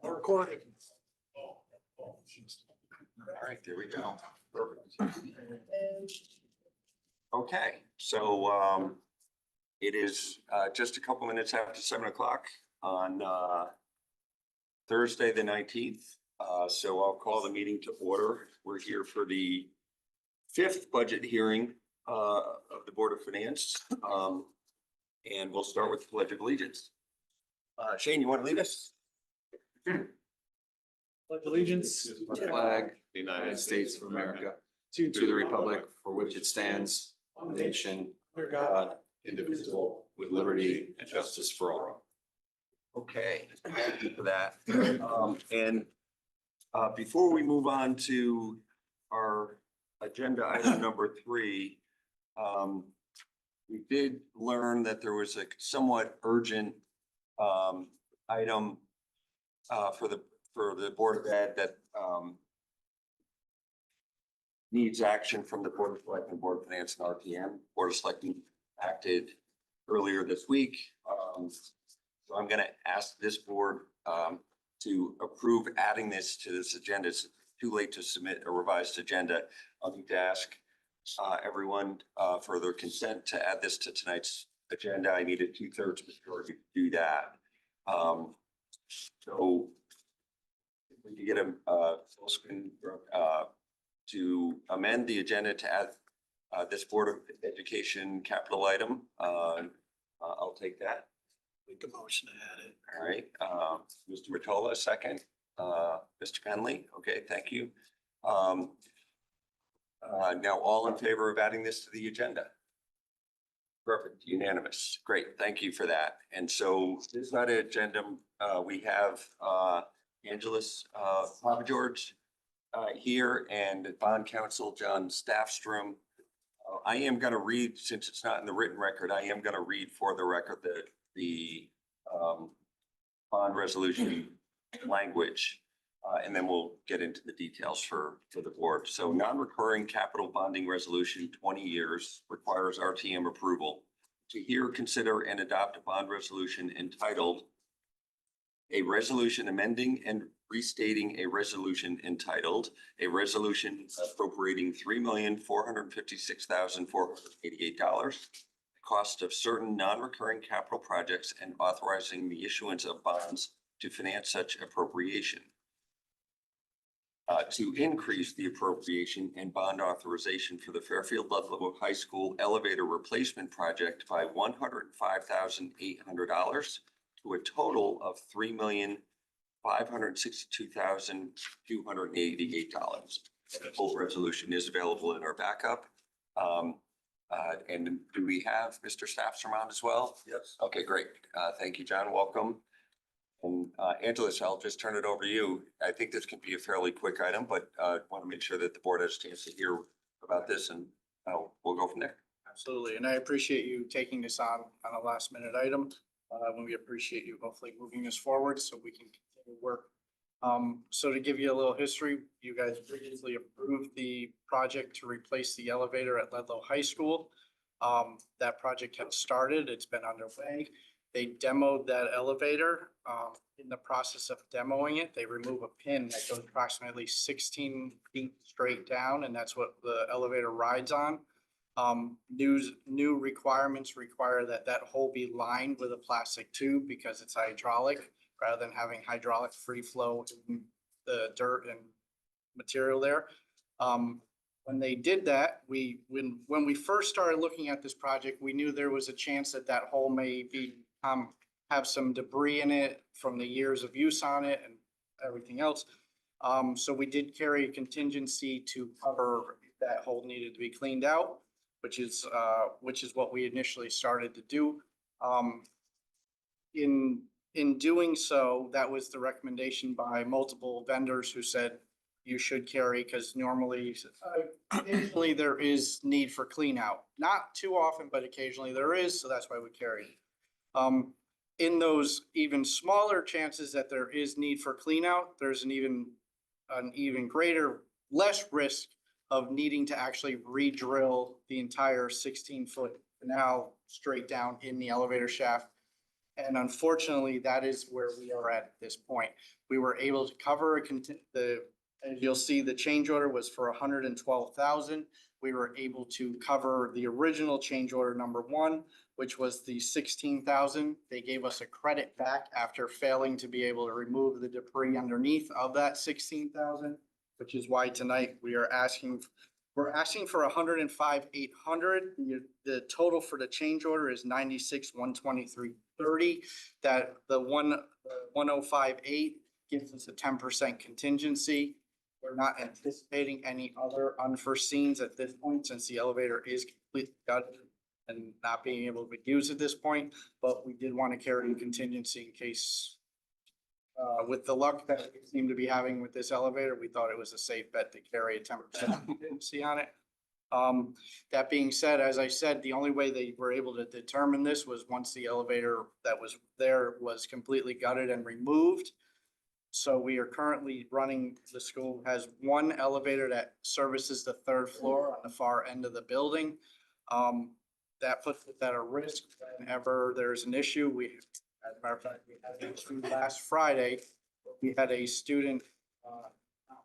Recording. All right, there we go. Perfect. Okay, so it is just a couple minutes after 7 o'clock on Thursday, the 19th. So I'll call the meeting to order. We're here for the 5th budget hearing of the Board of Finance. And we'll start with the Pledge of Allegiance. Shane, you want to lead us? Pledge allegiance To the flag, of the United States of America, to the republic for which it stands, one nation, under God. God, indivisible, with liberty and justice for all. Okay, thank you for that. And before we move on to our agenda item number 3, we did learn that there was a somewhat urgent item for the Board of Ed that needs action from the Board of Selectmen, Board of Finance, and RTM. Board of Selectmen acted earlier this week. So I'm going to ask this board to approve adding this to this agenda. It's too late to submit a revised agenda. I'll need to ask everyone for their consent to add this to tonight's agenda. I need a 2/3 majority to do that. So if we could get a full screen to amend the agenda to add this Board of Education capital item. I'll take that. Make a motion to add it. All right, Mr. Rotolo, second. Mr. Penley, okay, thank you. Now all in favor of adding this to the agenda? Perfect, unanimous. Great, thank you for that. And so this night agenda, we have Angelus Papa George here and bond counsel John Staffstrom. I am going to read, since it's not in the written record, I am going to read for the record the bond resolution language, and then we'll get into the details for the board. So non-recurring capital bonding resolution, 20 years, requires RTM approval to hear, consider, and adopt a bond resolution entitled a resolution amending and restating a resolution entitled a resolution appropriating $3,456,488, cost of certain non-recurring capital projects, and authorizing the issuance of bonds to finance such appropriation. To increase the appropriation and bond authorization for the Fairfield Ludlow High School elevator replacement project by $105,800 to a total of $3,562,288. The full resolution is available in our backup. And do we have Mr. Staffstrom on as well? Yes. Okay, great. Thank you, John. Welcome. And Angelus, I'll just turn it over to you. I think this can be a fairly quick item, but want to make sure that the board has a chance to hear about this, and we'll go from there. Absolutely. And I appreciate you taking this on a last minute item. When we appreciate you hopefully moving this forward so we can continue work. So to give you a little history, you guys previously approved the project to replace the elevator at Ludlow High School. That project had started. It's been underway. They demoed that elevator. In the process of demoing it, they remove a pin that goes approximately 16 feet straight down, and that's what the elevator rides on. New requirements require that hole be lined with a plastic tube because it's hydraulic, rather than having hydraulic free flow in the dirt and material there. When they did that, when we first started looking at this project, we knew there was a chance that hole may be have some debris in it from the years of use on it and everything else. So we did carry a contingency to cover if that hole needed to be cleaned out, which is what we initially started to do. In doing so, that was the recommendation by multiple vendors who said you should carry, because normally occasionally there is need for clean out. Not too often, but occasionally there is, so that's why we carry it. In those even smaller chances that there is need for clean out, there's an even greater, less risk of needing to actually re-drill the entire 16-foot canal straight down in the elevator shaft. And unfortunately, that is where we are at this point. We were able to cover as you'll see, the change order was for 112,000. We were able to cover the original change order number one, which was the 16,000. They gave us a credit back after failing to be able to remove the debris underneath of that 16,000, which is why tonight we're asking for 105,800. The total for the change order is 96,123.30. That the 105,800 gives us a 10% contingency. We're not anticipating any other unforeseens at this point, since the elevator is completely gutted and not being able to be used at this point, but we did want to carry a contingency in case, with the luck that we seem to be having with this elevator, we thought it was a safe bet to carry a 10% contingency on it. That being said, as I said, the only way they were able to determine this was once the elevator that was there was completely gutted and removed. So we are currently running, the school has one elevator that services the third floor on the far end of the building. That puts it at a risk whenever there's an issue. As a matter of fact, we had an issue last Friday. We had a student not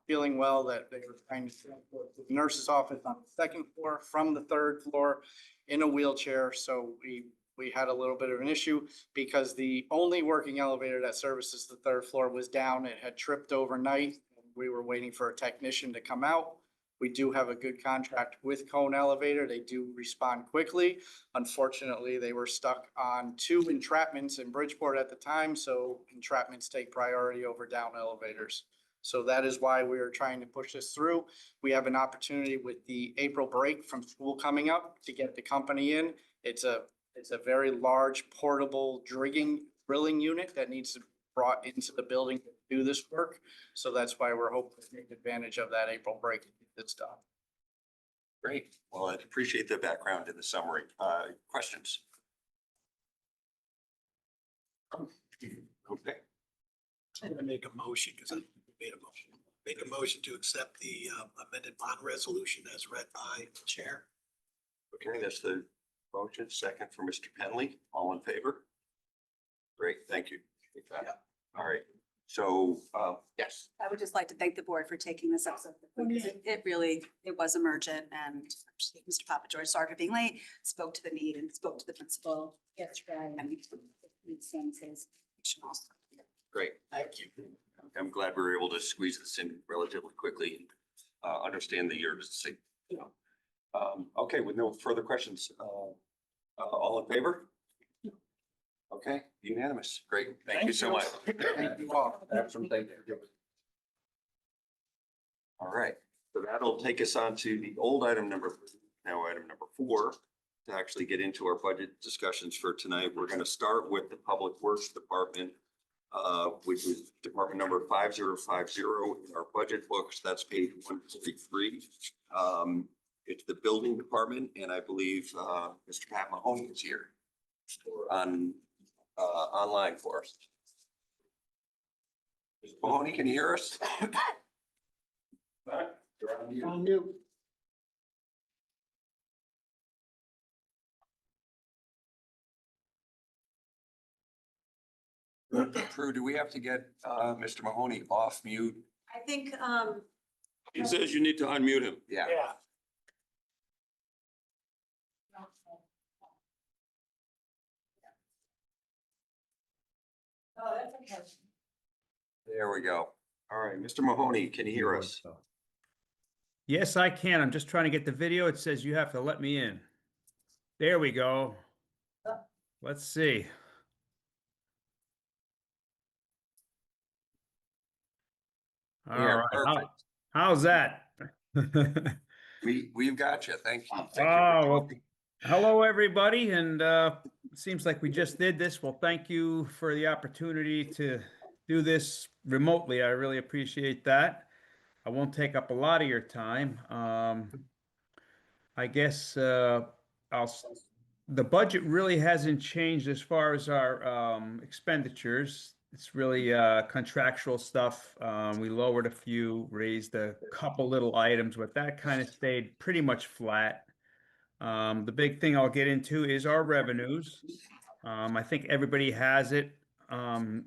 feeling well that they were trying to transport to the nurse's office on the second floor from the third floor in a wheelchair. So we had a little bit of an issue because the only working elevator that services the third floor was down. It had tripped overnight. We were waiting for a technician to come out. We do have a good contract with Cone Elevator. They do respond quickly. Unfortunately, they were stuck on 2 entrapments in Bridgeport at the time, so entrapments take priority over down elevators. So that is why we are trying to push this through. We have an opportunity with the April break from school coming up to get the company in. It's a very large portable drilling unit that needs to be brought into the building to do this work. So that's why we're hoping to take advantage of that April break to get this done. Great. Well, I appreciate the background and the summary. Questions? Okay. I'm gonna make a motion because I made a motion. Make a motion to accept the amended bond resolution as read by the chair. Okay, that's the motion. Second for Mr. Penley. All in favor? Great, thank you. All right. So, yes. I would just like to thank the board for taking this up so quickly, because it was emergent, and Mr. Papa George, sorry for being late, spoke to the need and spoke to the principal yesterday, and it makes sense his mission also. Great. Thank you. I'm glad we were able to squeeze this in relatively quickly and understand the urgency. Okay, with no further questions, all in favor? Okay, unanimous. Great. Thank you so much. Thank you all. All right, so that'll take us on to the old item number 4, to actually get into our budget discussions for tonight. We're going to start with the Public Works Department, which is department number 5050 in our budget books. That's page 143. It's the building department, and I believe Mr. Pat Mahoney is here online for us. Mr. Mahoney, can you hear us? You're on mute. On mute. Drew, do we have to get Mr. Mahoney off mute? I think, He says you need to unmute him. Yeah. oh, that's okay. There we go. All right, Mr. Mahoney, can you hear us? Yes, I can. I'm just trying to get the video. It says you have to let me in. There we go. Let's see. All Yeah, right. perfect. How's that? We've got you. Thank you. Thank you for Oh, well, talking. hello, everybody. And it seems like we just did this. Well, thank you for the opportunity to do this remotely. I really appreciate that. I won't take up a lot of your time. I guess the budget really hasn't changed as far as our expenditures. It's really contractual stuff. We lowered a few, raised a couple little items, but that kind of stayed pretty much flat. The big thing I'll get into is our revenues. I think everybody has it. And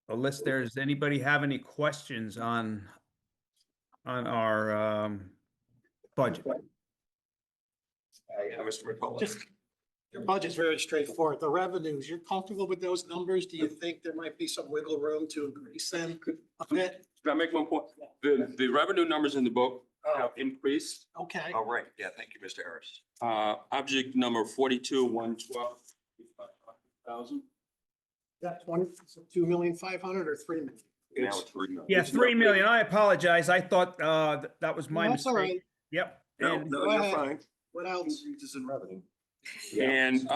unless there's anybody have any questions on our budget. Yeah, Mr. McCullough. Just, your budget's very straightforward. The revenues, you're comfortable with those numbers? Do you think there might be some wiggle room to increase them a bit? Can I make one point? The revenue numbers in the book have increased. Okay, All right, yeah, thank you, Mr. Harris. Object number 42-112. 1,000. that 2,500,000 or 3 million? Now it's 3 million. Yeah, 3 million. I apologize. I thought that was my That's all mistake. right. Yep. No, And no, Go you're ahead. fine. What else? Increases in revenue. And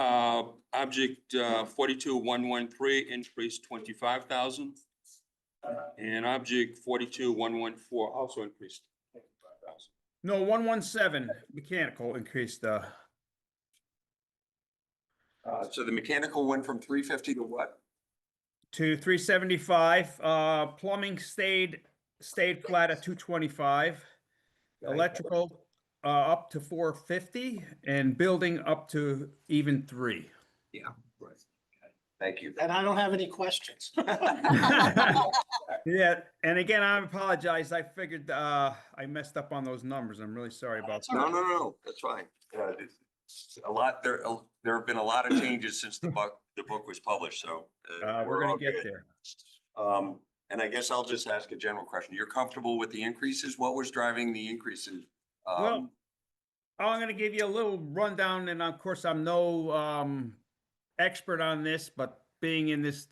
object 42-113 increased 25,000. And object 42-114 also increased 25,000. no, 117 mechanical increased So the mechanical went from 350 to what? to 375. Plumbing stayed flat at 225. Electrical up to 450 and building up to even 3. Yeah, right. Thank you. And I don't have any questions. Yeah, and again, I apologize. I figured I messed up on those numbers. I'm really sorry about No, that. no, that's fine. It's a lot, there have been a lot of changes since the book was published, so. We're all gonna get good. there. And I guess I'll just ask a general question. You're comfortable with the increases? What was driving the increases? Well, I'm gonna give you a little rundown, and of course, I'm no expert on this, but being in this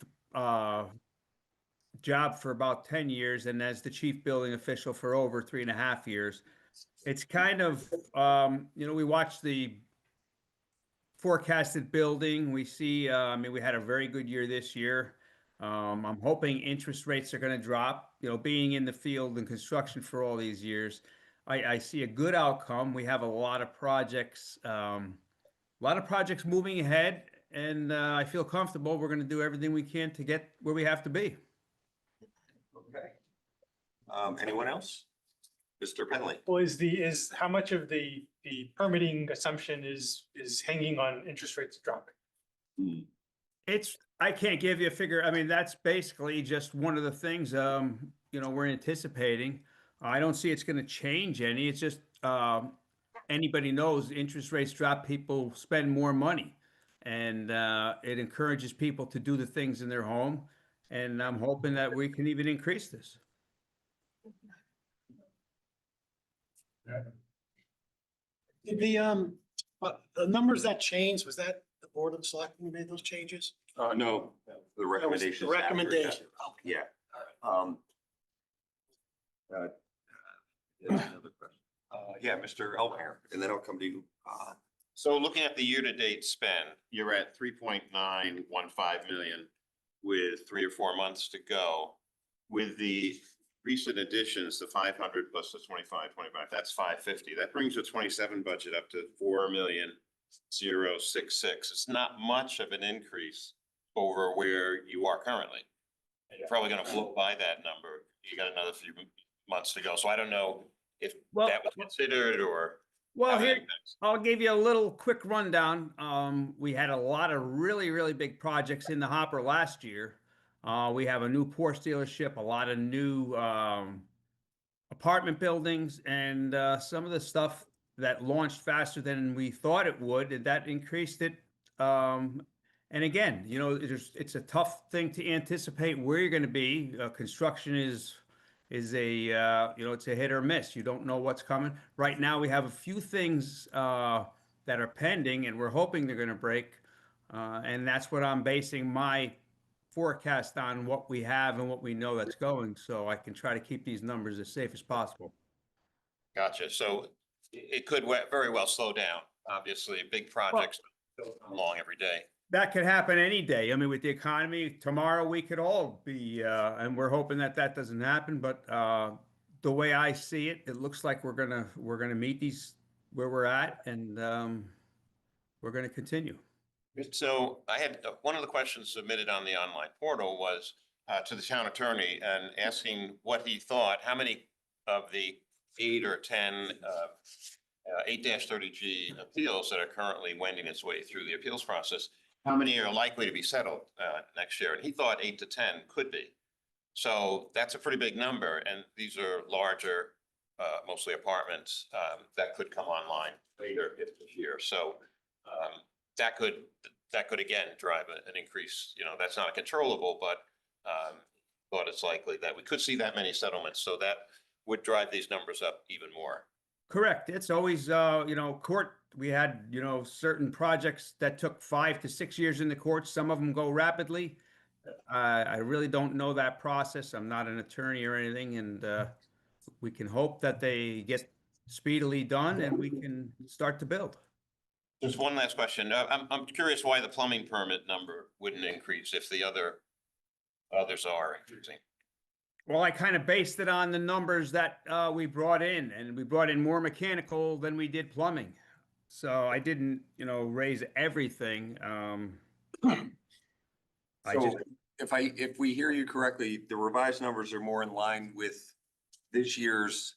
job for about 10 years and as the chief building official for over 3.5 years, it's kind of, we watch the forecasted building. We see, we had a very good year this year. I'm hoping interest rates are going to drop. Being in the field and construction for all these years, I see a good outcome. We have a lot of projects, moving ahead, and I feel comfortable. We're going to do everything we can to get where we have to be. Okay. Anyone else? Mr. Penley? Well, is how much of the permitting assumption is hanging on interest rates dropping? I can't give you a figure. I mean, that's basically just one of the things, we're anticipating. I don't see it's going to change any. It's just, anybody knows interest rates drop, people spend more money. And it encourages people to do the things in their home. And I'm hoping that we can even increase this. Did the numbers that changed, was that the Board of Selectmen who made those changes? No, The That was the recommendations. after that. recommendation. Okay. Yeah. There's another question. Yeah, Mr. Elbanger, and then I'll come to you. So looking at the year-to-date spend, you're at 3.915 million with 3 or 4 months to go. With the recent additions, the 500 plus the 25, that's 550. That brings the 27 budget up to 4,066. It's not much of an increase over where you are currently. You're probably gonna float by that number. You got another few months to go. So I don't know if Well- that was considered or. Well, how that here, impacts. I'll give you a little quick rundown. We had a lot of really, really big projects in the hopper last year. We have a new Porsche dealership, a lot of new apartment buildings, and some of the stuff that launched faster than we thought it would, and that increased it. And again, it's a tough thing to anticipate where you're going to be. Construction is a it's a hit or miss. You don't know what's coming. Right now, we have a few things that are pending, and we're hoping they're going to break. And that's what I'm basing my forecast on, what we have and what we know that's going, so I can try to keep these numbers as safe as possible. Gotcha. So it could very well slow down. Obviously, big projects don't come along every day. That could happen any day. I mean, with the economy, tomorrow we could all be, and we're hoping that doesn't happen. But the way I see it, it looks like we're gonna meet these where we're at, and we're gonna continue. So I had, one of the questions submitted on the online portal was to the town attorney and asking what he thought, how many of the 8 or 10 8-30G appeals that are currently wending its way through the appeals process, how many are likely to be settled next year? And he thought 8 to 10 could be. So that's a pretty big number, and these are larger, mostly apartments that could come online later this year. So that could again drive an increase. You know, that's not controllable, but thought it's likely that we could see that many settlements. So that would drive these numbers up even more. Correct. It's always, court, we had, certain projects that took 5 to 6 years in the courts. Some of them go rapidly. I really don't know that process. I'm not an attorney or anything, and we can hope that they get speedily done and we can start to build. Just one last question. I'm curious why the plumbing permit number wouldn't increase if the others are increasing. Well, I kind of based it on the numbers that we brought in, and we brought in more mechanical than we did plumbing. So I didn't, raise everything. So if we hear you correctly, the revised numbers are more in line with this year's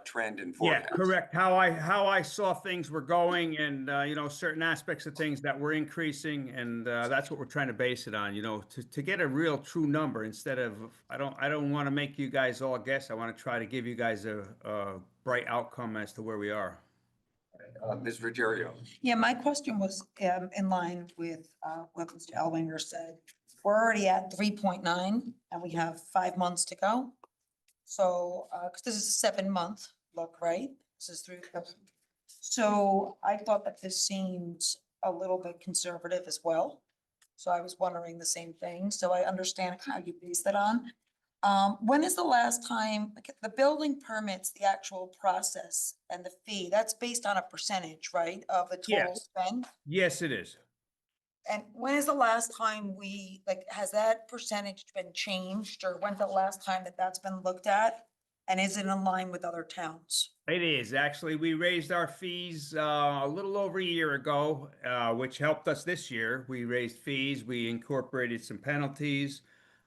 trend and Yeah, forecast. correct. How I saw things were going, and certain aspects of things that were increasing, and that's what we're trying to base it on. To get a real true number instead of I don't want to make you guys all guess. I want to try to give you guys a bright outcome as to where we are. Ms. Ruggiero. Yeah, my question was in line with what Mr. Elwinger said. We're already at 3.9 and we have 5 months to go. So, because this is a 7-month look, right? This is through. So I thought that this seemed a little bit conservative as well. So I was wondering the same thing. So I understand how you base that on. When is the last time, like, the building permits, the actual process and the fee, that's based on a percentage, right, of the total Yes. spend? Yes, it is. And when is the last time has that percentage been changed, or when's the last time that that's been looked at? And is it in line with other towns? It is. Actually, we raised our fees a little over a year ago, which helped us this year. We raised fees, we incorporated some penalties,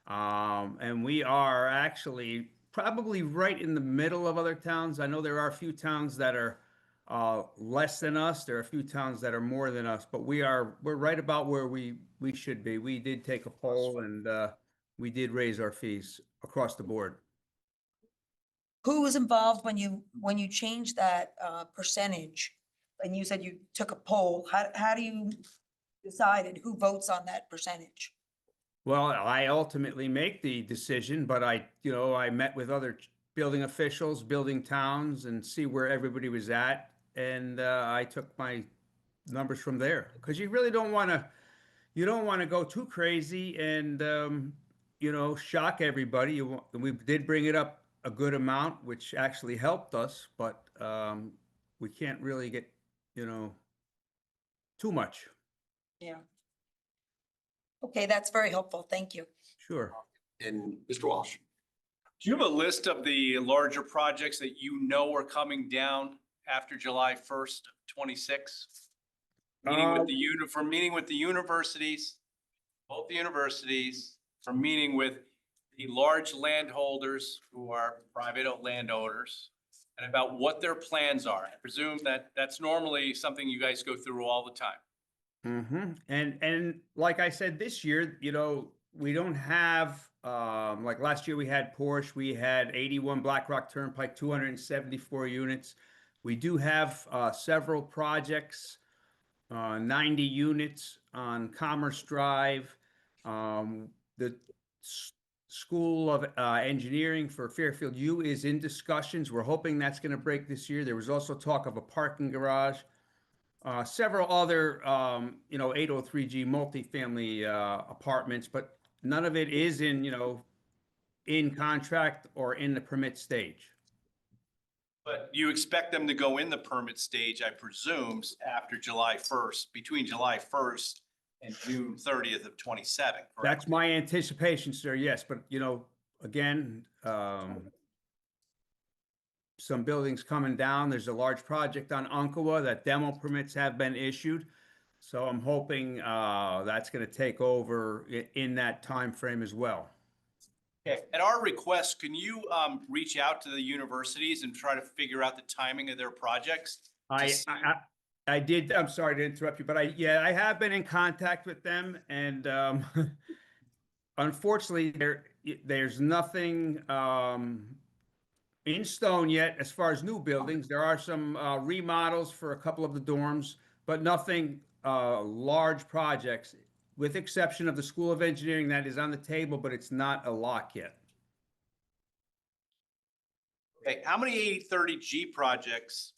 and we are actually probably right in the middle of other towns. I know there are a few towns that are less than us. There are a few towns that are more than us, but we're right about where we should be. We did take a poll, and we did raise our fees across the board. Who was involved when you changed that percentage? And you said you took a poll. How do you decide who votes on that percentage? Well, I ultimately make the decision, but I met with other building officials, building towns, and see where everybody was at. And I took my numbers from there, because you really don't want to go too crazy and, shock everybody. We did bring it up a good amount, which actually helped us, but we can't really get, too much. Yeah. Okay, that's very helpful. Thank you. Sure. And Mr. Walsh. Do you have a list of the larger projects that are coming down after July 1st, 26? Meeting with the universities, both the universities, from meeting with the large landholders who are private landowners, and about what their plans are. I presume that that's normally something you guys go through all the time. Mm-hmm. And like I said, this year, we don't have, like last year we had Porsche, we had 81 Black Rock Turnpike, 274 units. We do have several projects, 90 units on Commerce Drive. The School of Engineering for Fairfield U is in discussions. We're hoping that's going to break this year. There was also talk of a parking garage. Several other, 803G multifamily apartments, but none of it is in contract or in the permit stage. But you expect them to go in the permit stage, I presume, after July 1st, between July 1st and June 30th of 27, correct? That's my anticipation, sir. Yes, but again, some buildings coming down. There's a large project on Umpqua that demo permits have been issued. So I'm hoping that's going to take over in that time frame as well. Okay, at our request, can you reach out to the universities and try to figure out the timing of their projects? I did, I'm sorry to interrupt you, but I have been in contact with them and, unfortunately, there's nothing, in stone yet as far as new buildings. There are some, remodels for a couple of the dorms, but nothing, large projects, with exception of the School of Engineering that is on the table, but it's not a lock yet. Okay, how many 8030G projects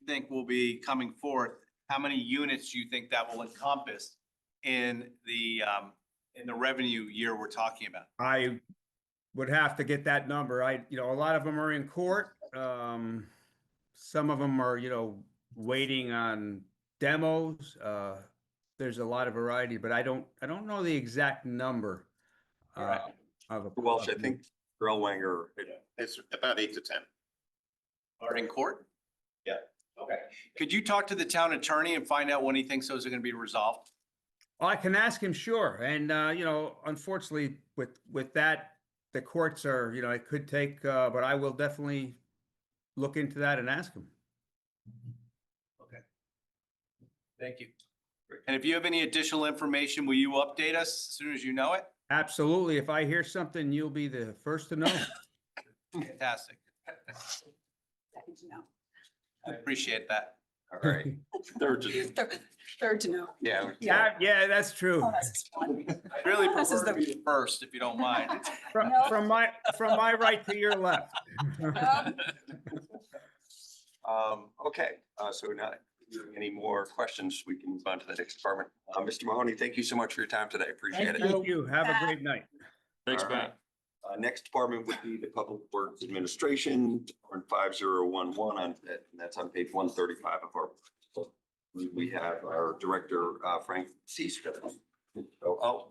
you think will be coming forth? How many units do you think that will encompass in the revenue year we're talking about? I would have to get that number. A lot of them are in court. Some of them are, waiting on demos. There's a lot of variety, but I don't know the exact number. All right. Of Welsh, I think Grellwanger, It's about 8 to 10. Are in court? Yeah. Okay. Could you talk to the town attorney and find out when he thinks those are gonna be resolved? I can ask him, sure. And, unfortunately, with that, the courts are, it could take, but I will definitely look into that and ask him. Okay. Thank you. And if you have any additional information, will you update us as soon as you know it? Absolutely. If I hear something, you'll be the first to know. Fantastic. Second to know. I appreciate that. all right. Third to know. Yeah. Yeah, that's true. Oh, this is fun. I really This is prefer to be the first, if you don't mind. From my right to your left. Okay, so not any more questions, we can move on to the next department. Mr. Mahoney, thank you so much for your time today. Appreciate it. Thank you. Have a great night. Thanks, All right. Pat. Next department would be the Public Works Administration, Department 5011, and that's on page 135 of our. We have our Director, Frank Cease. So,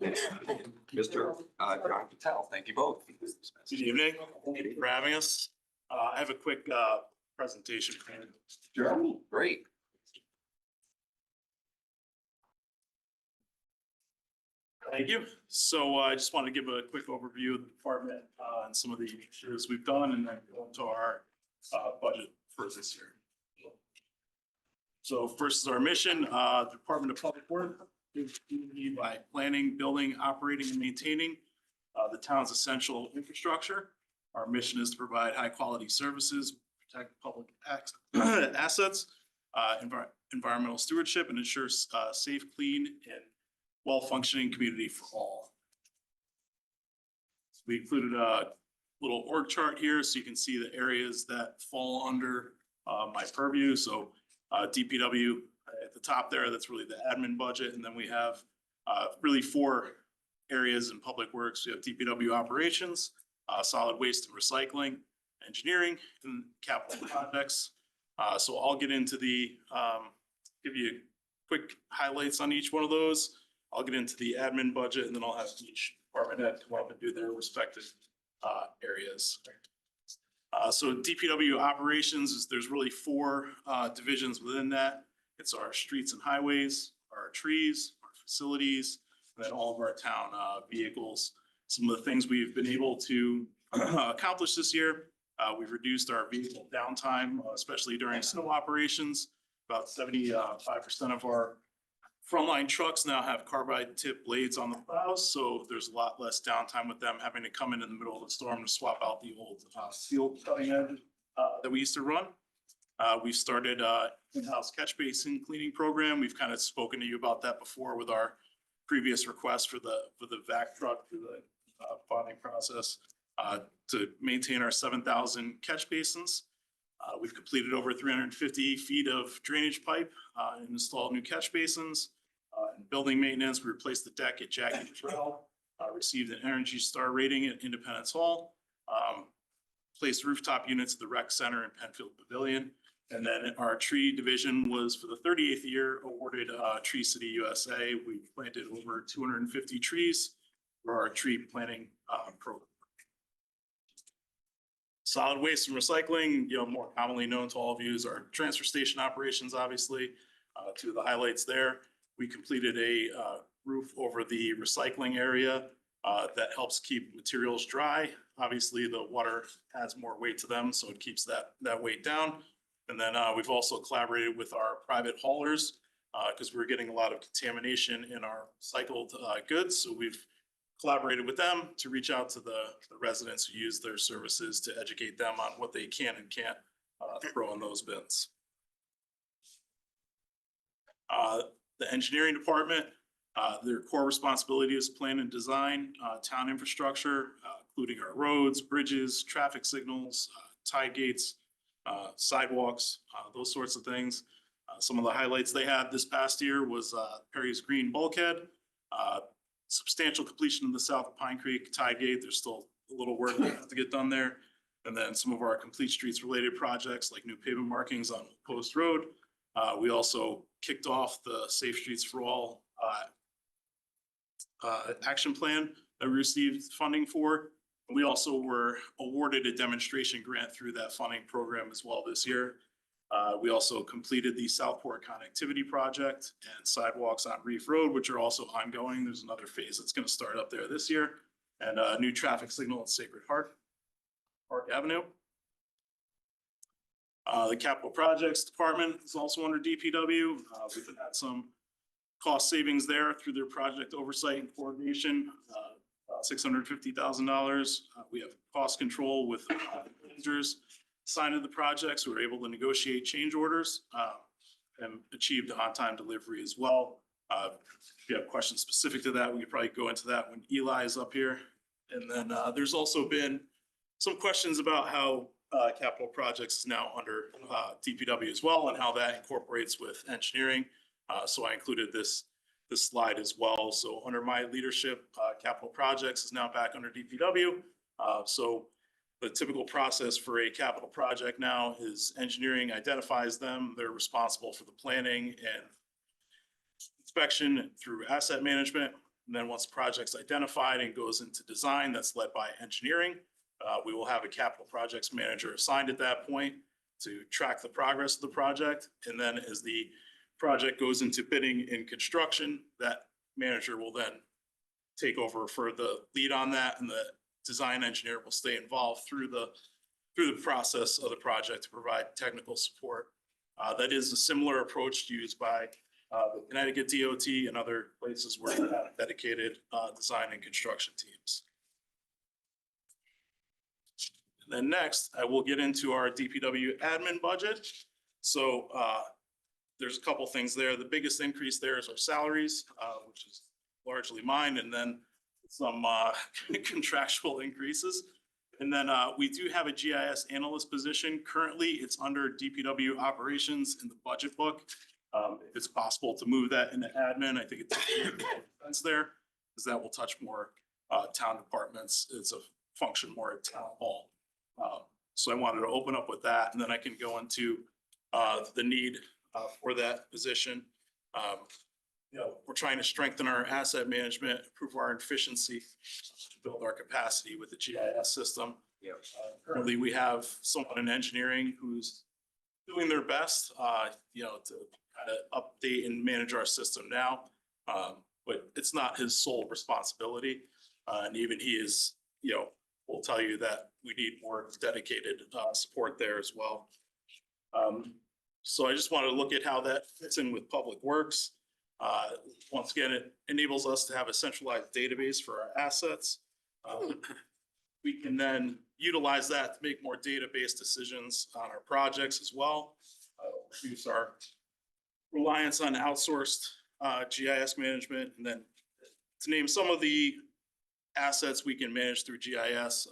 Mr. John Patel, thank you both. Good evening. Thank you for having us. I have a quick presentation. Sure. Great. Thank you. So I just want to give a quick overview of the department and some of the initiatives we've done, and then go into our budget for this year. So first is our mission, the Department of Public Works is community by planning, building, operating, and maintaining the town's essential infrastructure. Our mission is to provide high-quality services, protect public assets, environmental stewardship, and ensure safe, clean, and well-functioning community for all. We included a little org chart here so you can see the areas that fall under my purview. So DPW at the top there, that's really the admin budget. And then we have really 4 areas in public works. We have DPW operations, solid waste and recycling, engineering, and capital projects. So I'll get into give you quick highlights on each one of those. I'll get into the admin budget, and then I'll have each department head come up and do their respective areas. So DPW operations there's really 4 divisions within that. It's our streets and highways, our trees, our facilities, and then all of our town vehicles. Some of the things we've been able to accomplish this year, we've reduced our vehicle downtime, especially during snow operations. About 75% of our frontline trucks now have carbide tip blades on the plows, so there's a lot less downtime with them having to come in the middle of the storm to swap out the old steel cutting edge that we used to run. We started in-house catch basin cleaning program. We've kind of spoken to you about that before with our previous request for the vac truck through the bonding process to maintain our 7,000 catch basins. We've completed over 350 feet of drainage pipe and installed new catch basins. In building maintenance, we replaced the deck at Jackie Trail, received an Energy Star rating at Independence Hall, placed rooftop units at the Rec Center and Penfield Pavilion. And then our tree division was for the 38th year awarded Tree City USA. We planted over 250 trees for our tree planting program. Solid waste and recycling, more commonly known to all of you, is our transfer station operations, obviously. 2 of the highlights there. We completed a roof over the recycling area that helps keep materials dry. Obviously, the water adds more weight to them, so it keeps that weight down. And then we've also collaborated with our private haulers because we're getting a lot of contamination in our cycled goods. So we've collaborated with them to reach out to the residents who use their services to educate them on what they can and can't throw in those bins. The engineering department, their core responsibility is plan and design, town infrastructure, including our roads, bridges, traffic signals, tide gates, sidewalks, those sorts of things. Some of the highlights they had this past year was Perry's Green Bulkhead, substantial completion of the South Pine Creek Tide Gate. There's still a little work that has to get done there. And then some of our complete streets related projects like new pavement markings on Post Road. We also kicked off the Safe Streets for All action plan that we received funding for. We also were awarded a demonstration grant through that funding program as well this year. We also completed the Southport connectivity project and sidewalks on Reef Road, which are also ongoing. There's another phase that's going to start up there this year, and a new traffic signal at Sacred Heart Park Avenue. The capital projects department is also under DPW. We've had some cost savings there through their project oversight and coordination, about $650,000. We have cost control with managers assigned to the projects. We were able to negotiate change orders and achieved on-time delivery as well. If you have questions specific to that, we could probably go into that when Eli is up here. And then there's also been some questions about how capital projects is now under DPW as well, and how that incorporates with engineering. So I included this slide as well. So under my leadership, capital projects is now back under DPW. So the typical process for a capital project now is engineering identifies them. They're responsible for the planning and inspection through asset management. And then once the project's identified and goes into design, that's led by engineering. We will have a capital projects manager assigned at that point to track the progress of the project. And then as the project goes into bidding and construction, that manager will then take over for the lead on that, and the design engineer will stay involved through the process of the project to provide technical support. That is a similar approach used by the Connecticut DOT and other places where they have dedicated design and construction teams. And then next, I will get into our DPW admin budget. So there's a couple things there. The biggest increase there is our salaries, which is largely mine, and then some contractual increases. And then we do have a GIS analyst position. Currently, it's under DPW operations in the budget book. If it's possible to move that into admin, I think it's there, because that will touch more town departments. It's a function more at town hall. So I wanted to open up with that, and then I can go into the need for that position. We're trying to strengthen our asset management, improve our efficiency, to build our capacity with the GIS system. Currently, we have someone in engineering who's doing their best, to kind of update and manage our system now. But it's not his sole responsibility. And even he is, will tell you that we need more dedicated support there as well. So I just wanted to look at how that fits in with Public Works. Once again, it enables us to have a centralized database for our assets. We can then utilize that to make more database decisions on our projects as well. Reduce our reliance on outsourced GIS management. And then to name some of the assets we can manage through GIS,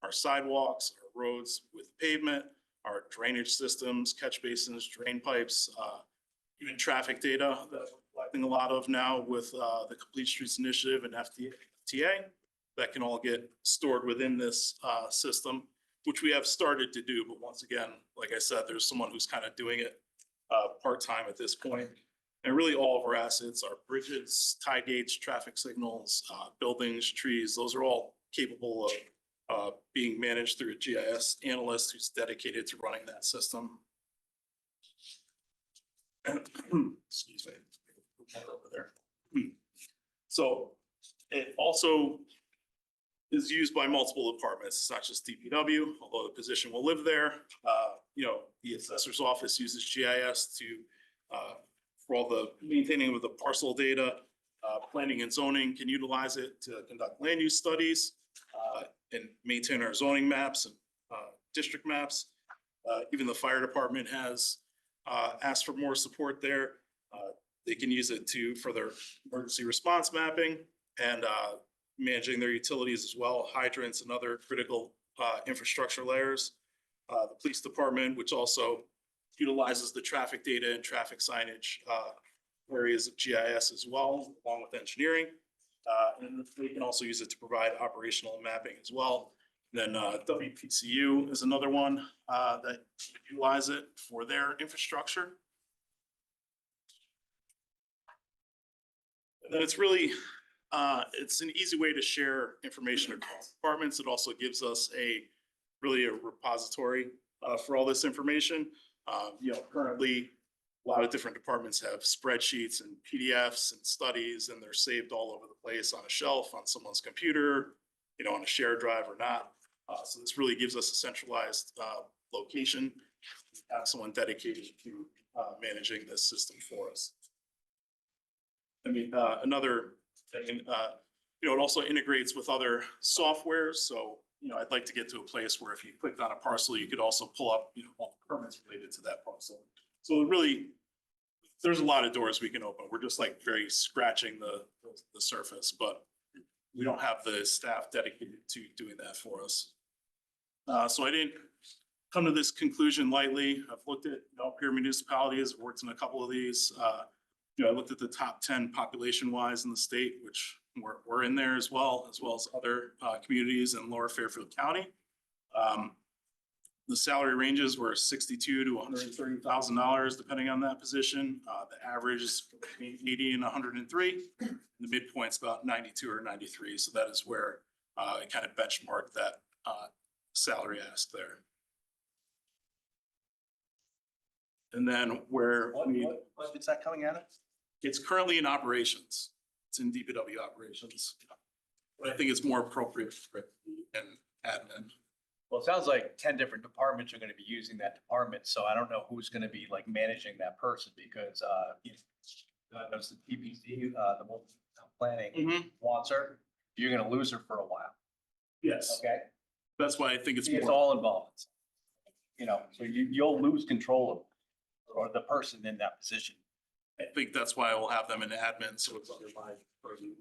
our sidewalks, our roads with pavement, our drainage systems, catch basins, drain pipes, even traffic data that we're collecting a lot of now with the Complete Streets Initiative and FTA. That can all get stored within this system, which we have started to do. But once again, like I said, there's someone who's kind of doing it part-time at this point. And really all of our assets, our bridges, tide gates, traffic signals, buildings, trees, those are all capable of being managed through a GIS analyst who's dedicated to running that system. Excuse me. Over there. So it also is used by multiple departments. It's not just DPW, although the position will live there. The assessor's office uses GIS to, for all the maintaining of the parcel data. Planning and zoning can utilize it to conduct land use studies, and maintain our zoning maps and, district maps. Even the fire department has, asked for more support there. They can use it for their emergency response mapping and, managing their utilities as well, hydrants and other critical infrastructure layers. The police department, which also utilizes the traffic data and traffic signage areas of GIS as well, along with engineering. And they can also use it to provide operational mapping as well. Then WPCU is another one that utilize it for their infrastructure. And then it's really, it's an easy way to share information across departments. It also gives us really a repository for all this information. Currently, a lot of different departments have spreadsheets and PDFs and studies, and they're saved all over the place on a shelf, on someone's computer, on a shared drive or not. So this really gives us a centralized location, have someone dedicated to managing this system for us. I mean, another thing, it also integrates with other softwares. So, I'd like to get to a place where if you clicked on a parcel, you could also pull up, all the permits related to that parcel. So really, there's a lot of doors we can open. We're just like very scratching the surface, but we don't have the staff dedicated to doing that for us. So I didn't come to this conclusion lightly. I've looked at peer municipalities, worked in a couple of these. I looked at the top 10 population wise in the state, which we're in there as well as other communities in Lower Fairfield County. The salary ranges were $62,000 to $130,000, depending on that position. The average is between 80 and 103. The midpoint's about 92 or 93. So that is where I kind of benchmarked that salary ask there. And then where What is that coming at us? it's currently in operations. It's in DPW operations. But I think it's more appropriate for an admin. Well, it sounds like 10 different departments are gonna be using that department, so I don't know who's gonna be like managing that person because, there's the PPC, the multi planning wants her, you're gonna lose her for a while, Yes, okay? that's why I think it's It's more. all involved. So you'll lose control of, or the person in that position. I think that's why I will have them in admin, so it's under my purview.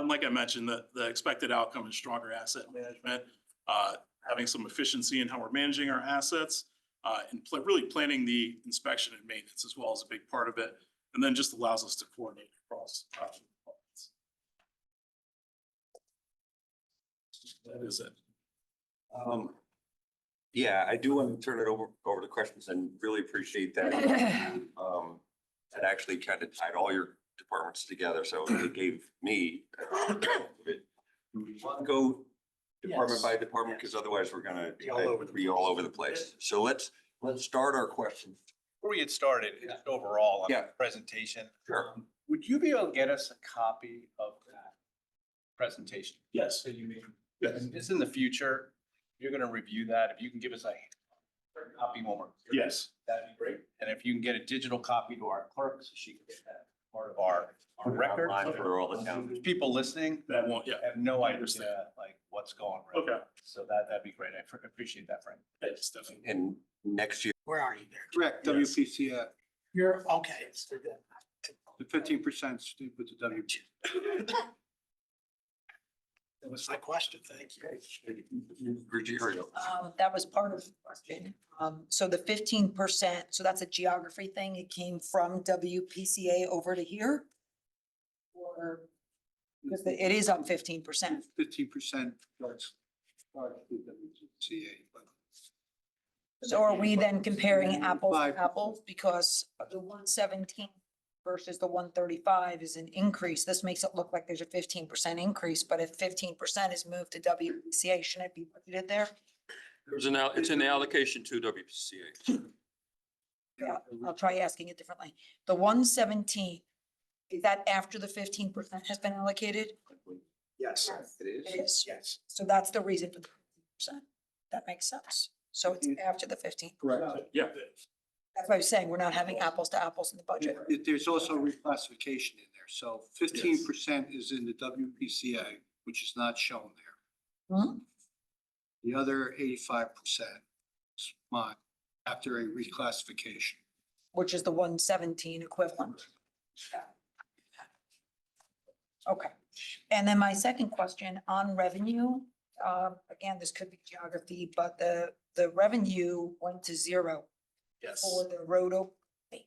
Like I mentioned, the expected outcome is stronger asset management, having some efficiency in how we're managing our assets, and really planning the inspection and maintenance as well as a big part of it. And then just allows us to coordinate across. Departments. That is it. Yeah, I do want to turn it over to questions and really appreciate that. That actually kind of tied all your departments together, so it gave me. We want to go department by department, because otherwise we're gonna be all over the place. So let's start our questions. Before we get started, just overall on Yeah. the presentation. Sure. Would you be able to get us a copy of that presentation? Yes. So you made, Yes. and this in the future, you're gonna review that. If you can give us a copy when we're here, Yes. that'd be great. And if you can get a digital copy to our clerk, so she can get that part of our record. Online for all the towns. People listening That won't, yeah. have no Understand. idea like what's going on. Okay. So that'd be great. I appreciate that, Frank. Yes, definitely. And next year, Where are you there? Correct, Yes. WPCF, You're, okay. the 15% with the W. That was my question. Thank you. Ruggiero. That was part of the question. So the 15%, so that's a geography thing. It came from WPCA over to here? Or, because it is up 15%. 15% starts with WPCA, but So are we then comparing apples to Five. apples? Because the 117 versus the 135 is an increase. This makes it look like there's a 15% increase, but if 15% is moved to WPCA, shouldn't it be budgeted there? It's an allocation to WPCA. Yeah, I'll try asking it differently. The 117 Is that after the 15% has been allocated? Yes, it is. It is. Yes. So that's the reason for the 15%. That makes sense. So it's after the 15. Correct. Yeah. That's why I was saying we're not having apples to apples in the budget. There's also reclassification in there. So 15% is in the WPCA, which is not shown there. Hmm? The other 85% is mine after a reclassification. Which is the 117 equivalent. Okay, and then my second question on revenue, again, this could be geography, but the revenue went to zero Yes. for the road opening.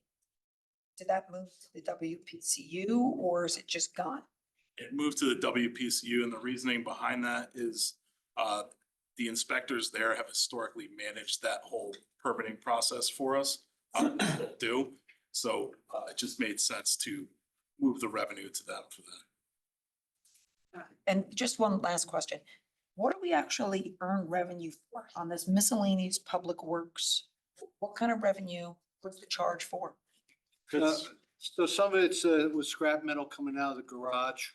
Did that move to the WPCU or is it just gone? It moved to the WPCU, and the reasoning behind that is the inspectors there have historically managed that whole permitting process for us. Still do. So it just made sense to move the revenue to them for that. And just one last question. What do we actually earn revenue for on this miscellaneous public works? What kind of revenue, what's the charge for? So some of it's with scrap metal coming out of the garage.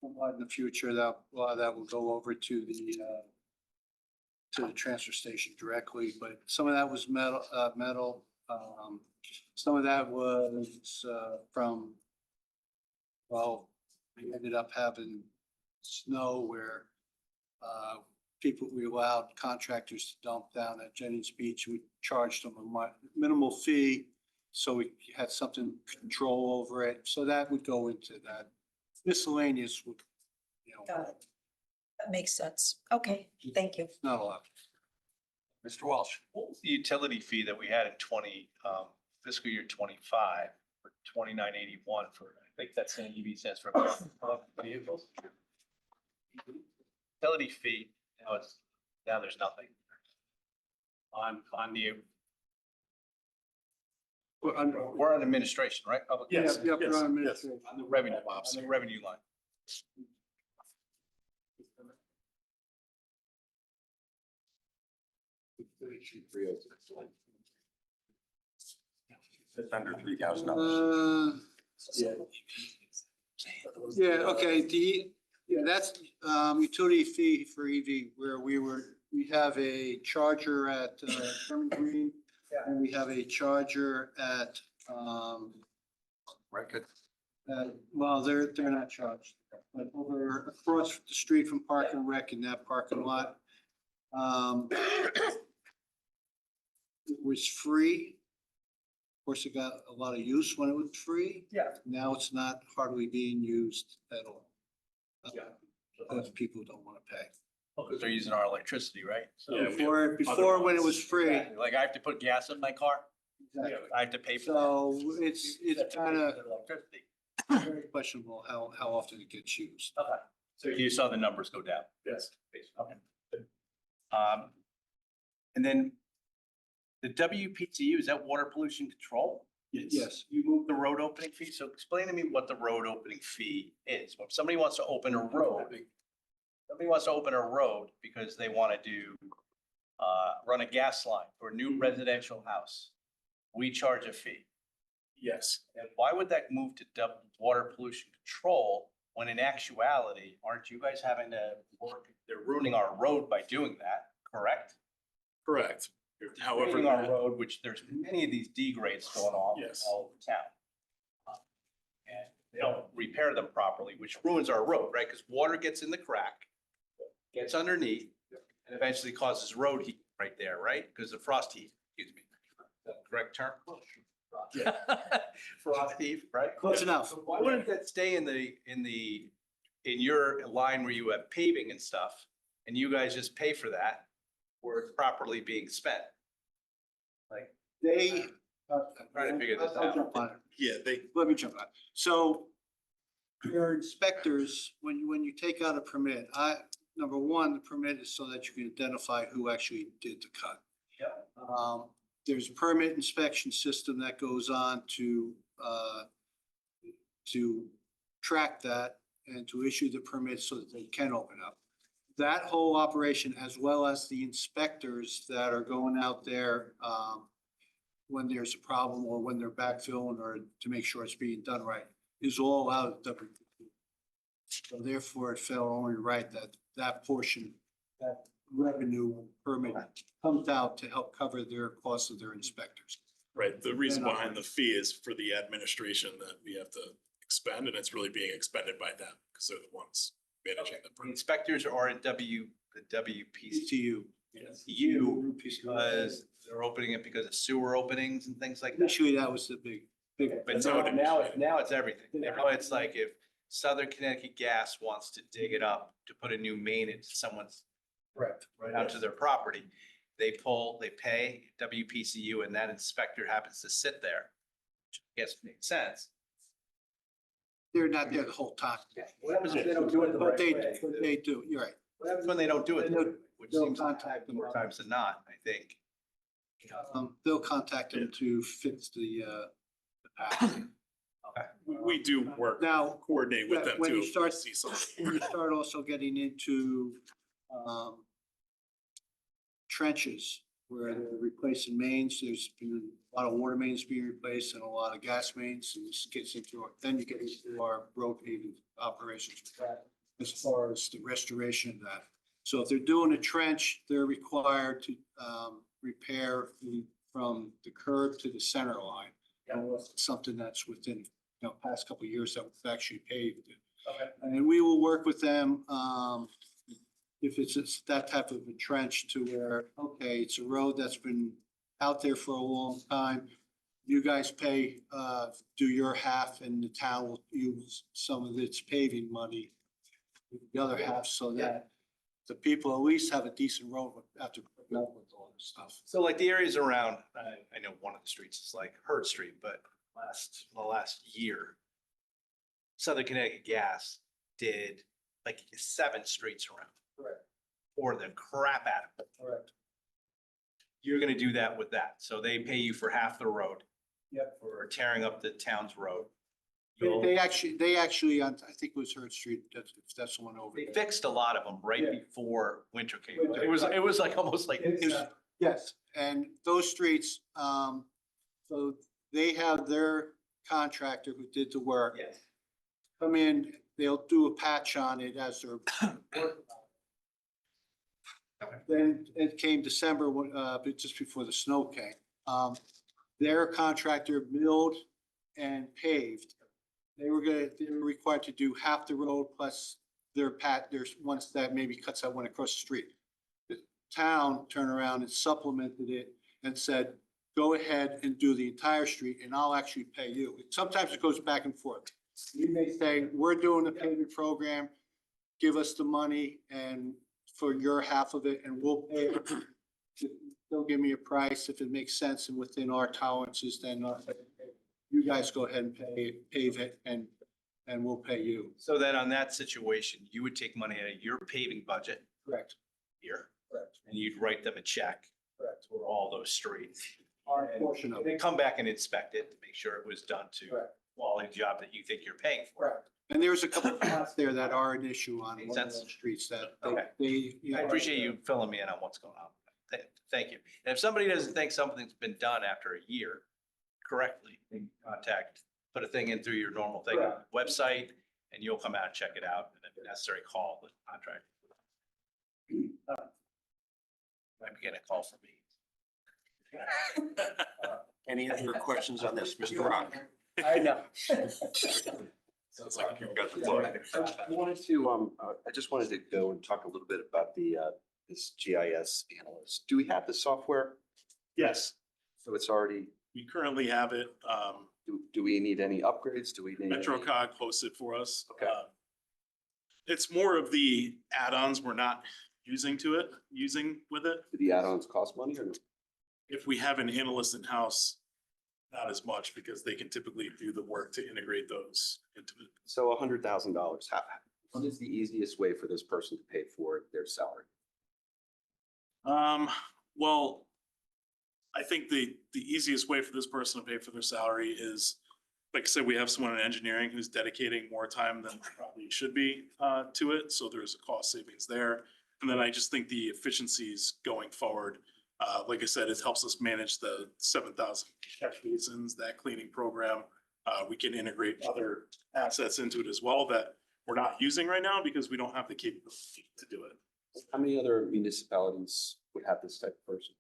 In the future, that, a lot of that will go over to the transfer station directly, but some of that was metal. Some of that was from, well, we ended up having snow where we allowed contractors to dump down at Jennings Beach. We charged them a minimal fee, so we had something control over it. So that would go into that. Miscellaneous would, Got it. That makes sense. Okay, thank you. not a lot. Mr. Walsh. What was the utility fee that we had in fiscal year 25 for 2981 for, I think that's an EV stands for vehicles? Utility fee, now there's nothing. On the, we're on administration, right? Public- Yes. Yep, yes, we're on yes. administrative. On the revenue line. It's under $3,000. Yeah, okay, that's utility fee for EV where we have a charger at Sherman Green. And we have a charger at, Record. well, they're not charged, but over across the street from Park and Rec in that parking lot. It was free. Of course, it got a lot of use when it was free. Yeah. Now it's not hardly being used at all. Yeah. Because people don't want to pay. Because they're using our electricity, right? So Yeah, we Before when it was free. like I have to put gas in my car, Exactly. I have to pay for that. So it's kind of Electricity. very questionable how often it gets used. Okay. So you saw the numbers go down. Yes. Okay. And then the WPTU, is that water pollution control? Yes. You moved the road opening fee. So explain to me what the road opening fee is. If somebody wants to open a road, because they want to do, run a gas line for a new residential house, we charge a fee. Yes. And why would that move to water pollution control when in actuality, aren't you guys having to work, they're ruining our road by doing that, correct? Correct. However, Ruining our road, which there's many of these degrades going on Yes. all over town. And they don't repair them properly, which ruins our road, right? Because water gets in the crack, gets underneath, and eventually causes road heat right there, right? Because of frost heat, excuse me. Is that the correct term? Frost heat, right? Close enough. So why wouldn't that stay in your line where you have paving and stuff, and you guys just pay for that where it's properly being spent? Like, They. I'm trying to figure this I'll out. jump on it. yeah, Let me jump on. So your inspectors, when you take out a permit, number one, the permit is so that you can identify who actually did the cut. Yeah. There's a permit inspection system that goes on to track that and to issue the permit so that they can open up. That whole operation, as well as the inspectors that are going out there, when there's a problem or when they're backfilling or to make sure it's being done right is all out of WPP. So therefore, it felt only right that that portion, that revenue permit comes out to help cover their costs of their inspectors. Right, the reason behind the fee is for the administration that we have to expend, and it's really being expended by them, because they're the ones managing the. The inspectors are at the WPC. To you. You, because they're opening it because of sewer openings and things like that. Initially, that was the big. But now it's everything. Now it's like if Southern Connecticut Gas wants to dig it up to put a new main into someone's Correct. right onto their property, they pay WPCU, and that inspector happens to sit there. Which I guess makes sense. They're not there the whole time. What happens if they don't do it the But right they, way? but they do, you're right. What happens when they don't do it the right way? Which They'll seems to contact happen them. more times than not, I think. They'll contact them to fix the path. We do work, Now, coordinate with them when too. you if we start, See something. when you start also getting into trenches where they're replacing mains, there's been a lot of water mains being replaced and a lot of gas mains, and this gets into, then you get into our road paving operations with that, as far as the restoration of that. So if they're doing a trench, they're required to repair from the curb to the center line. Unless it's something that's within, past couple of years that we've actually paved it. Okay. And we will work with them, if it's that type of a trench to where, okay, it's a road that's been out there for a long time. You guys pay, do your half, and the town will use some of its paving money, the other half, so that the people at least have a decent road after putting up with all this stuff. So like the areas around, I know one of the streets is like Hurd Street, but the last year, Southern Connecticut Gas did like 7 streets around. Correct. Or the crap out of it. Correct. You're gonna do that with that. So they pay you for half the road. Yep. For tearing up the town's road. They actually, I think it was Hurd Street, that's the one over They there. fixed a lot of them right Yeah. before winter came. Winter, It was like almost like. Yes, and those streets, so they have their contractor who did the work. Yes. Come in, they'll do a patch on it as they're working on it. Then it came December, but just before the snow came. Their contractor milled and paved. They were required to do half the road plus there's ones that maybe cuts that one across the street. The town turned around and supplemented it and said, go ahead and do the entire street and I'll actually pay you. Sometimes it goes back and forth. You may say, we're doing the paving program, give us the money and for your half of it and we'll pay it. They'll give me a price if it makes sense and within our tolerances, then you guys go ahead and pave it and we'll pay you. So then on that situation, you would take money out of your paving budget Correct. here. Correct. And you'd write them a check. Correct. For all those streets. Our portion of And then it. come back and inspect it to make sure it was done to Correct. quality job that you think you're paying for. Correct. And there's a couple of spots there that are an issue on Makes one of sense. those streets that Okay. they. I appreciate you filling me in on what's going on. Thank you. And if somebody doesn't think something's been done after a year correctly, they can put a thing in through your normal thing, website, and you'll come out and check it out. And if necessary, call the contractor. Might be getting a call from me. Any other questions on this, Mr. Rock? I know. Sounds like you've got the Well, floor. I wanted to, I just wanted to go and talk a little bit about this GIS analyst. Do we have the software? Yes, So it's already, we currently have it. do we need any upgrades? Do we need? any- MetroCog hosts it for us. Okay. It's more of the add-ons we're not using with it. Do the add-ons cost money or no? If we have an analyst in-house, not as much because they can typically do the work to integrate those into it. So $100,000, what is the easiest way for this person to pay for their salary? Well, I think the easiest way for this person to pay for their salary is, like I said, we have someone in engineering who's dedicating more time than probably should be to it. So there's a cost savings there. And then I just think the efficiencies going forward Like I said, it helps us manage the 7,000 catch basins, that cleaning program. We can integrate other assets into it as well that we're not using right now because we don't have the capability to do it. How many other municipalities would have this type of person?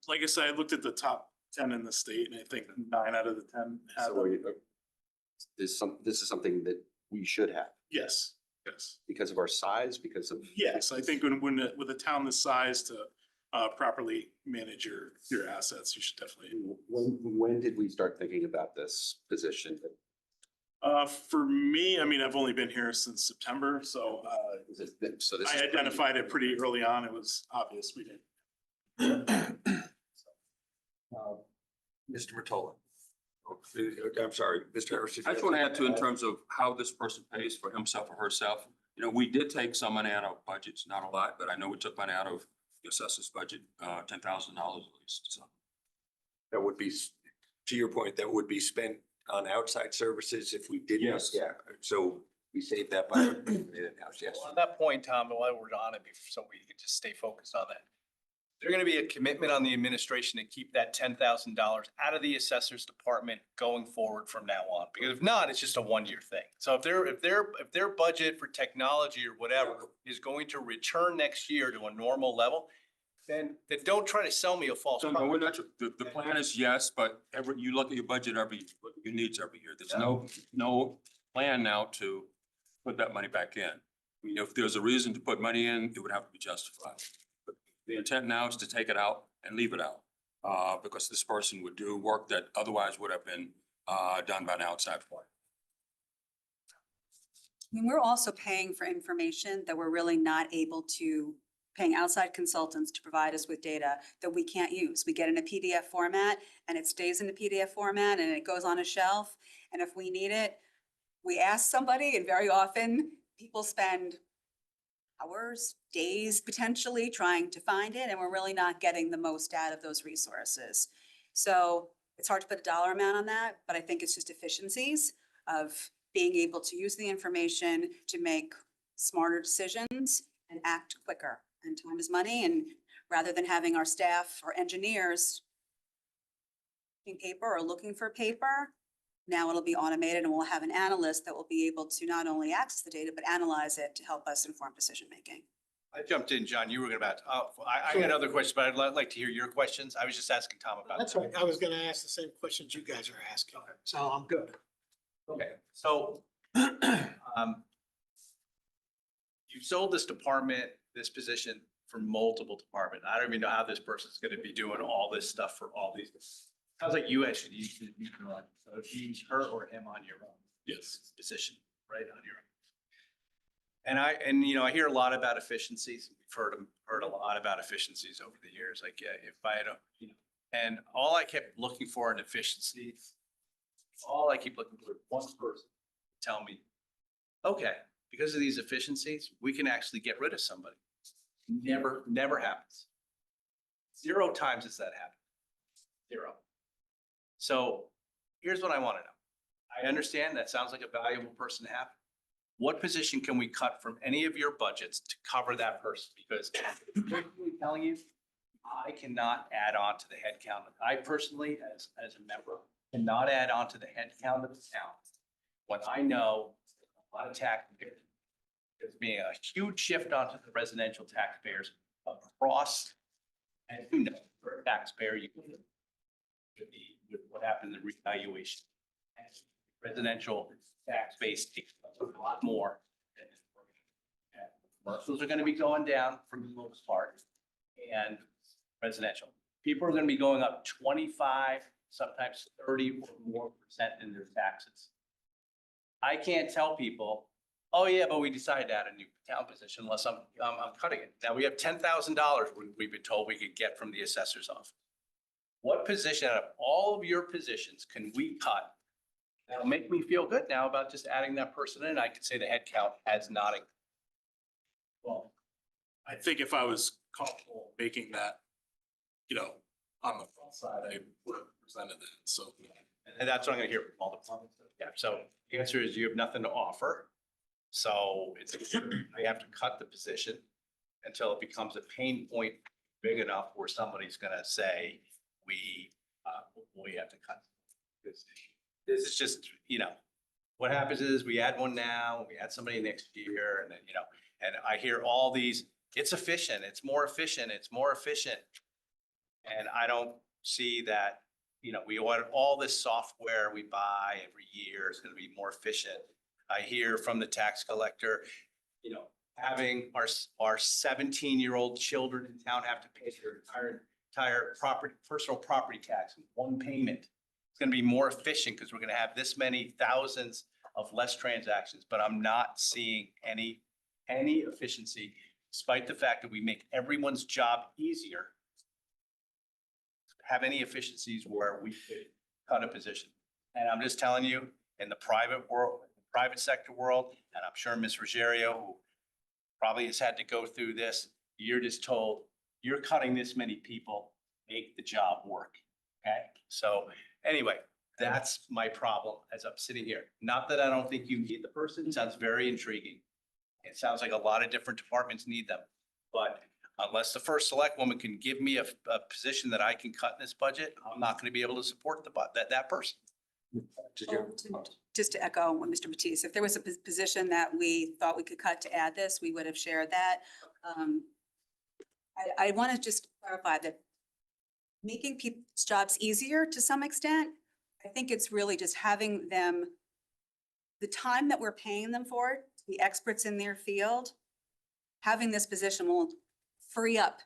Like I said, I looked at the top 10 in the state and I think 9 out of the 10 have So them. this is something that we should have Yes, yes. because of our size, because of. Yes, I think with a town this size to properly manage your assets, you should definitely. When did we start thinking about this position? For me, I mean, I've only been here since September, so So this I is. identified it pretty early on. It was obvious we did. Mr. Matola. I'm sorry, Mr. Harrison. I just want to add to in terms of how this person pays for himself or herself. You know, we did take some money out of budgets, not a lot, but I know we took money out of the assessor's budget, $10,000 at least, so. That would be, to your point, that would be spent on outside services if we did this. Yes. Yeah, so we saved that by in-house, yes. Well, on that point, Tom, while we're on it, so we can just stay focused on that. There's gonna be a commitment on the administration to keep that $10,000 out of the assessor's department going forward from now on. Because if not, it's just a one-year thing. So if their budget for technology or whatever is going to return next year to a normal level, then don't try to sell me a false So no, promise. we're not, the plan is yes, but you look at your budget look at your needs every year. There's no plan now to put that money back in. I mean, if there's a reason to put money in, it would have to be justified. But the intent now is to take it out and leave it out, because this person would do work that otherwise would have been, done by an outside party. I mean, we're also paying for information that we're really not able to, paying outside consultants to provide us with data that we can't use. We get in a PDF format and it stays in the PDF format and it goes on a shelf. And if we need it, we ask somebody, and very often people spend hours, days potentially trying to find it, and we're really not getting the most out of those resources. So it's hard to put a dollar amount on that, but I think it's just efficiencies of being able to use the information to make smarter decisions and act quicker. And time is money, and rather than having our staff or engineers in paper or looking for paper, now it'll be automated and we'll have an analyst that will be able to not only access the data, but analyze it to help us inform decision-making. I jumped in, John, you were gonna I got other questions, but I'd like to hear your questions. I was just asking Tom about. That's right. I was gonna ask the same questions you guys are asking, so I'm good. Okay, so you sold this department, this position for multiple departments. I don't even know how this person's gonna be doing all this stuff for all these. Sounds like you actually use one. So if you use her or him on your own. Yes. Position, right, on your own. And you know, I hear a lot about efficiencies. We've heard a lot about efficiencies over the years. Like, yeah, if I had and all I kept looking for in efficiency, all I keep looking for is one person to tell me, okay, because of these efficiencies, we can actually get rid of somebody. Never happens. 0 times has that happened. 0. So here's what I want to know. I understand that sounds like a valuable person to have. What position can we cut from any of your budgets to cover that person? Because I'm telling you, I cannot add on to the head count. I personally, as a member, cannot add on to the head count of the town when I know a lot of taxpayers, there's being a huge shift onto the residential taxpayers across, and who knows, for a taxpayer, you could be with what happened in the revaluation. Residential tax base takes a lot more. Commercials are gonna be going down for the most part, and residential. People are gonna be going up 25, sometimes 30 or more % in their taxes. I can't tell people, oh yeah, but we decided to add a new town position unless I'm cutting it. Now we have $10,000 we've been told we could get from the assessor's office. What position out of all of your positions can we cut? That'll make me feel good now about just adding that person in. I could say the head count has not. Well, I think if I was comfortable making that, on the front side, I would have presented that, so. And that's what I'm gonna hear from all the departments. Yeah, so the answer is you have nothing to offer. So it's, I have to cut the position until it becomes a pain point big enough where somebody's gonna say, we have to cut. This is just, what happens is we add one now, we add somebody next year, and then, and I hear all these, it's efficient, it's more efficient, it's more efficient. And I don't see that, we order all this software we buy every year is gonna be more efficient. I hear from the tax collector, having our 17-year-old children in town have to pay their entire personal property tax in one payment. It's gonna be more efficient because we're gonna have this many thousands of less transactions, but I'm not seeing any efficiency, despite the fact that we make everyone's job easier. Have any efficiencies where we could cut a position. And I'm just telling you, in the private world, private sector world, and I'm sure Ms. Ruggiero, who probably has had to go through this, you're just told, you're cutting this many people, make the job work. Okay, so anyway, that's my problem as I'm sitting here. Not that I don't think you need the person, it sounds very intriguing. It sounds like a lot of different departments need them, but unless the first select woman can give me a position that I can cut in this budget, I'm not gonna be able to support that person. Just to echo what Mr. Matisse, if there was a position that we thought we could cut to add this, we would have shared that. I want to just clarify that making people's jobs easier to some extent, I think it's really just having them, the time that we're paying them for, to be experts in their field, having this position will free up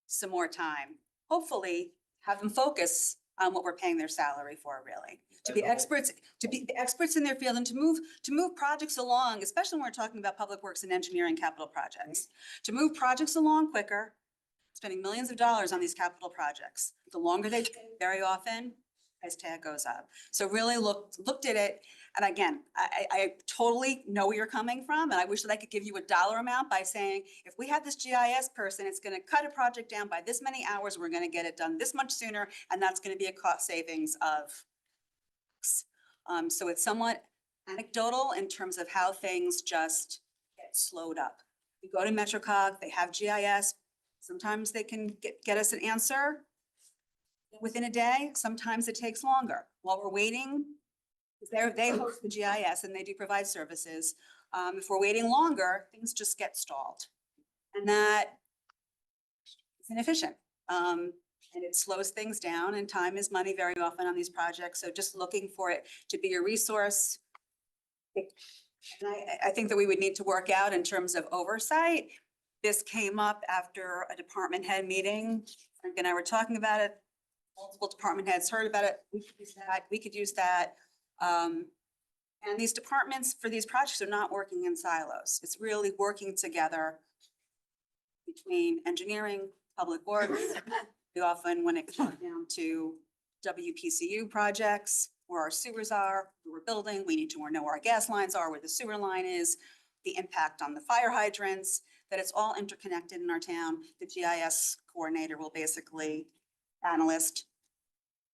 some more time. Hopefully, have them focus on what we're paying their salary for, really. To be experts in their field and to move projects along, especially when we're talking about public works and engineering capital projects. To move projects along quicker, spending millions of dollars on these capital projects. The longer they take, very often, price tag goes up. So really looked at it, and again, I totally know where you're coming from, and I wish that I could give you a dollar amount by saying, if we have this GIS person, it's gonna cut a project down by this many hours, we're gonna get it done this much sooner, and that's gonna be a cost savings of X. So it's somewhat anecdotal in terms of how things just get slowed up. We go to MetroCog, they have GIS, sometimes they can get us an answer within a day, sometimes it takes longer. While we're waiting, they host the GIS and they do provide services. If we're waiting longer, things just get stalled. And that is inefficient. And it slows things down, and time is money very often on these projects. So just looking for it to be a resource. And I think that we would need to work out in terms of oversight. This came up after a department head meeting. Frank and I were talking about it. Multiple department heads heard about it. We could use that. We could use that. And these departments for these projects are not working in silos. It's really working together between engineering, public works. We often, when it comes down to WPCU projects, where our sewers are, where we're building, we need to know where our gas lines are, where the sewer line is, the impact on the fire hydrants, that it's all interconnected in our town. The GIS coordinator will basically, analyst,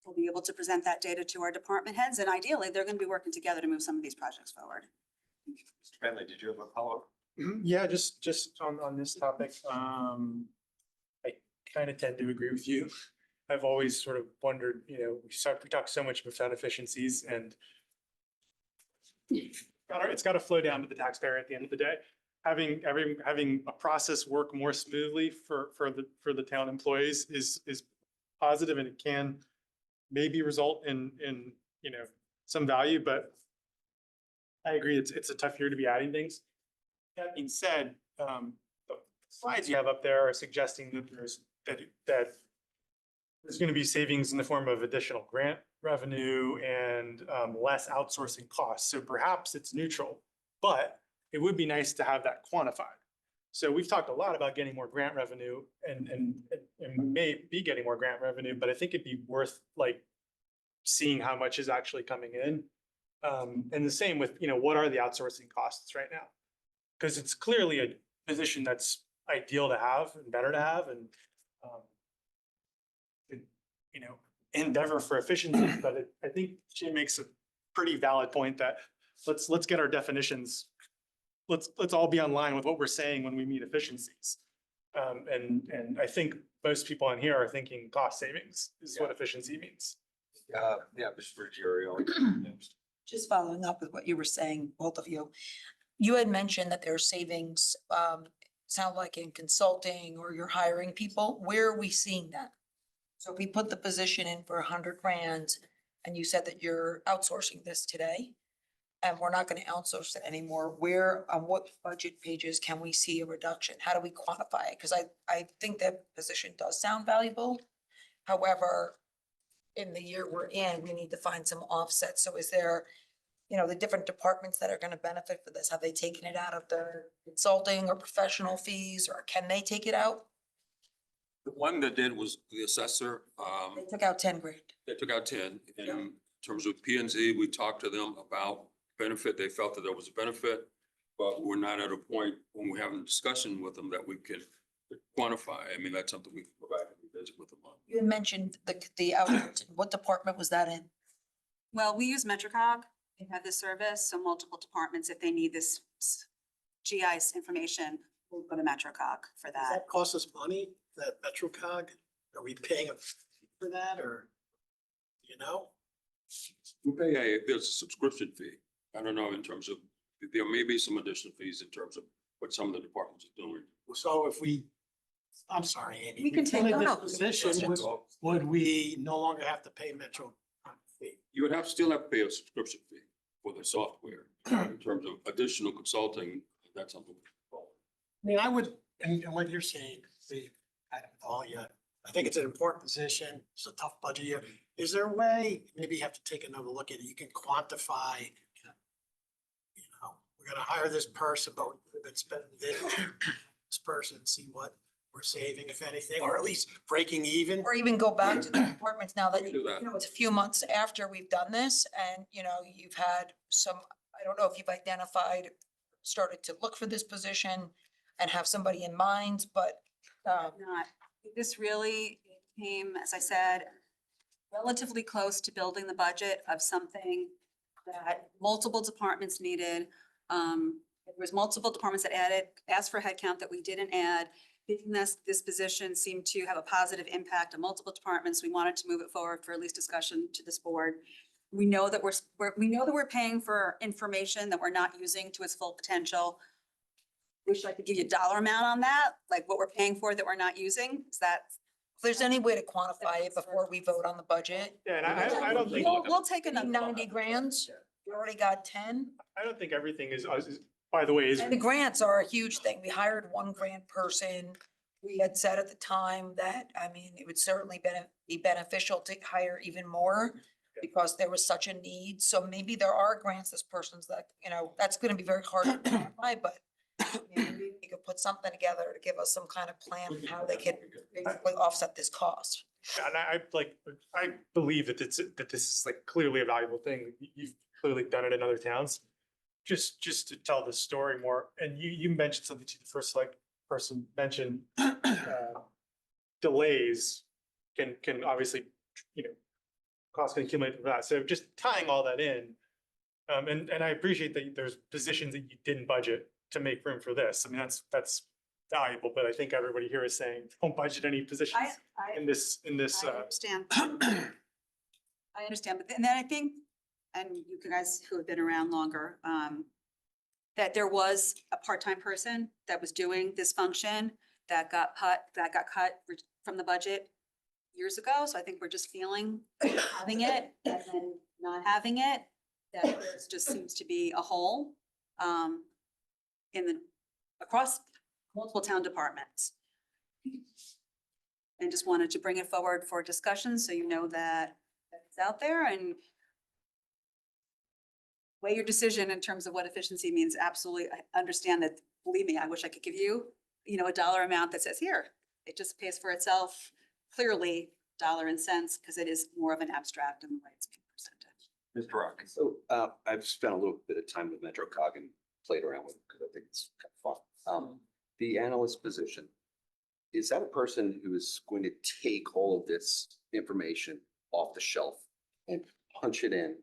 will be able to present that data to our department heads, and ideally, they're going to be working together to move some of these projects forward. Mr. Bentley, did you have a follow-up? Yeah, just on this topic, I kind of tend to agree with you. I've always sort of wondered, we talk so much about efficiencies, and it's got to flow down to the taxpayer at the end of the day. Having a process work more smoothly for the town employees is positive, and it can maybe result in some value, but I agree it's a tough year to be adding things. That being said, the slides you have up there are suggesting that there's going to be savings in the form of additional grant revenue and less outsourcing costs. So perhaps it's neutral, but it would be nice to have that quantified. So we've talked a lot about getting more grant revenue, and we may be getting more grant revenue, but I think it'd be worth seeing how much is actually coming in. And the same with, what are the outsourcing costs right now? Because it's clearly a position that's ideal to have and better to have, and endeavor for efficiency. But I think Jim makes a pretty valid point that let's get our definitions. Let's all be online with what we're saying when we meet efficiencies. And I think most people on here are thinking cost savings is what efficiency means. Yeah, Mr. Ruggiero. Just following up with what you were saying, both of you. You had mentioned that there are savings, sound like in consulting or you're hiring people. Where are we seeing that? So if we put the position in for 100 grand and you said that you're outsourcing this today and we're not going to outsource it anymore, where, on what budget pages can we see a reduction? How do we quantify it? Because I think that position does sound valuable. However, in the year we're in, we need to find some offsets. So is there, you know, the different departments that are going to benefit for this? Have they taken it out of their consulting or professional fees, or can they take it out? The one that did was the assessor. They took out 10 grand. They took out 10. In terms of P and Z, we talked to them about benefit. They felt that there was a benefit, but we're not at a point when we're having a discussion with them that we can quantify. I mean, that's something we can provide and visit with them on. You had mentioned the outreach. What department was that in? Well, we use MetroCog. They have this service, so multiple departments, if they need this GIS information, we'll go to MetroCog for Does that. that cost us money, that MetroCog? Are we paying a fee for that or, you know? We pay there's a subscription fee. I don't know in terms of, there may be some additional fees in terms of what some of the departments are doing. So if we, I'm sorry, Amy. We can take- fill in no, this no. position, would we no longer have to pay Metro fee? You would still have to pay a subscription fee for the software. In terms of additional consulting, that's something. I mean, I would, and what you're saying, Steve, I think it's an important position. It's a tough budget year. Is there a way, maybe you have to take another look at it, you can quantify, you know, we're gonna hire this person, but we've been spending this person, see what we're saving, if anything, or at least breaking even. Or even go back to the departments now that, We can do that. you know, it's a few months after we've done this and, you know, you've had some, I don't know if you've identified, started to look for this position and have somebody in mind, but, Not, this really came, as I said, relatively close to building the budget of something that multiple departments needed. There was multiple departments that asked for headcount that we didn't add. Thinking this position seemed to have a positive impact on multiple departments. We wanted to move it forward for at least discussion to this board. We know that we're paying for information that we're not using to its full potential. Wish I could give you a dollar amount on that, like what we're paying for that we're not using. Is that? if there's any way to quantify it before we vote on the budget. Yeah, and I don't think, We'll take another. 90 grand, we already got 10. I don't think everything is, by the way, is. And the grants are a huge thing. We hired one grant person. We had said at the time that, I mean, it would certainly be beneficial to hire even more because there was such a need. So maybe there are grants this person's that, you know, that's gonna be very hard to quantify, but maybe you could put something together to give us some kind of plan of how they could basically offset this cost. And I believe that this is like clearly a valuable thing. You've clearly done it in other towns. Just to tell the story more, and you mentioned something to the first person mentioned, delays can obviously, you know, costs can accumulate for that. So just tying all that in, and I appreciate that there's positions that you didn't budget to make room for this. I mean, that's valuable, but I think everybody here is saying, don't budget any positions in this. I understand. I understand, but then I think, and you guys who have been around longer, that there was a part-time person that was doing this function that got cut from the budget years ago. So I think we're just feeling having it and then not having it, that there just seems to be a hole across multiple town departments. And just wanted to bring it forward for discussion, so you know that it's out there and weigh your decision in terms of what efficiency means. Absolutely, I understand that. Believe me, I wish I could give you, you know, a dollar amount that says here, it just pays for itself clearly, dollar and cents, because it is more of an abstract in the way it's being presented. Mr. Rock. So I've spent a little bit of time with MetroCog and played around with it because I think it's kind of fun. The analyst position, is that a person who is going to take all of this information off the shelf and punch it in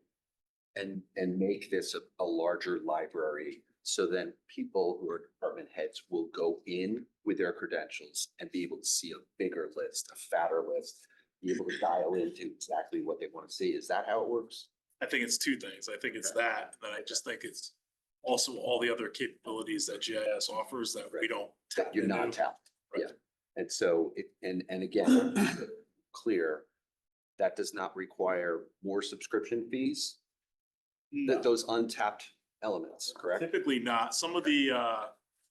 and make this a larger library So then people who are department heads will go in with their credentials and be able to see a bigger list, a fatter list, be able to dial into exactly what they want to see. Is that how it works? I think it's two things. I think it's that, and I just think it's also all the other capabilities that GIS offers that we don't. That tap you're not into. tapped. Right. Yeah. And so and again, clear, that does not require more subscription fees. No. Those untapped elements, correct? Typically not. Some of the,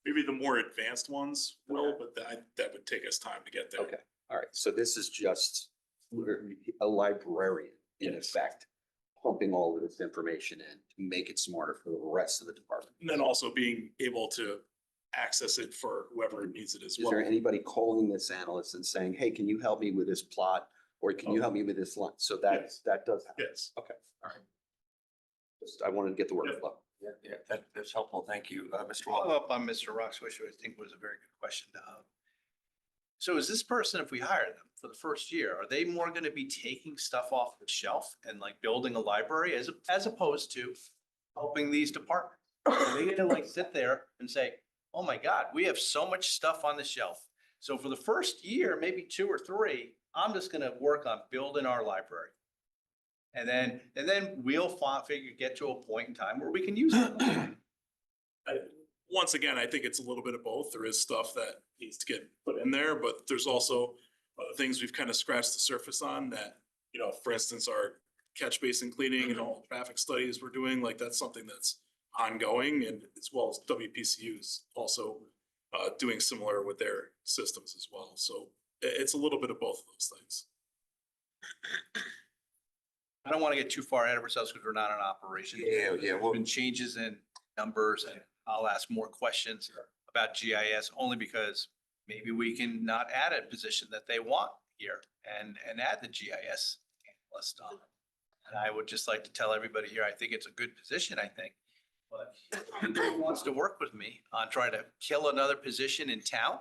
maybe the more advanced ones will, but that would take us time to get there. Okay, all right. So this is just a librarian in effect, pumping all of this information in to make it smarter for the rest of the department. And then also being able to access it for whoever needs it as Is well. there anybody calling this analyst and saying, hey, can you help me with this plot? Or can you help me with this line? So Yes. that does happen. Yes. Okay, all right. Just, I wanted to get the word flow. Yeah, that's helpful. Thank you, Mr. Follow Wall. up on Mr. Rock's, which I think was a very good question. So is this person, if we hire them for the first year, are they more going to be taking stuff off the shelf and like building a library as opposed to helping these departments? Are they gonna like sit there and say, oh my God, we have so much stuff on the shelf. So for the first year, maybe 2 or 3, I'm just gonna work on building our library. And then we'll get to a point in time where we can use it. Once again, I think it's a little bit of both. There is stuff that needs to get put in there, but there's also things we've kind of scratched the surface on that, for instance, our catch basin cleaning and all the traffic studies we're doing, like that's something that's ongoing, and as well as WPCU's also doing similar with their systems as well. So it's a little bit of both of those things. I don't want to get too far ahead of ourselves because we're not in operation. Yeah, There's been changes in numbers, and I'll ask more questions about GIS only because maybe we can not add a position that they want here and add the GIS analyst on. And I would just like to tell everybody here, I think it's a good position, I think. But if anybody wants to work with me on trying to kill another position in town,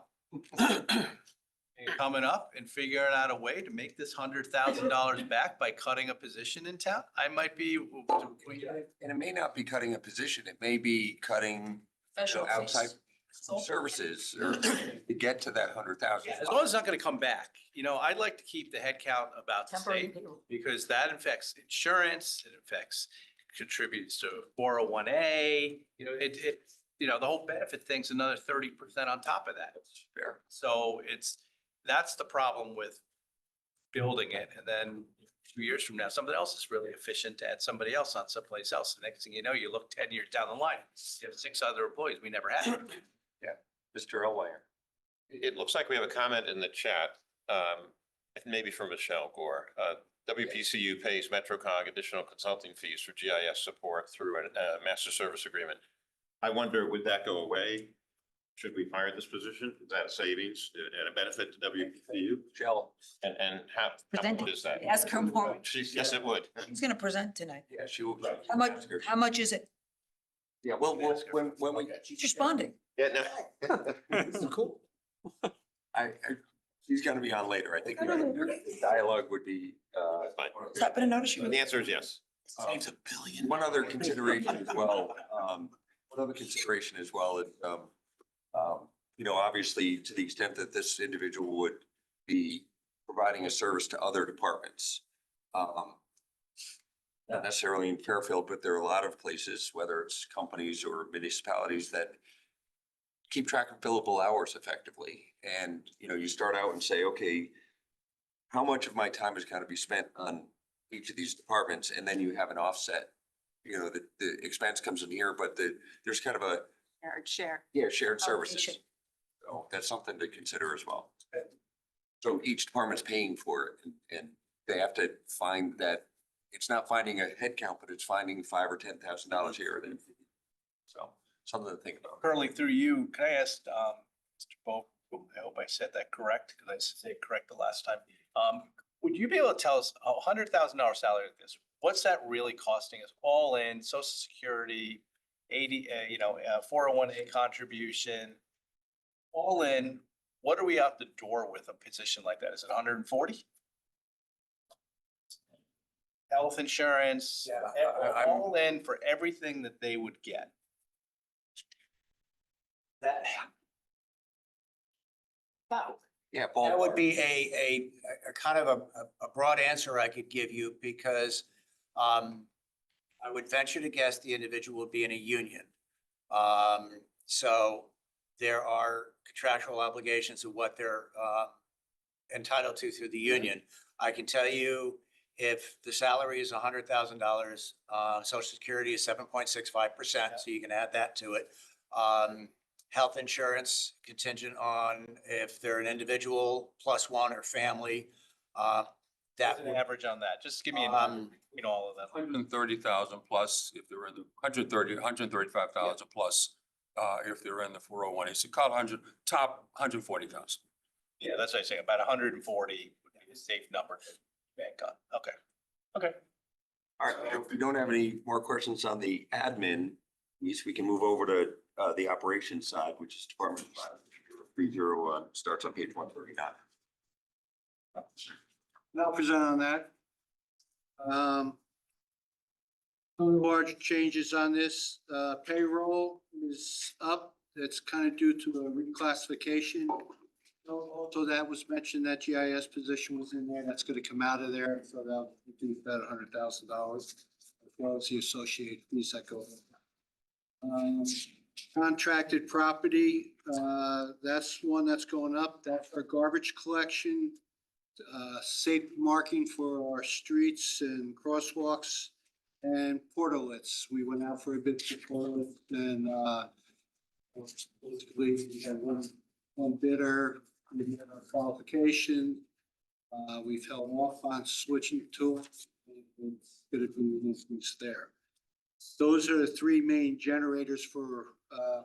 coming up and figuring out a way to make this $100,000 back by cutting a position in town, I might be. And it may not be cutting a position. It may be cutting outside services or to get to that 100,000. As long as it's not gonna come back, I'd like to keep the head count about the same, because that affects insurance, it affects, contributes to 401A, the whole benefit thing's another 30% on top of that. Fair. So that's the problem with building it, and then 2 years from now, somebody else is really efficient to add somebody else on someplace else. The next thing you know, you look 10 years down the line, you have 6 other employees we never had. Mr. Elwire. It looks like we have a comment in the chat, maybe from Michelle Gore. WPCU pays MetroCog additional consulting fees for GIS support through a master service agreement. I wonder, would that go away? Should we hire this position? Is that a savings and a benefit to WPCU? Michelle. And how Present is that? Ask her more. Yes, it would. He's gonna present tonight. Yeah, she will. How much is it? Yeah, well, when we. She's responding. Yeah, no. Cool. She's gonna be on later. I think the dialogue would be, Fine. Stop and notice you. The answer is yes. Saves $1 billion. one other consideration as well, obviously, to the extent that this individual would be providing a service to other departments. Not necessarily in Fairfield, but there are a lot of places, whether it's companies or municipalities, that keep track of billable hours effectively. And, you start out and say, okay, how much of my time is going to be spent on each of these departments? And then you have an offset, the expense comes in here, but there's kind of a, Share. shared services. Allocation. So that's something to consider as well. So each department's paying for it, and they have to find that it's not finding a head count, but it's finding $5,000 or $10,000 here or there. So something to think about. Currently through you, can I ask, Mr. Bo, I hope I said that correct, because I said it correct the last time. Would you be able to tell us $100,000 salary like this, what's that really costing us all in, Social Security, 401A contribution, all in, what are we out the door with a position like that? Is it 140? Health insurance, all in for everything that they would get. That. About. Yeah, That would ballpark. be a kind of a broad answer I could give you because I would venture to guess the individual would be in a union. So there are contractual obligations of what they're entitled to through the union. I can tell you if the salary is $100,000, Social Security is 7.65%, so you can add that to it. Health insurance contingent on if they're an individual plus one or family. That would Average on that, just give me an, you know, all of them. 130,000 plus if they're in the 135,000 plus, if they're in the 401, so call 100, top 140,000. Yeah, that's what I say, about 140 would be a safe number to bank on. Okay. Okay. All right, if we don't have any more questions on the admin piece, we can move over to the operations side, which is Department 301, starts on page 139. And I'll present on that. No large changes on this. Payroll is up. That's kind of due to a reclassification. Also, that was mentioned, that GIS position was in there. That's going to come out of there. So that'll reduce that $100,000 as well as the associated fees that go with that. Contracted property, that's one that's going up. That's our garbage collection. Safe marking for our streets and crosswalks and portalets. We went out for a bid for portalets and basically we had one bidder, we had our qualification. We've held off on switching to it. It's gonna be an increase there. Those are the three main generators for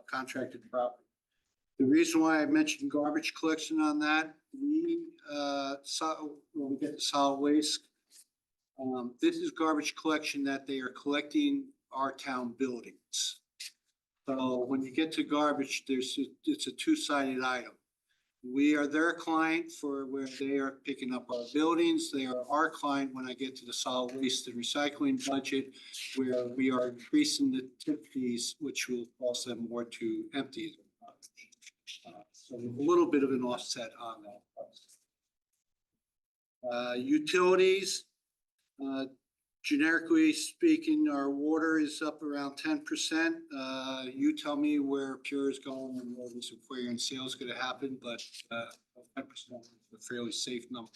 contracted property. The reason why I mentioned garbage collection on that, we saw when we get to solid waste. This is garbage collection that they are collecting our town buildings. So when you get to garbage, it's a two-sided item. We are their client for where they are picking up our buildings. They are our client when I get to the solid waste and recycling budget, where we are increasing the tip fees, which will cost them more to empty. So a little bit of an offset on that. Utilities, generically speaking, our water is up around 10%. You tell me where Pure is going and where this Aquarian sale is going to happen, but 10% is a fairly safe number.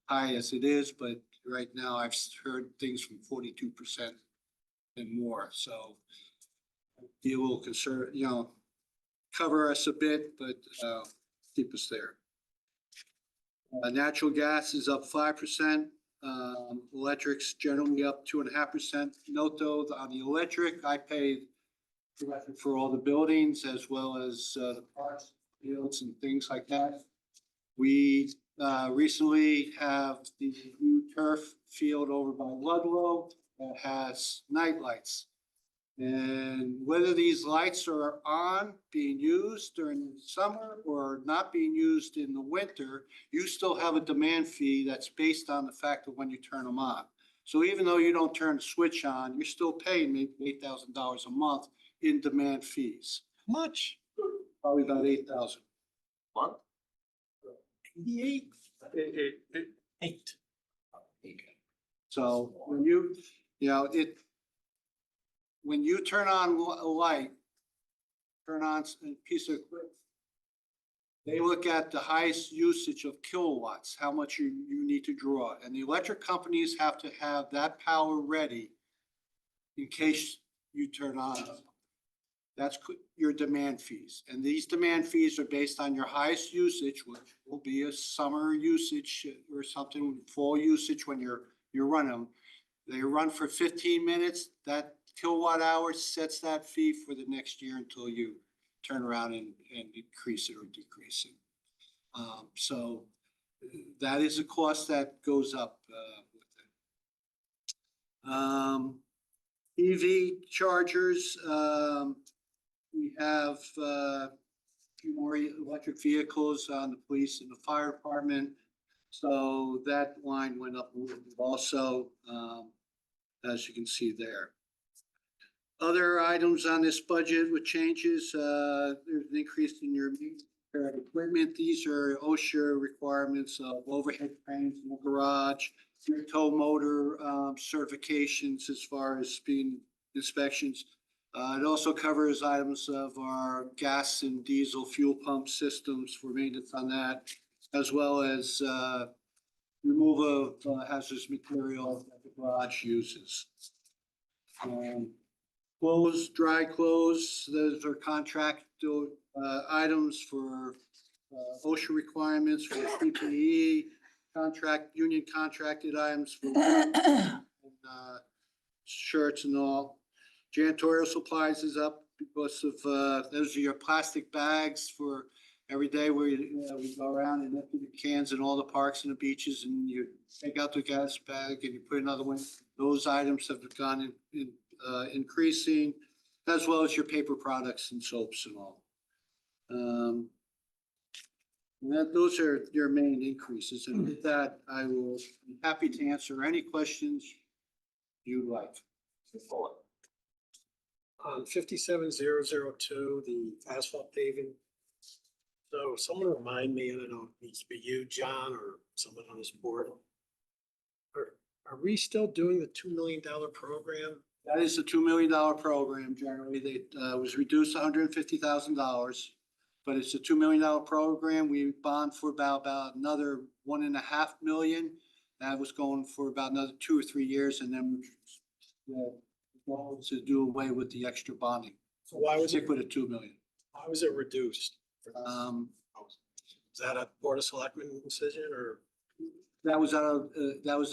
High as it is, but right now I've heard things from 42% and more. So it will concern, cover us a bit, but keep us there. Natural gas is up 5%. Electric's generally up 2.5%. Note though, on the electric, I pay for all the buildings as well as the parks, fields and things like that. We recently have the new turf field over by Ludlow that has night lights. And whether these lights are on, being used during the summer or not being used in the winter, you still have a demand fee that's based on the fact of when you turn them on. So even though you don't turn the switch on, you're still paying maybe $8,000 a month in demand fees. Much? Probably about 8,000. What? 88? Eight. So when when you turn on a light, turn on a piece of equipment, they look at the highest usage of kilowatts, how much you need to draw. And the electric companies have to have that power ready in case you turn on. That's your demand fees. And these demand fees are based on your highest usage, which will be a summer usage or something, fall usage when you're running them. They run for 15 minutes. That kilowatt hour sets that fee for the next year until you turn around and increase it or decrease it. So that is a cost that goes up with it. EV chargers, we have a few more electric vehicles on the police and the fire department. So that line went up a little bit also, as you can see there. Other items on this budget with changes, there's an increase in your equipment. These are OSHA requirements of overhead cranes in the garage, your tow motor certifications as far as speed inspections. It also covers items of our gas and diesel fuel pump systems for maintenance on that, as well as removal of hazardous material that the garage uses. Clothes, dry clothes, those are contract items for OSHA requirements for PPE, union contracted items for shirts and all. Janitorial supplies is up because of, those are your plastic bags for every day where we go around and empty the cans in all the parks and the beaches, and you take out the gas bag and you put another one. Those items have gone in increasing, as well as your paper products and soaps and all. Those are your main increases, and with that, I will be happy to answer any questions you like. On 57002, the asphalt paving. So someone remind me, I don't know, it needs to be you, John, or someone on this board. Are we still doing the $2 million program? That is a $2 million program generally. They was reduced $150,000, but it's a $2 million program. We bond for about another 1.5 million. That was going for about another 2 or 3 years, and then the goal is to do away with the extra bonding. So why was it, Stick with a 2 million. why was it reduced? Is that a Board of Selectmen decision or? That was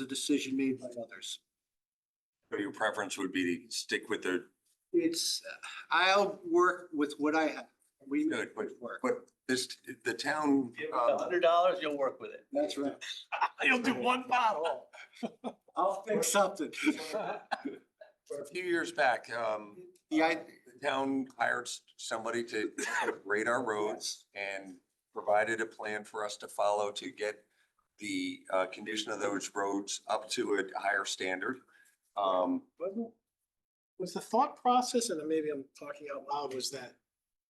a decision made by others. So your preference would be to stick with the, It's, I'll work with what I have. We good, work. but this, the town, $100, you'll work with it. That's right. You'll do one bottle. I'll fix something. a few years back, Yeah, the town hired somebody to grade our roads and provided a plan for us to follow to get the condition of those roads up to a higher standard. Was the thought process, and maybe I'm talking out loud, was that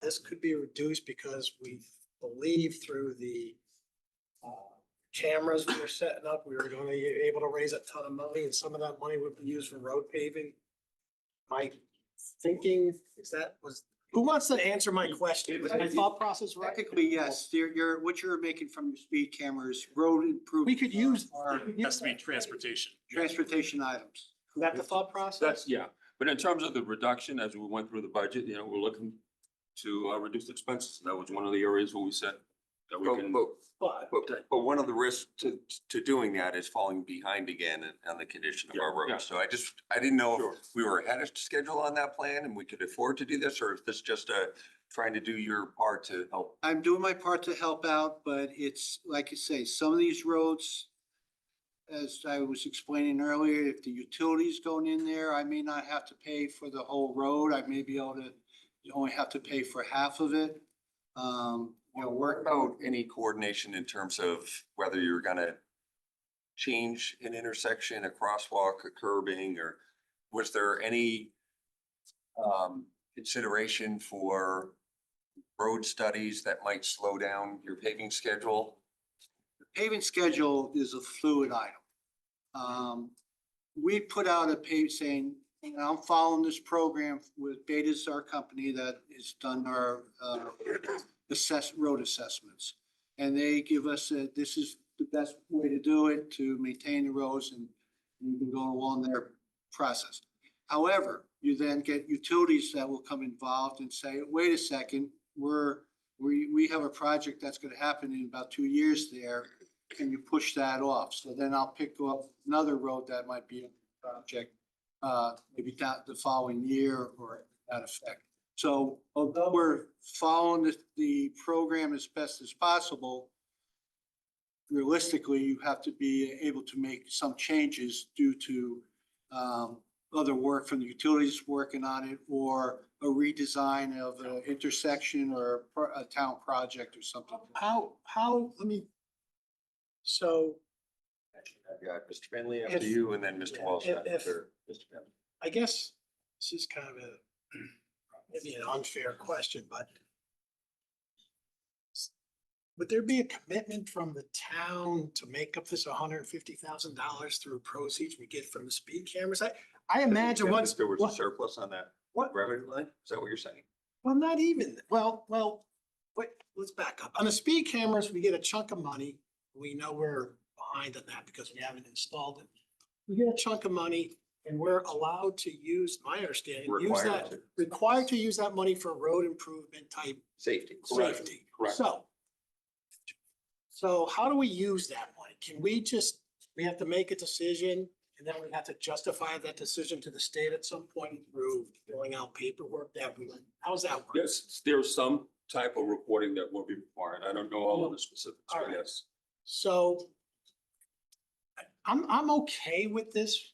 this could be reduced because we believe through the cameras we were setting up, we were going to be able to raise a ton of money, and some of that money would be used for road paving? My thinking is who wants to answer my question? Was my thought process right? technically, yes. What you're making from your speed cameras, road improvement. We could use, Has to be transportation. Transportation items. is that the thought process? That's, yeah, but in terms of the reduction, as we went through the budget, we're looking to reduce expenses. That was one of the areas where we said that we can. But one of the risks to doing that is falling behind again on the condition of our Yeah. roads. So I didn't know Sure. if we were ahead of schedule on that plan and we could afford to do this, or if this just trying to do your part to help. I'm doing my part to help out, but it's like you say, some of these roads, as I was explaining earlier, if the utilities going in there, I may not have to pay for the whole road. I may be able to only have to pay for half of it. Work about any coordination in terms of whether you're gonna change an intersection, a crosswalk, a curbing, or was there any consideration for road studies that might slow down your paving schedule? The paving schedule is a fluid item. We put out a page saying, I'm following this program with Beta's our company that has done our road assessments. And they give us, this is the best way to do it, to maintain the roads, and you can go along their process. However, you then get utilities that will come involved and say, wait a second, we have a project that's gonna happen in about 2 years there. Can you push that off? So then I'll pick up another road that might be a project, maybe down the following year or that effect. So although we're following the program as best as possible, realistically, you have to be able to make some changes due to other work from the utilities working on it, or a redesign of an intersection or a town project or something. So I've got Mr. Bentley after If- you and then Mr. Walsh if- after Mr. Bentley. I guess this is kind of a, maybe an unfair question, but would there be a commitment from the town to make up this $150,000 through proceeds we get from the speed cameras? I imagine once. There was a surplus on that What? revenue line? Is that what you're saying? Well, not even, well, wait, let's back up. On the speed cameras, we get a chunk of money. We know we're behind on that because we haven't installed it. We get a chunk of money and we're allowed to use, my understanding, use Required that, to. required to use that money for road improvement type Safety. safety. Correct. So how do we use that money? Can we just, we have to make a decision and then we have to justify that decision to the state at some point through filling out paperwork that we, how's that work? Yes, there's some type of reporting that will be required. I don't know all of the specifics, All but right. yes. So I'm okay with this,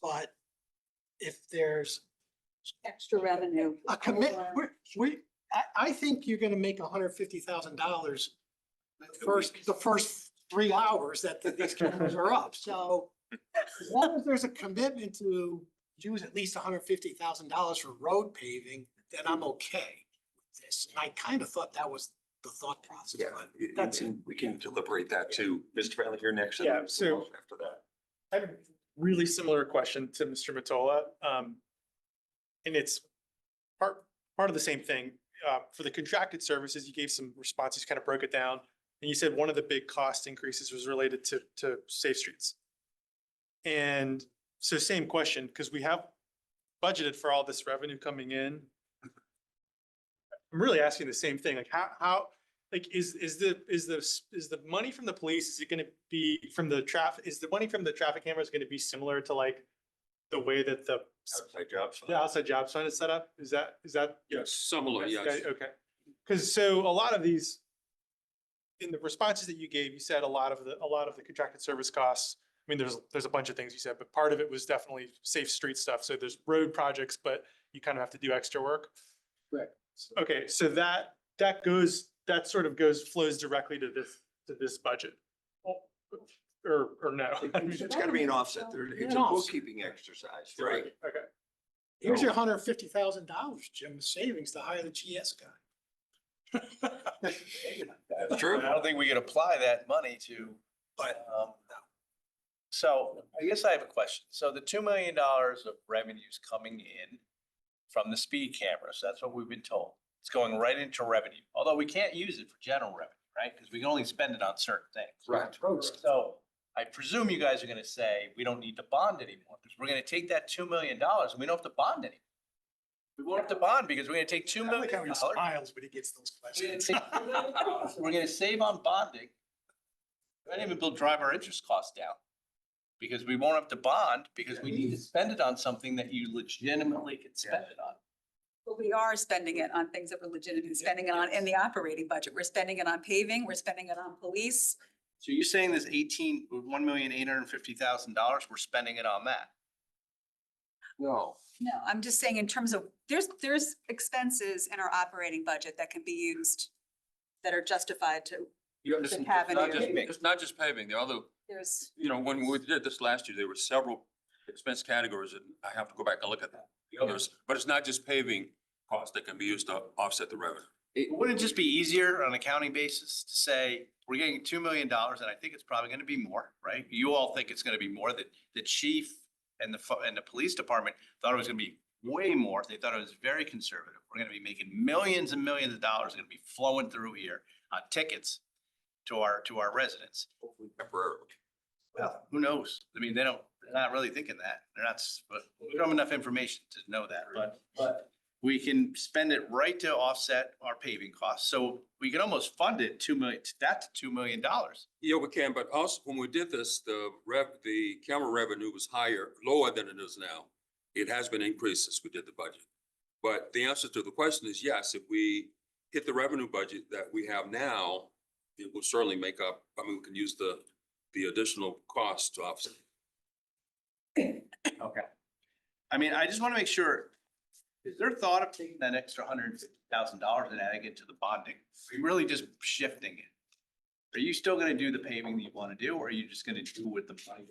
but if there's Extra revenue. a commitment, I think you're gonna make $150,000 the first 3 hours that these cameras are up. So as long as there's a commitment to use at least $150,000 for road paving, then I'm okay with this. And I kind of thought that was the thought process. Yeah, but that's, we can deliberate that too. Mr. Valley, you're next. and Yeah, then so- after that. I have a really similar question to Mr. Matola. And it's part of the same thing. For the contracted services, you gave some responses, kind of broke it down. And you said one of the big cost increases was related to Safe Streets. And so same question, because we have budgeted for all this revenue coming in. I'm really asking the same thing, like how, like, is the money from the police, is it gonna be from the traffic, is the money from the traffic cameras gonna be similar to like the way that the Outside jobs. outside jobs fund is set up? Is that? Yes, similar, yes. Okay, because so a lot of these, in the responses that you gave, you said a lot of the contracted service costs. I mean, there's a bunch of things you said, but part of it was definitely safe street stuff. So there's road projects, but you kind of have to do extra work. Right. Okay, so that sort of flows directly to this budget. Or no? It's gotta be an offset. It's a An offset. bookkeeping exercise, right? Okay. Here's your $150,000, Jim, savings to hire the GS guy. That's true. I don't think we could apply that money to, but, so I guess I have a question. So the $2 million of revenues coming in from the speed cameras, that's what we've been told. It's going right into revenue, although we can't use it for general revenue, right? Because we can only spend it on certain things. Right. So I presume you guys are gonna say, we don't need to bond anymore, because we're gonna take that $2 million and we don't have to bond anymore. We won't have to bond because we're gonna take $2 I million. like how he smiles when he gets those questions. We're gonna save on bonding. We're gonna even drive our interest costs down. Because we won't have to bond, because we need to spend it on something that you legitimately can spend it on. But we are spending it on things that we're legitimately spending it on in the operating budget. We're spending it on paving, we're spending it on police. So you're saying this $1,850,000, we're spending it on that? No. No, I'm just saying in terms of, there's expenses in our operating budget that can be used that are justified to, It's have an not just- paving. it's not just paving, the other, there's, when we did this last year, there were several expense categories and I have to go back and look at the others. But it's not just paving costs that can be used to offset the revenue. Wouldn't it just be easier on an accounting basis to say, we're getting $2 million, and I think it's probably gonna be more, right? You all think it's gonna be more, that the chief and the police department thought it was gonna be way more. They thought it was very conservative. We're gonna be making millions and millions of dollars gonna be flowing through here on tickets to our residents. Hopefully temporarily. Well, who knows? I mean, they're not really thinking that. But we don't have enough information to know that, but we can spend it right to offset our paving costs. So we can almost fund it $2 million. Yeah, we can, but also when we did this, the camera revenue was lower than it is now. It has been increased since we did the budget. But the answer to the question is yes, if we hit the revenue budget that we have now, it will certainly make up, I mean, we can use the additional costs to offset. Okay. I mean, I just want to make sure, is there thought of taking that extra $150,000 and adding it to the bonding? Are you really just shifting it? Are you still going to do the paving that you want to do, or are you just going to do with the money?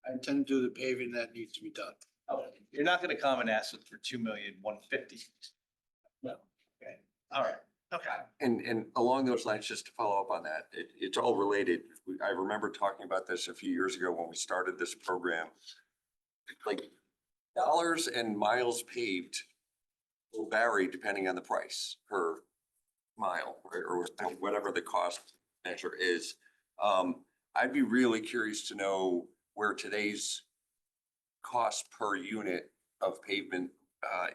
I intend to do the paving that needs to be done. Oh, you're not gonna come and ask us for 2,150,000. No, okay, all right, okay. And along those lines, just to follow up on that, it's all related. I remember talking about this a few years ago when we started this program. Like dollars and miles paved will vary depending on the price per mile or whatever the cost measure is. I'd be really curious to know where today's cost per unit of pavement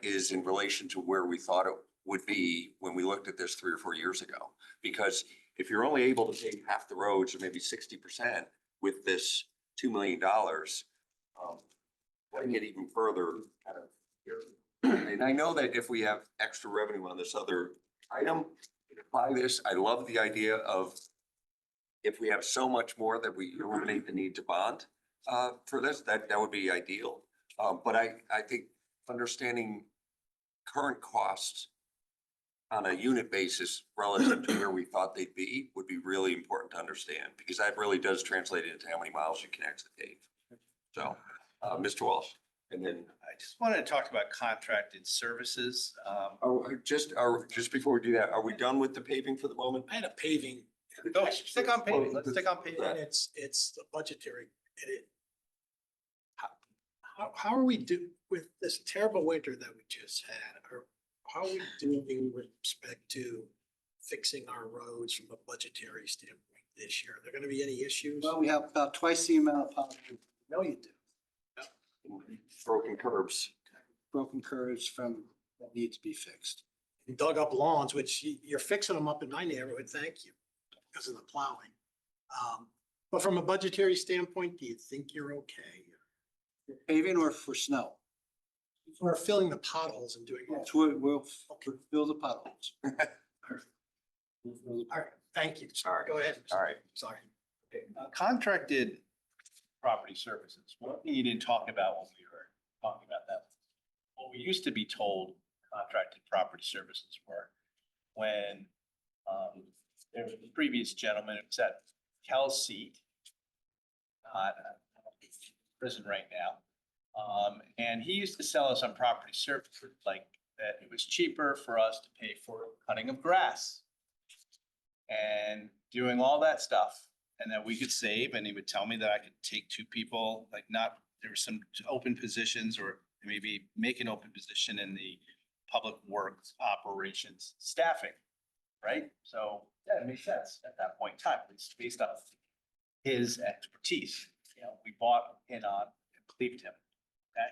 is in relation to where we thought it would be when we looked at this 3 or 4 years ago. Because if you're only able to pave half the roads or maybe 60% with this $2 million, bring it even further kind of here. And I know that if we have extra revenue on this other item, apply this, I love the idea of if we have so much more that we eliminate the need to bond for this, that would be ideal. But I think understanding current costs on a unit basis relative to where we thought they'd be would be really important to understand, because that really does translate into how many miles you can actually pave. So, Mr. Walsh, and then I just wanted to talk about contracted services. just before we do that, are we done with the paving for the moment? I had a paving. Go, stick on paving, let's stick on paving. And it's the budgetary. How are we with this terrible winter that we just had? Or how are we doing with respect to fixing our roads from a budgetary standpoint this year? Are there gonna be any issues? Well, we have about twice the amount of power we know you do. Broken curbs. Broken curves that need to be fixed. And dug up lawns, which you're fixing them up in my neighborhood, thank you, because of the plowing. But from a budgetary standpoint, do you think you're okay? Paving or for snow? We're filling the potholes and doing. Yes, we'll fill the potholes. All right, thank you. Sorry, go ahead. All right. Sorry. Contracted property services, what you didn't talk about when we were talking about that. What we used to be told contracted property services were when there was the previous gentleman who was at Kel's seat, not prison right now. And he used to sell us on property services, like that it was cheaper for us to pay for cutting of grass and doing all that stuff. And that we could save, and he would tell me that I could take 2 people, like there were some open positions or maybe make an open position in the public works operations staffing, right? So yeah, it makes sense at that point in time. It's based on his expertise. You know, we bought in on and believed him. Okay.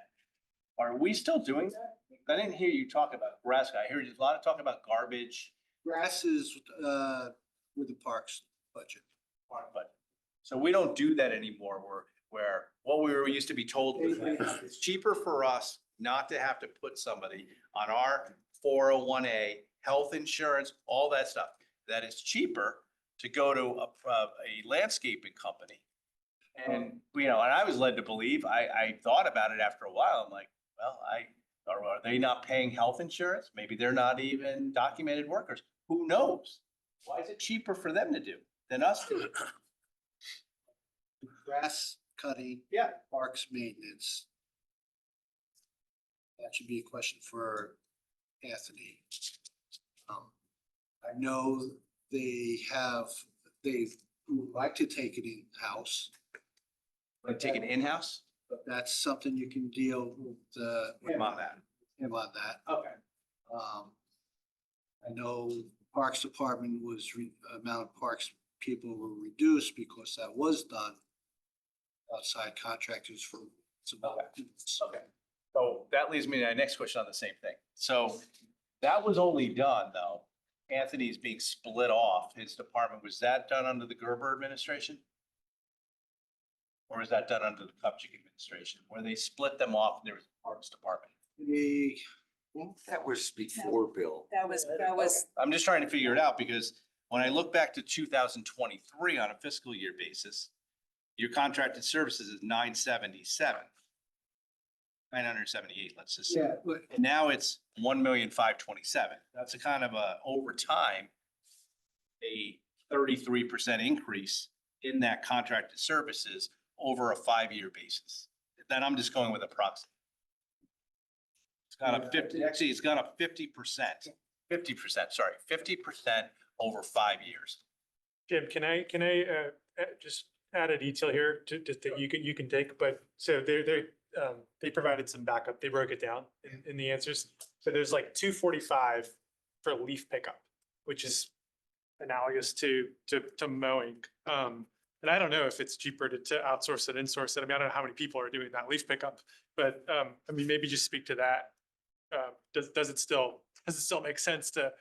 Are we still doing that? I didn't hear you talk about grass. I heard a lot of talk about garbage. Grass is with the parks budget. But, so we don't do that anymore, where what we were used to be told was that it's cheaper for us not to have to put somebody on our 401A, health insurance, all that stuff. That it's cheaper to go to a landscaping company. And, and I was led to believe, I thought about it after a while. I'm like, well, are they not paying health insurance? Maybe they're not even documented workers. Who knows? Why is it cheaper for them to do than us to do? Grass cutting. Yeah. Parks maintenance. That should be a question for Anthony. I know they would like to take it in-house, Like take it in-house? but that's something you can deal with Him on that. him on that. Okay. I know Parks Department amount of parks people were reduced because that was done outside contractors for about. Okay. So that leads me to my next question on the same thing. So that was only done though. Anthony's being split off, his department. Was that done under the Gerber administration? Or is that done under the Kupchak administration, where they split them off and there was a Parks Department? That was before Bill. That was, I'm just trying to figure it out because when I look back to 2023 on a fiscal year basis, your contracted services is 977. 978, let's just say. Yeah, but And now it's 1,527,000. That's a kind of a, over time, a 33% increase in that contracted services over a 5-year basis. Then I'm just going with a proxy. Gone up 50, actually, it's gone up 50%. 50%, sorry, 50% over 5 years. Jim, can I just add a detail here that you can take, but so they provided some backup. They broke it down in the answers. So there's like 245 for leaf pickup, which is analogous to mowing. And I don't know if it's cheaper to outsource it, insource it. I mean, I don't know how many people are doing that leaf pickup, but I mean, maybe just speak to that. Does it still make sense to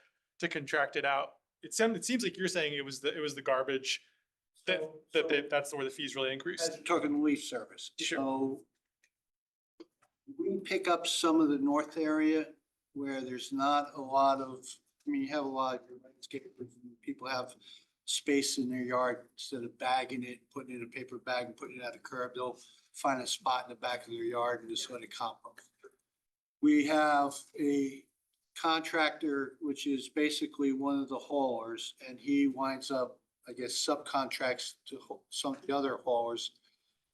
contract it out? It seems like you're saying it was the garbage that's where the fees really increased. That's talking leaf service. Sure. So we pick up some of the north area where there's not a lot of, I mean, you have a lot of landscapers, people have space in their yard, instead of bagging it, putting it in a paper bag and putting it at the curb, they'll find a spot in the back of their yard and just let it compost. We have a contractor, which is basically one of the haulers, and he winds up, I guess, subcontracts to some of the other haulers,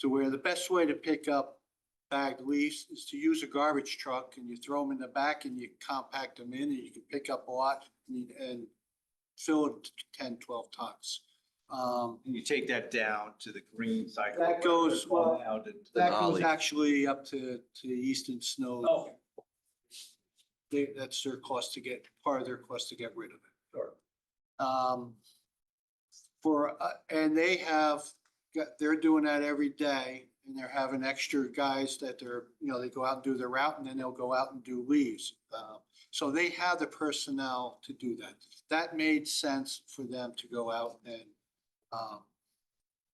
to where the best way to pick up bagged leaves is to use a garbage truck, and you throw them in the back and you compact them in, and you can pick up a lot and fill it to 10, 12 tons. And you take that down to the green cycle. That goes, well, Out into the that goes Holly. actually up to Easton Snow. Oh. That's their cost to get, part of their cost to get rid of it. Sure. And they they're doing that every day, and they're having extra guys that they go out and do their route, and then they'll go out and do leaves. So they have the personnel to do that. That made sense for them to go out and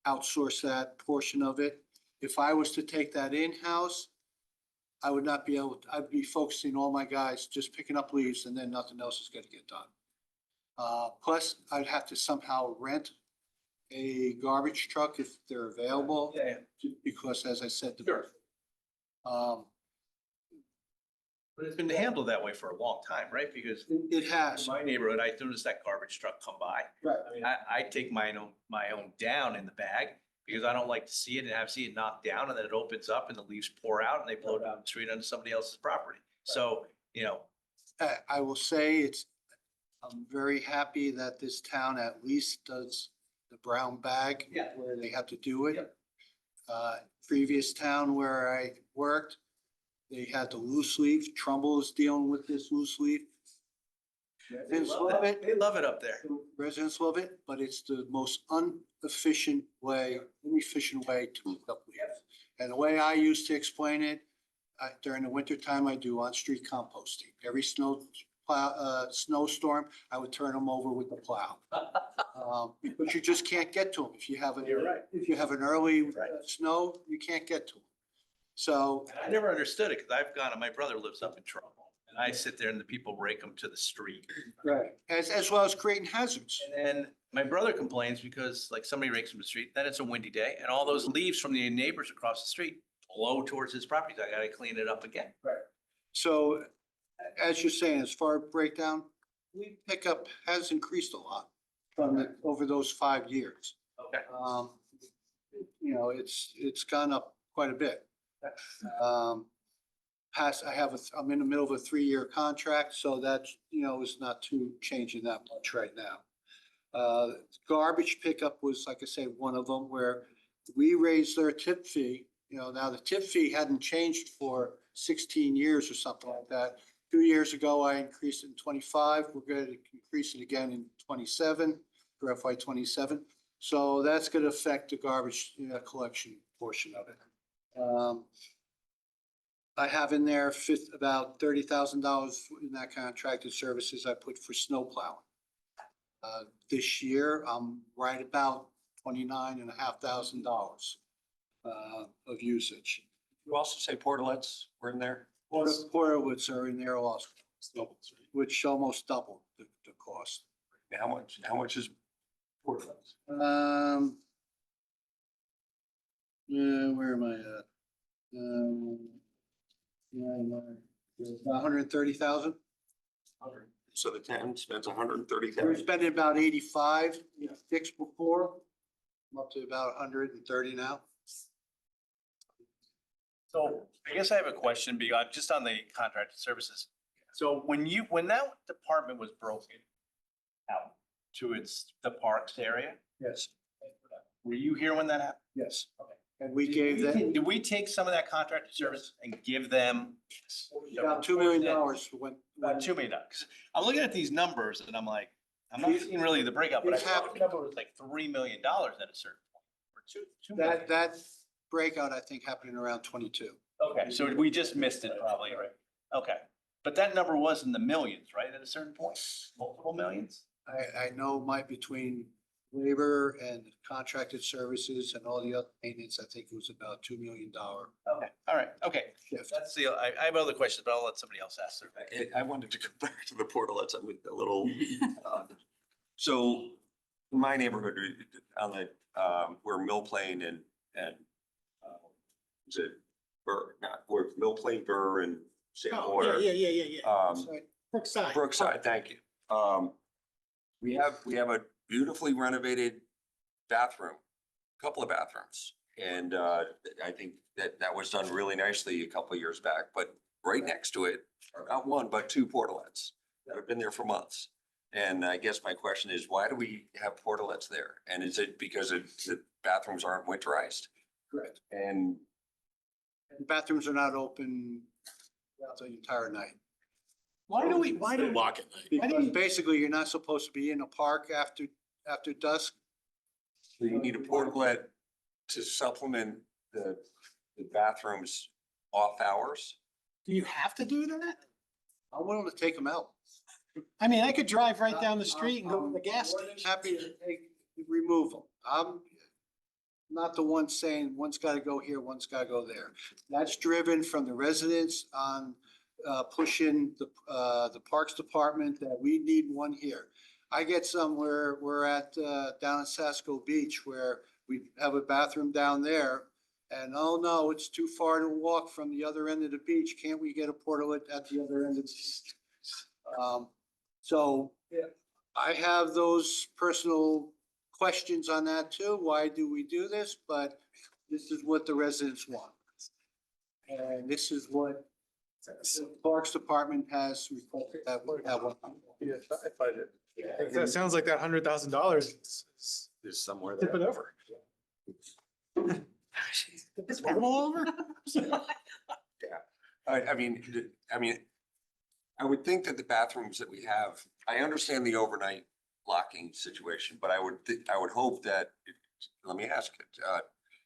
outsource that portion of it. If I was to take that in-house, I would not be able, I'd be focusing all my guys just picking up leaves, and then nothing else is gonna get done. Plus, I'd have to somehow rent a garbage truck if they're available. Yeah. Because as I said. Sure. Um, But it's been handled that way for a long time, right? Because it has. in my neighborhood, I noticed that garbage truck come by. Right. I mean, I take my own down in the bag because I don't like to see it and see it knocked down, and then it opens up and the leaves pour out and they blow down the street onto somebody else's property. So, I will say I'm very happy that this town at least does the brown bag. Yeah. Where they have to do it. Previous town where I worked, they had the loose leaf. Trumbull is dealing with this loose leaf. they love it. They love it up there. Residents love it, but it's the most inefficient way to pick up leaves. And the way I used to explain it, during the winter time, I do on-street composting. Every snowstorm, I would turn them over with the plow. But you just can't get to them. If you have You're right. if you have an early Right. snow, you can't get to them. So And I never understood it because I've gone, and my brother lives up in Trumbull, and I sit there and the people rake them to the street. right, as well as creating hazards. And then my brother complains because like somebody rakes him to the street, then it's a windy day and all those leaves from the neighbors across the street blow towards his property. I gotta clean it up again. So as you're saying, as far as breakdown, leaf pickup has increased a lot over those 5 years. Okay. It's gone up quite a bit. I'm in the middle of a 3-year contract, so that, is not too changing that much right now. Garbage pickup was, like I say, one of them where we raised their tip fee. Now the tip fee hadn't changed for 16 years or something like that. 2 years ago, I increased it in 25. We're going to increase it again in 27 for FY 27. So that's going to affect the garbage collection portion of it. I have in there about $30,000 in that contracted services I put for snow plowing. This year, I'm right about $29,500 of usage. You also say portalets were in there? Portalets are in there also, which almost doubled the cost. How much is portalets? Where am I at? 130,000. So the town spends 130,000. We were spending about 85, six before. I'm up to about 130 now. So I guess I have a question beyond, just on the contracted services. So when that department was broken out to the parks area, Yes, were you here when that happened? yes. And we gave them Did we take some of that contracted service and give them? about $2 million when. About $2 million. I'm looking at these numbers and I'm like, I'm not seeing really the breakout, but I thought the number was like $3 million at a certain point. Or two million. That breakout, I think, happened in around 22. Okay, so we just missed it probably, right? Okay, but that number was in the millions, right, at a certain point? Multiple millions? I know between labor and contracted services and all the other maintenance, I think it was about $2 million. Okay, all right, okay. shift. That's I have other questions, but I'll let somebody else ask their. I wanted to go back to the portalets. I'm a little, so my neighborhood on the, where Mill Plain and, is it Burr, not, where Mill Plain, Burr and Sam Oh, Water. yeah. So Brookside. Brookside, thank you. We have a beautifully renovated bathroom, couple of bathrooms. And I think that was done really nicely a couple of years back, but right next to it are not one, but two portalets that have been there for months. And I guess my question is, why do we have portalets there? And is it because the bathrooms aren't winterized? Correct. And And bathrooms are not open throughout the entire night. Why do we Lock at night. Because basically, you're not supposed to be in a park after dusk. you need a portalet to supplement the bathrooms off hours? Do you have to do that? I'm willing to take them out. I mean, I could drive right down the street and go to the gas I'm more than station. happy to remove them. I'm not the one saying one's gotta go here, one's gotta go there. That's driven from the residents on pushing the Parks Department that we need one here. I get some where we're at down in Sasko Beach where we have a bathroom down there. And oh no, it's too far to walk from the other end of the beach. Can't we get a portalet at the other end of the beach? So I have those personal questions on that too. Why do we do this? But this is what the residents want. And this is what the Parks Department has requested that we have one. That sounds like that $100,000 is There's somewhere tip it there. over. It's all over? I mean, I would think that the bathrooms that we have, I understand the overnight locking situation, but I would hope that, let me ask it,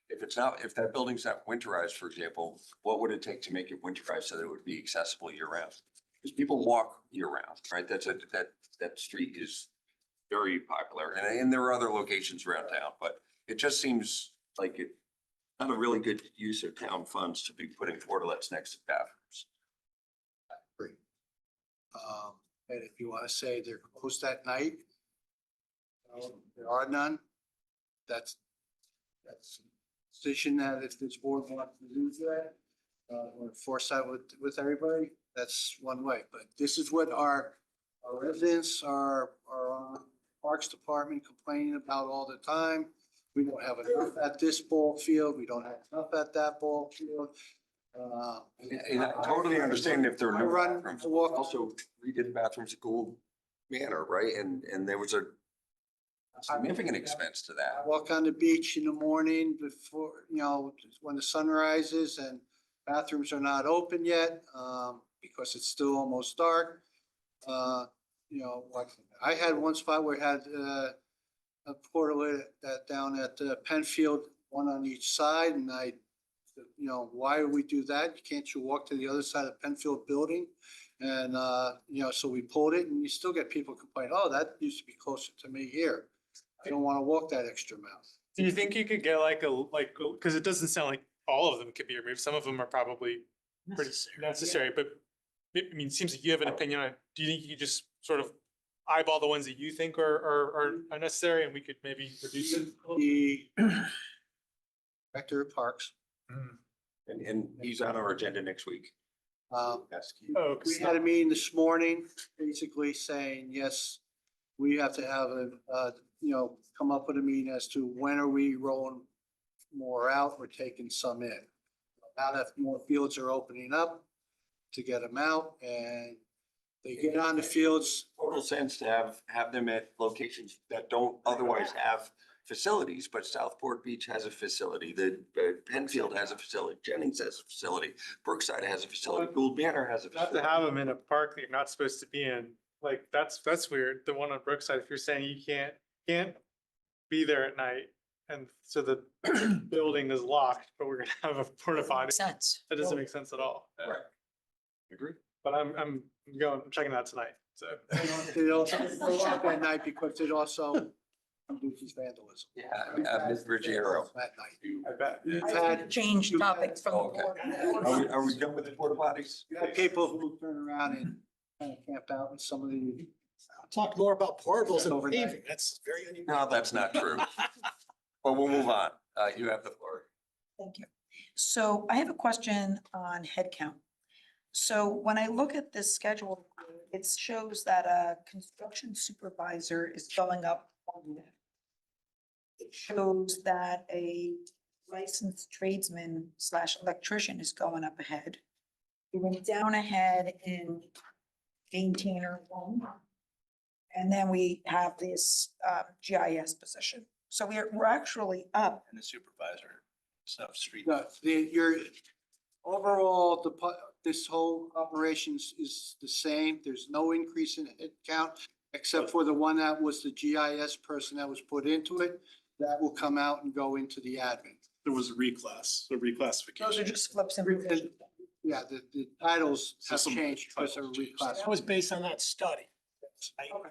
if that building's not winterized, for example, what would it take to make it winterized so that it would be accessible year round? Because people walk year round, right? That street is very popular and there are other locations around town, but it just seems like it, not a really good use of town funds to be putting portalets next to bathrooms. And if you want to say they're closed at night, there are none. That's a decision that if this board wants to do that, or force that with everybody, that's one way. But this is what our residents are on Parks Department complaining about all the time. We don't have enough at this ball field. We don't have enough at that ball field. And I totally understand if there are I no run bathrooms. to walk. Also, we did bathrooms at Gould Manor, right? And there was a significant expense to I that. walk on the beach in the morning before, when the sun rises and bathrooms are not open yet, because it's still almost dark. Like I had one spot where I had, a portalet down at Penfield, one on each side, and why do we do that? Can't you walk to the other side of Penfield building? And, so we pulled it and you still get people complaining, oh, that used to be closer to me here. I don't want to walk that extra mile. Do you think you could get because it doesn't sound like all of them could be removed. Some of them are probably pretty necessary, but I mean, it seems like you have an opinion on it. Do you think you could just sort of eyeball the ones that you think are unnecessary and we could maybe reduce it? The Director of Parks, And he's on our agenda next week. Oh, we had a meeting this morning, basically saying, yes, we have to have come up with a meeting as to when are we rolling more out or taking some in. now that more fields are opening up to get them out, and they get on the fields. Total sense to have them at locations that don't otherwise have facilities, but Southport Beach has a facility, the Penfield has a facility, Jennings has a facility, Brookside has a facility, Gould Manor has a Not facility. to have them in a park that you're not supposed to be in, like, that's weird. The one on Brookside, if you're saying you can't be there at night. And so the building is locked, but we're gonna have a porta potty. Makes sense. That doesn't make sense at all. Right. Agree. But I'm checking that tonight, so. They also go up at night because it also induces vandalism. Yeah, Ms. Ruggiero. At night. I bet. You've had, Change topics from the Okay. board. Are we done with the porta potties? you have people who turn around and kind of camp out in some of the. Talk more about portables and Overnight. paving. That's very unusual. No, that's not true. But we'll move on. You have the floor. Thank you. So I have a question on headcount. So when I look at this schedule, it shows that a construction supervisor is going up 1 year. It shows that a licensed tradesman / electrician is going up ahead. We went down ahead in maintainer 1. And then we have this GIS position. So we're actually up. And the supervisor, stuff, street. Your overall, this whole operations is the same. There's no increase in headcount, except for the one that was the GIS person that was put into it. That will come out and go into the admin. There was a reclassification. Those are just flips and. And, yeah, the titles have Some changed because of title changes. reclass. That was based on that study. right? Okay.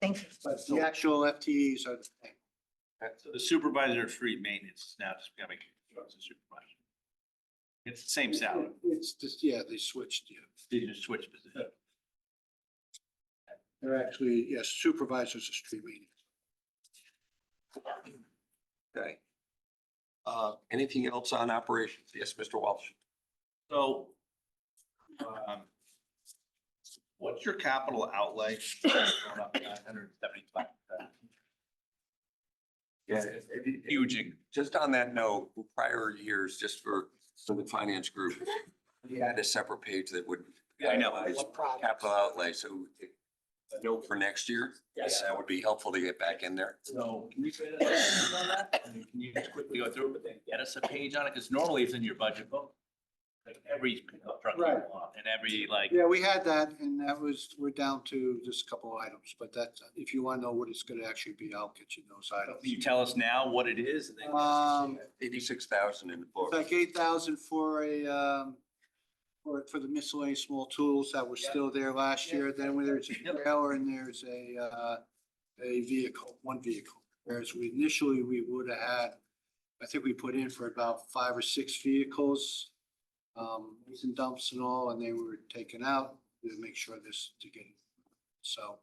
Thank you. But the actual FTEs are the same. So the supervisor of street maintenance is now just becoming construction supervisor. It's the same salary. It's just, yeah, they switched, yeah. They just switch position. They're actually, yes, supervisors of street maintenance. Okay. Anything else on operations? Yes, Mr. Walsh. So, what's your capital outlay? $975,000. Yeah. Huge. Just on that note, prior years, just for the finance group, we had a separate page that would. I know. Capital outlay, so a note for next year. Yes. That would be helpful to get back in there. So can you say that on that? And can you just quickly go through it, but then get us a page on it? Because normally it's in your budget book. Like every pickup truck you Right. want and every like. Yeah, we had that and that was, we're down to just a couple of items, but that's, if you want to know what it's gonna actually be, I'll get you those items. Can you tell us now what it is? And then- 86,000 in the book. It's like 8,000 for a, for the miscellaneous small tools that were still there last year. Then there's a trailer and there's a vehicle, one vehicle. Whereas we would have had, I think we put in for about 5 or 6 vehicles. And dumps and all, and they were taken out to make sure this to get. So.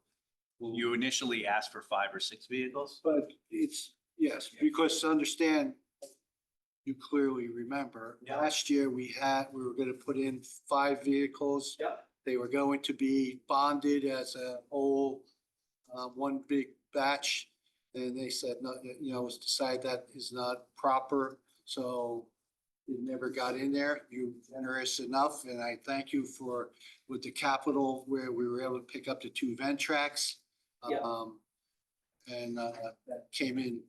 You initially asked for 5 or 6 vehicles? But it's, yes, because to understand, you clearly remember, Yeah. last year we were gonna put in 5 vehicles. Yeah. They were going to be bonded as a whole, one big batch. And they said, no, you know, it was decided that is not proper, so it never got in there. You were generous enough, and I thank you for, with the capital where we were able to pick up the 2 vent tracks. Yeah. And that came in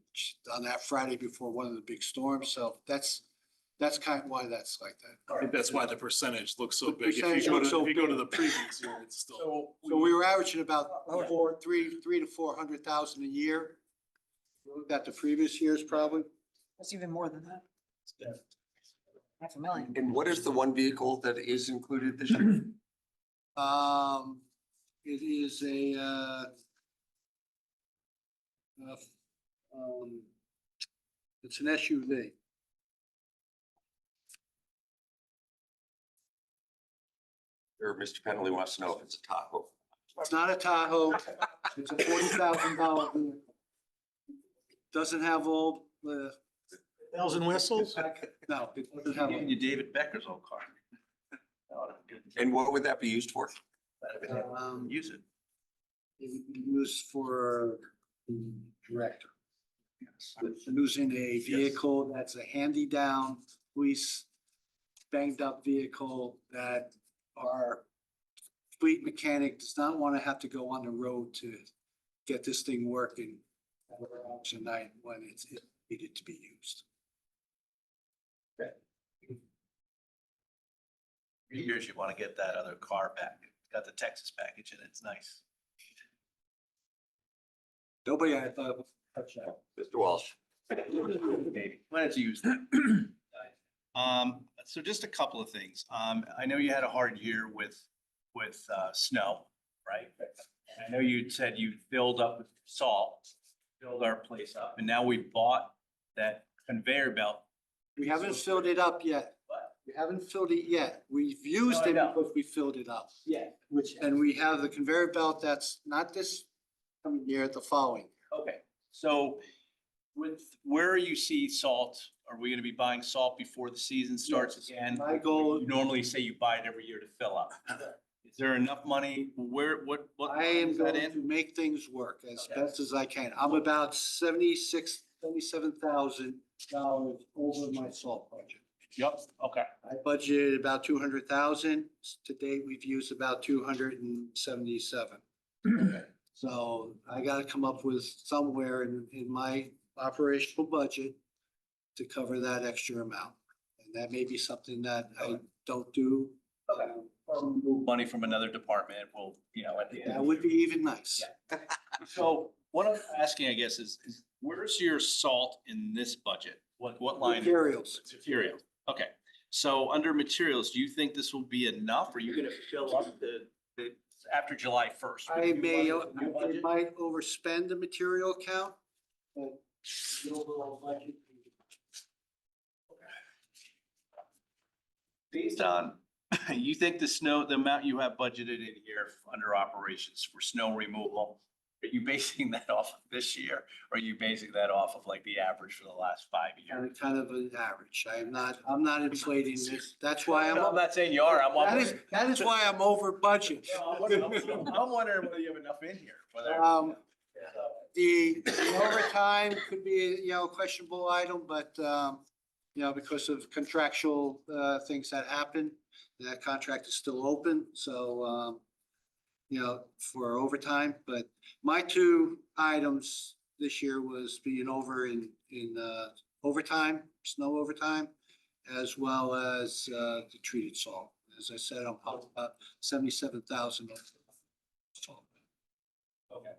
on that Friday before one of the big storms, so that's kind of why that's like that. I think that's why the percentage looks so The big. If you percentage go looks so to, if you go to big. the previous year, it's still. So we were averaging about 3 to 400,000 a year. We looked at the previous years probably. That's even more than that. $500,000. And what is the one vehicle that is included this year? It is it's an SUV. Or Mr. Penley wants to know if it's a Tahoe. It's not a Tahoe. It's a $40,000 vehicle. Doesn't have all the, Bells and whistles? no, it doesn't have. Giving you David Becker's old car. And what would that be used for? Use it. It would be used for the director. Using a vehicle that's a handy-down police banged up vehicle that our fleet mechanic does not want to have to go on the road to get this thing working at auction night when it's needed to be used. 3 years, you want to get that other car back. Got the Texas package in it. It's nice. Nobody I thought would touch that. Mr. Walsh. Maybe, when it's used. So just a couple of things. I know you had a hard year with snow, right? And I know you said you filled up with salt, filled our place up, and now we bought that conveyor belt. We haven't filled it up yet. What? We haven't filled it yet. We've used No, I it know. because we filled it up. Yeah. And we have the conveyor belt that's not this coming year, the following. Okay, so with where you see salt, are we gonna be buying salt before the season starts Yes. again? My goal- You normally say you buy it every year to fill up. Is there enough money? What I am is that going to in? make things work as Okay. best as I can. I'm about $77,000 over my salt budget. Yep, okay. I budgeted about 200,000. To date, we've used about 277. So I gotta come up with somewhere in my operational budget to cover that extra amount. And that may be something that I don't do. Move money from another department, well, at the end. That would be even nice. So what I'm asking, I guess, is where's your salt in this budget? What line? Materials. Materials. Okay, so under materials, do you think this will be enough? Are you gonna fill up the after July 1st? I might overspend the material count, but the overall budget. Based on, you think the amount you have budgeted in here under operations for snow removal, are you basing that off of this year? Or are you basing that off of like the average for the last 5 years? Kind of an average. I'm not inflating this. That's why I'm I'm, not saying you are, I'm wondering. that is why I'm over budget. I'm wondering whether you have enough in here, whether. The overtime could be, a questionable item, but, because of contractual, things that happen, that contract is still open, so, for overtime, but my two items this year was being over in overtime, snow overtime, as well as, the treated salt. As I said, I'm up about 77,000. Okay.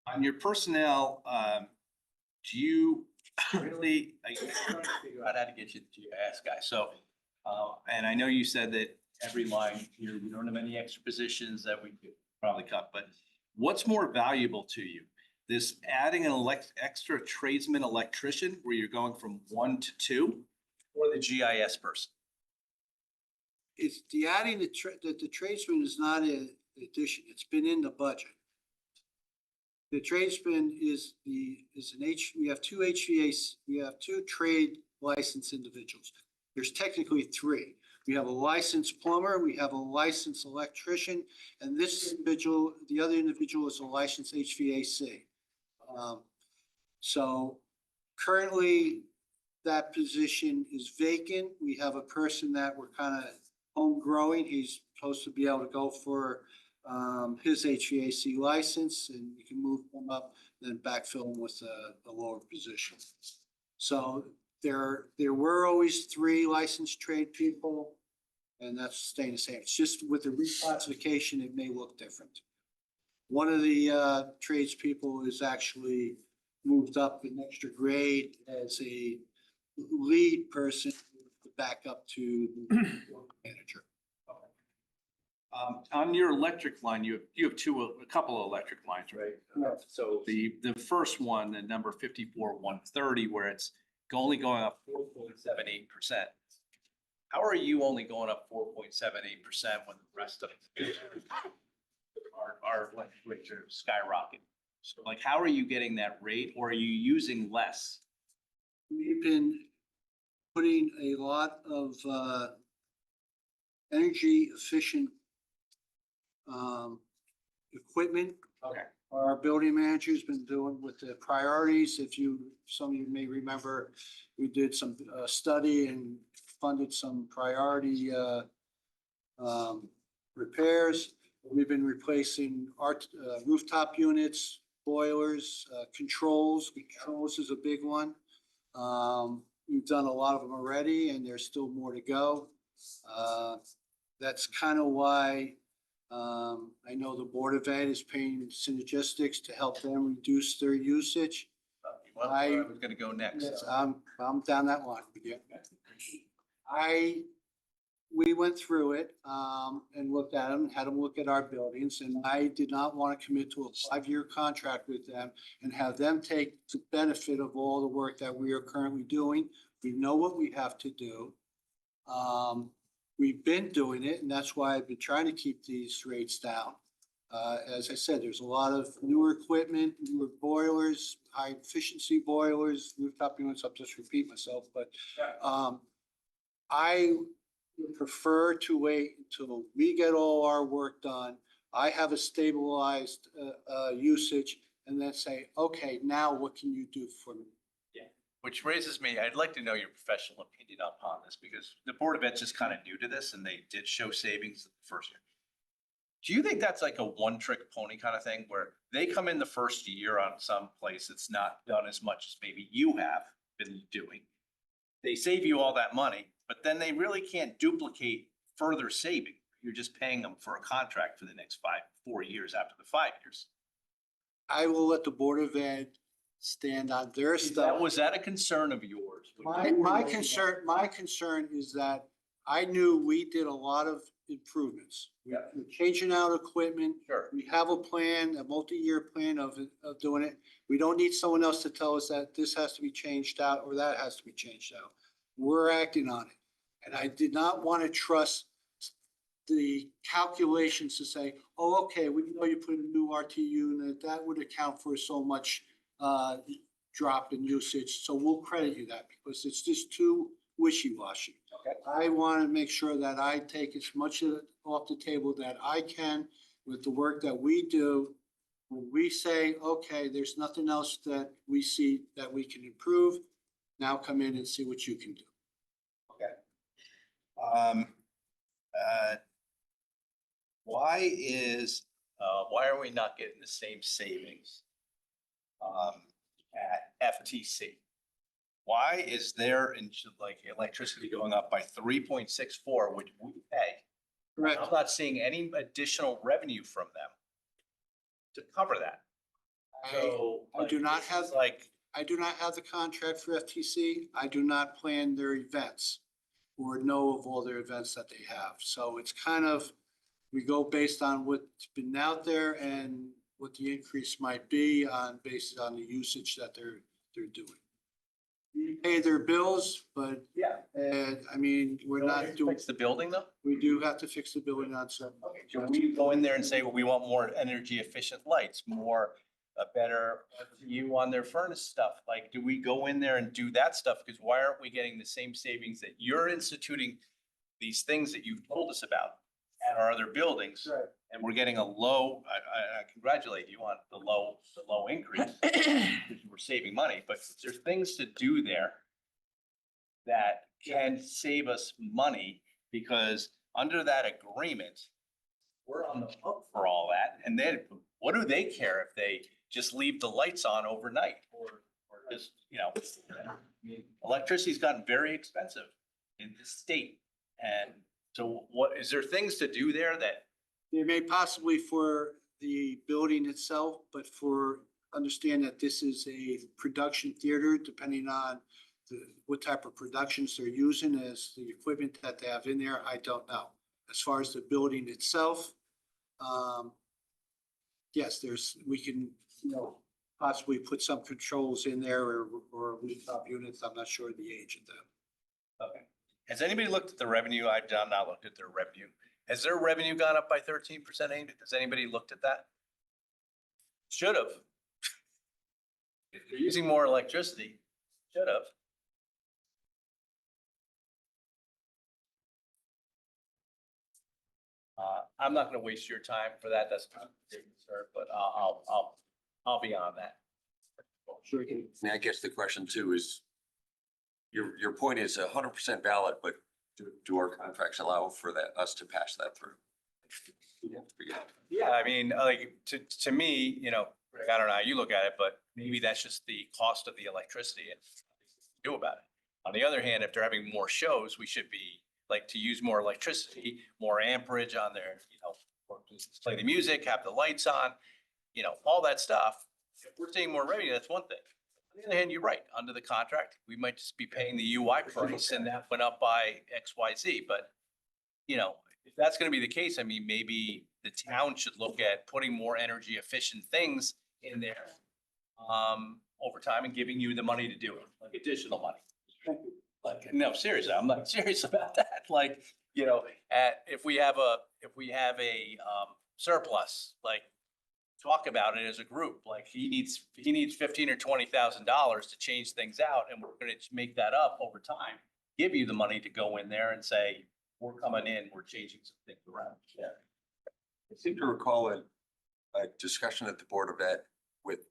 On your personnel, do you really, I'm trying to figure out how to get you the GIS guy, so, and I know you said that every line here, we don't have any extra positions that we could probably cut, but what's more valuable to you? This adding an extra tradesman electrician where you're going from 1 to 2, or the GIS person? It's the adding the tradesman is not an addition. It's been in the budget. The tradesman we have two HVAC, we have two trade licensed individuals. There's technically three. We have a licensed plumber, we have a licensed electrician, and the other individual is a licensed HVAC. So currently, that position is vacant. We have a person that we're kind of home growing. He's supposed to be able to go for his HVAC license, and we can move him up, then backfill him with a lower position. So there were always three licensed trade people, and that's staying the same. It's just with the reclassification, it may look different. One of the tradespeople is actually moved up an extra grade as a lead person to back up to the manager. On your electric line, you have a couple of electric lines, right? Correct. So the first one, the number 54,130, where it's only going up 4.78%. How are you only going up 4.78% when the rest of our electric rates are skyrocketing? So like, how are you getting that rate, or are you using less? We've been putting a lot of energy efficient equipment Okay. our building manager's been doing with the priorities. Some of you may remember, we did some study and funded some priority repairs. We've been replacing our rooftop units, boilers, controls. Controls is a big one. We've done a lot of them already and there's still more to go. That's kind of why I know the Board of Ed is paying Synergistics to help them reduce their usage. Well, I was gonna go next. Yes, I'm down that line with you. We went through it, and looked at them, had them look at our buildings, and I did not want to commit to a 5-year contract with them and have them take the benefit of all the work that we are currently doing. We know what we have to do. We've been doing it, and that's why I've been trying to keep these rates down. As I said, there's a lot of newer equipment, newer boilers, high efficiency boilers, rooftop units. I'll just repeat myself, but I would prefer to wait until we get all our work done. I have a stabilized usage and then say, okay, now what can you do for me? Which raises me, I'd like to know your professional opinion upon this because the Board of Ed's just kind of new to this and they did show savings the first year. Do you think that's like a one-trick pony kind of thing where they come in the first year on some place that's not done as much as maybe you have been doing? They save you all that money, but then they really can't duplicate further saving. You're just paying them for a contract for the next 4 years after the 5 years. I will let the Board of Ed stand on their stuff. Was that a concern of yours? My concern is that I knew we did a lot of improvements. We're changing out equipment. Sure. We have a plan, a multi-year plan of doing it. We don't need someone else to tell us that this has to be changed out or that has to be changed out. We're acting on it. And I did not want to trust the calculations to say, oh, okay, we know you put in a new RT unit, that would account for so much drop in usage. So we'll credit you that because it's just too wishy-washy. Okay. I want to make sure that I take as much of it off the table that I can with the work that we do. When we say, okay, there's nothing else that we see that we can improve, now come in and see what you can do. Okay. Why are we not getting the same savings at FTC? Why is there like electricity going up by 3.64, which we pay? Correct. I'm not seeing any additional revenue from them to cover that. So I do not this have, is like, I do not have the contract for FTC. I do not plan their events or know of all their events that they have. So it's kind of, we go based on what's been out there and what the increase might be based on the usage that they're doing. We pay their bills, but I mean, we're not doing, fix the building though? we do have to fix the building on some. Okay, so we go in there and say, well, we want more energy efficient lights, a better view on their furnace stuff. Like, do we go in there and do that stuff? Because why aren't we getting the same savings that you're instituting these things that you've told us about at our other buildings? Right. And we're getting a low, I congratulate you on the low increase. Because we're saving money, but there's things to do there that can save us money because under that agreement, we're on the hook for all that. And then what do they care if they just leave the lights on overnight or just, I mean, electricity's gotten very expensive in this state. And so is there things to do there that? They may possibly for the building itself, but understand that this is a production theater, depending on what type of productions they're using as the equipment that they have in there, I don't know. As far as the building itself, yes, we can, possibly put some controls in there or rooftop units. I'm not sure the age of them. Okay. Has anybody looked at the revenue? I've not looked at their revenue. Has their revenue gone up by 13%? Has anybody looked at that? Should have. If they're using more electricity, should have. I'm not gonna waste your time for that. That's not, sir, but I'll be on that. Sure. And I guess the question too is, your point is 100% valid, but do our contracts allow for that, us to pass that through? Yeah, I mean, like, to me, you know, Rick, I don't know how you look at it, but maybe that's just the cost of the electricity and do about it. On the other hand, if they're having more shows, we should be like to use more electricity, more amperage on their, you know, or just play the music, have the lights on, you know, all that stuff. If we're seeing more revenue, that's one thing. On the other hand, you're right, under the contract, we might just be paying the UI price and that went up by X, Y, Z, but you know, if that's gonna be the case, I mean, maybe the town should look at putting more energy efficient things in there over time and giving you the money to do it, like additional money. Like, no, seriously, I'm not serious about that. Like, you know, if we have a surplus, like talk about it as a group, like he needs $15,000 or $20,000 to change things out and we're gonna make that up over time. Give you the money to go in there and say, we're coming in, we're changing some things around. Yeah. I seem to recall a discussion at the Board of Ed with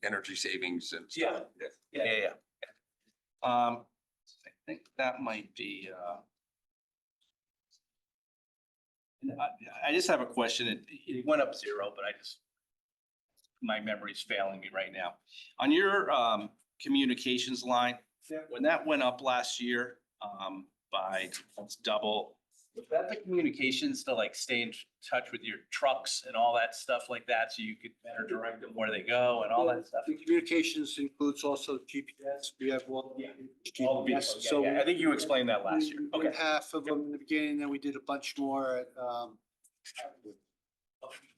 energy savings and stuff. Yeah. I think that might be, and I just have a question. It went up 0, but my memory's failing me right now. On your communications line, when that went up last year, by almost double, was that the communications to like stay in touch with your trucks and all that stuff like that, so you could better direct them where they go and all that stuff? The communications includes also GPS. We have All the GPS. vehicles, So I think you explained that last year. we did Okay. half of them in the beginning, then we did a bunch more at,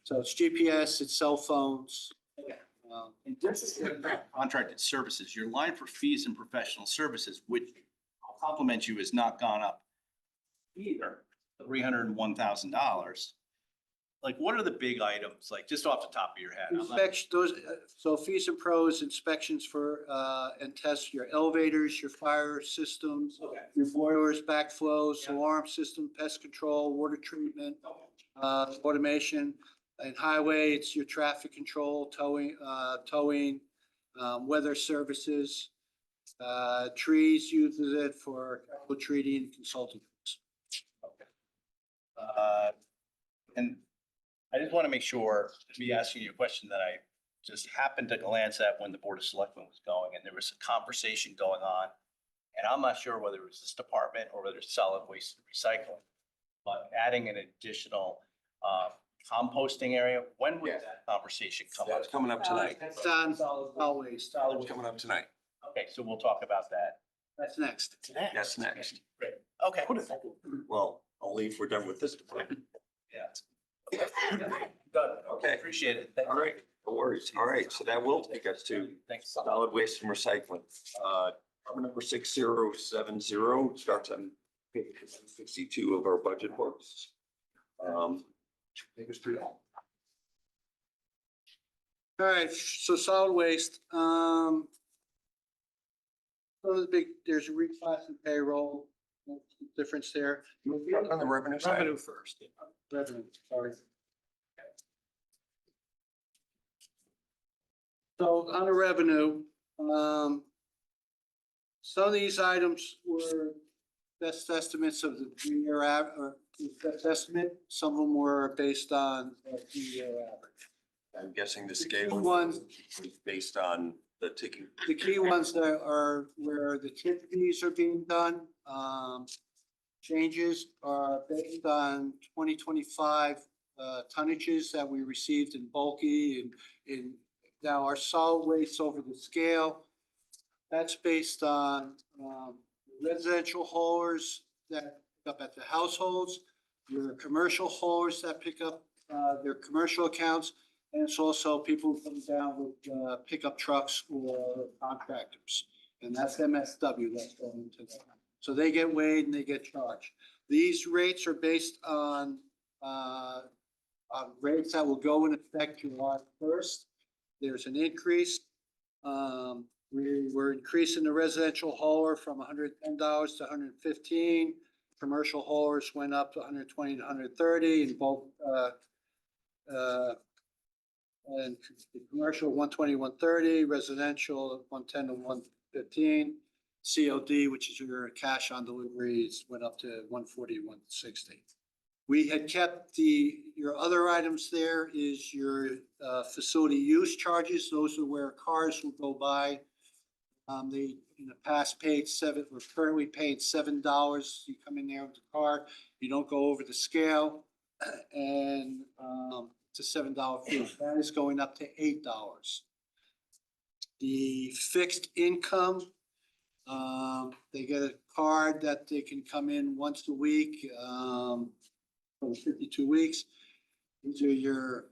so it's GPS, it's cell phones. And this is contracted services, your line for fees and professional services, which I'll compliment you, has not gone up either, $301,000. Like, what are the big items, like just off the top of your head? I'm not- Inspection, those, so fees and pros, inspections for, and tests your elevators, your fire systems, your boilers, backflows, alarm system, pest control, water treatment, automation. And highway, it's your traffic control, towing, weather services. Trees uses it for chemical treating and consulting. And I just want to make sure, to be asking you a question that I just happened to glance at when the Board of Selectmen was going, and there was a conversation going on. And I'm not sure whether it was this department or whether it's solid waste and recycling, but adding an additional composting area, when would that conversation come up? That's coming up tonight. That's on always. It's coming up tonight. Okay, so we'll talk about that. That's next. That's next. Great. Okay. Well, only if we're done with this department. Yeah. Good. Okay. Appreciate it. Thank All you. right, no worries. All right, so that will take us to Thanks. solid waste and recycling. Department number 6070 starts on page 62 of our budget books. Take us through that. All right, so solid waste, so the big, there's a reclass and payroll, difference there. On the revenue side. Revenue first. Revenue, sorry. So on the revenue, some of these items were best estimates of the 3-year or best estimate. Some of them were based on a 3-year average. I'm guessing the scale Ones, was based on the ticking. the key ones that are where the tip fees are being done, changes are based on 2025 tonnages that we received in bulky and in now our solid waste over the scale. That's based on residential haulers that pick up at the households, your commercial haulers that pick up their commercial accounts. And it's also people who come down with pickup trucks or contractors. And that's MSW that's going into that. So they get weighed and they get charged. These rates are based on rates that will go in effect July 1st. There's an increase. We're increasing the residential hauler from $110 to $115. commercial haulers went up to 120 to 130 in both, and the commercial 120, 130, residential 110 to 115. COD, which is your cash on deliveries, went up to 140, 160. We had kept your other items there is your facility use charges. Those are where cars will go by. They in the past we're currently paid $7. You come in there with the car, you don't go over the scale, and it's a $7 fee. That is going up to $8. The fixed income, they get a card that they can come in once a week, for 52 weeks. These are your,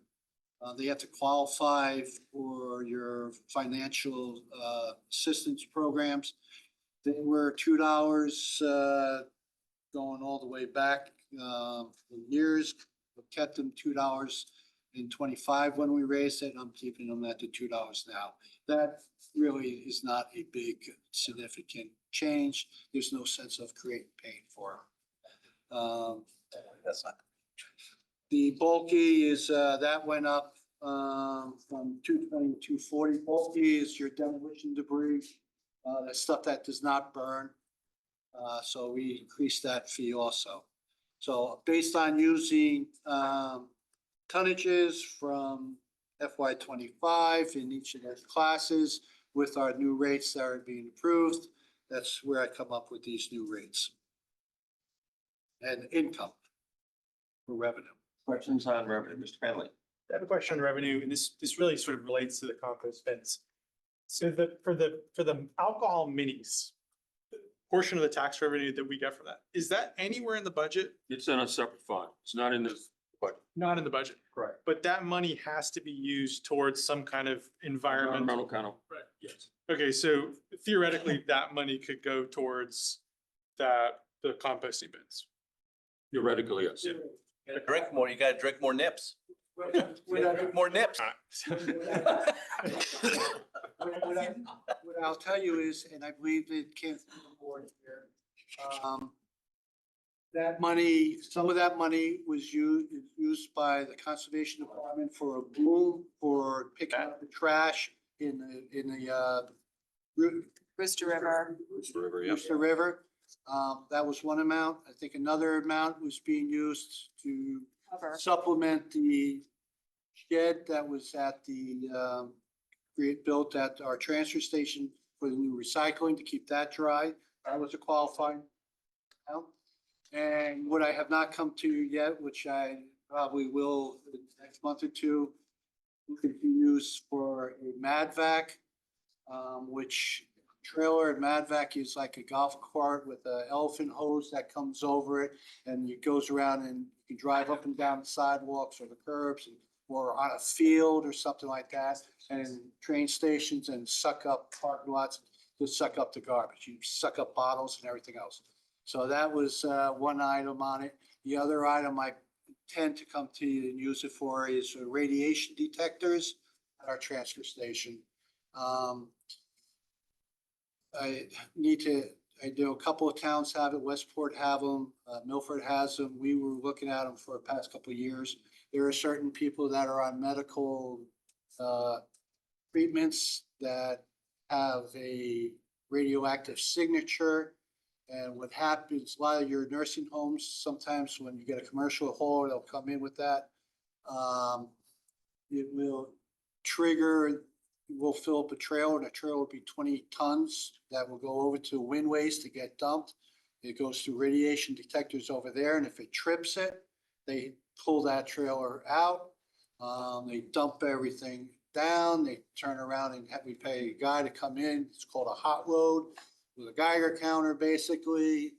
they have to qualify for your financial assistance programs. They were $2 going all the way back for years. We kept them $2.25 when we raised it. I'm keeping them at the $2 now. That really is not a big significant change. There's no sense of creating pain for them. That's not. The bulky is, that went up from 220 to 240. Bulky is your demolition debris, the stuff that does not burn. So we increased that fee also. So based on using tonnages from FY 25 in each of those classes with our new rates that are being approved, that's where I come up with these new rates. And income for revenue. Questions on revenue, Mr. Fenley? I have a question on revenue, and this really sort of relates to the compost bins. So for the alcohol minis, the portion of the tax revenue that we get from that, is that anywhere in the budget? It's in a separate fund. It's not in this budget. Not in the budget. Correct. But that money has to be used towards some kind of environmental. Kind of. Right. Yes. Okay, so theoretically, that money could go towards the composting bins. Theoretically, yes. Drink more, you gotta drink more nips. Drink more nips. What I'll tell you is, and I believe it came from the board here, that money, some of that money was used by the Conservation Department for a boom for picking up the trash in the Rooster River. Rooster River. That was one amount. I think another amount was being used to Cover. supplement the shed that was at the, built at our transfer station for the new recycling to keep that dry. That was a qualifying amount. And what I have not come to yet, which I probably will in the next month or two, could be used for a MadVac, which trailer and MadVac is like a golf cart with an elephant hose that comes over it, and it goes around and you can drive up and down the sidewalks or the curbs or on a field or something like that, and train stations and suck up parking lots to suck up the garbage. You suck up bottles and everything else. So that was one item on it. The other item I tend to come to you and use it for is radiation detectors at our transfer station. I know a couple of towns have it, Westport have them, Milford has them. We were looking at them for the past couple of years. There are certain people that are on medical treatments that have a radioactive signature. And what happens, a lot of your nursing homes, sometimes when you get a commercial haul, they'll come in with that. It will trigger, we'll fill up a trailer, and a trailer will be 20 tons that will go over to wind waste to get dumped. It goes through radiation detectors over there, and if it trips it, they pull that trailer out. They dump everything down, they turn around and we pay a guy to come in. It's called a hot load with a Geiger counter basically,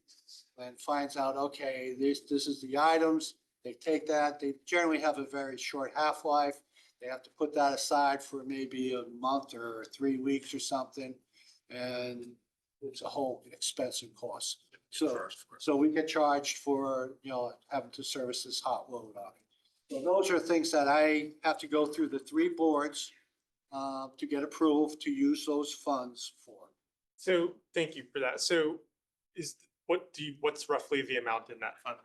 and finds out, okay, this is the items. They take that, they generally have a very short half-life. They have to put that aside for maybe a month or 3 weeks or something. And it's a whole expensive cost. So we get charged for, having to service this hot load on it. So those are things that I have to go through the 3 boards to get approval to use those funds for. So thank you for that. So what's roughly the amount in that fund?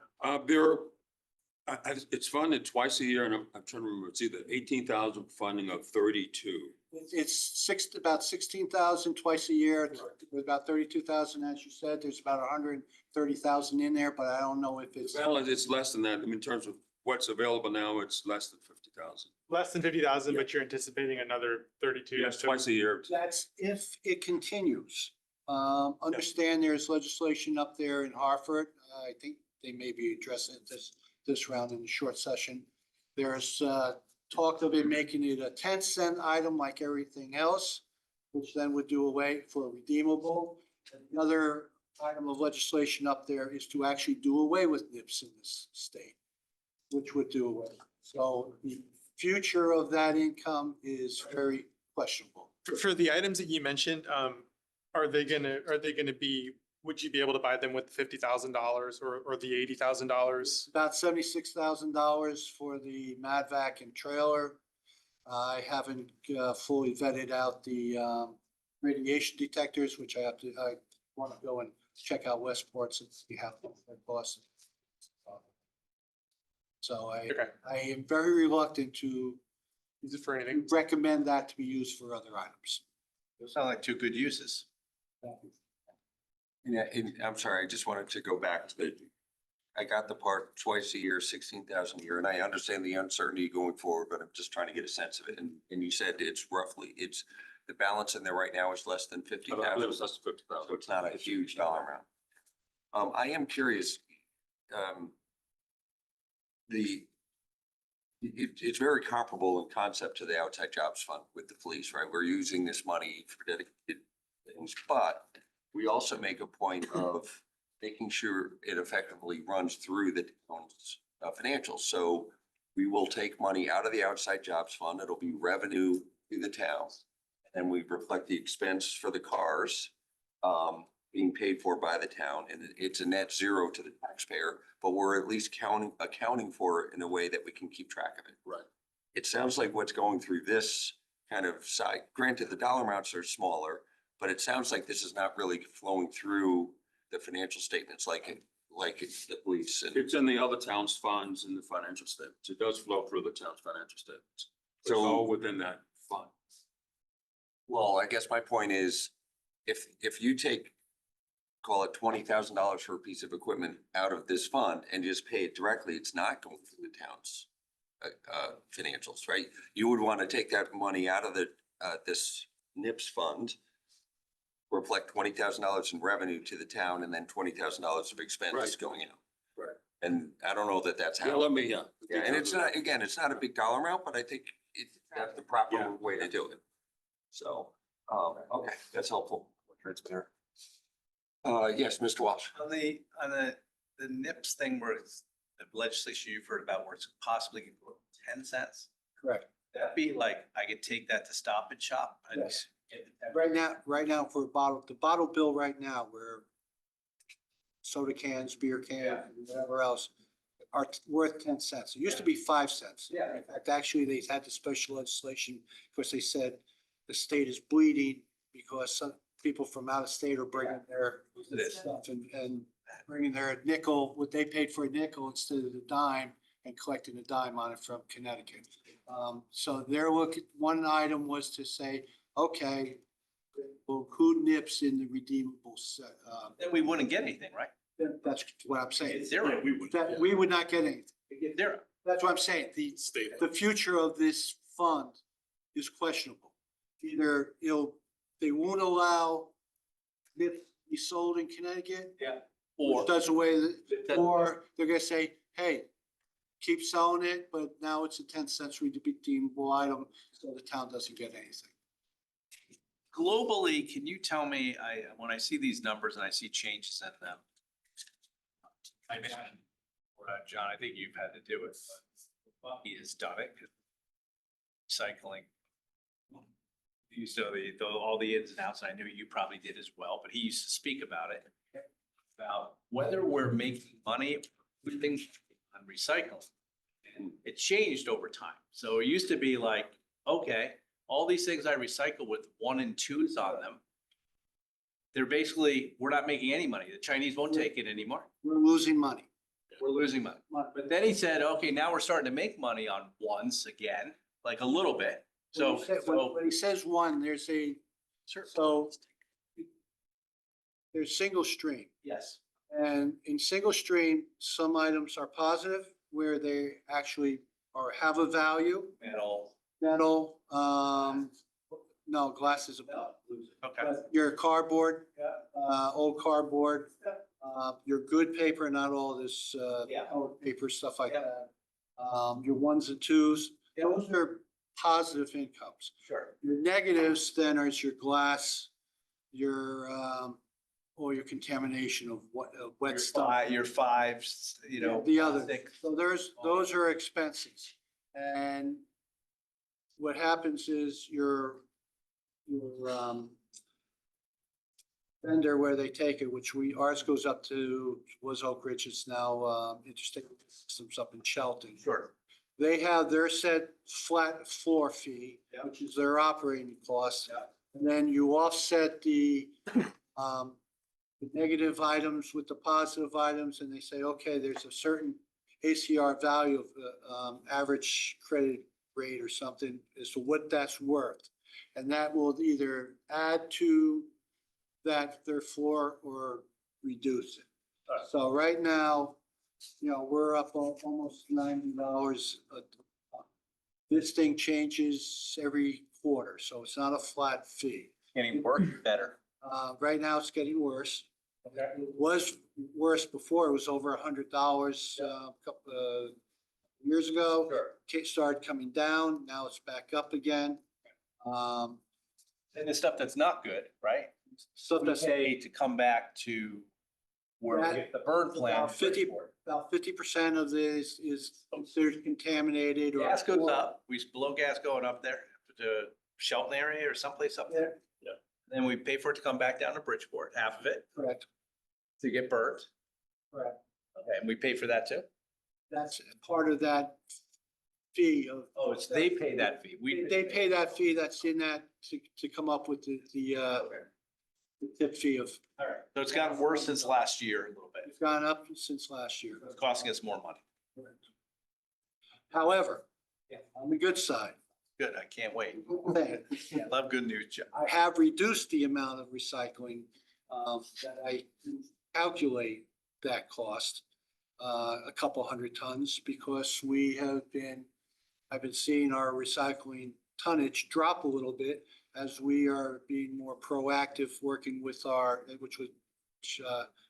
It's funded twice a year and I'm trying to remember, it's either 18,000 funding of 32. It's about 16,000 twice a year, with about 32,000, as you said, there's about 130,000 in there, but I don't know if it's. Well, it's less than that. I mean, in terms of what's available now, it's less than 50,000. Less than 50,000, but you're anticipating another 32. Yes, twice a year. That's if it continues. Understand there's legislation up there in Hartford. I think they may be addressing it this round in the short session. There's talk of it making it a 10-cent item like everything else, which then would do away for redeemable. Another item of legislation up there is to actually do away with NIPS in this state, which would do away. So the future of that income is very questionable. For the items that you mentioned, are they gonna be, would you be able to buy them with $50,000 or the $80,000? About $76,000 for the MADVAC and trailer. I haven't fully vetted out the radiation detectors, which I want to go and check out Westport's and see how that costs. So I am very reluctant to Use it for anything? recommend that to be used for other items. Those sound like two good uses. Yeah, and I'm sorry, I just wanted to go back to I got the part twice a year, 16,000 a year, and I understand the uncertainty going forward, but I'm just trying to get a sense of it. And you said it's the balance in there right now is less than 50,000. I believe it's less than 50,000. So it's not a huge dollar amount. I am curious, it's very comparable in concept to the outside jobs fund with the police, right? We're using this money for dedicated things, but we also make a point of making sure it effectively runs through the town's financials. So we will take money out of the outside jobs fund. It'll be revenue to the town. And we reflect the expense for the cars being paid for by the town. And it's a net zero to the taxpayer, but we're at least accounting for it in a way that we can keep track of it. Right. It sounds like what's going through this kind of side, granted, the dollar amounts are smaller, but it sounds like this is not really flowing through the financial statements like the police. And It's in the other town's funds and the financial statements. It does flow through the town's financial statements. It's So- all within that fund. well, I guess my point is, if you take, call it $20,000 for a piece of equipment out of this fund and just pay it directly, it's not going through the town's financials, right? You would want to take that money out of this NIPS fund, reflect $20,000 in revenue to the town, and then $20,000 of expense Right. going out. Right. And I don't know that that's Yeah, how. let me, Yeah, and it's not, again, it's not a big dollar amount, but I think that's the proper Yeah. way to do it. So, okay, that's helpful. Transparent. Yes, Mr. Walsh. On the NIPS thing where it's the legislation you've heard about where it's possibly gonna go 10 cents. Correct. That'd be like, I could take that to Stop and Shop. And Yes. get it. Right now for the bottle bill right now, where soda cans, beer cans, whatever else are worth 10 cents. It used to be 5 cents. Yeah. In fact, actually, they had the special legislation because they said the state is bleeding because some people from out of state are bringing their It is. stuff and bringing their nickel, what they paid for a nickel instead of the dime and collecting a dime on it from Connecticut. So one item was to say, okay, well, who nips in the redeemable set? Then we wouldn't get anything, right? That's what I'm saying. It's zero. That we would not get anything. We get zero. That's what I'm saying. The future of this fund is questionable. Either they won't allow it to be sold in Connecticut, Or which does away with it, or they're gonna say, hey, keep selling it, but now it's a 10 cents redeemable item, so the town doesn't get anything. globally, can you tell me, when I see these numbers and I see changes in them, I mean, John, I think you've had to do it, but he has done it. Recycling. You saw all the ins and outs, and I knew you probably did as well, but he used to speak about it. About whether we're making money with things on recycling. And it changed over time. So it used to be like, okay, all these things I recycle with 1 and 2s on them. they're basically, we're not making any money. The Chinese won't take it anymore. We're losing money. We're losing money. But then he said, okay, now we're starting to make money on ones again, like a little bit. So, When he says one, there's a, so there's single stream. yes. And in single stream, some items are positive where they actually are, have a value. Metal. Metal, no, glass is a, Okay. but your cardboard, old cardboard, your good paper, not all this, Yeah. colored paper, stuff like Yeah. that. Your ones and twos, those are positive incomes. Sure. Your negatives then are your glass, your, or your contamination of what, wet stuff. Your fives, you know. The other, plastic. so those are expenses. And what happens is your vendor where they take it, which ours goes up to, was Oak Ridge, it's now, Interstate Systems up in Shelton. Sure. They have their set flat floor fee, Yeah. which is their operating cost. Yeah. And then you offset the negative items with the positive items, and they say, okay, there's a certain ACR value of the average credit rate or something as to what that's worth. And that will either add to that, their floor, or reduce it. So right now, you know, we're up almost $90. This thing changes every quarter, so it's not a flat fee. Getting work better. Right now it's getting worse. Okay. It was worse before. It was over $100 a couple of years ago. Sure. It started coming down. Now it's back up again. And the stuff that's not good, right? Stuff We that's pay to come back to where we get the burn plan. about 50% of this is considered contaminated or. Gas goes up. We blow gas going up there to Shelton area or someplace up there. Yeah. Then we pay for it to come back down to Bridgeport, half of it Correct. to get burnt. Correct. Okay, and we pay for that too? That's part of that fee of. Oh, it's, they pay that fee. They pay that fee that's in that to come up with the tip fee of, All right. So it's gotten worse since last year a little bit. it's gone up since last year. It's costing us more money. However, on the good side, Good, I can't wait. I Love good news, Jeff. have reduced the amount of recycling that I calculate that cost a couple hundred tons because I've been seeing our recycling tonnage drop a little bit as we are being more proactive, working with which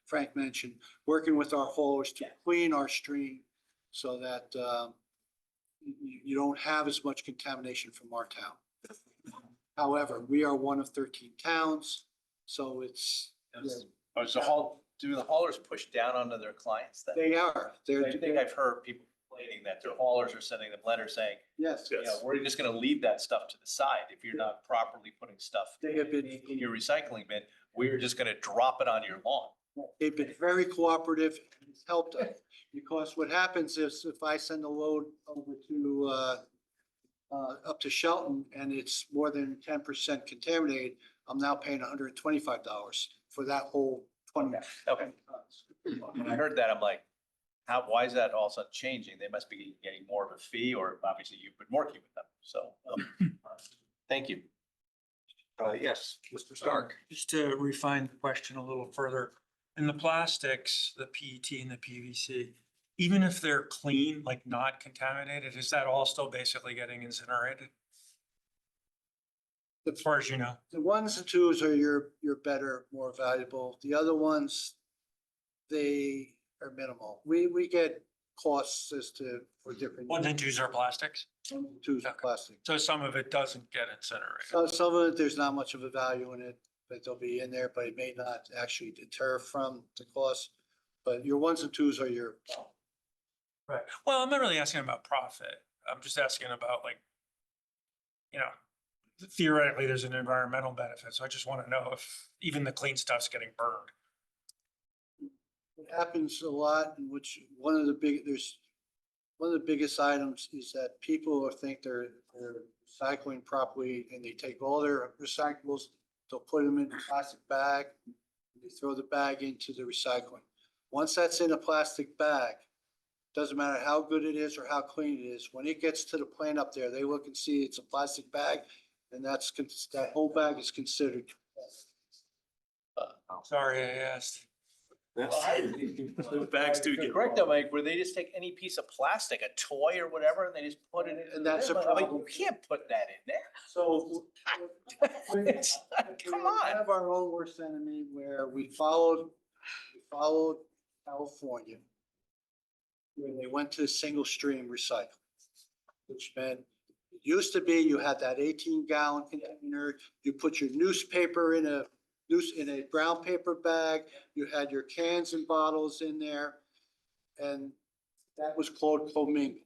Frank mentioned, working with our haulers to clean our stream so that you don't have as much contamination from our town. However, we are one of 13 towns, so it's, Oh, so do the haulers push down onto their clients then? they are, I think I've heard people complaining that their haulers are sending them letters saying, yes. you know, we're just gonna leave that stuff to the side. If you're not properly putting stuff They have been, in your recycling bin, we're just gonna drop it on your lawn. they've been very cooperative, and it's helped us. Because what happens is if I send a load over to, up to Shelton and it's more than 10% contaminated, I'm now paying $125 for that whole 20. Okay. When I heard that, I'm like, why is that all of a sudden changing? They must be getting more of a fee, or obviously you've been working with them, so. Thank you. Yes, Mr. Stark. Just to refine the question a little further, in the plastics, the PET and the PVC, even if they're clean, like not contaminated, is that all still basically getting incinerated? As far as you know? The ones and twos are your better, more valuable. The other ones, they are minimal. We get costs as to, for different. Ones and twos are plastics, Twos are plastic. so some of it doesn't get incinerated. So some of it, there's not much of a value in it, but they'll be in there, but it may not actually deter from the cost. But your ones and twos are your, Right. Well, I'm not really asking about profit. I'm just asking about like, you know, theoretically, there's an environmental benefit. So I just want to know if even the clean stuff's getting burned. it happens a lot, in which one of the biggest items is that people think they're recycling properly and they take all their recyclables they'll put them in a plastic bag, they throw the bag into the recycling. Once that's in a plastic bag, doesn't matter how good it is or how clean it is, when it gets to the plant up there, they look and see it's a plastic bag, and that whole bag is considered. Sorry, I asked. Those bags do get. Correct, though, Mike, where they just take any piece of plastic, a toy or whatever, and they just put it in. And that's a I mean, problem. you can't put that in there. So It's like, come we on. have our own worst enemy where we followed California, where they went to single stream recycling, which meant it used to be you had that 18-gallon container, you put your newspaper in a brown paper bag, you had your cans and bottles in there, and that was called commingled.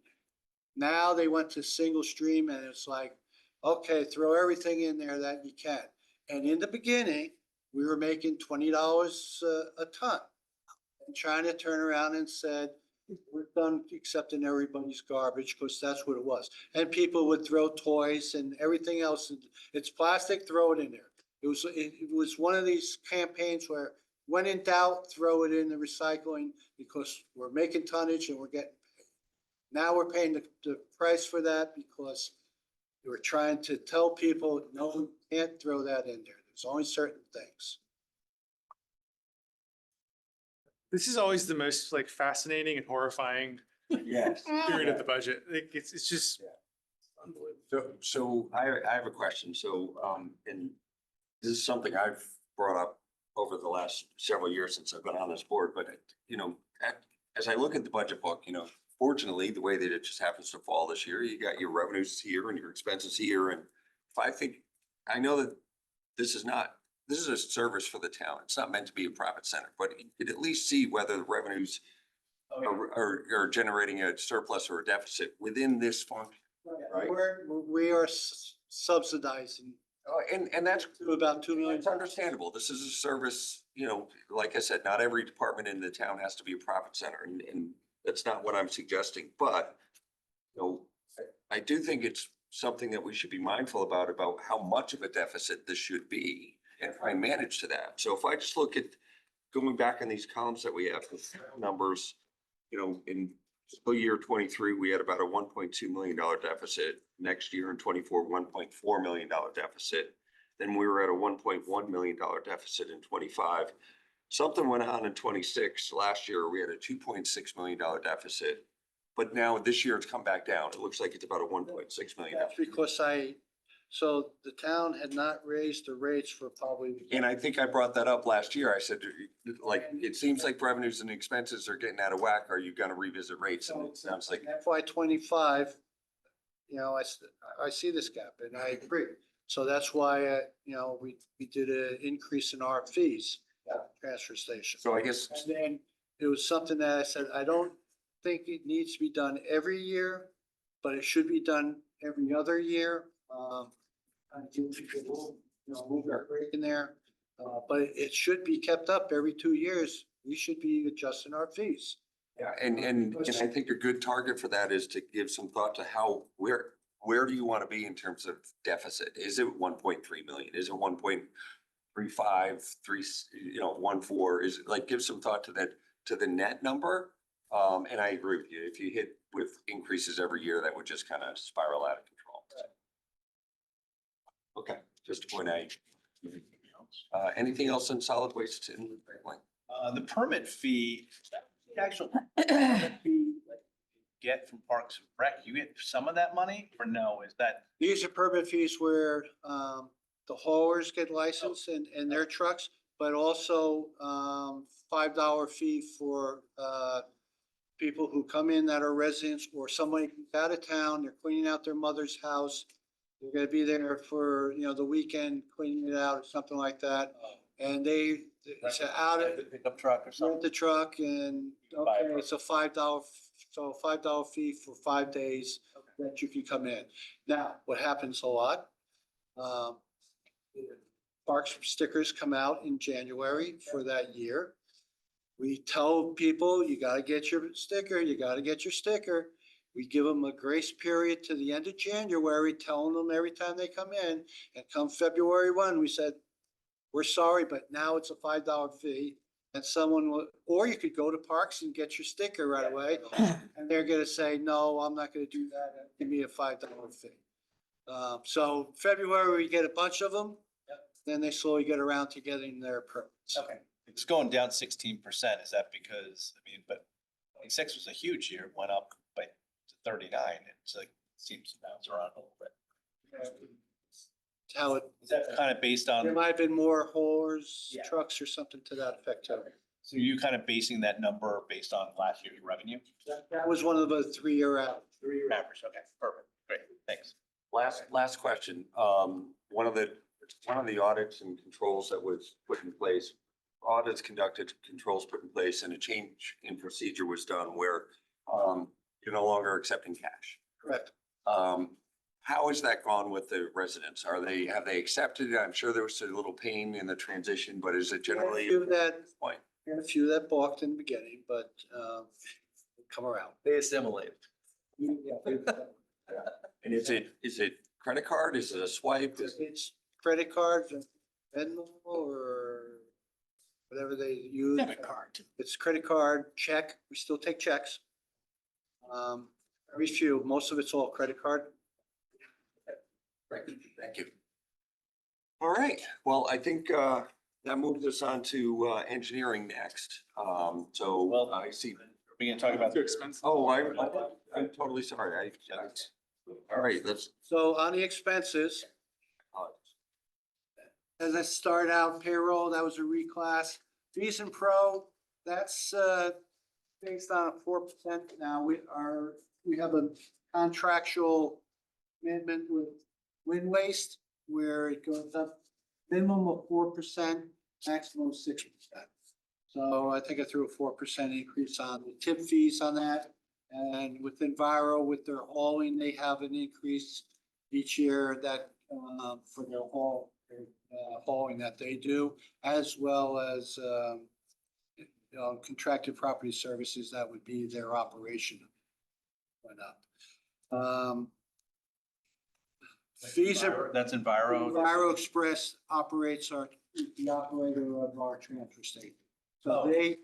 Now they went to single stream, and it's like, okay, throw everything in there that you can. And in the beginning, we were making $20 a ton. And China turned around and said, we're done accepting everybody's garbage, because that's what it was. And people would throw toys and everything else. It's plastic, throw it in there. It was one of these campaigns where, when in doubt, throw it in the recycling, because we're making tonnage and we're getting paid. Now we're paying the price for that, because we're trying to tell people, no, you can't throw that in there. There's only certain things. This is always the most like fascinating and horrifying Yes. period of the budget. Like, it's just. So I have a question. So, and this is something I've brought up over the last several years since I've been on this board, but as I look at the budget book, fortunately, the way that it just happens to fall this year, you got your revenues here and your expenses here. And I know that this is a service for the town. It's not meant to be a profit center, but you could at least see whether the revenues are generating a surplus or a deficit within this function. Right. We are subsidizing And that's to about 2 million. It's understandable. This is a service, like I said, not every department in the town has to be a profit center, and that's not what I'm suggesting, but I do think it's something that we should be mindful about how much of a deficit this should be and try and manage to that. So if I just look at going back in these columns that we have, the numbers, in fiscal year 23, we had about a $1.2 million deficit. Next year in 24, $1.4 million deficit. Then we were at a $1.1 million deficit in 25. Something went on in 26. Last year, we had a $2.6 million deficit. But now this year it's come back down. It looks like it's about a $1.6 million. That's because so the town had not raised the rates for probably. And I think I brought that up last year. I said, like, it seems like revenues and expenses are getting out of whack. Are you gonna revisit rates? And it sounds like. FY 25, I see this gap, and I agree. So that's why, we did an increase in our fees, transfer station. So I guess, And then it was something that I said, I don't think it needs to be done every year, but it should be done every other year. I do think it will, move our break in there, but it should be kept up every 2 years. We should be adjusting our fees. yeah, and I think a good target for that is to give some thought to where do you want to be in terms of deficit? Is it 1.3 million? Is it 1.35, 14? Is it like, give some thought to the net number? And I agree with you. If you hit with increases every year, that would just kind of spiral out of control. Okay, just a point out. Anything else in solid waste and recycling? The permit fee, the actual permit fee like, you get from Parks and Rec, you get some of that money or no? Is that? These are permit fees where the haulers get licensed and their trucks, but also $5 fee for people who come in that are residents, or somebody who's out of town, they're cleaning out their mother's house. They're gonna be there for, the weekend, cleaning it out or something like that. And it's The pickup truck or rent something? the truck, and it's a $5 fee for 5 days that you can come in. Now, what happens a lot? Parks stickers come out in January for that year. We tell people, you gotta get your sticker, you gotta get your sticker. We give them a grace period to the end of January, telling them every time they come in, and come February 1, we said, we're sorry, but now it's a $5 fee. And someone will, or you could go to Parks and get your sticker right away. And they're gonna say, no, I'm not gonna do that. Give me a $5 fee. So February, we get a bunch of them. Then they slowly get around to getting their permits. Okay. It's going down 16%. Is that because, I mean, but 26 was a huge year, went up by 39. It's like, seems to bounce around a little bit. How it, Is that kind of based on? there might have been more haulers, Yeah. trucks or something to that effect too. So you kind of basing that number based on last year's revenue? That was one of the 3-year out. 3-year average, okay, perfect, great, thanks. Last question. One of the audits and controls that was put in place, audits conducted, controls put in place, and a change in procedure was done where you're no longer accepting cash. Correct. How has that gone with the residents? Have they accepted it? I'm sure there was a little pain in the transition, but is it generally? Point? Had a few that balked in the beginning, but come around. They assimilate. And is it credit card? Is it a swipe? It's credit card, Venmo, or whatever they use. Debit card. It's credit card, check. We still take checks. Very few, most of it's all credit card. Thank you. All right, well, I think that moves us on to engineering next. So Well, I see. We can talk about. Too expensive. Oh, I'm totally sorry. All right, let's. So on the expenses, as I start out payroll, that was a reclass. Fees and pro, that's based on a 4%. Now we have a contractual amendment with wind waste where it goes up minimum of 4%, maximum of 6%. So I think I threw a 4% increase on the tip fees on that. And with Enviro, with their hauling, they have an increase each year that for their hauling that they do, as well as contracted property services, that would be their operation went up. Fees are. That's Enviro. Enviro Express operates the operator of our transfer station. So Oh. they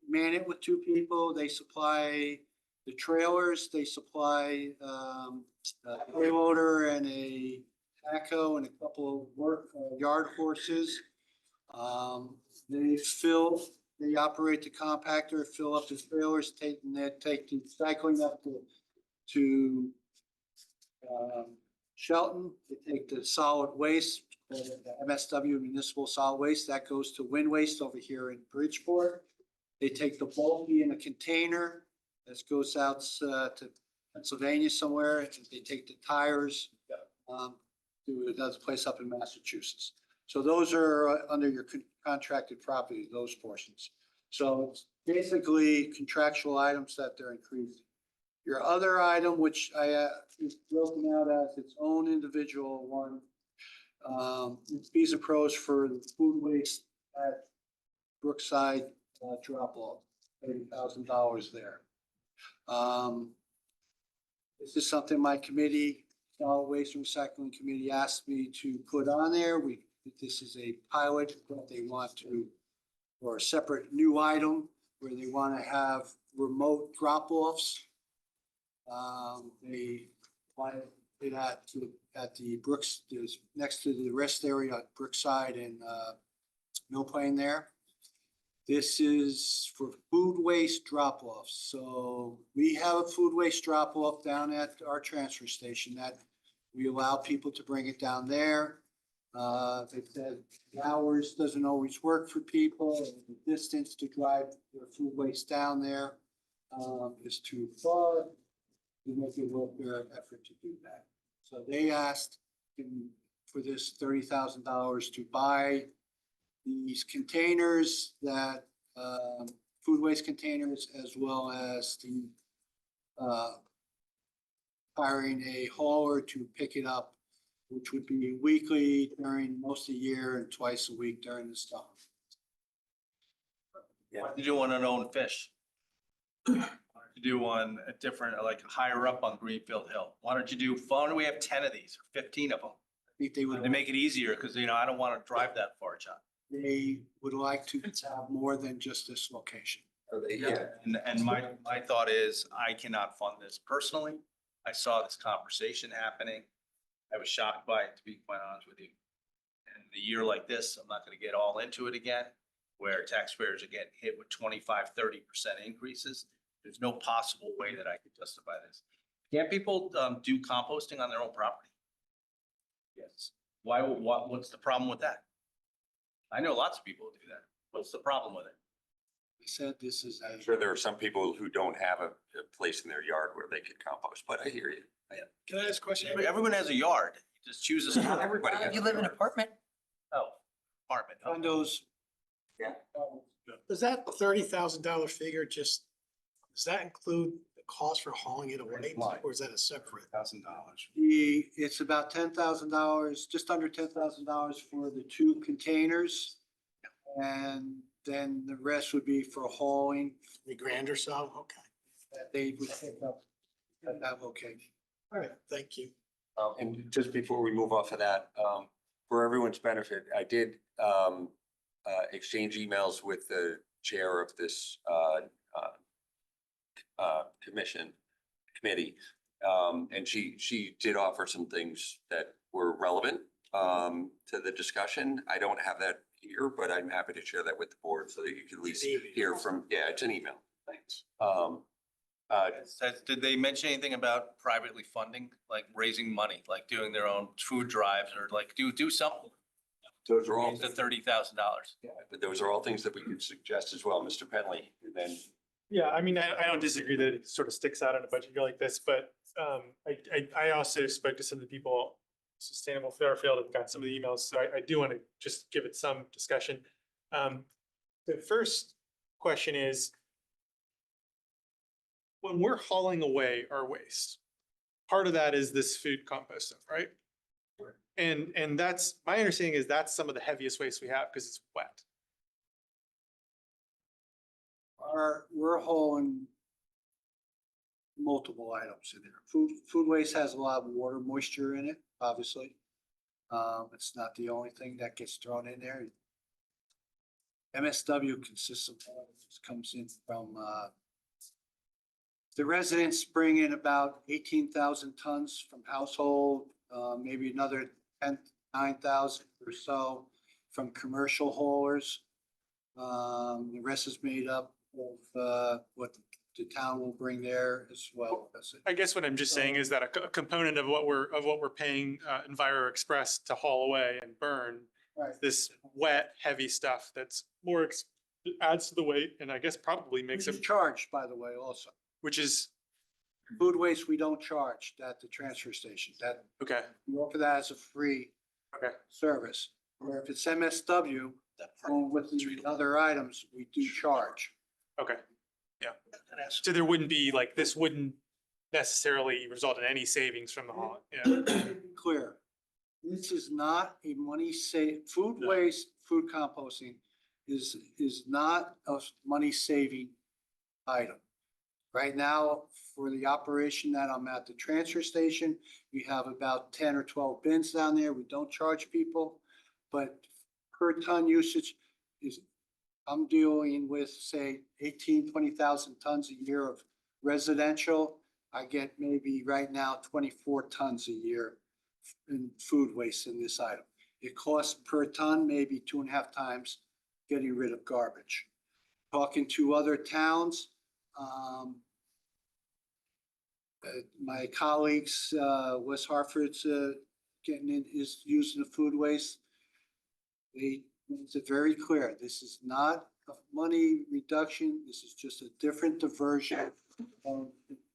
man it with 2 people. They supply the trailers, they supply a payloader and a backhoe and a couple of yard horses. They operate the compactor, fill up the trailers, take the cycling up to Shelton. They take the solid waste, the MSW municipal solid waste, that goes to wind waste over here in Bridgeport. They take the bulky in a container that goes out to Pennsylvania somewhere. They take the tires to another place up in Massachusetts. So those are under your contracted property, those portions. So it's basically contractual items that they're increasing. Your other item, which I is broken out as its own individual one, fees and pros for the food waste at Brookside drop off, $30,000 there. This is something my committee, Solid Waste and Recycling Committee, asked me to put on there. This is a pilot that they want to, or a separate new item where they want to have remote drop-offs. They wanted it at the Brooks, there's next to the rest area at Brookside and Mill Plain there. This is for food waste drop-offs. So we have a food waste drop-off down at our transfer station that we allow people to bring it down there. They said the hours doesn't always work for people, and the distance to drive their food waste down there is too far. We make it worth their effort to do that. So they asked for this $30,000 to buy these containers that, food waste containers, as well as the hiring a hauler to pick it up, which would be weekly during most of the year and twice a week during the summer. Why did you want to own fish? Why don't you do one a different, like higher up on Greenfield Hill? Why don't we have 10 of these or 15 of them? think they would, To make it easier, because I don't want to drive that far, John. they would like to have more than just this location. Yeah. And my thought is, I cannot fund this personally. I saw this conversation happening. I was shocked by it, to be quite honest with you. And a year like this, I'm not gonna get all into it again, where taxpayers are getting hit with 25, 30% increases. There's no possible way that I could justify this. Can't people do composting on their own property? Yes. What's the problem with that? I know lots of people who do that. What's the problem with it? I said this is I'm sure there are some people who don't have a place in their yard where they could compost, but I hear you. Can I ask a question? Everyone has a yard. You just choose a spot. Everybody has. You live in an apartment? Oh, apartment. Oh. condos. Does that $30,000 figure does that include the cost for hauling it away? Or is that a separate? $1,000. It's about $10,000, just under $10,000 for the 2 containers. And then the rest would be for hauling $3,000 or so? Okay. that they would pick up at that location. All right, thank you. And just before we move off of that, for everyone's benefit, I did exchange emails with the chair of this committee. And she did offer some things that were relevant to the discussion. I don't have that here, but I'm happy to share that with the board so that you can at least hear from, it's an email. Thanks. Did they mention anything about privately funding, like raising money, like doing their own food drives or like do something? Those are all, The $30,000. but those are all things that we could suggest as well, Mr. Penley, and then. Yeah, I mean, I don't disagree that it sort of sticks out in a budget year like this, but I also spoke to some of the people, Sustainable Fairfield, and got some of the emails, so I do want to just give it some discussion. The first question is, when we're hauling away our waste, part of that is this food compost stuff, right? And that's, my understanding is that's some of the heaviest waste we have because it's wet. We're hauling multiple items in there. Food waste has a lot of water moisture in it, obviously. It's not the only thing that gets thrown in there. MSW consists of, comes in from, the residents bring in about 18,000 tons from household, maybe another 9,000 or so from commercial haulers. The rest is made up of what the town will bring there as well. I guess what I'm just saying is that a component of what we're paying Enviro Express to haul away and burn, Right. this wet, heavy stuff that's more adds to the weight, and I guess probably makes It's it, charged, by the way, also. which is Food waste, we don't charge at the transfer station. That, okay. we offer that as a free Okay. service. Where if it's MSW, with the other items, we do charge. Okay. Yeah. So there wouldn't be like, this wouldn't necessarily result in any savings from the haul. Yeah. Clear. This is not a food waste, food composting is not a money saving item. Right now, for the operation that I'm at the transfer station, we have about 10 or 12 bins down there. We don't charge people, but per ton usage is, I'm dealing with, say, 20,000 tons a year of residential. I get maybe right now 24 tons a year in food waste in this item. It costs per ton maybe 2.5 times getting rid of garbage. Talking to other towns, my colleagues, West Hartford's is using the food waste. They makes it very clear, this is not a money reduction, this is just a different diversion of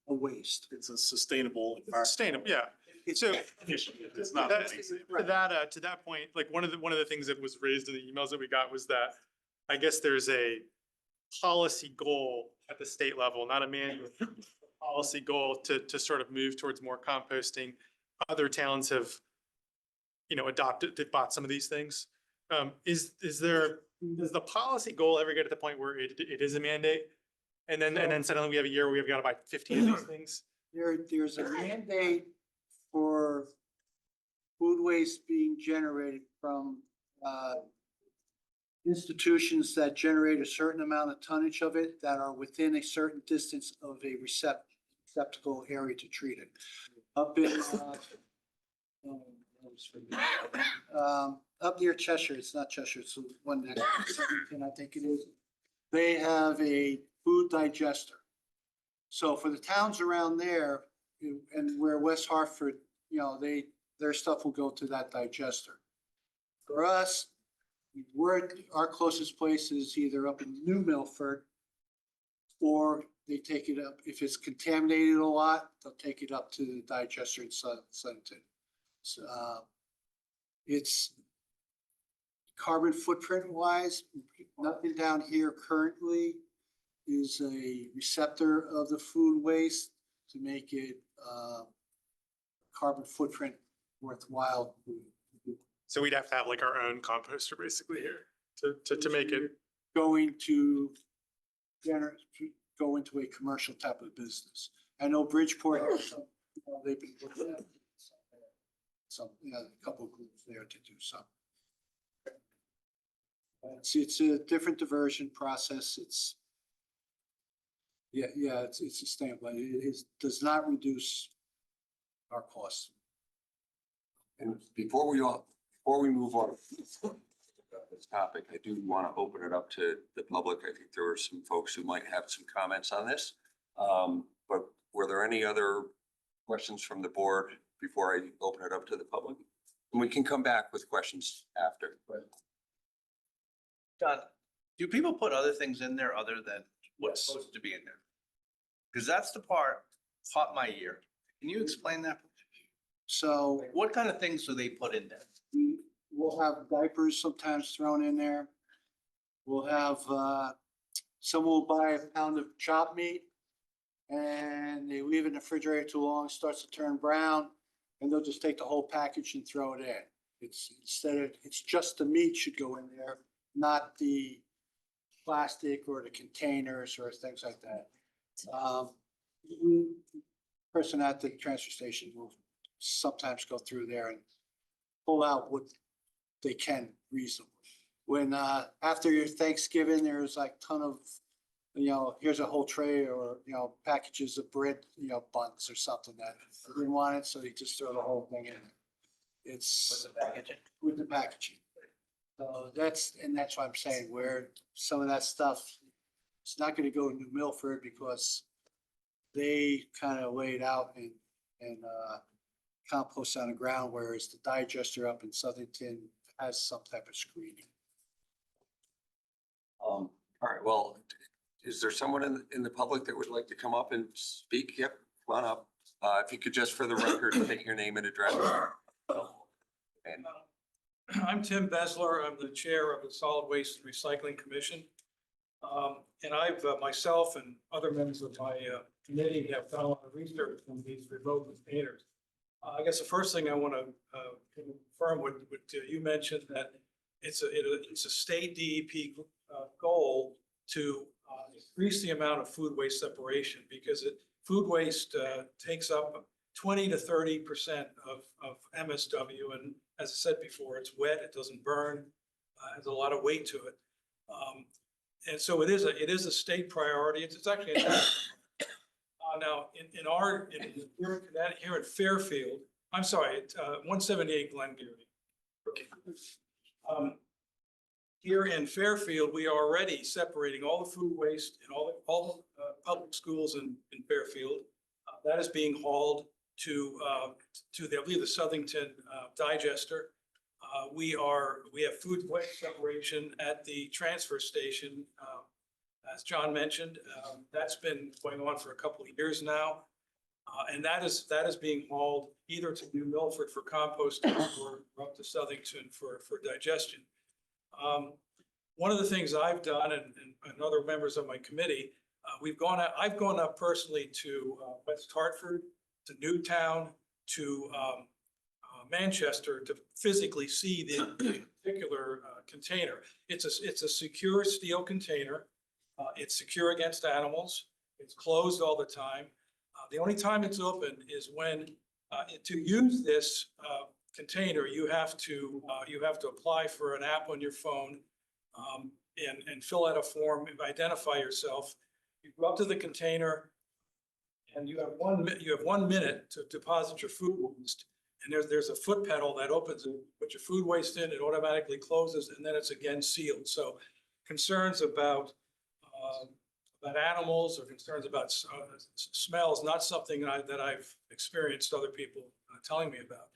a waste. It's a sustainable. Sustainable, yeah. So It's not. to that point, like one of the things that was raised in the emails that we got was that I guess there's a policy goal at the state level, not a manual, policy goal to sort of move towards more composting. Other towns have, bought some of these things. Does the policy goal ever get to the point where it is a mandate? And then suddenly we have a year where we've got to buy 15 of these things? There's a mandate for food waste being generated from institutions that generate a certain amount of tonnage of it that are within a certain distance of a receptacle area to treat it. Up in, up near Cheshire, it's not Cheshire, it's the one next, to Southampton, I think it is. They have a food digester. So for the towns around there, and where West Hartford, their stuff will go to that digester. For us, our closest place is either up in New Milford, or they take it up, if it's contaminated a lot, they'll take it up to the digester in Sutton. It's carbon footprint wise, nothing down here currently is a receptor of the food waste to make it carbon footprint worthwhile. So we'd have to have like our own composter basically here to make it. Going to go into a commercial type of business. I know Bridgeport, they've been looking at some, a couple of groups there to do some. It's a different diversion process. It's sustainable. It does not reduce our costs. And before we move on this topic, I do want to open it up to the public. I think there were some folks who might have some comments on this. But were there any other questions from the board before I open it up to the public? And we can come back with questions after. John, do people put other things in there other than what's supposed to be in there? Because that's the part caught my ear. Can you explain that? So What kind of things do they put in there? we'll have diapers sometimes thrown in there. We'll have, someone will buy a pound of chopped meat and they leave it in the refrigerator too long, it starts to turn brown, and they'll just take the whole package and throw it in. It's just the meat should go in there, not the plastic or the containers or things like that. Person at the transfer station will sometimes go through there and pull out what they can reasonably. When, after your Thanksgiving, there's like ton of, here's a whole tray or, packages of bread, buns or something that they didn't want it, so they just throw the whole thing in. It's with the packaging. So that's why I'm saying where some of that stuff, it's not gonna go to New Milford because they kind of lay it out and compost on the ground, whereas the digester up in Southington has some type of screening. All right, well, is there someone in the public that would like to come up and speak? Yep, come on up. If you could just for the record, state your name and address. And I'm Tim Besler. I'm the chair of the Solid Waste and Recycling Commission. And I've, myself and other members of my committee have done a lot of research on these remote containers. I guess the first thing I want to confirm what you mentioned, that it's a state DEP goal to increase the amount of food waste separation, because food waste takes up 20 to 30% of MSW. And as I said before, it's wet, it doesn't burn, has a lot of weight to it. And so it is a state priority. It's actually now here in Fairfield, I'm sorry, 178 Glengarry. Here in Fairfield, we are already separating all the food waste in all the public schools in Fairfield. That is being hauled to I believe the Southington digester. We have food waste separation at the transfer station. As John mentioned, that's been going on for a couple of years now. And that is being hauled either to New Milford for composting or up to Southington for digestion. One of the things I've done and other members of my committee, I've gone up personally to West Hartford, to Newtown, to Manchester to physically see the particular container. It's a secure steel container. It's secure against animals. It's closed all the time. The only time it's open is when to use this container, you have to apply for an app on your phone and fill out a form, identify yourself. You go up to the container and you have 1 minute to deposit your food waste. And there's a foot pedal that opens it, put your food waste in, it automatically closes, and then it's again sealed. So concerns about animals or concerns about smell is not something that I've experienced other people telling me about.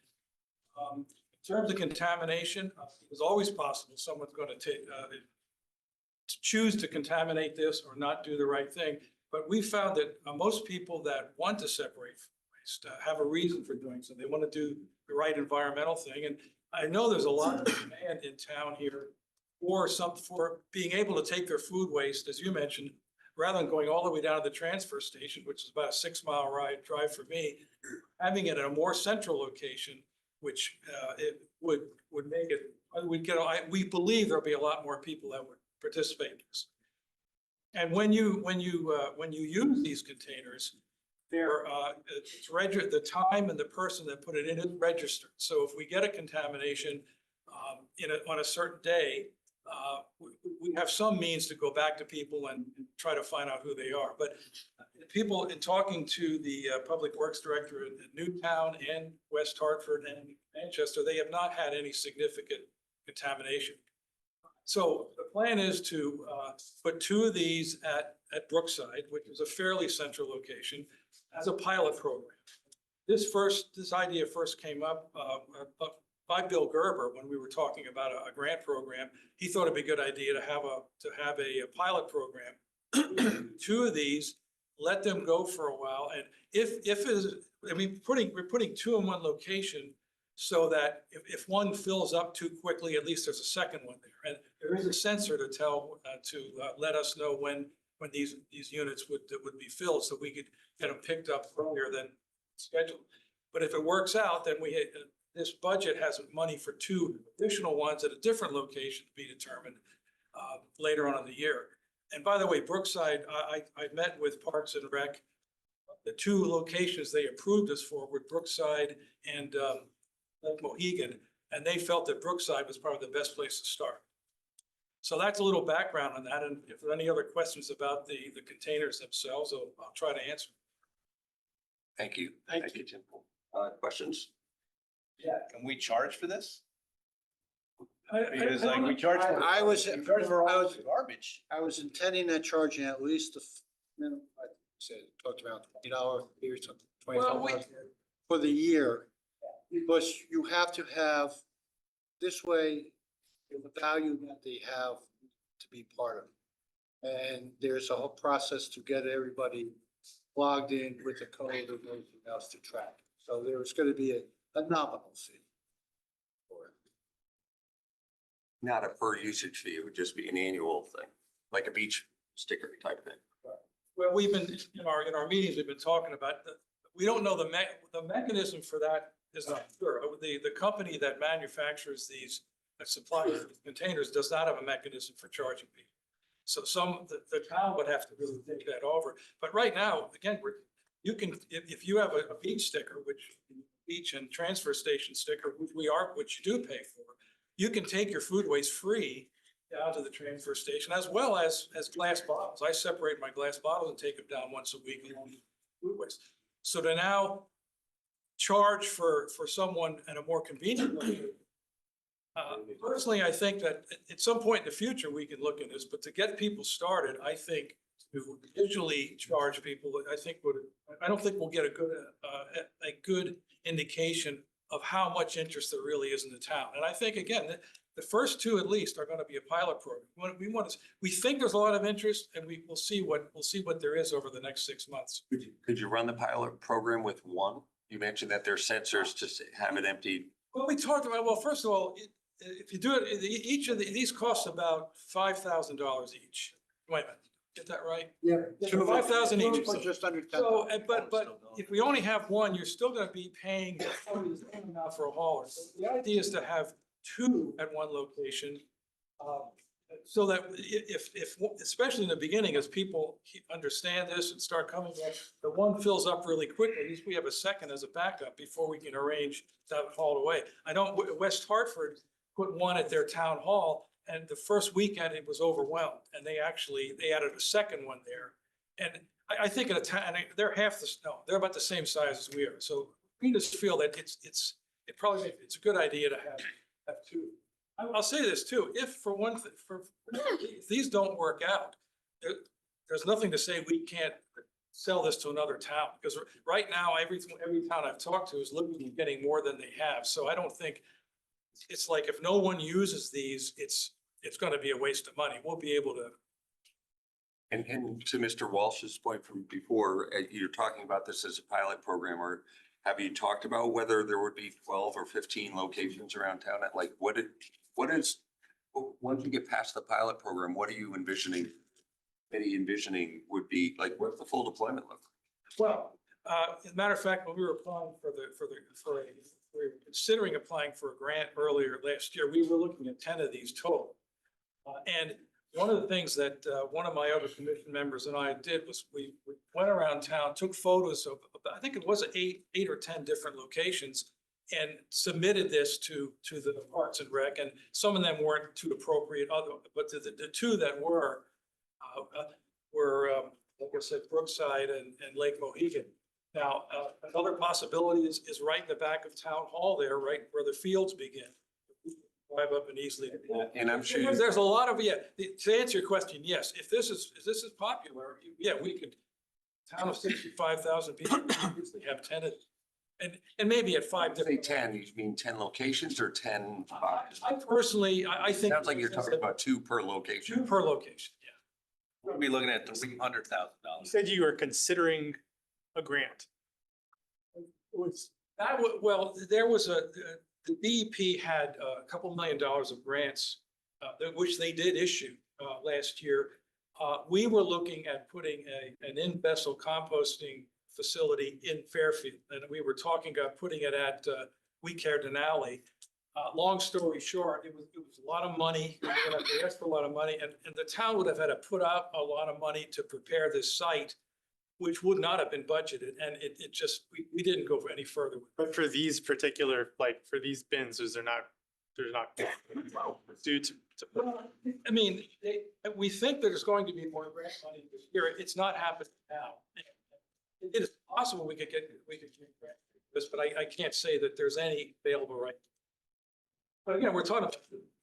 In terms of contamination, it was always possible someone's going to choose to contaminate this or not do the right thing. But we found that most people that want to separate waste have a reason for doing so. They want to do the right environmental thing. And I know there's a lot of demand in town here for being able to take their food waste, as you mentioned, rather than going all the way down to the transfer station, which is about a 6-mile drive for me, having it at a more central location, which it would make it, we believe there'll be a lot more people that would participate in this. And when you use these containers, the time and the person that put it in is registered. So if we get a contamination on a certain day, we have some means to go back to people and try to find out who they are. But people, in talking to the Public Works Director in Newtown and West Hartford and Manchester, they have not had any significant contamination. So the plan is to put 2 of these at Brookside, which is a fairly central location, as a pilot program. This idea first came up by Bill Gerber when we were talking about a grant program. He thought it'd be a good idea to have a pilot program. 2 of these, let them go for a while, and we're putting 2 in one location, so that if one fills up too quickly, at least there's a second one there. And there is a sensor to let us know when these units would be filled, so we could get them picked up earlier than scheduled. But if it works out, then this budget has money for 2 additional ones at a different location to be determined later on in the year. And by the way, Brookside, I met with Parks and Rec. The 2 locations they approved us for were Brookside and Lake Mohegan, and they felt that Brookside was probably the best place to start. So that's a little background on that. And if there are any other questions about the containers themselves, I'll try to answer. Thank you. Thank you, Jim. Questions? Yeah. Can we charge for this? I Because don't like know. we charge for. I was Garbage. I was intending on charging at least I said, talked about $20 or something, $25 for the year. Because you have to have, this way, the value that they have to be part of. And there's a whole process to get everybody logged in with the code and everything else to track. So there's going to be a nominal fee for it. Not a per usage fee, it would just be an annual thing, like a beach sticker type thing. Well, we've been, in our meetings, we've been talking about, we don't know the mechanism for that is not sure. The company that manufactures these, that supplies containers, does not have a mechanism for charging people. So the town would have to really think that over. But right now, again, you can, if you have a beach sticker, beach and transfer station sticker, which you do pay for, you can take your food waste free down to the transfer station, as well as glass bottles. I separate my glass bottles and take them down once a week along with food waste. So to now charge for someone at a more convenient location. Personally, I think that at some point in the future, we can look at this, but to get people started, I think to initially charge people, I don't think we'll get a good indication of how much interest there really is in the town. And I think, again, the first 2 at least are going to be a pilot program. We think there's a lot of interest, and we'll see what there is over the next 6 months. Could you run the pilot program with 1? You mentioned that there's sensors to have it emptied. Well, we talked about, well, first of all, if you do it, each of these costs about $5,000 each. Wait a minute, get that right? Yeah. 5,000 each. For just under 10. So, but if we only have 1, you're still gonna be paying for a hauler. So the idea is to have 2 at one location. So that if, especially in the beginning, as people understand this and start coming in, the one fills up really quickly. At least we have a second as a backup before we can arrange to have it hauled away. I know West Hartford put one at their town hall, and the first weekend it was overwhelmed, and they added a second one there. And I think in a town, and they're they're about the same size as we are. So we just feel that it's a good idea to have two. I'll say this too, if for one, if these don't work out, there's nothing to say we can't sell this to another town, because right now, every town I've talked to is looking at getting more than they have. So I don't think, it's like, if no one uses these, it's gonna be a waste of money. We'll be able to. And to Mr. Walsh's point from before, you're talking about this as a pilot program, or have you talked about whether there would be 12 or 15 locations around town? Like, once you get past the pilot program, what are you envisioning would be, like, what's the full deployment look like? Well, as a matter of fact, when we were applying we were considering applying for a grant earlier last year, we were looking at 10 of these total. And one of the things that one of my other commission members and I did was we went around town, took photos of, I think it was eight or 10 different locations, and submitted this to the Parks and Rec, and some of them weren't too appropriate, but the two that were, like I said, Brookside and Lake Mohegan. Now, another possibility is right in the back of Town Hall there, right where the fields begin. Drive up and easily. And I'm sure There's a lot of, to answer your question, yes, if this is popular, yeah, we could, town of 65,000 people, we have 10 of, and maybe at 5 different. 10, you mean 10 locations or 10? I personally, I think. Sounds like you're talking about 2 per location. 2 per location, yeah. We'll be looking at $300,000. You said you were considering a grant. Well, there was the DEP had a couple $1 million of grants, which they did issue last year. We were looking at putting an in-vessel composting facility in Fairfield, and we were talking about putting it at We Care Denali. Long story short, it was a lot of money. They asked for a lot of money, and the town would have had to put out a lot of money to prepare this site, which would not have been budgeted, and it just, we didn't go any further. But for these particular, like for these bins, there's not due to. I mean, we think that there's going to be more grant money this year. It's not happening now. It is possible we could get grant for this, but I can't say that there's any available right now. But again, we're talking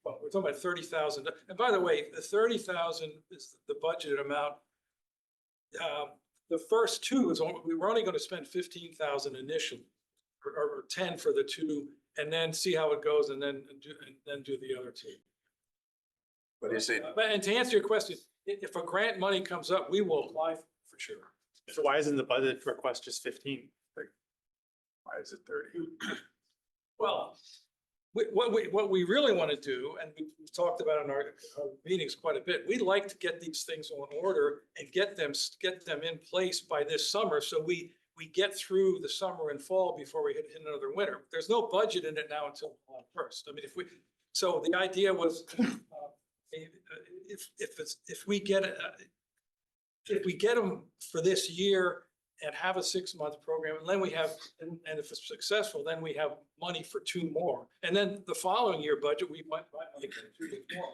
about 30,000. And by the way, the 30,000 is the budgeted amount. The first 2 is we were only going to spend 15,000 initially, or 10 for the 2, and then see how it goes, and then do the other 2. But is it? And to answer your question, if a grant money comes up, we will apply for sure. So why isn't the budget request just 15? Like, why is it 30? Well, what we really want to do, and we've talked about in our meetings quite a bit, we'd like to get these things on order and get them in place by this summer, so we get through the summer and fall before we hit another winter. There's no budget in it now until July 1st. I mean, so the idea was, if we get them for this year and have a 6-month program, and then we have, and if it's successful, then we have money for 2 more. And then the following year budget, we might get 2 more.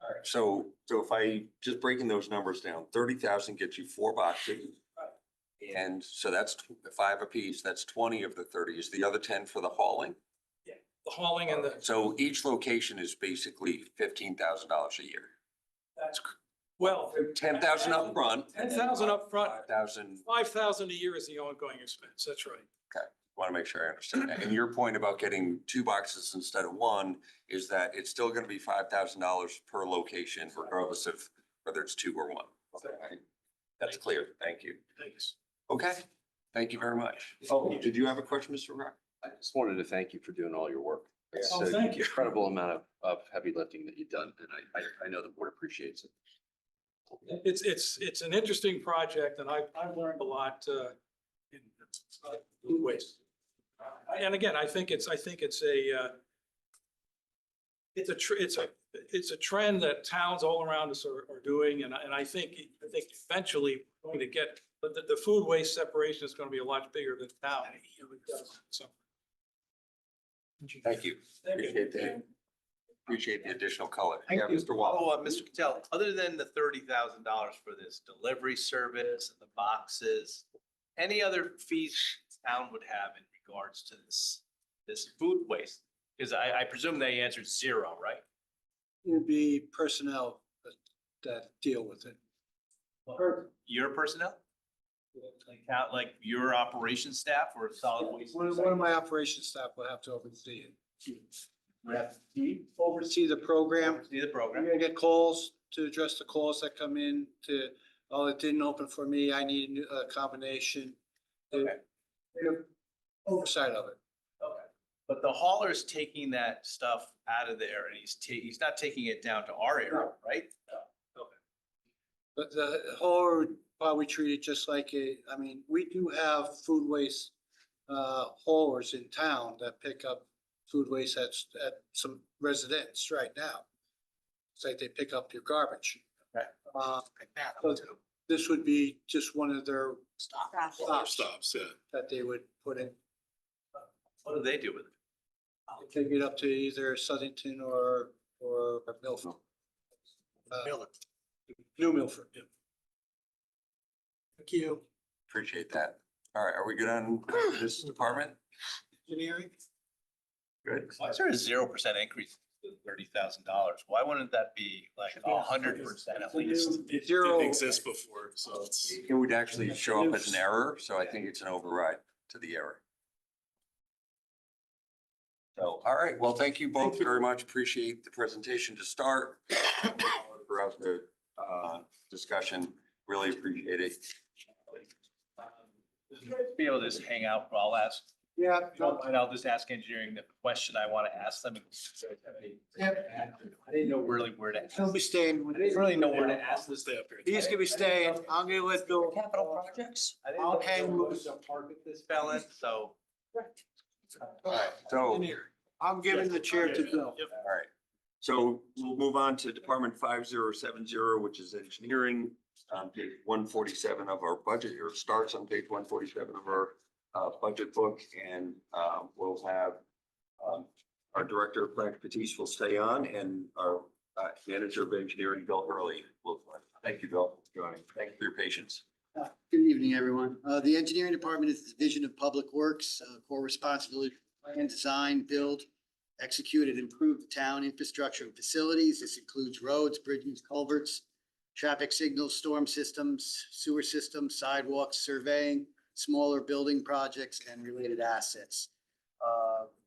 All right, so if I just breaking those numbers down, 30,000 gets you 4 boxes. Right. And so that's 5 apiece. That's 20 of the 30. Is the other 10 for the hauling? Yeah, the hauling and the. So each location is basically $15,000 a year. That's, well. 10,000 up front. 10,000 up front. 5,000. 5,000 a year is the ongoing expense. That's right. Okay, want to make sure I understand that. And your point about getting 2 boxes instead of 1 is that it's still going to be $5,000 per location, regardless of whether it's 2 or 1. Okay, that's clear. Thank you. Thanks. Okay, thank you very much. Oh, did you have a question, Mr. Rock? I just wanted to thank you for doing all your work. It's Oh, an thank you. incredible amount of heavy lifting that you've done, and I know the board appreciates it. It's an interesting project, and I've learned a lot in ways. And again, I think it's a it's a trend that towns all around us are doing, and I think eventually we're going to get, the food waste separation is going to be a lot bigger than now. So. Thank you. Appreciate the additional color. Thank Yeah, you. Mr. Wall. Follow up, Mr. Cattell, other than the $30,000 for this delivery service and the boxes, any other fees town would have in regards to this food waste? Because I presume they answered zero, right? It would be personnel that deal with it. Your personnel? Like your operations staff or solid waste? One of my operations staff will have to oversee it. Oversee the program. See the I'm program? gonna get calls to address the calls that come in to, oh, it didn't open for me, I need a combination. Okay. Oversight of it. Okay. But the hauler's taking that stuff out of there and he's not taking it down to our area, right? But the whole would probably treat it just like I mean, we do have food waste haulers in town that pick up food waste at some residents right now. It's like they pick up your garbage. Right. So this would be just one of their stops Stops, yeah. that they would put in. What do they do with it? Take it up to either Southington or Milford. New Milford. Yeah. Thank you. Appreciate that. All right, are we good on this department? Engineering? Good. Why is there a 0% increase to $30,000? Why wouldn't that be like 100% at least? It Zero. didn't exist before, so it's. It would actually show up as an error, so I think it's an override to the error. So, all right, well, thank you both very much. Appreciate the presentation to start. Throughout the discussion, really appreciate it. Be able to just hang out, I'll ask. Yeah. And I'll just ask engineering the question I want to ask them. I didn't know really where to ask. He'll be staying. I didn't really know where to ask this. Stay up here. He's gonna be staying. I'm gonna let Bill. Capital projects? I didn't know I'll hang where loose. to park at this felon, so. All right, so, I'm giving the chair to Bill. all right. So we'll move on to Department 5070, which is engineering, on page 147 of our budget, or starts on page 147 of our budget book. And we'll have our Director of Plant Patisse will stay on, and our Manager of Engineering, Bill Hurley, will. Thank you, Bill, for joining. Thank you for your patience. Good evening, everyone. The engineering department is the division of public works, core responsibility, plan, design, build, execute and improve the town infrastructure and facilities. This includes roads, bridges, culverts, traffic signals, storm systems, sewer systems, sidewalks, surveying, smaller building projects, and related assets.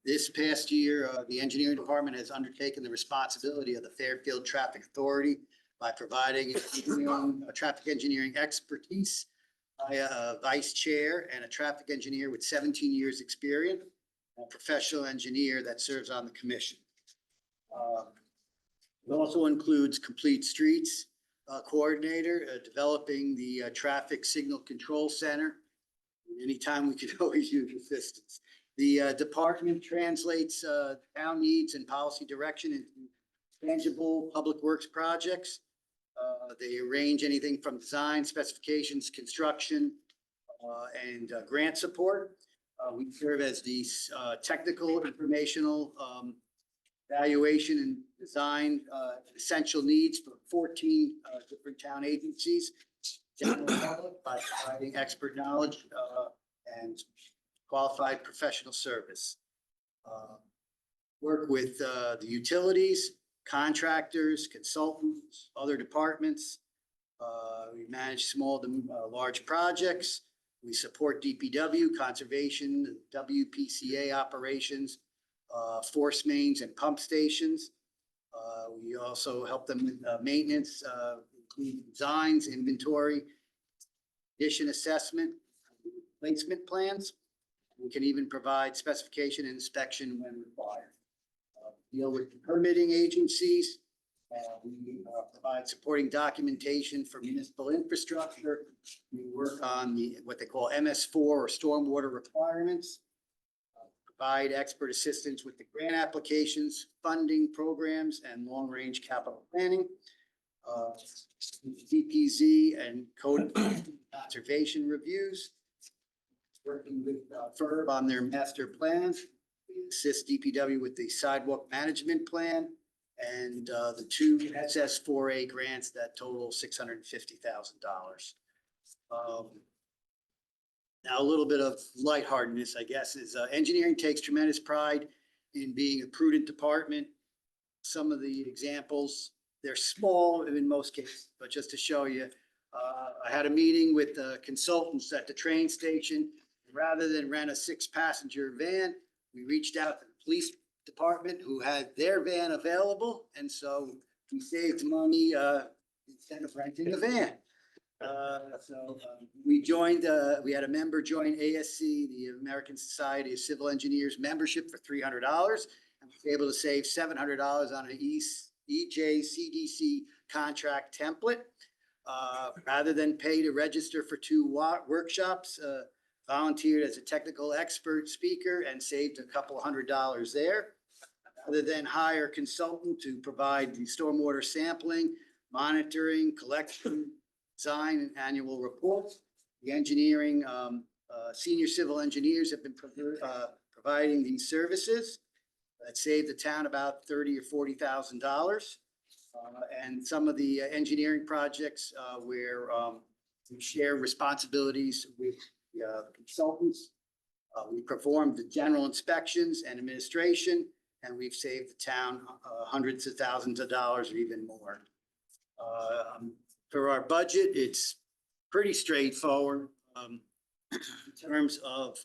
This past year, the engineering department has undertaken the responsibility of the Fairfield Traffic Authority by providing traffic engineering expertise by a vice chair and a traffic engineer with 17 years experience, a professional engineer that serves on the commission. It also includes complete streets coordinator, developing the traffic signal control center. Anytime we could always use assistance. The department translates town needs and policy direction into tangible public works projects. They arrange anything from design, specifications, construction, and grant support. We serve as the technical, informational, evaluation and design essential needs for 14 different town agencies. General public by providing expert knowledge and qualified professional service. Work with the utilities, contractors, consultants, other departments. We manage small to large projects. We support DPW, conservation, WPCA operations, force mains and pump stations. We also help them with maintenance, including designs, inventory, condition assessment, placement plans. We can even provide specification and inspection when required. Deal with permitting agencies. We provide supporting documentation for municipal infrastructure. We work on what they call MS4 or stormwater requirements. provide expert assistance with the grant applications, funding programs, and long-range capital planning. DPZ and code conservation reviews. Working with FERB on their master plans. Assist DPW with the sidewalk management plan and the two SS4A grants that total $650,000. Now, a little bit of lightheartedness, I guess, is engineering takes tremendous pride in being a prudent department. Some of the examples, they're small in most cases, but just to show you, I had a meeting with consultants at the train station. Rather than rent a 6-passenger van, we reached out to the police department who had their van available. And so we saved money instead of renting a van. We joined, we had a member join ASC, the American Society of Civil Engineers membership for $300. And was able to save $700 on an EJCDC contract template. Rather than pay to register for 2 workshops, volunteered as a technical expert speaker and saved a couple $100 there. Rather than hire a consultant to provide the stormwater sampling, monitoring, collection, design, and annual reports, the engineering, senior civil engineers have been providing these services. That saved the town about $30,000 or $40,000. And some of the engineering projects where we share responsibilities with consultants. We performed the general inspections and administration, and we've saved the town hundreds of thousands of dollars or even more. For our budget, it's pretty straightforward. In terms of,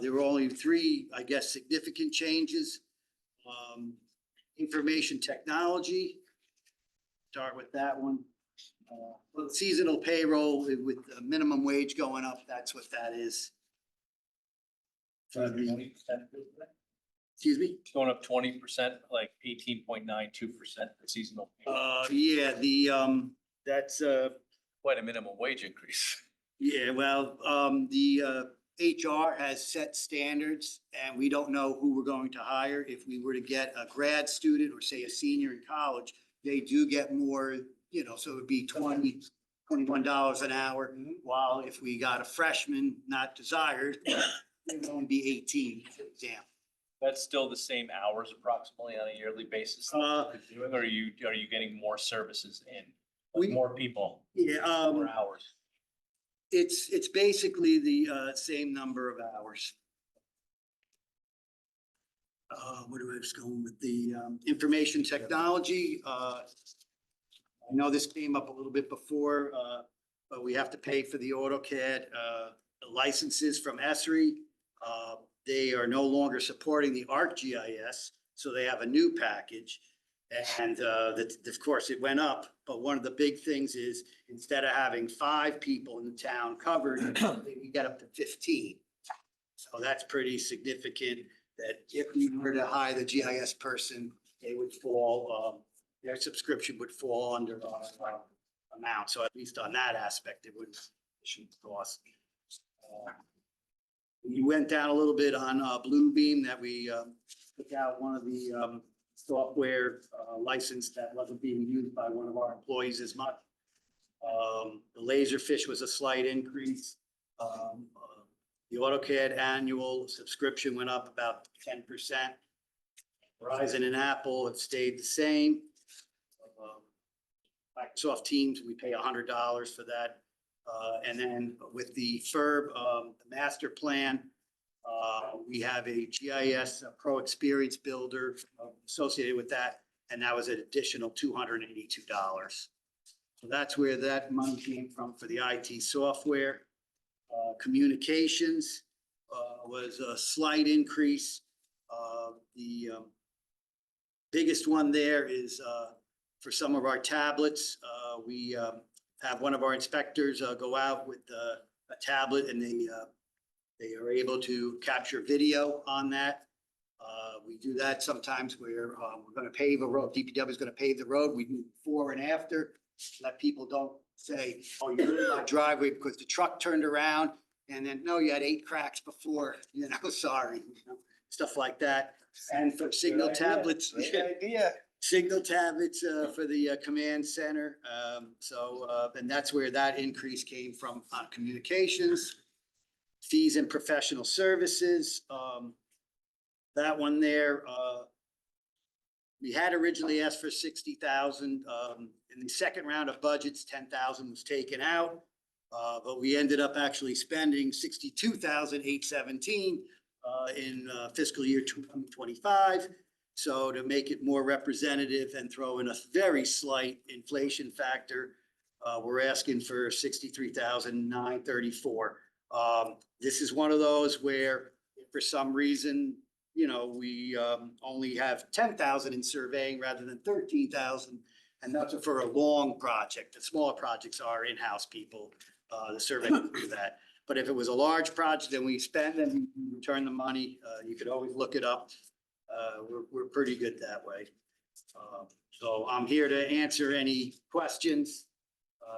there were only 3, I guess, significant changes. Information technology, start with that one. Well, seasonal payroll with the minimum wage going up, that's what that is. Excuse me? It's going up 20%, like 18.92% seasonal. Yeah, that's Quite a minimum wage increase. yeah, well, the HR has set standards and we don't know who we're going to hire. If we were to get a grad student or say a senior in college, they do get more, you know, so it would be $21 an hour. While if we got a freshman, not desired, it would only be 18, for example. That's still the same hours approximately on a yearly basis? Or are you getting more services in, like more people, Yeah, more hours? it's basically the same number of hours. Where do I was going with the information technology? I know this came up a little bit before, but we have to pay for the AutoCAD licenses from ESRI. They are no longer supporting the ArcGIS, so they have a new package. And of course, it went up, but one of the big things is instead of having 5 people in the town covered, we get up to 15. So that's pretty significant that if we were to hire the GIS person, they would fall, their subscription would fall under our amount. So at least on that aspect, it shouldn't cost. We went down a little bit on Bluebeam that we took out one of the software license that wasn't being used by one of our employees as much. The Laserfish was a slight increase. The AutoCAD annual subscription went up about 10%. Verizon and Apple have stayed the same. Microsoft Teams, we pay $100 for that. And then with the FERB, the master plan, we have a GIS Pro Experience Builder associated with that, and that was an additional $282. So that's where that money came from for the IT software. Communications was a slight increase. The biggest one there is for some of our tablets. We have one of our inspectors go out with a tablet and they are able to capture video on that. We do that sometimes where we're going to pave a road. DPW is going to pave the road. We do before and after. Let people don't say, oh, you're in my driveway because the truck turned around and then, no, you had 8 cracks before, you know, sorry. stuff like that. And for signal tablets. Signal tablets for the command center. And that's where that increase came from on communications. Fees and professional services. That one there, we had originally asked for 60,000. In the second round of budgets, 10,000 was taken out. But we ended up actually spending 62,817 in fiscal year 2025. So to make it more representative and throw in a very slight inflation factor, we're asking for 63,934. This is one of those where if for some reason, we only have 10,000 in surveying rather than 13,000. And that's for a long project. The smaller projects are in-house people, the survey will do that. But if it was a large project and we spend and we return the money, you could always look it up. We're pretty good that way. So I'm here to answer any questions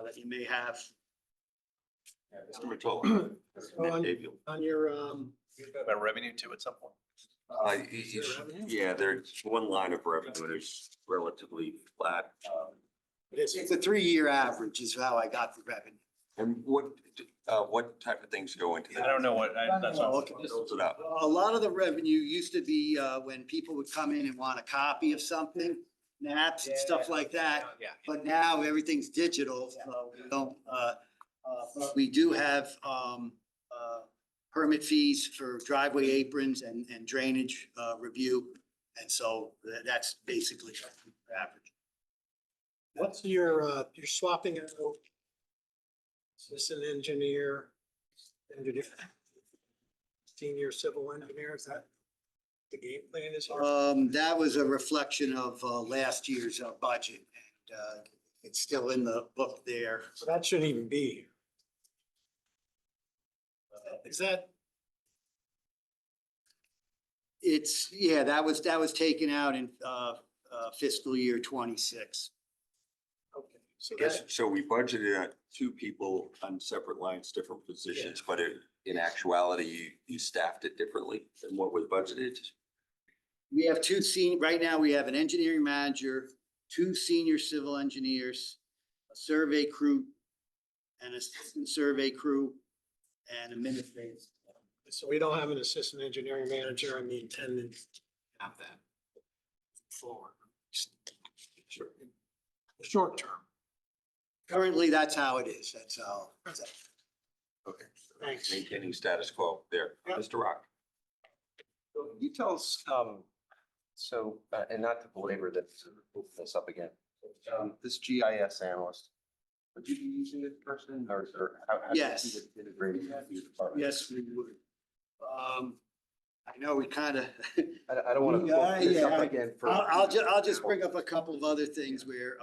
that you may have. Mr. Mottola. On your, About revenue too at some point. Yeah, there's one line of revenue is relatively flat. It's a 3-year average is how I got the revenue. And what type of things go into that? I don't know what, that's all. Builds it up. A lot of the revenue used to be when people would come in and want a copy of something, maps and stuff like that. Yeah. But now everything's digital, so we don't, but we do have permit fees for driveway aprons and drainage review. And so that's basically the average. what's your, you're swapping out assistant engineer, senior civil engineer, is that the game plan is here? That was a reflection of last year's budget, and it's still in the book there. So that shouldn't even be here. Is that, It's, yeah, that was taken out in fiscal year 26. okay, so Yes, that, so we budgeted 2 people on separate lines, different positions, but in actuality, you staffed it differently than what was budgeted. We have right now we have an engineering manager, 2 senior civil engineers, a survey crew, an assistant survey crew, and administrators. so we don't have an assistant engineering manager and the intendant have that forward. Short term. Currently, that's how it is. That's how. Okay. Thanks. Maintaining status quo there. Yeah. Mr. Rock. So can you tell us, and not to belabor this up again, this GIS analyst, would you be using this person or how? do you Yes. see it integrating into your department? Yes, we would. I know we kind of. I don't want to Yeah, put this up yeah. again for. I'll just bring up a couple of other things where,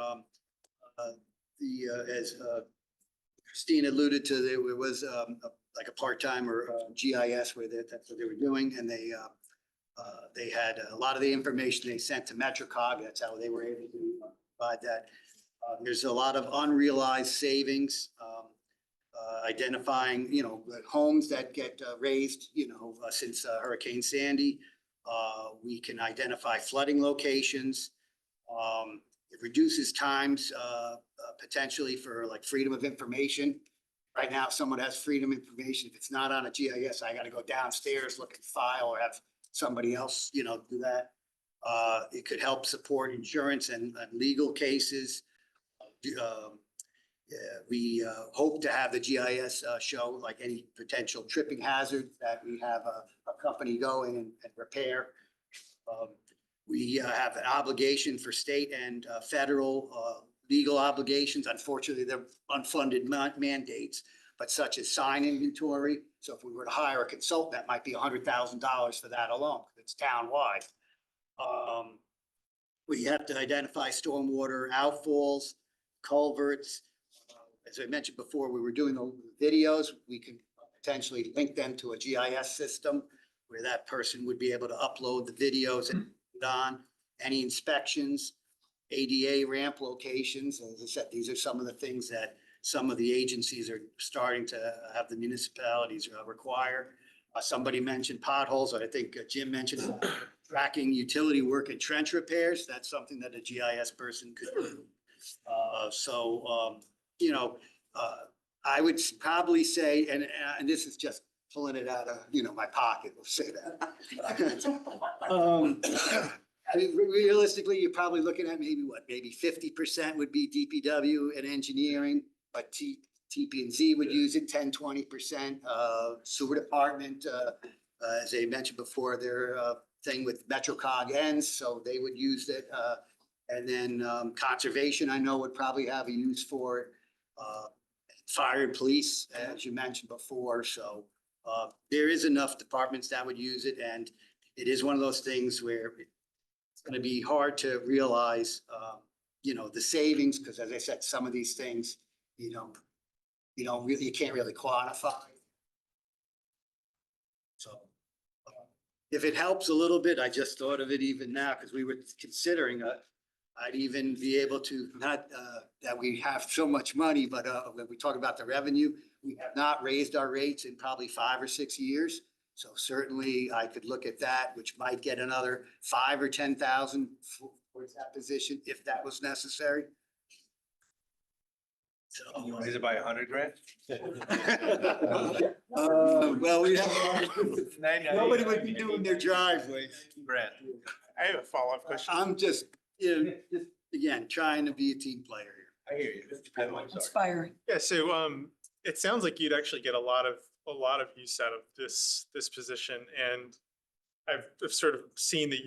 as Christine alluded to, there was, like a part-time or GIS where that's what they were doing, and they had a lot of the information they sent to MetroCog. That's how they were able to provide that. There's a lot of unrealized savings, identifying, homes that get raised, since Hurricane Sandy. We can identify flooding locations. It reduces times potentially for like freedom of information. Right now, if someone has freedom of information, if it's not on a GIS, I got to go downstairs, look at the file, or have somebody else, do that. It could help support insurance and legal cases. We hope to have the GIS show like any potential tripping hazard that we have a company go in and repair. We have an obligation for state and federal legal obligations. Unfortunately, they're unfunded mandates, but such as sign inventory. So if we were to hire a consultant, that might be $100,000 for that alone. It's townwide. We have to identify stormwater outfalls, culverts. As I mentioned before, we were doing the videos. We can potentially link them to a GIS system where that person would be able to upload the videos and put on any inspections, ADA ramp locations. As I said, these are some of the things that some of the agencies are starting to have the municipalities require. Somebody mentioned potholes, I think Jim mentioned tracking utility work and trench repairs. That's something that a GIS person could do. You know, I would probably say, and this is just pulling it out of, you know, my pocket, we'll say that. I mean, realistically, you're probably looking at maybe what, maybe 50% would be DPW and engineering, but TP&Z would use it 10-20%. Sewer department, as I mentioned before, their thing with MetroCog ends, so they would use it. And then conservation, I know would probably have a use for it. Fire and police, as you mentioned before, so there is enough departments that would use it, and it is one of those things where it's going to be hard to realize, you know, the savings, because as I said, some of these things, you can't really quantify. So if it helps a little bit, I just thought of it even now, because we were considering I'd even be able to, not that we have so much money, but when we talk about the revenue, we have not raised our rates in probably 5 or 6 years. So certainly I could look at that, which might get another 5 or 10,000 for that position if that was necessary. So, Raise it by 100 grand? well, we have, nobody would be doing their driveways. Grand. I have a follow-up question. I'm just, you know, just again, trying to be a team player here. I hear you. Inspiring. Yeah, so it sounds like you'd actually get a lot of use out of this position, and I've sort of seen that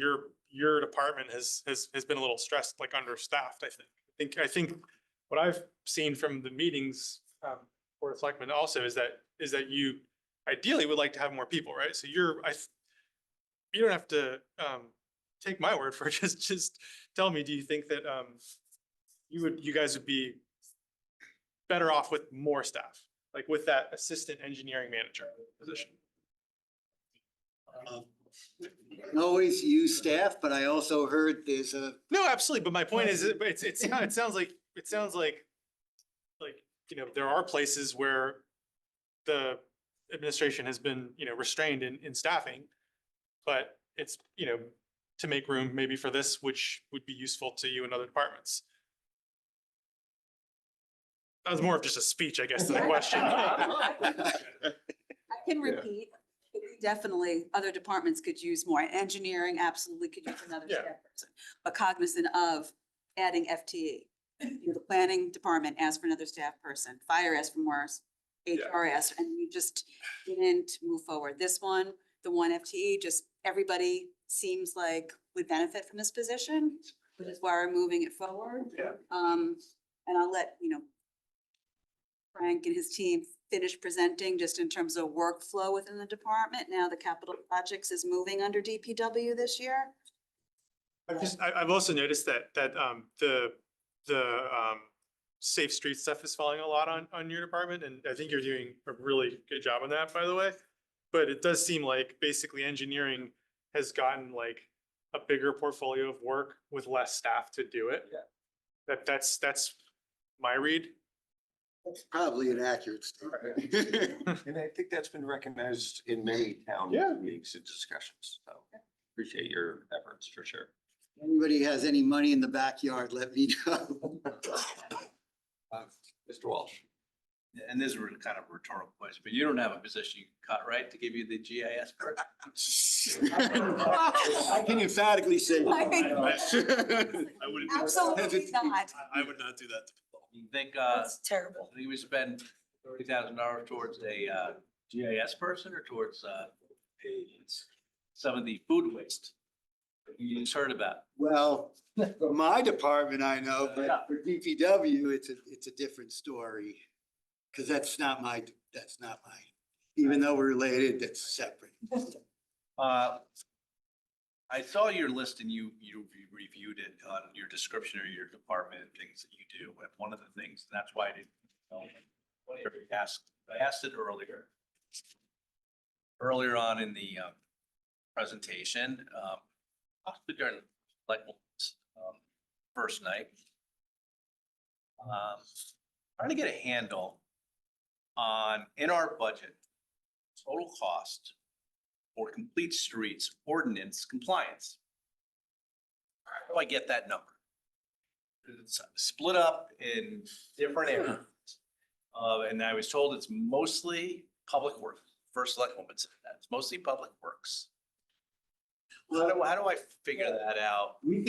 your department has been a little stressed, like understaffed. I think what I've seen from the meetings for the selectmen also is that you ideally would like to have more people, right? So you don't have to take my word for it. Just tell me, do you think that you guys would be better off with more staff, like with that assistant engineering manager position? Always use staff, but I also heard there's a. No, absolutely. But my point is, it sounds like you know, there are places where the administration has been, you know, restrained in staffing, but it's, you know, to make room maybe for this, which would be useful to you and other departments. That was more of just a speech, I guess, than a question. I can repeat, definitely other departments could use more. Engineering absolutely could use another Yeah. staff person, but cognizant of adding FTE. You know, the planning department asked for another staff person, fire asked for more, HR asked, and we just didn't move forward. This one, the one FTE, just everybody seems like would benefit from this position, which is why we're moving it forward. Yeah. And I'll let, you know, Frank and his team finish presenting just in terms of workflow within the department. Now the capital projects is moving under DPW this year. I've also noticed that the safe street stuff is falling a lot on your department, and I think you're doing a really good job on that, by the way. But it does seem like basically engineering has gotten like a bigger portfolio of work with less staff to do it. Yeah. That's my read. That's probably an accurate statement. And I think that's been recognized in many town meetings and discussions. So appreciate your efforts for sure. Anybody has any money in the backyard, let me know. Mr. Walsh. And this is kind of a rhetorical question, but you don't have a position you can cut, right, to give you the GIS person? I can emphatically say. I wouldn't. Absolutely not. I would not do that. You think, That's terrible. think we spend $30,000 towards a GIS person or towards some of the food waste that you just heard about? Well, for my department, I know, but for DPW, it's a different story. Cause that's not my, even though we're related, that's separate. I saw your list and you reviewed it on your description of your department and things that you do. And one of the things, and that's why I didn't know, I asked it earlier on in the presentation, possibly during like first night. Trying to get a handle on, in our budget, total cost for complete streets ordinance compliance. How do I get that number? It's split up in different areas. And I was told it's mostly public works. First select woman said that. It's mostly public works. How do I figure that out? We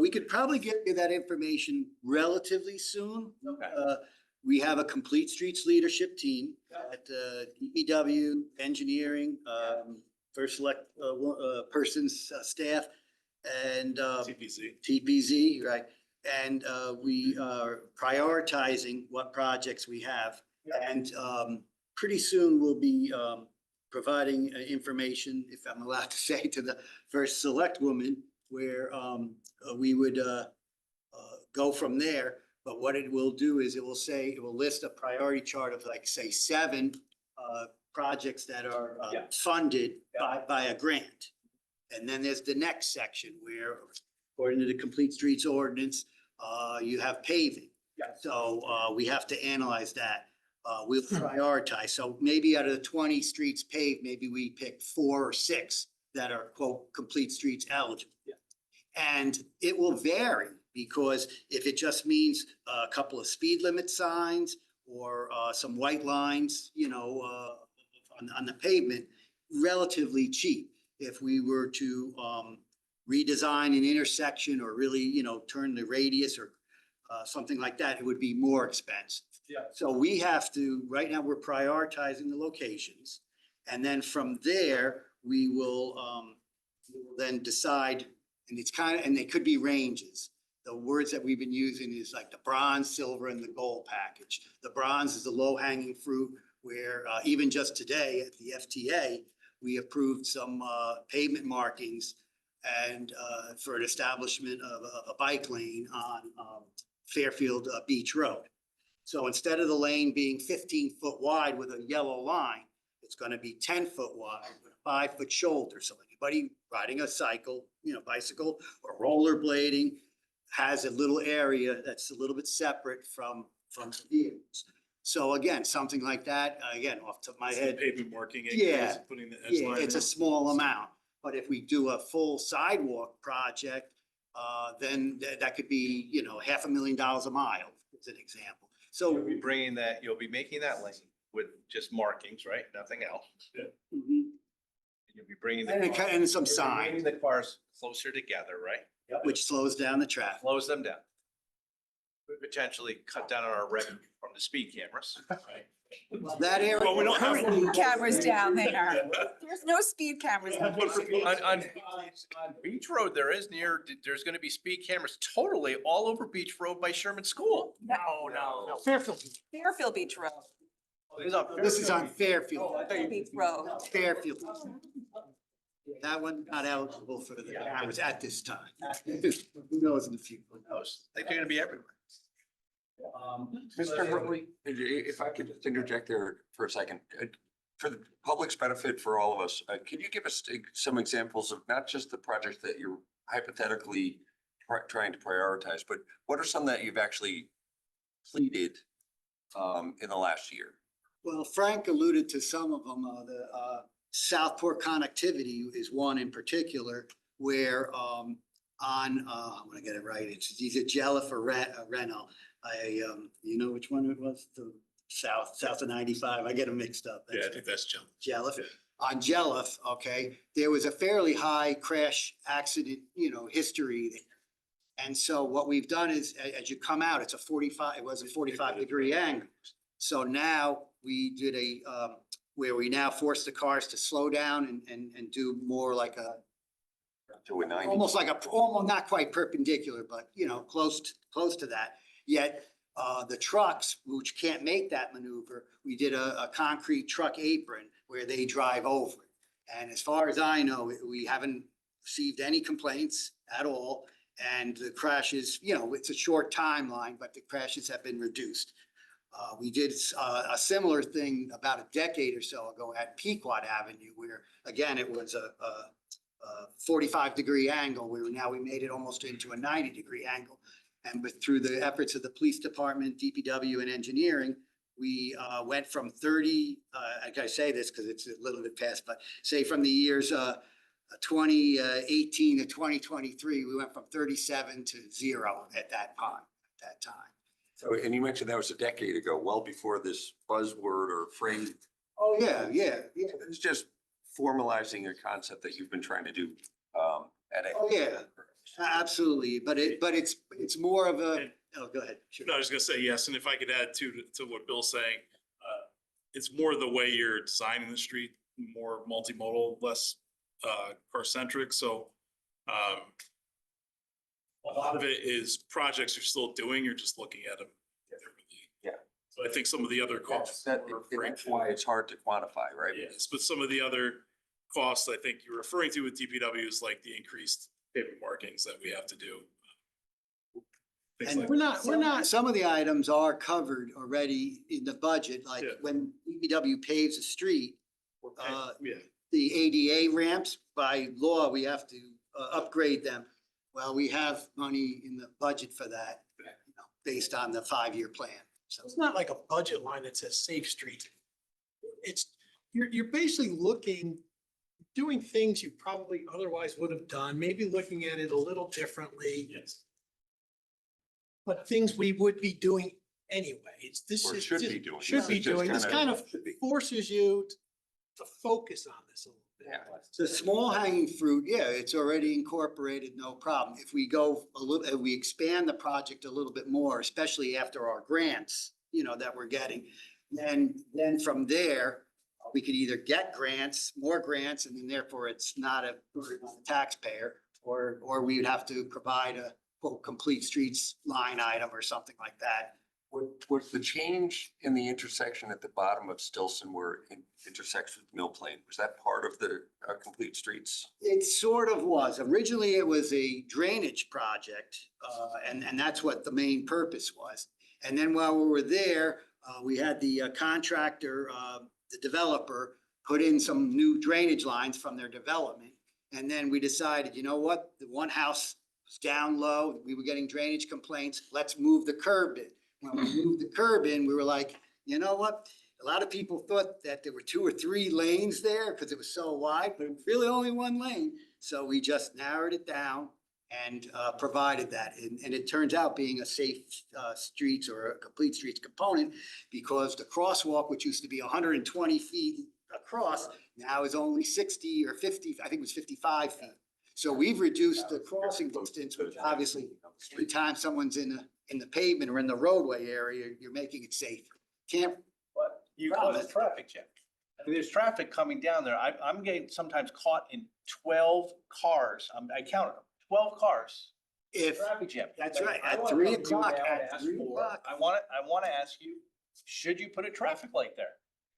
could probably get you that information relatively soon. Okay. We have a complete streets leadership team at DPW, engineering, first select person's staff and TPZ, right? And we are prioritizing what projects we have. And pretty soon we'll be providing information, if I'm allowed to say, to the first select woman, where we would go from there. But what it will do is it will list a priority chart of, like, say, 7 projects that are funded by a grant. And then there's the next section where, according to the Complete Streets Ordinance, you have paving. So we have to analyze that. We'll prioritize. So maybe out of the 20 streets paved, maybe we pick 4 or 6 that are, quote, complete streets eligible. And it will vary, because if it just means a couple of speed limit signs or some white lines, on the pavement, relatively cheap. If we were to redesign an intersection or really, turn the radius or something like that, it would be more expensive. So we have to, right now, we're prioritizing the locations. And then from there, we will then decide, and and they could be ranges. The words that we've been using is like the bronze, silver, and the gold package. The bronze is the low hanging fruit, where even just today at the FTA, we approved some pavement markings and for an establishment of a bike lane on Fairfield Beach Road. So instead of the lane being 15-foot wide with a yellow line, it's going to be 10-foot wide with a 5-foot shoulder. So anybody riding a cycle, bicycle or rollerblading has a little area that's a little bit separate from the vehicles. So again, something like that, again, off the top of my head. Pavement marking. Yeah, Putting the edge line it's a in. small amount. But if we do a full sidewalk project, then that could be, $500,000 a mile, as an example. So You'll be making that lane with just markings, right? Nothing else. Mhm. And you'll be bringing the. And cars- and some you'll be signs, bringing the cars closer together, right? which slows down the traffic. Slows them down. Could potentially cut down on our revenue from the speed cameras, right? That area. Well, we don't have- Speed cameras down there. There's no speed cameras. On Beach Road, there's gonna be speed cameras totally all over Beach Road by Sherman School. No. Fairfield. Fairfield Beach Road. This is on Fairfield. Beach Road. Fairfield. That one not eligible for the cameras at this time. Who knows in the future? I think they're gonna be everywhere. Mr. Hurley, if I could just interject there for a second, for the public's benefit, for all of us, can you give us some examples of not just the projects that you're hypothetically trying to prioritize, but what are some that you've actually completed in the last year? Well, Frank alluded to some of them. The Southport connectivity is one in particular where I want to get it right. It's either Jelliff or Reno. You know which one it was? The south of 95. I get them mixed up. Yeah, I think that's Jim. Jelliff. On Jelliff, okay, there was a fairly high crash accident, history there. And so what we've done is, as you come out, it was a 45-degree angle. So now we did where we now force the cars to slow down and do more like almost not quite perpendicular, but close to that. Yet the trucks, which can't make that maneuver, we did a concrete truck apron where they drive over it. And as far as I know, we haven't received any complaints at all. And the crashes, it's a short timeline, but the crashes have been reduced. We did a similar thing about a decade or so ago at Pequot Avenue, where again, it was a 45-degree angle, where now we made it almost into a 90-degree angle. And through the efforts of the police department, DPW, and engineering, we went from 30, I gotta say this because it's a little bit past, but say from the years 2018 to 2023, we went from 37 to 0 at that time. So, and you mentioned that was a decade ago, well before this buzzword or phrase. Oh, yeah. It's just formalizing a concept that you've been trying to do at a. Oh, yeah, absolutely. But it's more of a, oh, go ahead. Sure. No, I was gonna say yes, and if I could add to what Bill's saying, it's more the way you're designing the street, more multimodal, less car centric, so a lot of it is projects you're still doing, you're just looking at them differently. Yeah. So I think some of the other costs. That's why it's hard to quantify, right? Yes, but some of the other costs I think you're referring to with DPW is like the increased pavement markings that we have to do. Things And like we're not, some of the items are covered already in the budget, like Yeah. when DPW paves a street, Yeah, the ADA ramps, by law, we have to upgrade them. Well, we have money in the budget for that, based on the 5-year plan. So It's not like a budget line that says Safe Street. It's, you're basically doing things you probably otherwise would have done, maybe looking at it a little differently. yes. But things we would be doing anyway. This Or is should just- be doing. Should be It's just doing. This kind of forces you to focus on this a little bit. Yeah. the small hanging fruit, yeah, it's already incorporated, no problem. If we go a little, if we expand the project a little bit more, especially after our grants, that we're getting, then from there, we could either get grants, more grants, and then therefore it's not a burden on the taxpayer, or we would have to provide a quote, complete streets line item or something like that. Was the change in the intersection at the bottom of Stilson where it intersects with Mill Plain, was that part of the complete streets? It sort of was. Originally, it was a drainage project, and that's what the main purpose was. And then while we were there, we had the contractor, the developer, put in some new drainage lines from their development. And then we decided, you know what, the one house was down low, we were getting drainage complaints, let's move the curb in. When we moved the curb in, we were like, you know what? A lot of people thought that there were 2 or 3 lanes there because it was so wide, but it was really only 1 lane. So we just narrowed it down and provided that. And it turns out being a safe streets or a complete streets component, because the crosswalk, which used to be 120 feet across, now is only 60 or 50, I think it was 55 feet. So we've reduced the crossing distance, which obviously every time someone's in the pavement or in the roadway area, you're making it safer. Can't, But you cause a traffic jam. I mean, there's traffic coming down there. I'm getting sometimes caught in 12 cars. I counted them, 12 cars. if, Traffic jam. that's right, I at wanna 3 come to you o'clock, now and at ask 3 for- o'clock. I want to ask you, should you put a traffic light there?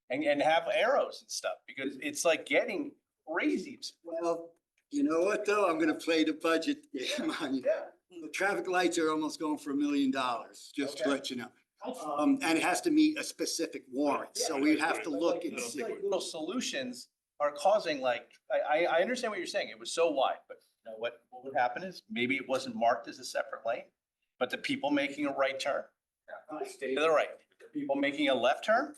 And have arrows and stuff, because it's like getting crazy. Well, you know what, though? I'm gonna play the budget game on you. The traffic lights are almost going for $1 million, just to Okay. let you know. And it has to meet a specific warrant, so we'd have to look and see. Little solutions are causing I understand what you're saying. It was so wide, but you know what would happen is maybe it wasn't marked as a separate lane, but the people making a right turn, stay to the right. The people making a left turn,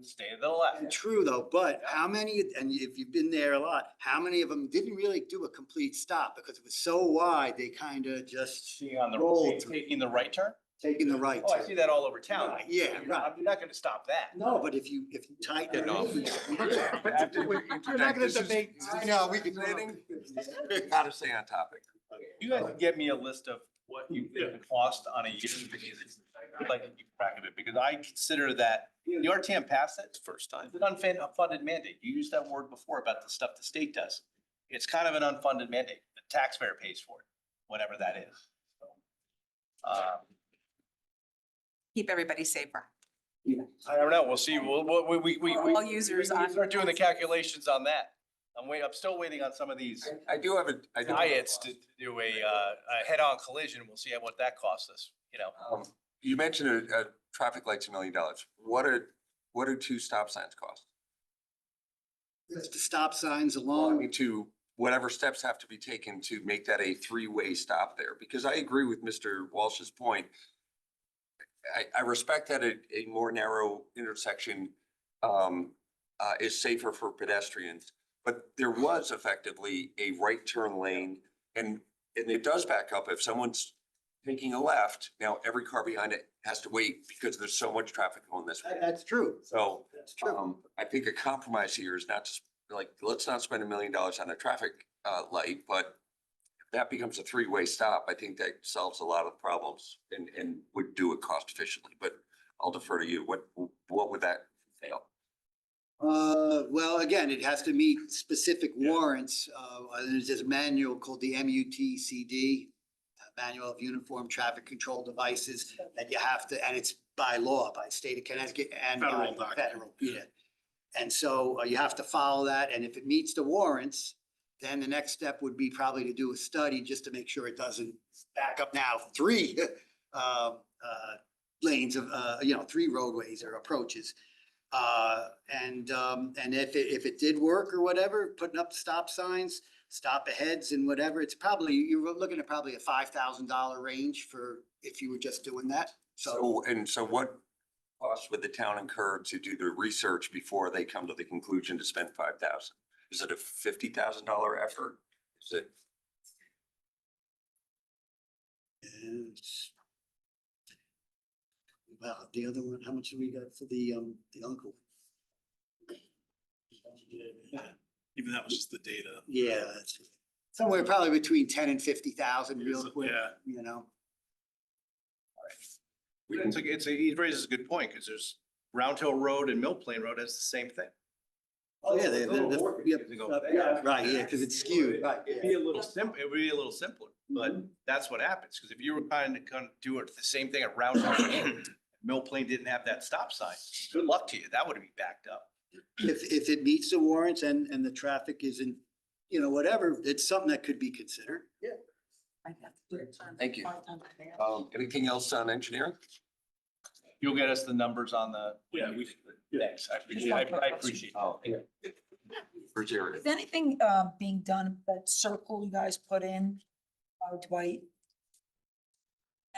stay to the left. True, though, but how many, and if you've been there a lot, how many of them didn't really do a complete stop because it was so wide, they kind of just Being on the, rolled through, taking the right turn. taking the right. Oh, I turn. see that all over town. Right, yeah, You're not gonna stop that. No, but if you tighten it up. We're not gonna debate. I know, we could. Gotta stay on topic. You guys can get me a list of what you think the cost on a year, because I'd like to keep track of it, because I consider that the RTM passed it. First time. It's an unfunded mandate. You used that word before about the stuff the state does. It's kind of an unfunded mandate. The taxpayer pays for it, whatever that is. So, Keep everybody safer. I don't know. We'll see. We All users on. start doing the calculations on that. I'm still waiting on some of these I do have diets to do a head-on collision. We'll see what that costs us, you know. You mentioned a traffic light's $1 million. What do 2 stop signs cost? Just the stop signs I along. mean, to whatever steps have to be taken to make that a 3-way stop there, because I agree with Mr. Walsh's point. I respect that a more narrow intersection is safer for pedestrians, but there was effectively a right turn lane and it does back up if someone's taking a left. Now, every car behind it has to wait because there's so much traffic on this way. That's true. So, That's true. I think a compromise here is not just like, let's not spend $1 million on a traffic light, but if that becomes a three-way stop, I think that solves a lot of problems and would do it cost efficiently, but I'll defer to you. What would that entail? Well, again, it has to meet specific warrants. There's this manual called the MUTCD, Manual of Uniform Traffic Control Devices, that you have to, and it's by law, by state of Connecticut and by Federal document. federal, yeah. And so you have to follow that, and if it meets the warrants, then the next step would be probably to do a study just to make sure it doesn't back up now 3 lanes of, 3 roadways or approaches. And if it did work or whatever, putting up stop signs, stop aheads and whatever, it's probably, you're looking at probably a $5,000 range for, if you were just doing that. So, So what cost would the town incur to do the research before they come to the conclusion to spend $5,000? Is it a $50,000 effort? Is it? well, the other one, how much do we got for the uncle? Even that was just the data. Yeah, that's somewhere probably between 10 and 50,000 real quick, Yeah. you know? He raises a good point, because there's Round Hill Road and Mill Plain Road has the same thing. Oh, yeah, right, yeah, Yeah, because it's skewed, right. It'd be a little simple, it would be a little simpler, but that's what happens, because if you were kind of do it the same thing at Round Hill, Mill Plain didn't have that stop sign, good luck to you, that would be backed up. If it meets the warrants and the traffic isn't, whatever, it's something that could be considered. Yeah. Thank you. Anything else on engineering? You'll get us the numbers on the. Yeah, Thanks, I appreciate it. Oh, for Jared. Is anything being done, that circle you guys put in, Dwight?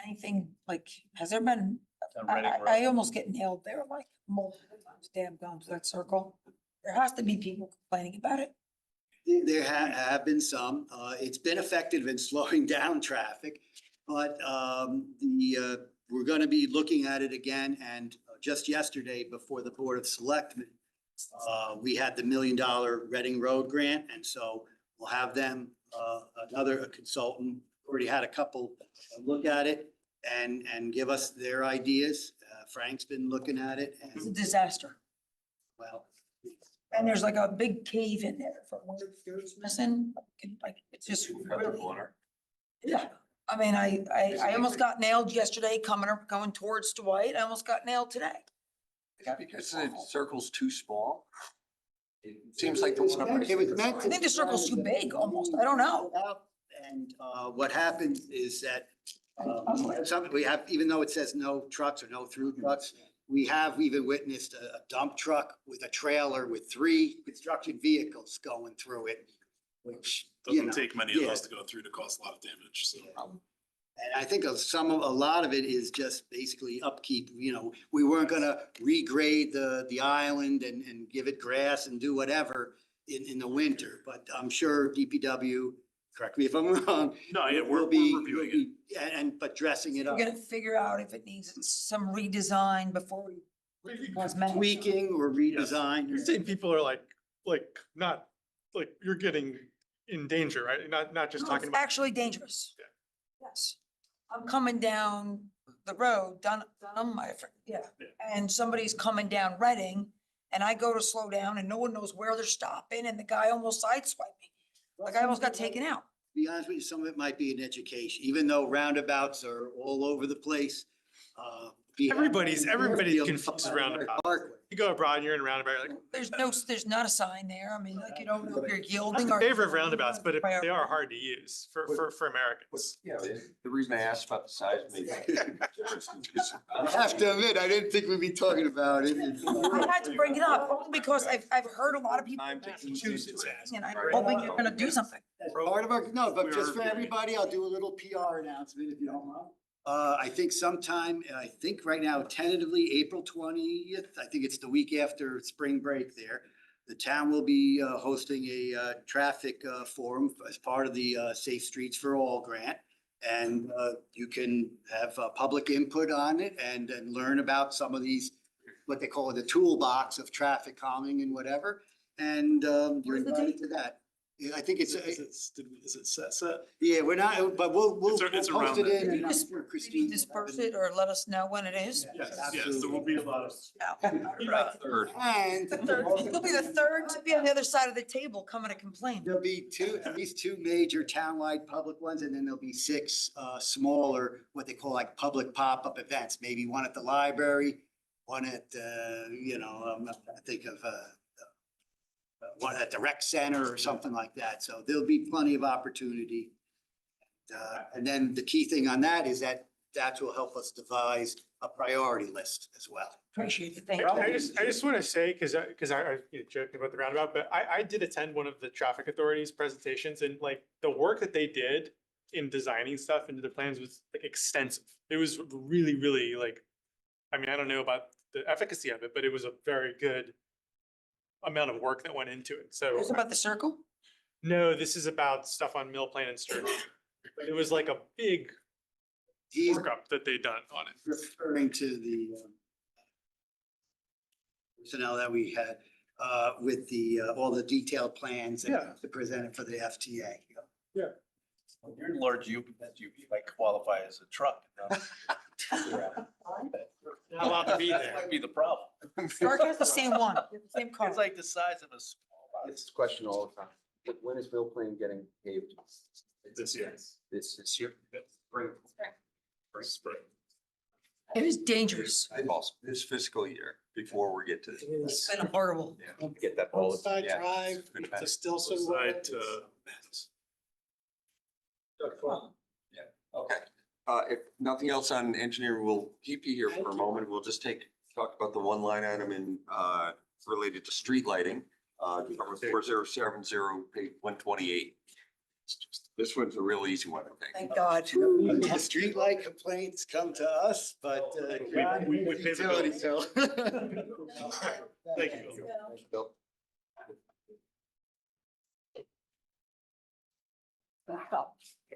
Anything like, has there been, I almost get nailed there like multiple times, damn, going to that circle. There has to be people complaining about it. There have been some, it's been effective in slowing down traffic, but we're gonna be looking at it again, and just yesterday before the Board of Selectmen, we had the $1 million Reading Road grant, and so we'll have them, another consultant, already had a couple look at it and give us their ideas. Frank's been looking at it It's a and, disaster. well, And there's like a big cave in there from where the fuel's missing, like, it's just really. Yeah, I mean, I almost got nailed yesterday going towards Dwight. I almost got nailed today. Because the circle's too small. It seems like. It was meant to I think the circle's too big almost. I don't know. And what happens is that we have, even though it says no trucks or no through trucks, we have even witnessed a dump truck with a trailer with 3 construction vehicles going through it, which, Doesn't take many of those to go through to cause a lot of damage, so. And I think a lot of it is just basically upkeep, we weren't gonna regrade the island and give it grass and do whatever in the winter, but I'm sure DPW, correct me if I'm wrong. No, yeah, will we're be- reviewing will be- but dressing it We're up, gonna figure out if it needs some redesign before we. tweaking or redesign. You're saying people are like, not, like, you're getting in danger, right? Not just No, talking it's about. actually dangerous. Yes. I'm coming down the road, Dunham, and somebody's coming down Reading, and I go to slow down and no one knows where they're stopping, and the guy almost sideswiped me. Like I almost got taken out. To be honest with you, some of it might be an education, even though roundabouts are all over the place. Everybody's confused around the park. You go abroad, you're in a roundabout, you're like. There's not a sign there. I mean, like, you don't know if you're I'm yielding in or. favor of roundabouts, but they are hard to use for Americans. Yeah, the reason I asked about the size maybe. I have to admit, I didn't think we'd be talking about it. I had to bring it up only because I've heard a lot of people. Time to choose its ass. And I'm hoping you're gonna do something. Part of our, no, but just for everybody, I'll do a little PR announcement if you don't mind. I think sometime, I think right now tentatively April 20th, I think it's the week after spring break there. The town will be hosting a traffic forum as part of the Safe Streets for All grant. And you can have public input on it and learn about some of these, what they call the toolbox of traffic calming and whatever. And you're What's the invited date? to that. Yeah, I think it's, Is it set? yeah, we're not, but we'll It's post around it that. in. Can you and I'm just sure maybe Christine will disperse have it or let us know when it is? Yes, there will be a lot of. Third. And You'll be the third to be on the other side of the table coming to complain. there'll be at least two major townwide public ones, and then there'll be six smaller, what they call like public pop-up events. Maybe one at the library, one at, I think of one at the rec center or something like that. So there'll be plenty of opportunity. And then the key thing on that is that will help us devise a priority list as well. Appreciate it. Thank you. I just want to say, because I joking about the roundabout, but I did attend one of the traffic authorities presentations, and like the work that they did in designing stuff into the plans was like extensive. It was really, really like, I mean, I don't know about the efficacy of it, but it was a very good amount of work that went into it. So It's about the circle? no, this is about stuff on Mill Plain and Sturgis. But it was like a big He's workup that they done on it. referring to the personnel that we had with the all the detailed plans and Yeah. to present it for the FTA. Your large UP, you might qualify as a truck. Not allowed to be That there. might be the problem. Stark has the same one, same car. It's like the size of a small body. It's a question all the time. When is Mill Plain getting paved? This year. This year? Spring. It is dangerous. This fiscal year, before we get to. It's been horrible. Get that ball. Side Yeah. drive Good to Stilson. Side to. Okay, if nothing else on engineering, we'll keep you here for a moment. We'll just talk about the one line item in, related to street lighting. Number 4070, page 128. This one's a real easy one, I think. Thank God. The streetlight complaints come to us, but God, we pay the bill. utility, so. Thank you. Bill? I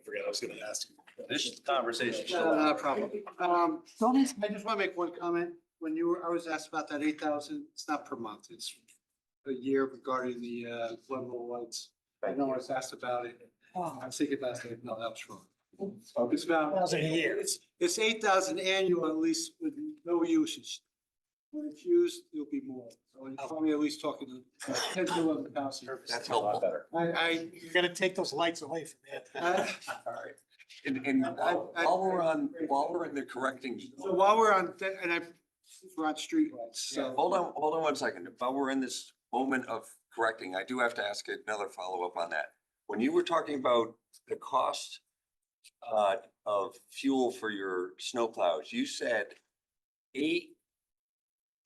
forgot I was gonna ask you. This conversation. Not a problem. Don't ask I just want to make one comment. When I was asked about that 8,000, it's not per month, it's a year regarding the level lights. I know I was asked about it. I was thinking about it, no, that was wrong. It's about. 8,000 a year. It's 8,000 annual, at least with no usage. When it's used, it'll be more. So you're probably at least talking 10 to 11,000. That's helpful. You're gonna take those lights away from it. All right. And while we're in the correcting. So while we're on, we're on streetlights, Yeah, so. hold on 1 second. While we're in this moment of correcting, I do have to ask another follow-up on that. When you were talking about the cost of fuel for your snowplows, you said 8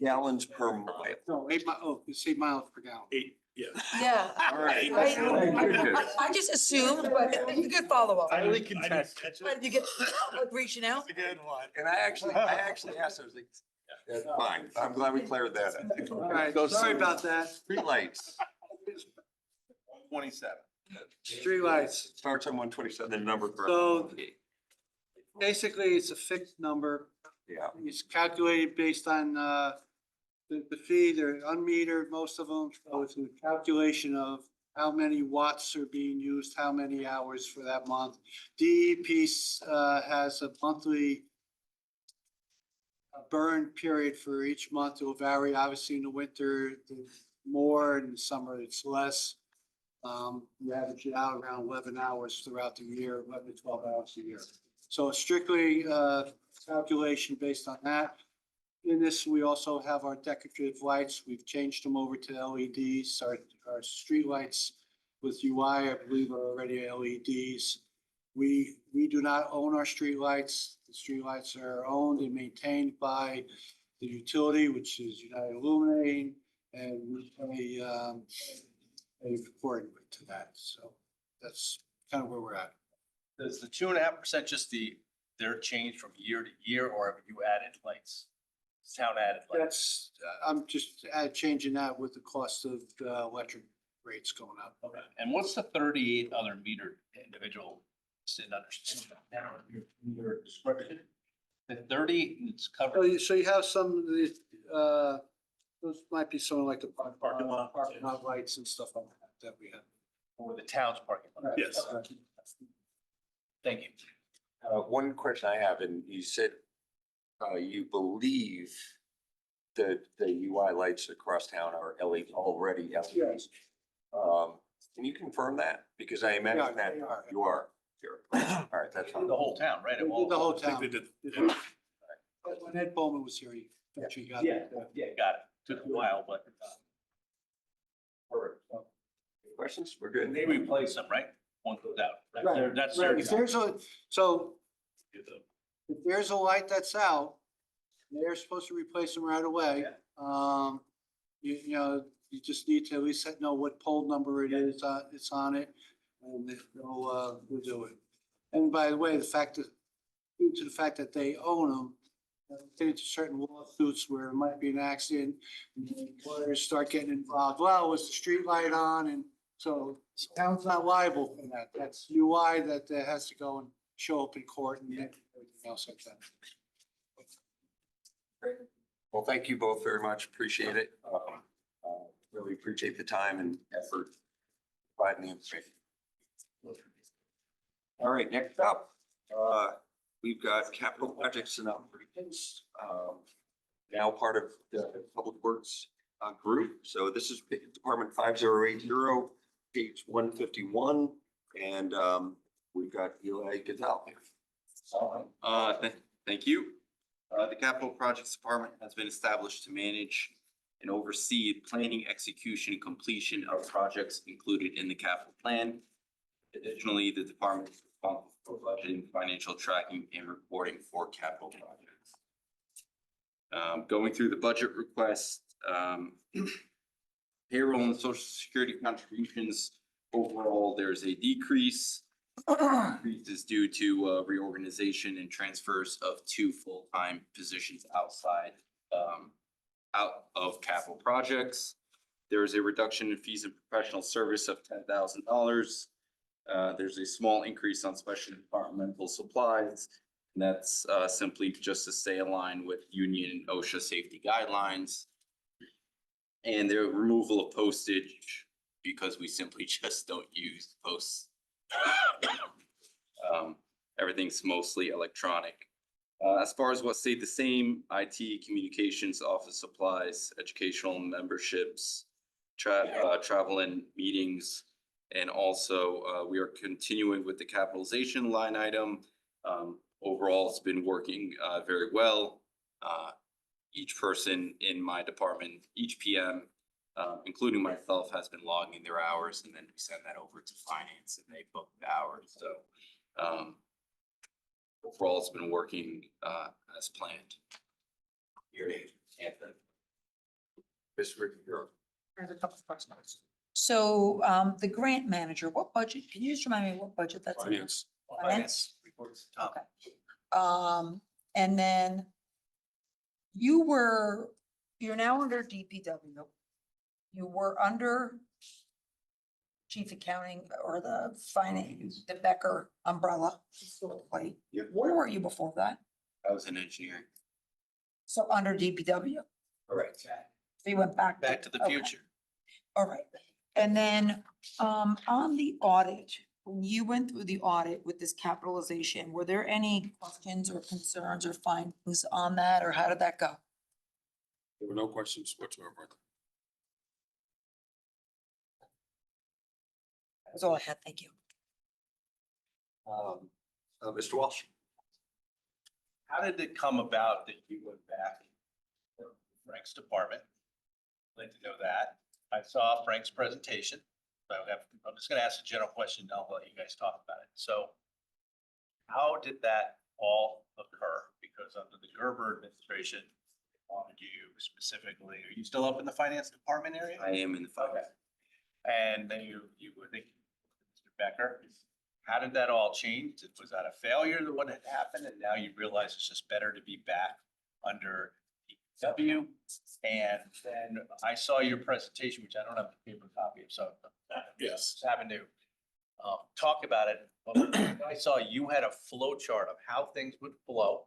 gallons per mile. No, you say miles per gallon. 8, yeah. Yeah. All right. Right. Good. I just assumed, but it's a good follow-up. Highly contested. Did you get like reaching out? A good one. And I actually asked, I was like, that's fine. I'm glad we cleared that up. All right, So sorry about that. Streetlights 27. Streetlights. starts on 127, the number. So- Basically, it's a fixed number. Yeah. It's calculated based on the fee. They're unmetered, most of them. So it's a calculation of how many watts are being used, how many hours for that month. DEP has a monthly burn period for each month. It will vary. Obviously, in the winter, there's more, and in the summer, it's less. You average it out around 11 hours throughout the year, 11 to 12 hours a year. So it's strictly calculation based on that. In this, we also have our decorative lights. We've changed them over to LEDs. Our street lights with UI, I believe, are already LEDs. We do not own our street lights. The street lights are owned and maintained by the utility, which is United Illuminating, and we pay accordingly to that. So that's kind of where we're at. Does the 2.5% just the there changed from year to year, or have you added lights? Town added lights? That's, I'm just changing that with the cost of electric rates going up. Okay, and what's the 38 other metered individual? Didn't understand your description. The 30, it's So covered. so you have some of the, those might be some like the Parking lot. parking lot lights and stuff like that we have. Or the town's parking lot? Yes. Thank you. One question I have, and you said you believe that the UI lights across town are LED already LEDs. Can you confirm that? Because I imagine that they are. you are. Sure. All right, that's fine. The whole town, right? They did the whole I think town. they did. When Ed Bowman was here, he actually got. Yeah, yeah, got it. Took a while, but. Questions? We're good. They replace them, right? One goes out. Right, That's right. their If job. there's a, so if there's a light that's out, they're supposed to replace them right away. You know, you just need to at least know what pole number it is, it's on it, and they'll do it. And by the way, the fact that, due to the fact that they own them, get into certain lawsuits where it might be an accident, and the lawyers start getting involved. Well, was the street light on? And so town's not liable for that. That's UI that has to go and show up in court and everything else like that. Well, thank you both very much. Appreciate it. Really appreciate the time and effort providing the information. All right, next up, we've got capital projects and operations, now part of the Public Works group. So this is Department 5080, page 151, and we've got Eli Gazal here. Thank you. The Capital Projects Department has been established to manage and oversee planning, execution, and completion of projects included in the capital plan. Additionally, the department is responsible for budgeting, financial tracking, and reporting for capital projects. Going through the budget request, payroll and social security contributions, overall, there's a decrease. Decrease is due to reorganization and transfers of 2 full-time positions out of capital projects. There is a reduction in fees and professional service of $10,000. There's a small increase on special departmental supplies. And that's simply just to stay aligned with union and OSHA safety guidelines. And the removal of postage because we simply just don't use posts. Everything's mostly electronic. As far as what stayed the same, IT, communications, office supplies, educational memberships, travel and meetings. And also, we are continuing with the capitalization line item. Overall, it's been working very well. Each person in my department, each PM, including myself, has been logging their hours, and then we send that over to finance and they book the hours. So overall, it's been working as planned. Anthony. Mr. Ricky, I have a couple of questions. So, the grant manager, what budget, can you just remind me what budget that's in? Finance. Finance? Reports top. Okay. And then you're now under DPW. You were under chief accounting or the finance, the Becker umbrella. Right? Yep. Where were you before that? I was in engineering. So under DPW? Correct. So you went back. Back to the okay. future. All right. And then, on the audit, when you went through the audit with this capitalization, were there any questions or concerns or findings on that, or how did that go? There were no questions whatsoever. That's all I had. Thank you. Mr. Walsh. How did it come about that you went back to Frank's department? I'd like to know that. I saw Frank's presentation. So I'm just gonna ask a general question, and I'll let you guys talk about it. So how did that all occur? Because under the Gerber administration, wanted you specifically, are you still up in the finance department area? I am in the finance. And then you would think, Mr. Becker, How did that all change? Was that a failure that what had happened? And now you realize it's just better to be back under DPW? And then I saw your presentation, which I don't have a paper copy of, so Yes. just having to talk about it. But I saw you had a flow chart of how things would flow.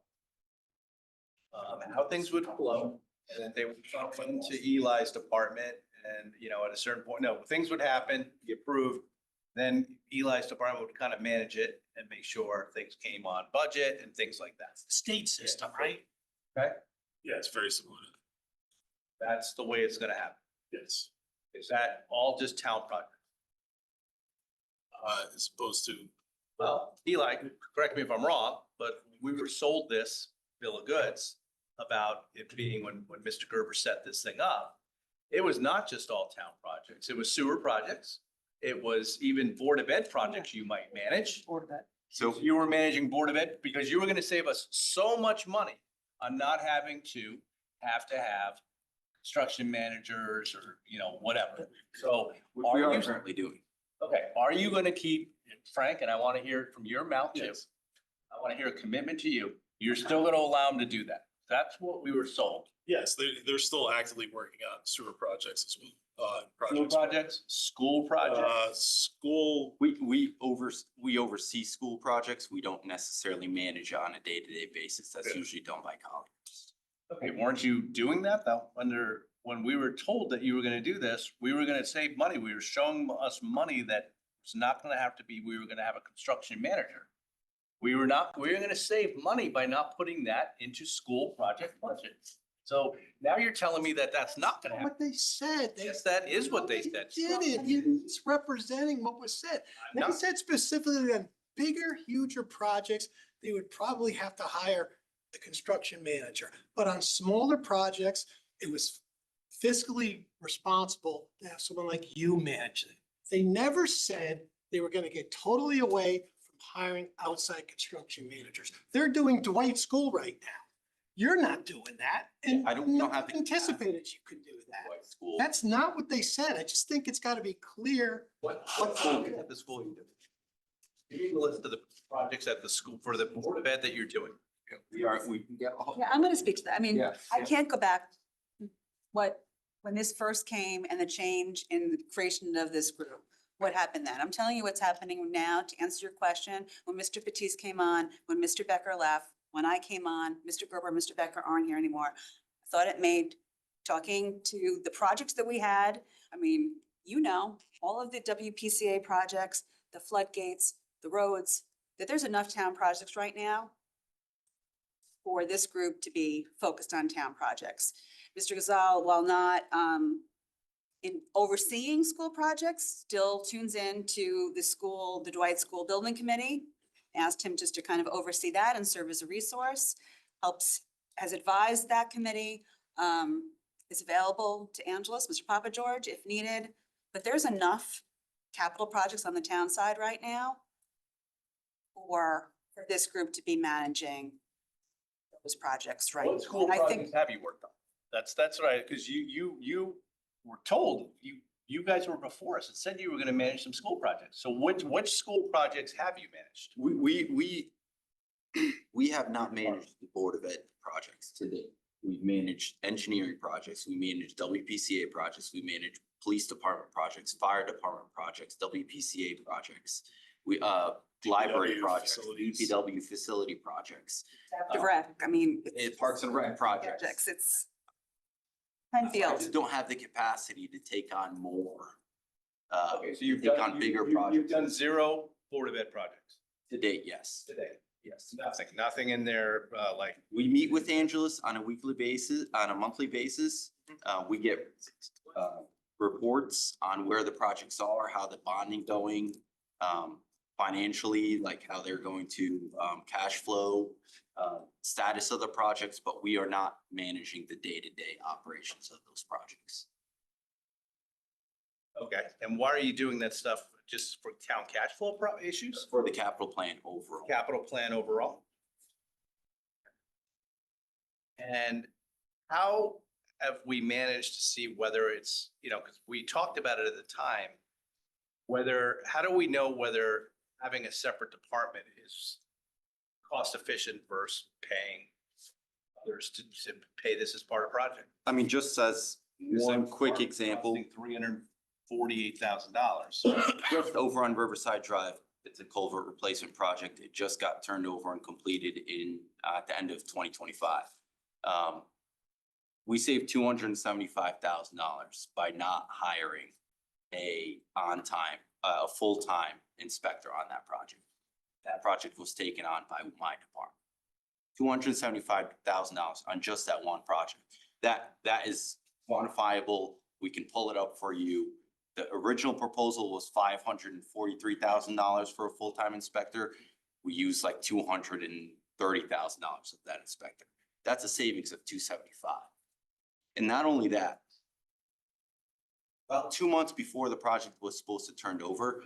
How things would flow, and then they would come to Eli's department, and, you know, at a certain point, no, things would happen, be approved. Then Eli's department would kind of manage it and make sure things came on budget and things like that. State system, right? Okay, Yeah, it's very similar. that's the way it's gonna happen. Yes. Is that all just town projects? As opposed to, Well, Eli, correct me if I'm wrong, but we were sold this bill of goods about it being when Mr. Gerber set this thing up. It was not just all town projects. It was sewer projects. It was even Board of Ed projects you might manage. Board of Ed. So you were managing Board of Ed because you were gonna save us so much money on not having to have construction managers or, you know, whatever. So Which are we are you, currently doing. okay, are you gonna keep, Frank, and I wanna hear it from your mouth too. yes, I wanna hear a commitment to you. You're still gonna allow them to do that. That's what we were sold. yes, they're still actively working on sewer projects as well. School projects, school projects. School, We oversee school projects. We don't necessarily manage on a day-to-day basis. That's Yeah. usually done by colleagues. Okay, weren't you doing that though? When we were told that you were gonna do this, we were gonna save money. We were showing us money that was not gonna have to be, we were gonna have a construction manager. We were gonna save money by not putting that into school project budgets. So now you're telling me that that's not gonna happen. What they said. Yes, that is what they said. Did it? It's representing what was said. I'm They not- said specifically on bigger, huger projects, they would probably have to hire the construction manager. But on smaller projects, it was fiscally responsible to have someone like you manage it. They never said they were gonna get totally away from hiring outside construction managers. They're doing Dwight School right now. You're not doing that. And I don't have the- anticipated you could do that. Like school. That's not what they said. I just think it's gotta be clear. What school, at the school you do? Give me the list of the projects at the school for the Board of Ed that you're doing. We can get all. Yeah, I'm gonna speak to that. I mean, Yeah. I can't go back. When this first came and the change in the creation of this group, what happened then? I'm telling you what's happening now to answer your question. When Mr. Batiste came on, when Mr. Becker left, when I came on, Mr. Gerber, and Mr. Becker aren't here anymore. I thought it made talking to the projects that we had, I mean, you know, all of the WPCA projects, the floodgates, the roads, that there's enough town projects right now for this group to be focused on town projects. Mr. Gazal, while not in overseeing school projects, still tunes in to the Dwight School Building Committee. Asked him just to kind of oversee that and serve as a resource, has advised that committee, is available to Angeles, Mr. Papa George, if needed. But there's enough capital projects on the town side right now for this group to be managing those projects, right? What school And I think projects have you worked on? That's right, because you were told, you guys were before us and said you were gonna manage some school projects. So which school projects have you managed? We have not managed the Board of Ed projects to date. We've managed engineering projects, we manage WPCA projects, we manage police department projects, fire department projects, WPCA projects. Library DPW projects, facilities. DPW facility projects, the rec, I mean. Parks and Rec projects. It's I Penfield. just don't have the capacity to take on more. Okay, so you've take done, on bigger you've projects. done 0 Board of Ed projects To date, yes. today. Yes. Nothing in there, like, We meet with Angelus on a monthly basis. We get reports on where the projects are, how the bonding going, financially, like how they're going to cash flow, status of the projects, but we are not managing the day-to-day operations of those projects. okay, and why are you doing that stuff? Just for town cash flow issues? For the capital plan overall. Capital plan overall? And how have we managed to see whether it's, you know, because we talked about it at the time, how do we know having a separate department is cost efficient versus paying others to pay this as part of project. I mean, just as one quick example, $348,000. just over on Riverside Drive, it's a culvert replacement project. It just got turned over and completed at the end of 2025. We saved $275,000 by not hiring a full-time inspector on that project. That project was taken on by my department. $275,000 on just that one project. That is quantifiable. We can pull it up for you. The original proposal was $543,000 for a full-time inspector. We used like $230,000 of that inspector. That's a savings of $275,000. And not only that, about 2 months before the project was supposed to turn over,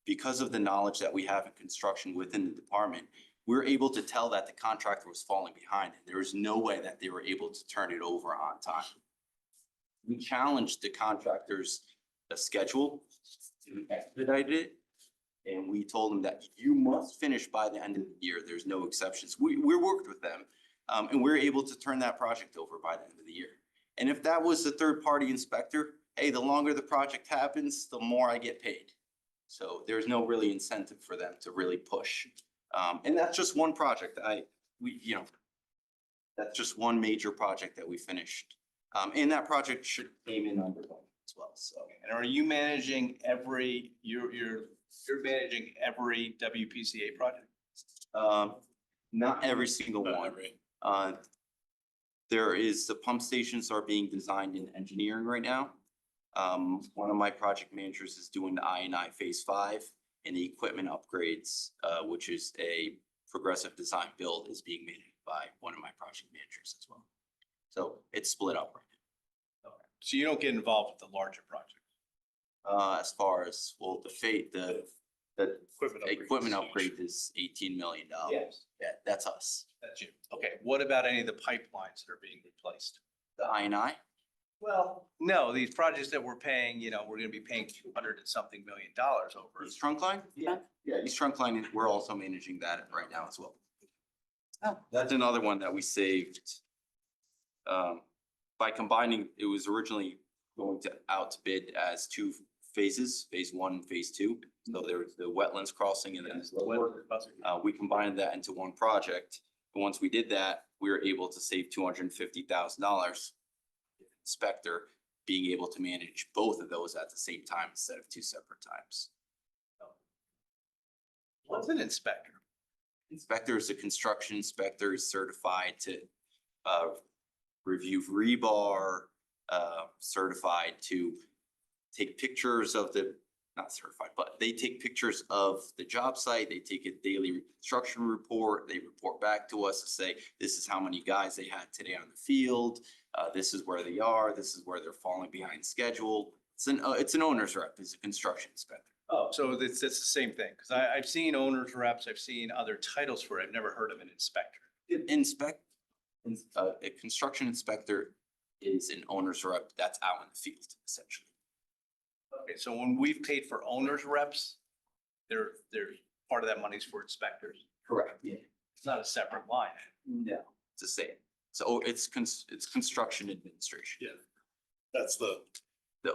because of the knowledge that we have in construction within the department, we were able to tell that the contractor was falling behind and there was no way that they were able to turn it over on time. We challenged the contractor's schedule, we expedited it, and we told them that you must finish by the end of the year. There's no exceptions. We worked with them, and we were able to turn that project over by the end of the year. And if that was the third-party inspector, hey, the longer the project happens, the more I get paid. So there's no really incentive for them to really push. And that's just one project. That's just one major project that we finished. And that project should came in under budget as well, so. And are you managing you're managing every WPCA project? Not every single one. The pump stations are being designed in engineering right now. One of my project managers is doing the I&I Phase 5 and the equipment upgrades, which is a progressive design build, is being managed by one of my project managers as well. So it's split up right now. So you don't get involved with the larger projects? As far as, well, the equipment upgrade is $18 million. Yes. Yeah, that's us. That's you. Okay, what about any of the pipelines that are being replaced? The I&I? Well, no, these projects that we're paying, we're gonna be paying $200 and something million over. East Trunk Line? Yeah. Yeah, East Trunk Line, we're also managing that right now as well. Oh. That's another one that we saved. By combining, it was originally going out to bid as 2 phases, Phase 1, Phase 2. So there was the wetlands crossing and then we combined that into one project. And once we did that, we were able to save $250,000. Inspector being able to manage both of those at the same time instead of 2 separate times. What's an inspector? Inspector is a construction inspector, is certified to review rebar, certified to take pictures of not certified, but they take pictures of the job site. They take a daily construction report. They report back to us to say, this is how many guys they had today on the field. This is where they are. This is where they're falling behind schedule. It's an owner's rep. It's a construction inspector. Oh, so it's the same thing, because I've seen owners reps, I've seen other titles for it. I've never heard of an inspector. A construction inspector is an owner's rep that's out in the field, essentially. Okay, so when we've paid for owners reps, they're part of that money's for inspectors. Correct. Yeah. It's not a separate line. No, it's the same. So it's construction administration. Yeah. That's the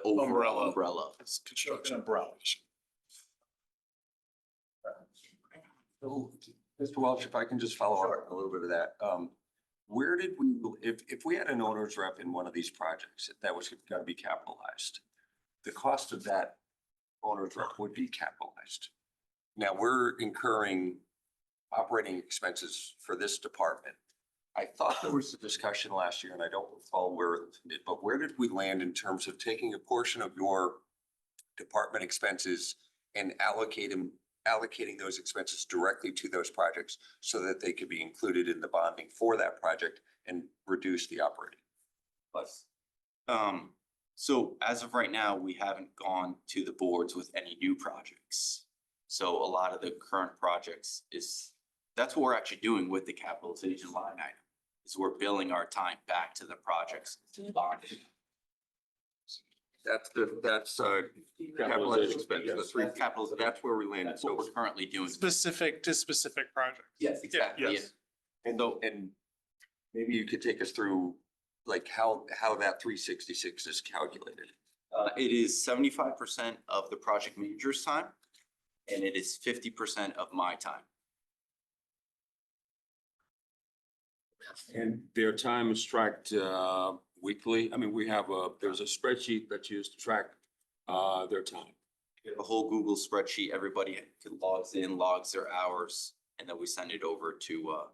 overall umbrella. It's construction umbrella. So, Mr. Welch, if I can just follow up a little bit of that. Where did if we had an owner's rep in one of these projects that was gonna be capitalized, the cost of that owner's rep would be capitalized. Now, we're incurring operating expenses for this department. I thought there was a discussion last year, and I don't recall but where did we land in terms of taking a portion of your department expenses and allocating those expenses directly to those projects so that they could be included in the bonding for that project and reduce the operating? So as of right now, we haven't gone to the boards with any new projects. So a lot of the current projects that's what we're actually doing with the capitalization line item, is we're billing our time back to the projects. That's capital expense, the three capitals, that's where we landed. That's what So, we're currently doing. Specific to specific projects. Yes, exactly. Yes. and maybe you could take us through like how that 366 is calculated. It is 75% of the project manager's time, and it is 50% of my time. And their time is tracked weekly. I mean, there's a spreadsheet that's used to track their time. We have a whole Google spreadsheet. Everybody logs in, logs their hours, and then we send it over to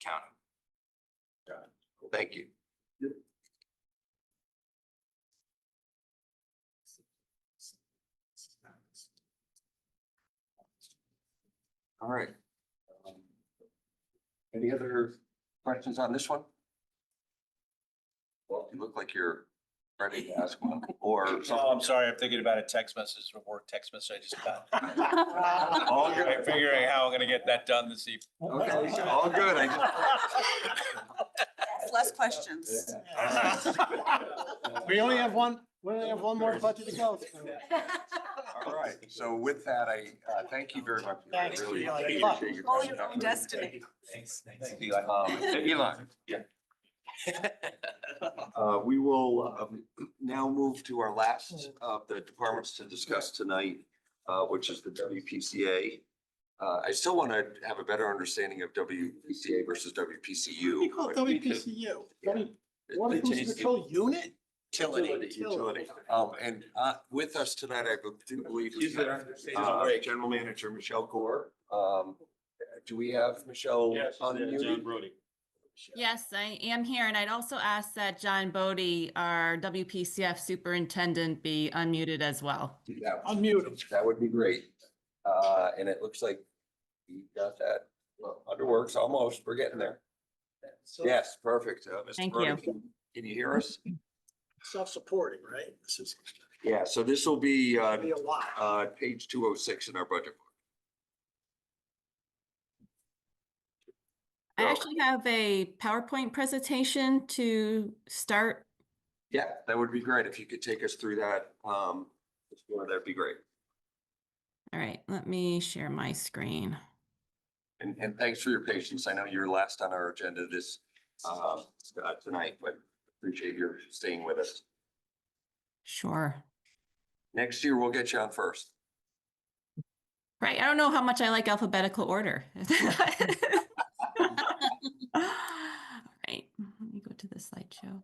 county. Thank you. All right. Any other questions on this one? Well, you look like you're ready to ask one or something. Oh, I'm sorry, I'm thinking about a text message, a work text message I just got. All good. I'm figuring how I'm gonna get that done this evening. Okay, all good. Less questions. We only have one more budget to go. All right, so with that, I thank you very much. I Thanks, really Eli. appreciate your Control your own destiny. Thanks, Eli. Elon. Yeah. We will now move to our last of the departments to discuss tonight, which is the WPCA. I still want to have a better understanding of WPCA versus WPCU. We call it WPCU. Water Pollution Control Unit? Utility. And with us tonight, I do believe we She's there. have She's on break. General Manager Michelle Gore. Do we have Michelle on mute? Brody. Yes, I am here, and I'd also ask that John Bodie, our WPCF superintendent, be unmuted as well. Unmute him. That would be great. And it looks like we got that. Well, underworks almost. We're getting there. Yes, perfect. Mr. Thank Brody, you. Can you hear us? Self-supporting, right? This is Yeah, so this will be gonna be a lot. page 206 in our budget. I actually have a PowerPoint presentation to start. Yeah, that would be great. If you could take us through that, that'd be great. All right, let me share my screen. And thanks for your patience. I know you're last on our agenda this tonight, but appreciate your staying with us. Sure. Next year, we'll get you on first. Right, I don't know how much I like alphabetical order. All right, let me go to the slideshow.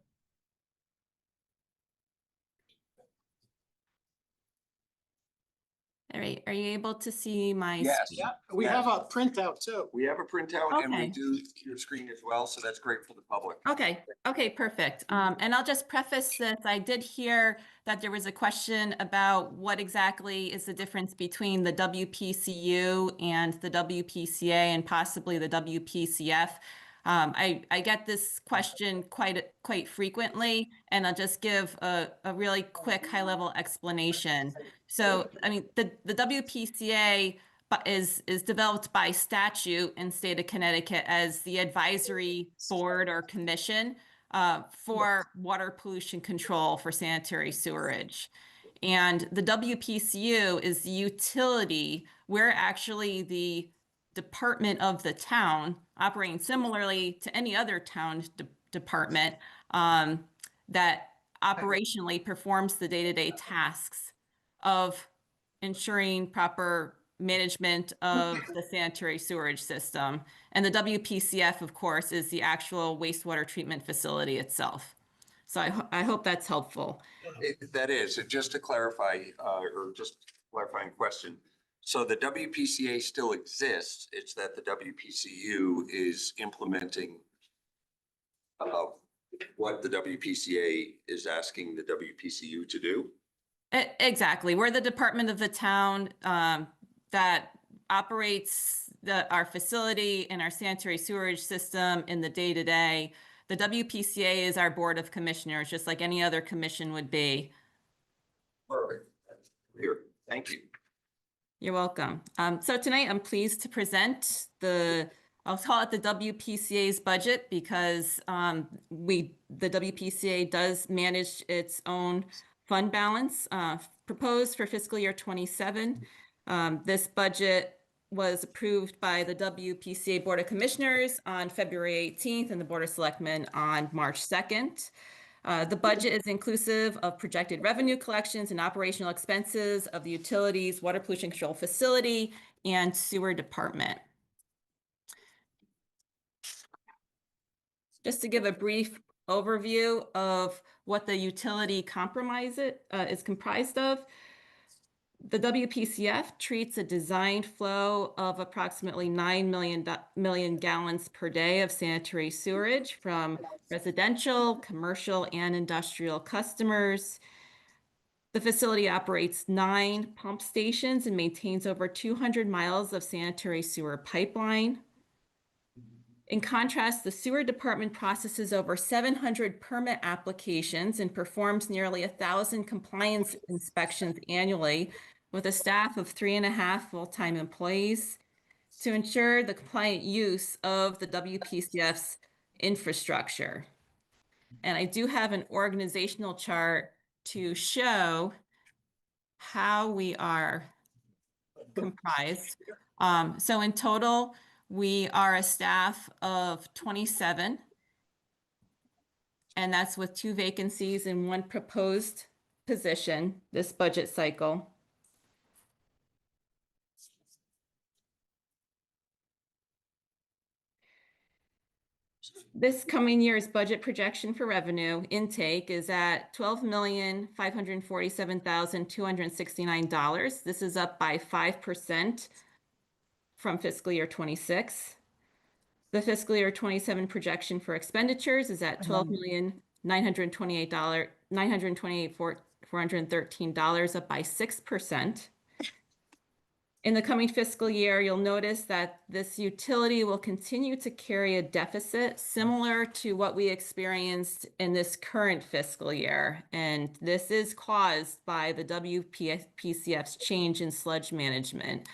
All right, are you able to see my? Yes. screen? Yeah, we have a printout too. We have a printout and we Okay. do your screen as well, so that's great for the public. Okay, perfect. And I'll just preface this. I did hear that there was a question about what exactly is the difference between the WPCU and the WPCA and possibly the WPCF. I get this question quite frequently, and I'll just give a really quick high-level explanation. So, I mean, the WPCA is developed by statute in state of Connecticut as the advisory board or commission for water pollution control for sanitary sewerage. And the WPCU is the utility. We're actually the department of the town, operating similarly to any other town department that operationally performs the day-to-day tasks of ensuring proper management of the sanitary sewerage system. And the WPCF, of course, is the actual wastewater treatment facility itself. So I hope that's helpful. That is, just to clarify, or just clarifying question. So the WPCA still exists. It's that the WPCU is implementing what the WPCA is asking the WPCU to do. Exactly. We're the department of the town that operates our facility and our sanitary sewerage system in the day-to-day. The WPCA is our board of commissioners, just like any other commission would be. Perfect. Here, thank you. You're welcome. So tonight I'm pleased to present I'll call it the WPCA's budget because the WPCA does manage its own fund balance proposed for fiscal year 27. This budget was approved by the WPCA Board of Commissioners on February 18th and the Board of Selectmen on March 2nd. The budget is inclusive of projected revenue collections and operational expenses of the utilities, water pollution control facility, and sewer department. Just to give a brief overview of what the utility compromise is comprised of, the WPCF treats a designed flow of approximately 9 million gallons per day of sanitary sewerage from residential, commercial, and industrial customers. The facility operates 9 pump stations and maintains over 200 miles of sanitary sewer pipeline. In contrast, the sewer department processes over 700 permit applications and performs nearly 1,000 compliance inspections annually with a staff of 3.5 full-time employees to ensure the compliant use of the WPCF's infrastructure. And I do have an organizational chart to show how we are comprised. So in total, we are a staff of 27, and that's with 2 vacancies and 1 proposed position this budget cycle. This coming year's budget projection for revenue intake is at $12,547,269. This is up by 5% from fiscal year 26. The fiscal year 27 projection for expenditures is at $12,928,413, up by 6%. In the coming fiscal year, you'll notice that this utility will continue to carry a deficit similar to what we experienced in this current fiscal year. And this is caused by the WPCF's change in sludge management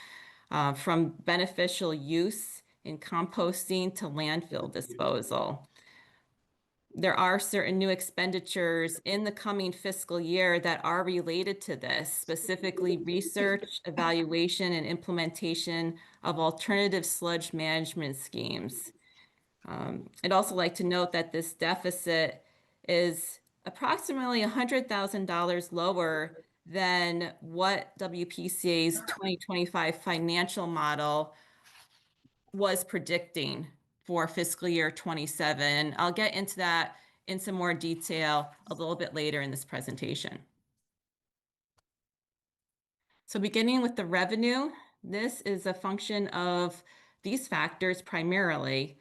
from beneficial use in composting to landfill disposal. There are certain new expenditures in the coming fiscal year that are related to this, specifically research, evaluation, and implementation of alternative sludge management schemes. I'd also like to note that this deficit is approximately $100,000 lower than what WPCA's 2025 financial model was predicting for fiscal year 27. I'll get into that in some more detail a little bit later in this presentation. So beginning with the revenue, this is a function of these factors primarily: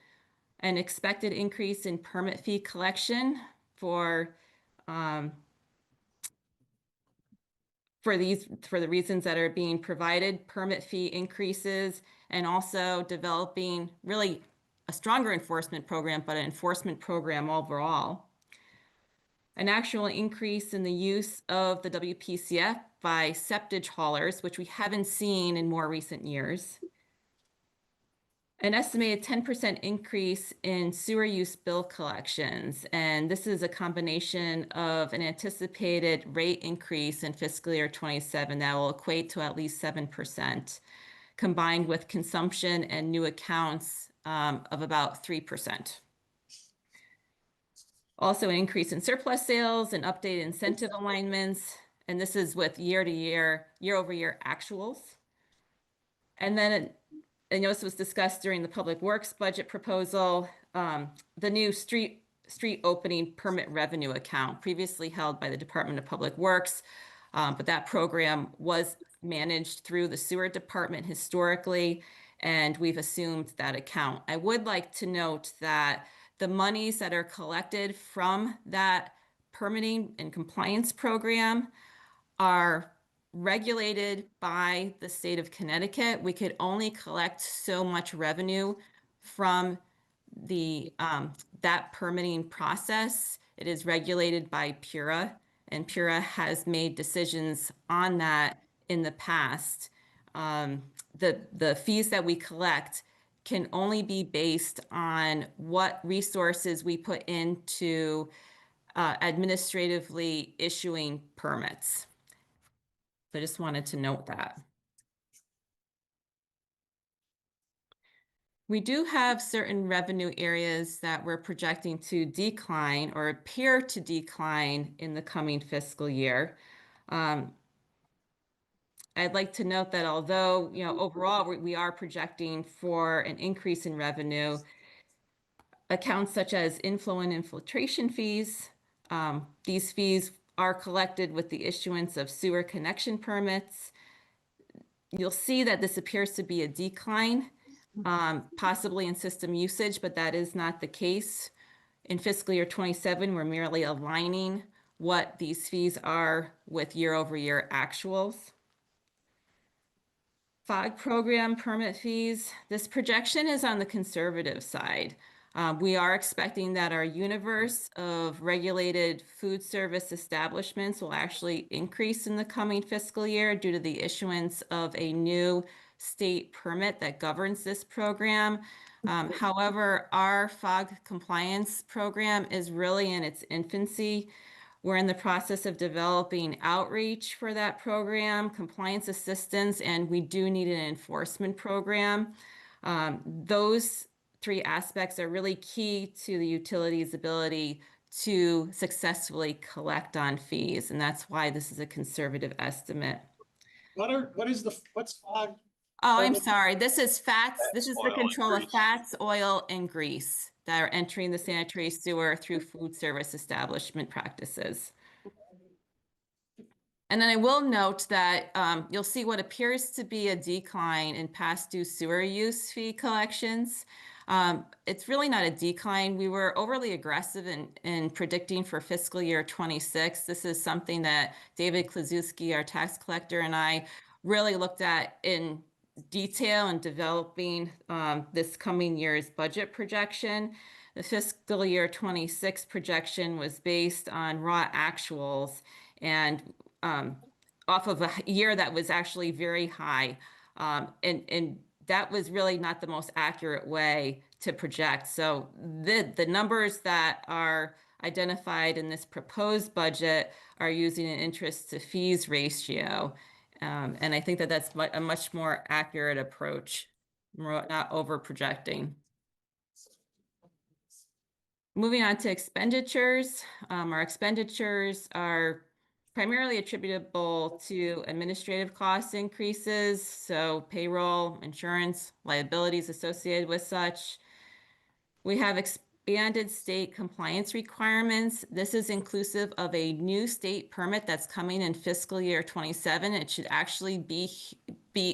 an expected increase in permit fee collection for the reasons that are being provided, permit fee increases, and also developing really a stronger enforcement program, but an enforcement program overall. An actual increase in the use of the WPCF by septage haulers, which we haven't seen in more recent years. An estimated 10% increase in sewer use bill collections. And this is a combination of an anticipated rate increase in fiscal year 27 that will equate to at least 7%, combined with consumption and new accounts of about 3%. Also an increase in surplus sales and updated incentive alignments. And this is with year-over-year actuals. And then I know this was discussed during the Public Works budget proposal, the new street opening permit revenue account previously held by the Department of Public Works, but that program was managed through the sewer department historically, and we've assumed that account. I would like to note that the monies that are collected from that permitting and compliance program are regulated by the state of Connecticut. We could only collect so much revenue from that permitting process. It is regulated by PURA, and PURA has made decisions on that in the past. The fees that we collect can only be based on what resources we put into administratively issuing permits. So I just wanted to note that. We do have certain revenue areas that we're projecting to decline or appear to decline in the coming fiscal year. I'd like to note that although, overall we are projecting for an increase in revenue, accounts such as inflow and infiltration fees, these fees are collected with the issuance of sewer connection permits. You'll see that this appears to be a decline, possibly in system usage, but that is not the case. In fiscal year 27, we're merely aligning what these fees are with year-over-year actuals. FOG program permit fees, this projection is on the conservative side. We are expecting that our universe of regulated food service establishments will actually increase in the coming fiscal year due to the issuance of a new state permit that governs this program. However, our FOG compliance program is really in its infancy. We're in the process of developing outreach for that program, compliance assistance, and we do need an enforcement program. Those three aspects are really key to the utility's ability to successfully collect on fees, and that's why this is a conservative estimate. What's FOG? Oh, I'm sorry. This is fats. This is the Oil and control of grease. fats, oil, and grease that are entering the sanitary sewer through food service establishment practices. And then I will note that you'll see what appears to be a decline in past due sewer use fee collections. It's really not a decline. We were overly aggressive in predicting for fiscal year 26. This is something that David Klazuski, our tax collector, and I really looked at in detail in developing this coming year's budget projection. The fiscal year 26 projection was based on raw actuals and off of a year that was actually very high. And that was really not the most accurate way to project. So the numbers that are identified in this proposed budget are using an interest to fees ratio. And I think that that's a much more accurate approach. We're not over projecting. Moving on to expenditures. Our expenditures are primarily attributable to administrative cost increases, so payroll, insurance, liabilities associated with such. We have expanded state compliance requirements. This is inclusive of a new state permit that's coming in fiscal year 27. It should actually be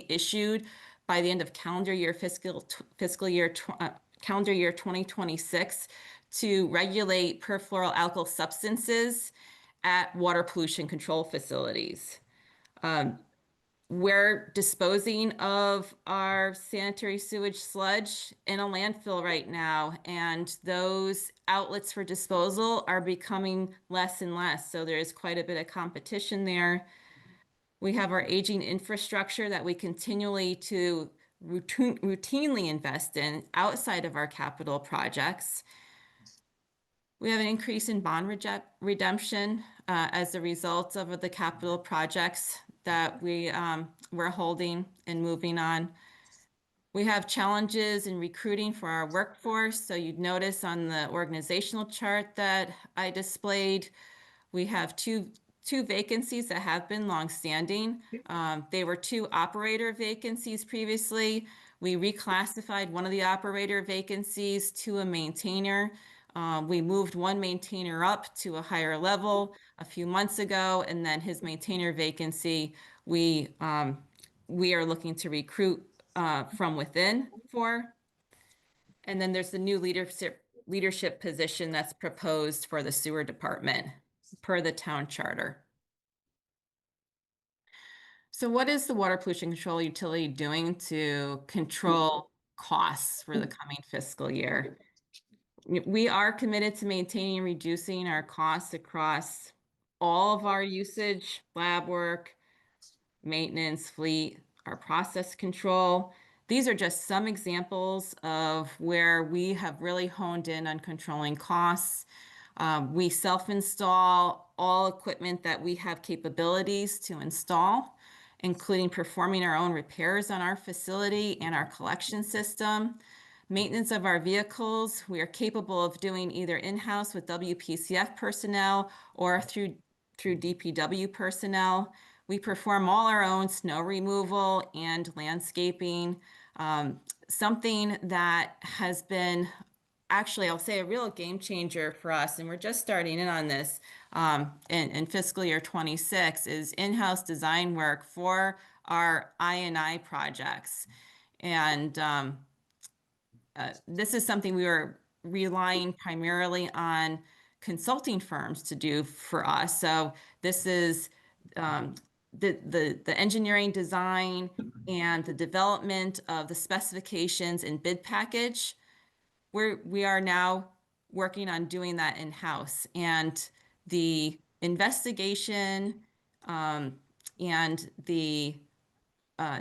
issued by the end of calendar year 2026 to regulate perfluoroalkyl substances at water pollution control facilities. We're disposing of our sanitary sewage sludge in a landfill right now, and those outlets for disposal are becoming less and less. So there is quite a bit of competition there. We have our aging infrastructure that we continually to routinely invest in outside of our capital projects. We have an increase in bond redemption as a result of the capital projects that we're holding and moving on. We have challenges in recruiting for our workforce. So you'd notice on the organizational chart that I displayed, we have two vacancies that have been longstanding. They were 2 operator vacancies previously. We reclassified one of the operator vacancies to a maintainer. We moved one maintainer up to a higher level a few months ago, and then his maintainer vacancy, we are looking to recruit from within for. And then there's the new leadership position that's proposed for the sewer department per the town charter. So what is the water pollution control utility doing to control costs for the coming fiscal year? We are committed to maintaining and reducing our costs across all of our usage, lab work, maintenance, fleet, our process control. These are just some examples of where we have really honed in on controlling costs. We self-install all equipment that we have capabilities to install, including performing our own repairs on our facility and our collection system. Maintenance of our vehicles, we are capable of doing either in-house with WPCF personnel or through DPW personnel. We perform all our own snow removal and landscaping. Something that has been actually, I'll say, a real game changer for us, and we're just starting in on this in fiscal year 26, is in-house design work for our I&I projects. And this is something we were relying primarily on consulting firms to do for us. So this is the engineering design and the development of the specifications and bid package. We are now working on doing that in-house, and the investigation and the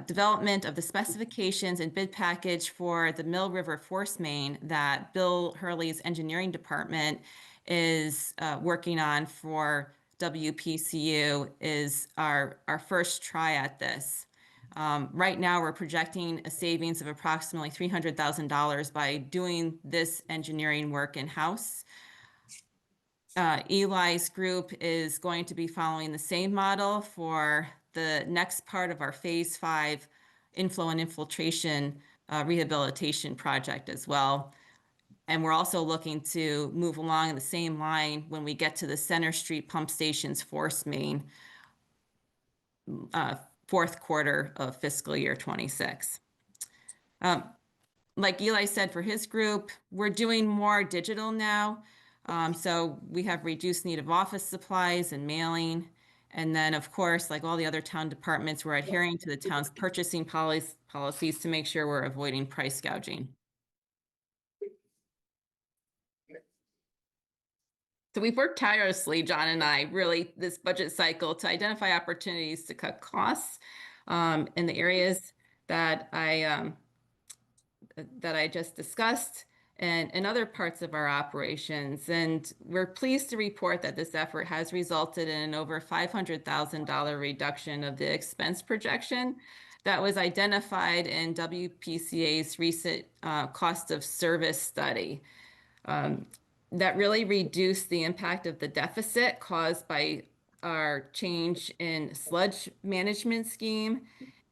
development of the specifications and bid package for the Mill River Force Main that Bill Hurley's engineering department is working on for WPCU is our first try at this. Right now, we're projecting a savings of approximately $300,000 by doing this engineering work in-house. Eli's group is going to be following the same model for the next part of our Phase 5 inflow and infiltration rehabilitation project as well. And we're also looking to move along the same line when we get to the Center Street Pump Station's force main, fourth quarter of fiscal year 26. Like Eli said, for his group, we're doing more digital now. So we have reduced need of office supplies and mailing. And then, of course, like all the other town departments, we're adhering to the town's purchasing policies to make sure we're avoiding price gouging. So we've worked tirelessly, John and I, really this budget cycle to identify opportunities to cut costs in the areas that I just discussed and in other parts of our operations. And we're pleased to report that this effort has resulted in an over $500,000 reduction of the expense projection that was identified in WPCA's recent cost of service study. That really reduced the impact of the deficit caused by our change in sludge management scheme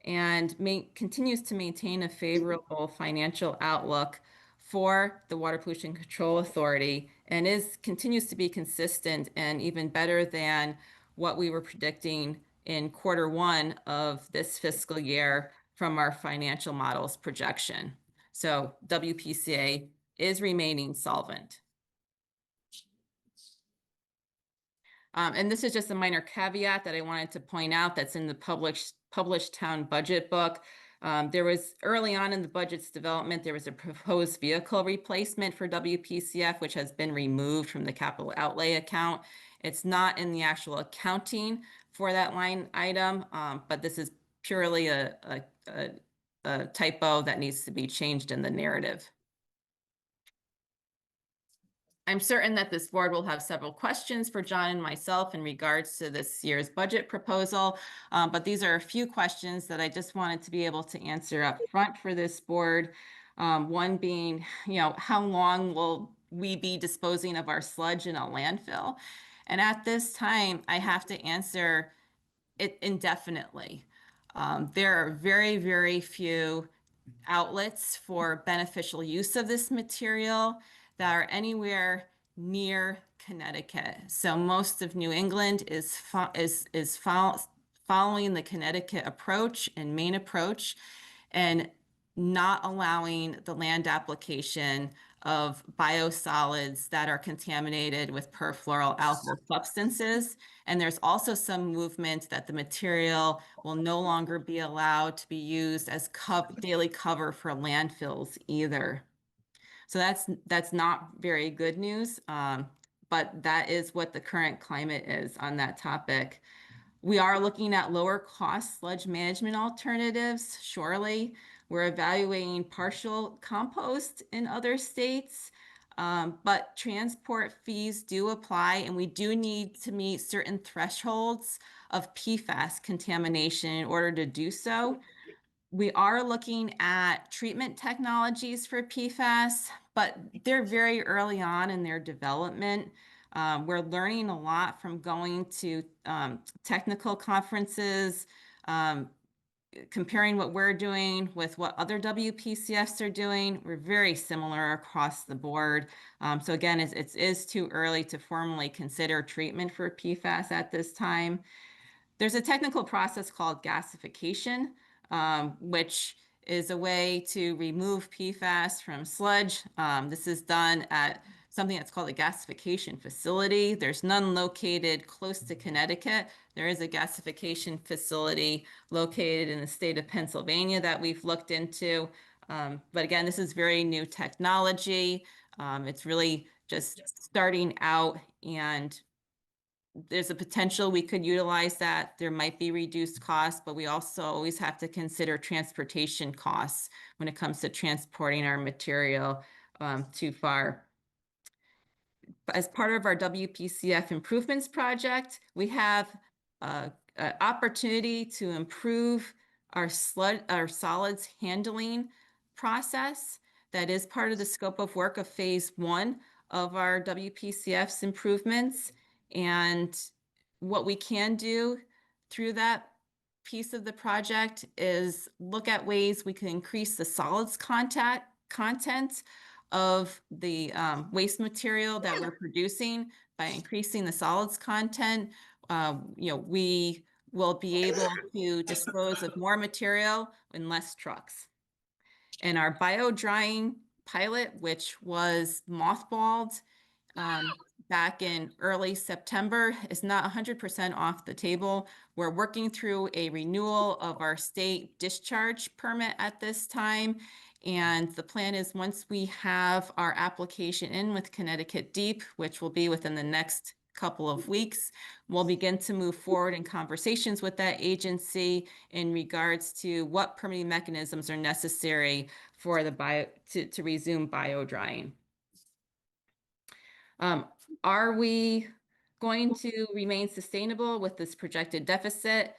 and continues to maintain a favorable financial outlook for the Water Pollution Control Authority and continues to be consistent and even better than what we were predicting in quarter one of this fiscal year from our financial models projection. So WPCA is remaining solvent. And this is just a minor caveat that I wanted to point out that's in the published town budget book. There was early on in the budget's development, there was a proposed vehicle replacement for WPCF, which has been removed from the capital outlay account. It's not in the actual accounting for that line item, but this is purely a typo that needs to be changed in the narrative. I'm certain that this board will have several questions for John and myself in regards to this year's budget proposal, but these are a few questions that I just wanted to be able to answer up front for this board. One being, how long will we be disposing of our sludge in a landfill? And at this time, I have to answer it indefinitely. There are very, very few outlets for beneficial use of this material that are anywhere near Connecticut. So most of New England is following the Connecticut approach and Maine approach and not allowing the land application of biosolids that are contaminated with perfluoroalkyl substances. And there's also some movement that the material will no longer be allowed to be used as daily cover for landfills either. So that's not very good news, but that is what the current climate is on that topic. We are looking at lower cost sludge management alternatives, surely. We're evaluating partial compost in other states. But transport fees do apply, and we do need to meet certain thresholds of PFAS contamination in order to do so. We are looking at treatment technologies for PFAS, but they're very early on in their development. We're learning a lot from going to technical conferences, comparing what we're doing with what other WPCFs are doing. We're very similar across the board. So again, it is too early to formally consider treatment for PFAS at this time. There's a technical process called gasification, which is a way to remove PFAS from sludge. This is done at something that's called a gasification facility. There's none located close to Connecticut. There is a gasification facility located in the state of Pennsylvania that we've looked into. But again, this is very new technology. It's really just starting out, and there's a potential we could utilize that. There might be reduced costs, but we also always have to consider transportation costs when it comes to transporting our material too far. As part of our WPCF improvements project, we have an opportunity to improve our solids handling process. That is part of the scope of work of phase 1 of our WPCF's improvements. And what we can do through that piece of the project is look at ways we can increase the solids content of the waste material that we're producing. By increasing the solids content, we will be able to dispose of more material in less trucks. And our bio drying pilot, which was mothballed back in early September, is not 100% off the table. We're working through a renewal of our state discharge permit at this time. And the plan is, once we have our application in with Connecticut Deep, which will be within the next couple of weeks, we'll begin to move forward in conversations with that agency in regards to what permitting mechanisms are necessary for the to resume bio drying. Are we going to remain sustainable with this projected deficit?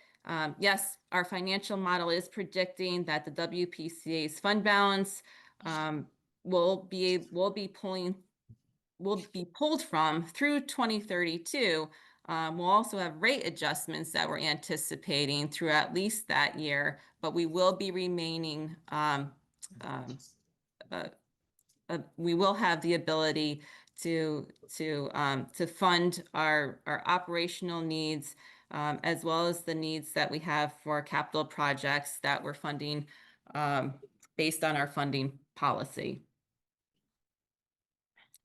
Yes, our financial model is predicting that the WPCA's fund balance will be pulled from through 2032. We'll also have rate adjustments that we're anticipating through at least that year, but we will be remaining, we will have the ability to fund our operational needs, as well as the needs that we have for capital projects that we're funding based on our funding policy.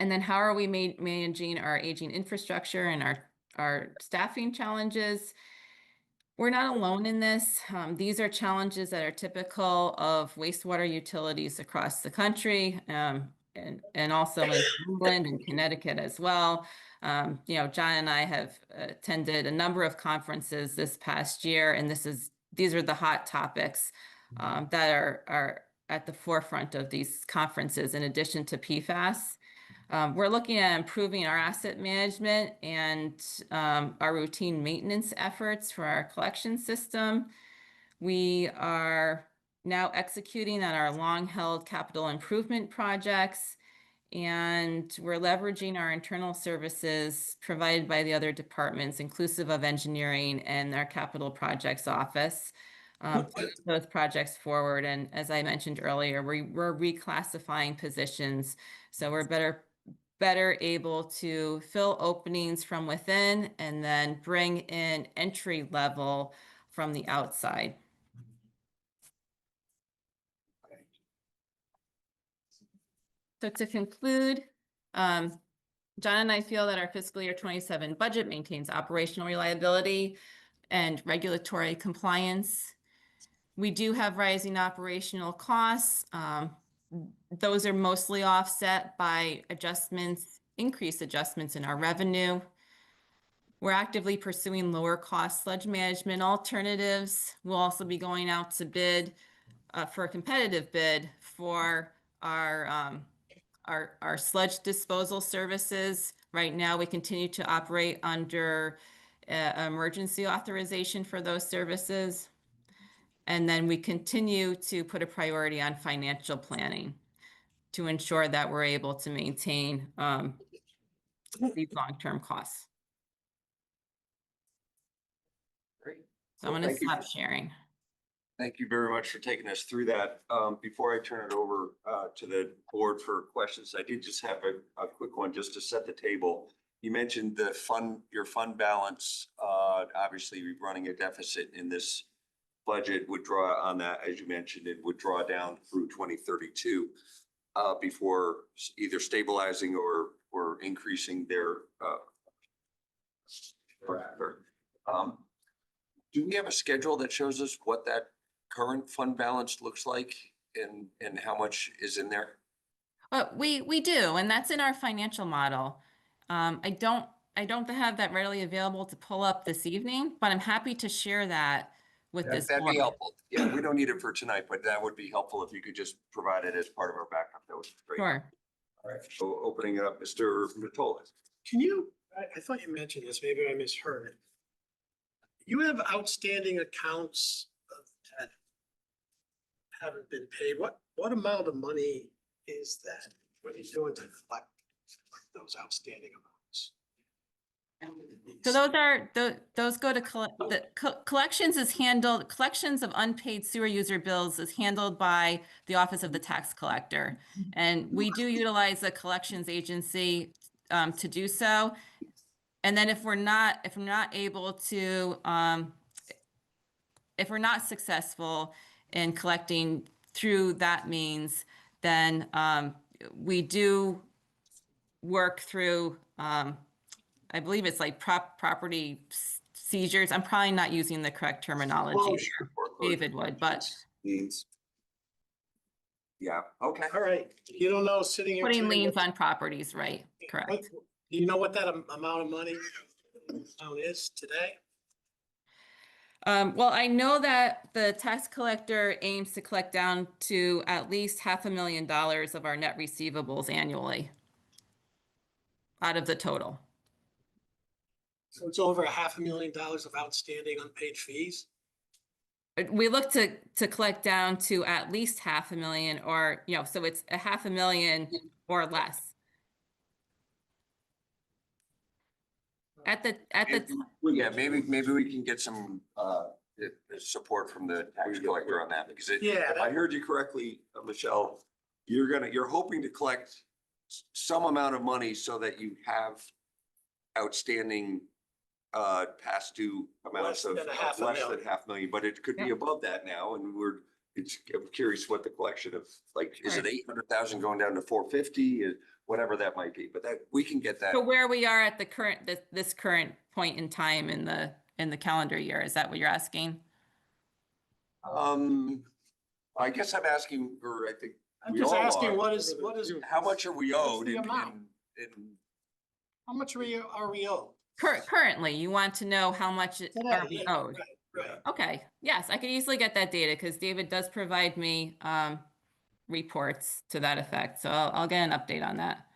And then how are we managing our aging infrastructure and our staffing challenges? We're not alone in this. These are challenges that are typical of wastewater utilities across the country, and also in England and Connecticut as well. John and I have attended a number of conferences this past year, and these are the hot topics that are at the forefront of these conferences, in addition to PFAS. We're looking at improving our asset management and our routine maintenance efforts for our collection system. We are now executing on our long-held capital improvement projects, and we're leveraging our internal services provided by the other departments, inclusive of engineering and our capital projects office, to move those projects forward. And as I mentioned earlier, we're reclassifying positions, so we're better able to fill openings from within and then bring in entry level from the outside. So to conclude, John and I feel that our fiscal year 27 budget maintains operational reliability and regulatory compliance. We do have rising operational costs. Those are mostly offset by increased adjustments in our revenue. We're actively pursuing lower cost sludge management alternatives. We'll also be going out to bid for a competitive bid for our our sludge disposal services. Right now, we continue to operate under emergency authorization for those services. And then we continue to put a priority on financial planning to ensure that we're able to maintain these long-term costs. Great. So I'm Well, going to thank you. stop sharing. Thank you very much for taking us through that. Before I turn it over to the board for questions, I did just have a quick one just to set the table. You mentioned your fund balance, obviously running a deficit in this budget would draw on that, as you mentioned, it would draw down through 2032 before either stabilizing or increasing their do we have a schedule that shows us what that current fund balance looks like and how much is in there? We do, and that's in our financial model. I don't have that readily available to pull up this evening, but I'm happy to share that with this That'd be board. helpful. Yeah, we don't need it for tonight, but that would be helpful if you could just provide it as part of our backup. That would be great. Sure. All right, so opening it up, Mr. Matola. Can you, I thought you mentioned this, maybe I misheard it. You have outstanding accounts that haven't been paid. What amount of money is that? What are you doing to collect those outstanding amounts? So those go to collections is handled, collections of unpaid sewer user bills is handled by the Office of the Tax Collector. And we do utilize a collections agency to do so. And then if we're not able to, if we're not successful in collecting through that means, then we do work through, I believe it's like property seizures. I'm probably not using the correct terminology. David would, but Liens. Yeah, okay. All right, you don't know sitting here. putting today liens what- on properties, right? Correct. Do you know what that amount of money is today? Well, I know that the tax collector aims to collect down to at least $500,000 of our net receivables annually out of the total. So it's over $500,000 of outstanding unpaid fees? We look to collect down to at least 500,000 or, so it's $500,000 or less. Yeah, maybe we can get some support from the tax collector on that because if I heard you correctly, Michelle, you're hoping to collect some amount of money so that you have outstanding past due amounts of less than $500,000, but it could be above that now, and I'm curious what the collection of, like, is it 800,000 going down to 450, whatever that might be, but that we can get that. So where we are at this current point in time in the calendar year, is that what you're asking? I guess I'm asking, or I think I'm we just all asking, are. what is, How much are we owed? the amount? How much are we owed? Currently, you want to know how much are we owed? Right. Okay, yes, I could easily get that data because David does provide me reports to that effect. So I'll get an update on that.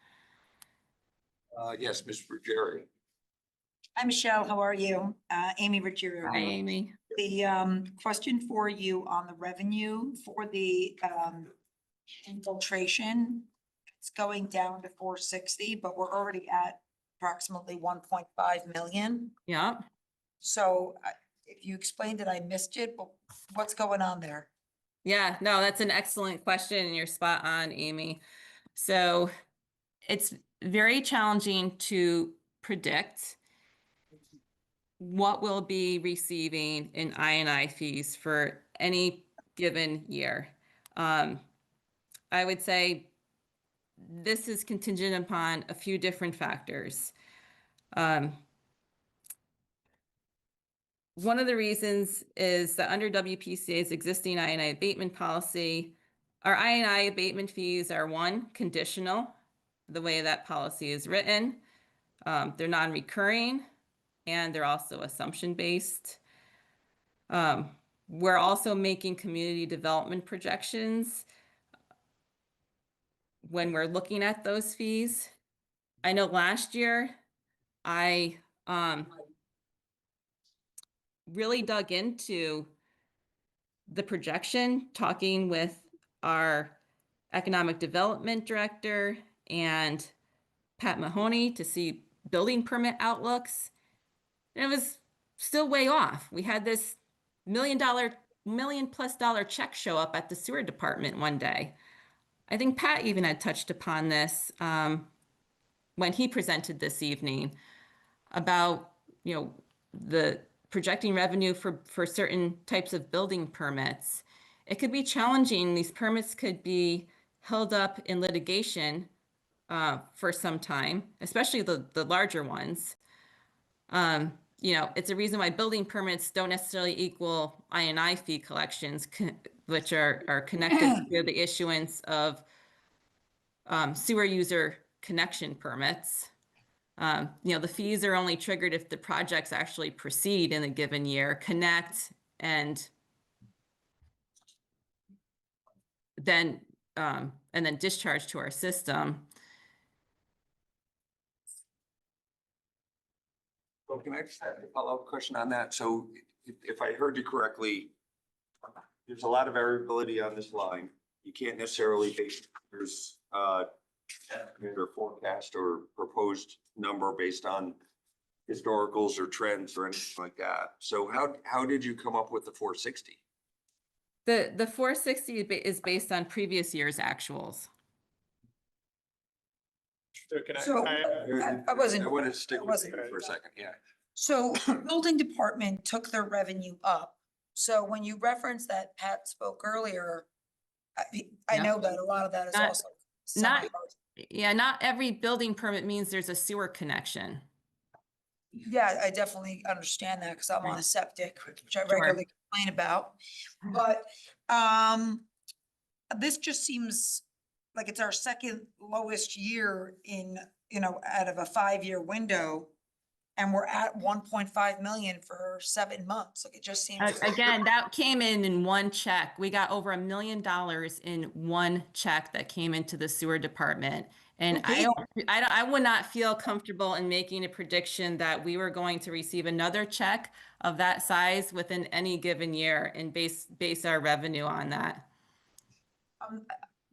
Yes, Ms. Ruggieri. Hi, Michelle. How are you? Amy Ruggiero. Hi, Amy. The question for you on the revenue for the infiltration, it's going down to 460, but we're already at approximately 1.5 million. Yeah. So if you explained it, I missed it, but what's going on there? Yeah, no, that's an excellent question and you're spot on, Amy. So it's very challenging to predict what we'll be receiving in I&I fees for any given year. I would say this is contingent upon a few different factors. One of the reasons is that under WPCA's existing I&I abatement policy, our I&I abatement fees are conditional, the way that policy is written. They're non-recurring and they're also assumption-based. We're also making community development projections when we're looking at those fees. I know last year I really dug into the projection, talking with our economic development director and Pat Mahoney to see building permit outlooks. And it was still way off. We had this $1 million+ check show up at the sewer department one day. I think Pat even had touched upon this when he presented this evening about, the projecting revenue for certain types of building permits. It could be challenging. These permits could be held up in litigation for some time, especially the larger ones. It's a reason why building permits don't necessarily equal I&I fee collections, which are connected to the issuance of sewer user connection permits. The fees are only triggered if the projects actually proceed in a given year, connect, and then discharge to our system. Well, can I just have a follow-up question on that? So if I heard you correctly, there's a lot of variability on this line. You can't necessarily base there's or forecast or proposed number based on historicals or trends or anything like that. So how did you come up with the 460? The 460 is based on previous year's actuals. So can So, I wasn't. I want to stick with wasn't- you for a second, yeah. So building department took their revenue up. So when you reference that Pat spoke earlier, I Yeah. know that a lot of that is Not- also. not- Yeah, not every building permit means there's a sewer connection. Yeah, I definitely understand that because I'm on a septic, which I Sure. regularly complain about. But this just seems like it's our second lowest year in, out of a 5-year window. And we're at 1.5 million for 7 months. Like it just seems. Again, that came in one check. We got over $1 million in one check that came into the sewer department. And I would not feel comfortable in making a prediction that we were going to receive another check of that size within any given year and base our revenue on that.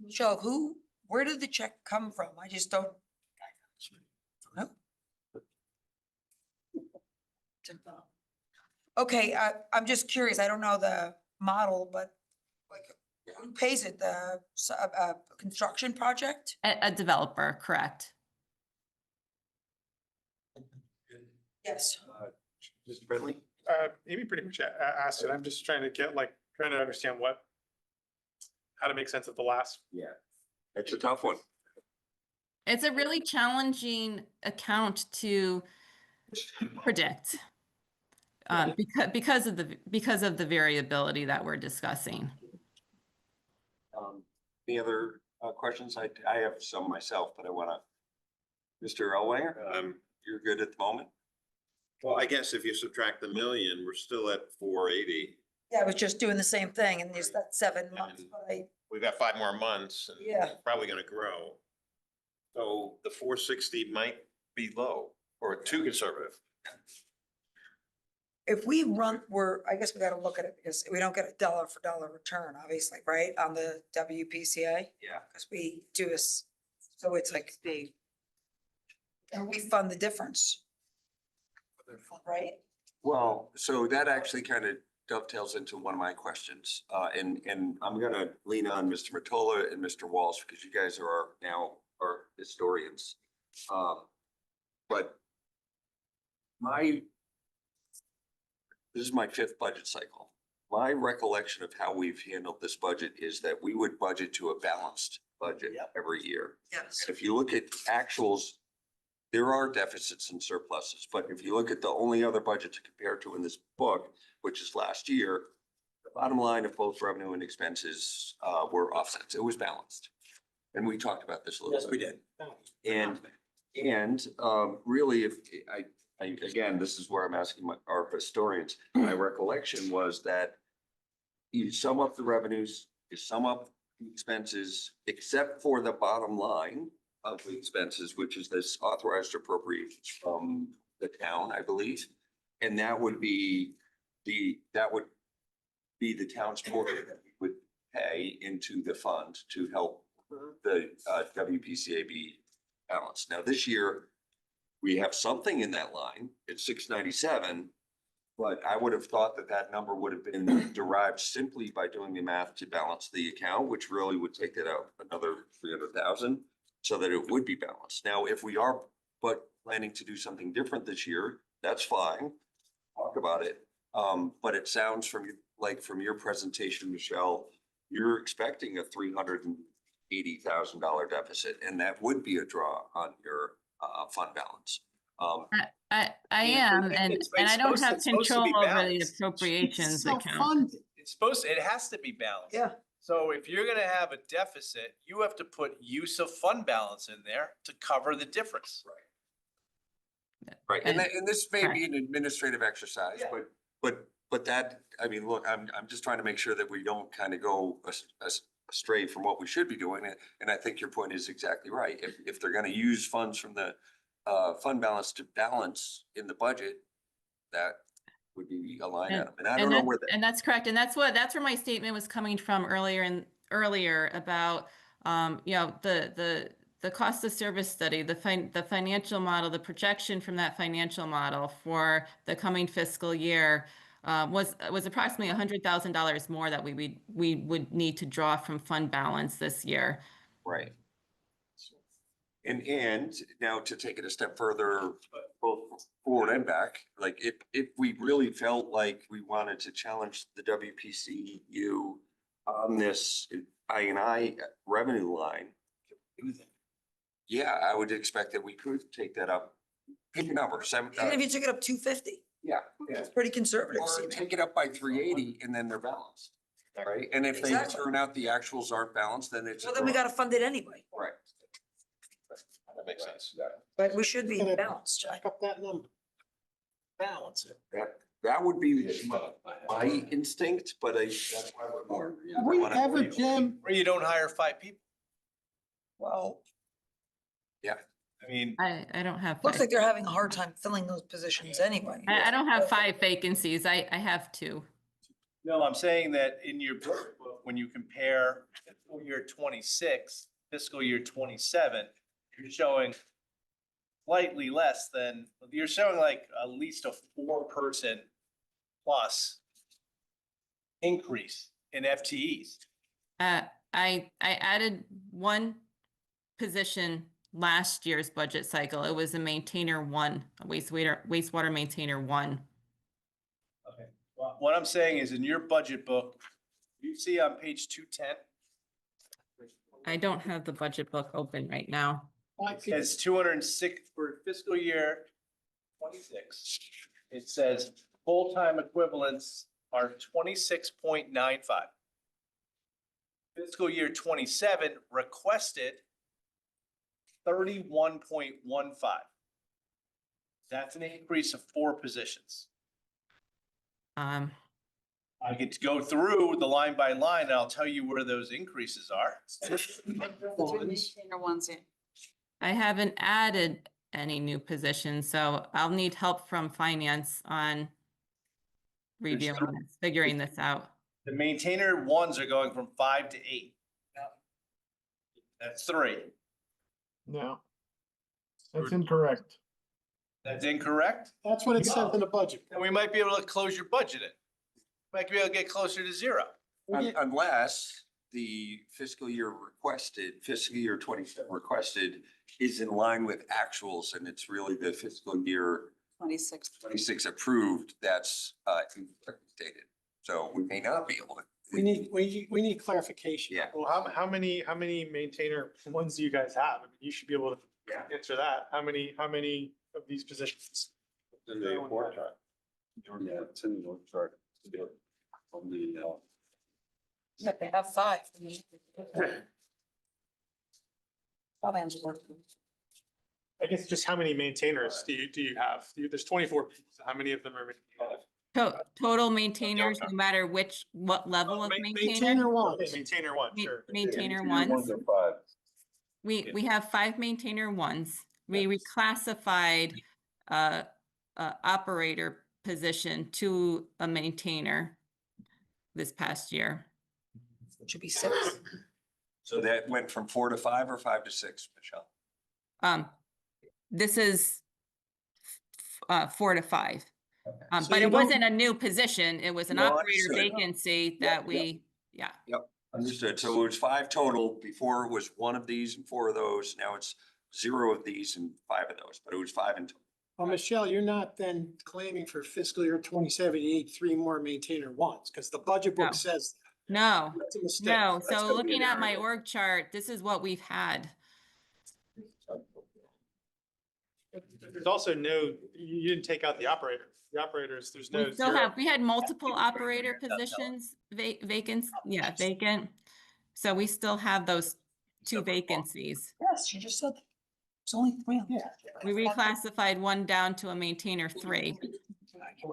Michelle, where did the check come from? I just don't. No. Okay, I'm just curious. I don't know the model, but like, who pays it? The construction project? A developer, correct. Yes. Mr. Bentley? Amy pretty much asked it. I'm just trying to understand how to make sense of the last. Yeah, it's a tough one. It's a really challenging account to predict because of the variability that we're discussing. Any other questions? I have some myself, but I want to. Mr. Elwanger, you're good at the moment? Well, I guess if you subtract the million, we're still at 480. Yeah, I was just doing the same thing and there's that 7 months, And but We've got 5 more months. And Yeah. it's probably gonna grow. So the 460 might be low or too conservative. if we I guess we gotta look at it because we don't get a dollar for dollar return, obviously, right? On the WPCA, Yeah. because we do this, so it's like and we fund the difference. Right? Well, so that actually kind of dovetails into one of my questions. And I'm gonna lean on Mr. Mottola and Mr. Walsh because you guys are our historians. But this is my 5th budget cycle. My recollection of how we've handled this budget is that we would budget to a balanced budget every year. Yes. If you look at actuals, there are deficits and surpluses, but if you look at the only other budget to compare to in this book, which is last year, the bottom line of both revenue and expenses were offsets. It was balanced. And we talked about this a little bit. Yes, we did. And really, if again, this is where I'm asking our historians, my recollection was that you sum up the revenues, you sum up expenses, except for the bottom line of the expenses, which is this authorized appropriations from the town, I believe. And that would be the town's portion that we would pay into the fund to help the WPCA be balanced. Now, this year, we have something in that line, it's 697. But I would have thought that that number would have been derived simply by doing the math to balance the account, which really would take it out another 300,000 so that it would be balanced. Now, if we are but planning to do something different this year, that's fine. Talk about it. But it sounds from your presentation, Michelle, you're expecting a $380,000 deficit, and that would be a draw on your fund balance. I am, and I don't have it's supposed to control be over the balanced. appropriations account. Self-funded. It has to be balanced. Yeah. So if you're gonna have a deficit, you have to put use of fund balance in there to cover the difference. Right, and And- this may be an administrative exercise, but that, I mean, look, I'm just trying to make sure that we don't kind of go astray from what we should be doing. And I think your point is exactly right. If they're gonna use funds from the fund balance to balance in the budget, that would be a line item. And I don't know where that. And that's correct. And that's where my statement was coming from earlier about, the cost of service study, the financial model, the projection from that financial model for the coming fiscal year was approximately $100,000 more that we would need to draw from fund balance this year. Right. And now to take it a step further, both forward and back, like if we really felt like we wanted to challenge the WPCU on this I&I revenue line, yeah, I would expect that we could take that up. Pick a number, Even if you took it up 250, yeah. it's pretty conservative. Or take it up by 380 and then they're balanced, right? And if they Exactly. turn out the actuals aren't balanced, then it's. Well, then we gotta fund it anyway, Right. That makes sense. but we should be Gonna balanced, Jack. Check up that number. Balance it. That would be my instinct, but that's why we're more. Have we ever, Jim, Or you don't hire 5 people. Well, I mean, I don't have. looks five. like they're having a hard time filling those positions anyway. I don't have 5 vacancies. I have 2. no, I'm saying that in your book, when you compare fiscal year 26, fiscal year 27, you're showing slightly less than, you're showing like at least a 4-person plus increase in FTEs. I added 1 position last year's budget cycle. It was a maintainer 1, a wastewater maintainer 1. Okay. Well, what I'm saying is in your budget book, you see on page 210, I don't have the budget book open right now. it says 206 for fiscal year 26. It says full-time equivalents are 26.95. Fiscal year 27 requested 31.15. That's an increase of 4 positions. I get to go through the line by line and I'll tell you where those increases are. I haven't added any new positions, so I'll need help from finance on reviewing this, figuring this out. The maintainer ones are going from 5 to 8. That's 3. no. That's incorrect. That's incorrect? That's what it says in the budget. Then we might be able to close your budget in. Might be able to get closer to 0. Unless the fiscal year 27 requested is in line with actuals and it's really the fiscal year 26 approved, that's stated. So we may not be able to. We need clarification. Yeah. Well, how many maintainer ones do you guys have? I mean, you should be able to answer that. How many of these positions? In the report chart. Yeah, it's in the org chart. On the, Yeah, they have 5. Bob Angela. I guess just how many maintainers do you have? There's 24 people. So how many of them are? Total maintainers, no matter what level of maintainer. Maintainer one. Maintainer one, sure. Maintainer ones. We have 5 maintainer ones. We reclassified operator position to a maintainer this past year. It should be 6. So that went from 4 to 5 or 5 to 6, Michelle? This is 4 to 5. So But you it don't- wasn't a new position. It was an No, operator understood. vacancy that we, yeah. Yep, understood. So it was 5 total. Before it was 1 of these and 4 of those. Now it's 0 of these and 5 of those, but it was 5 in total. Well, Michelle, you're not then claiming for fiscal year 27, you need 3 more maintainer ones, because the budget No. book says. No, That's a mistake. no. That's So gonna be looking an at my error. org chart, this is what we've had. There's also no, you didn't take out the operator. The operators, there's no We still zero. have, we had multiple operator positions vacant. So we still have those 2 vacancies. Yes, you just said that. It's only 3 of them. We reclassified 1 down to a maintainer 3.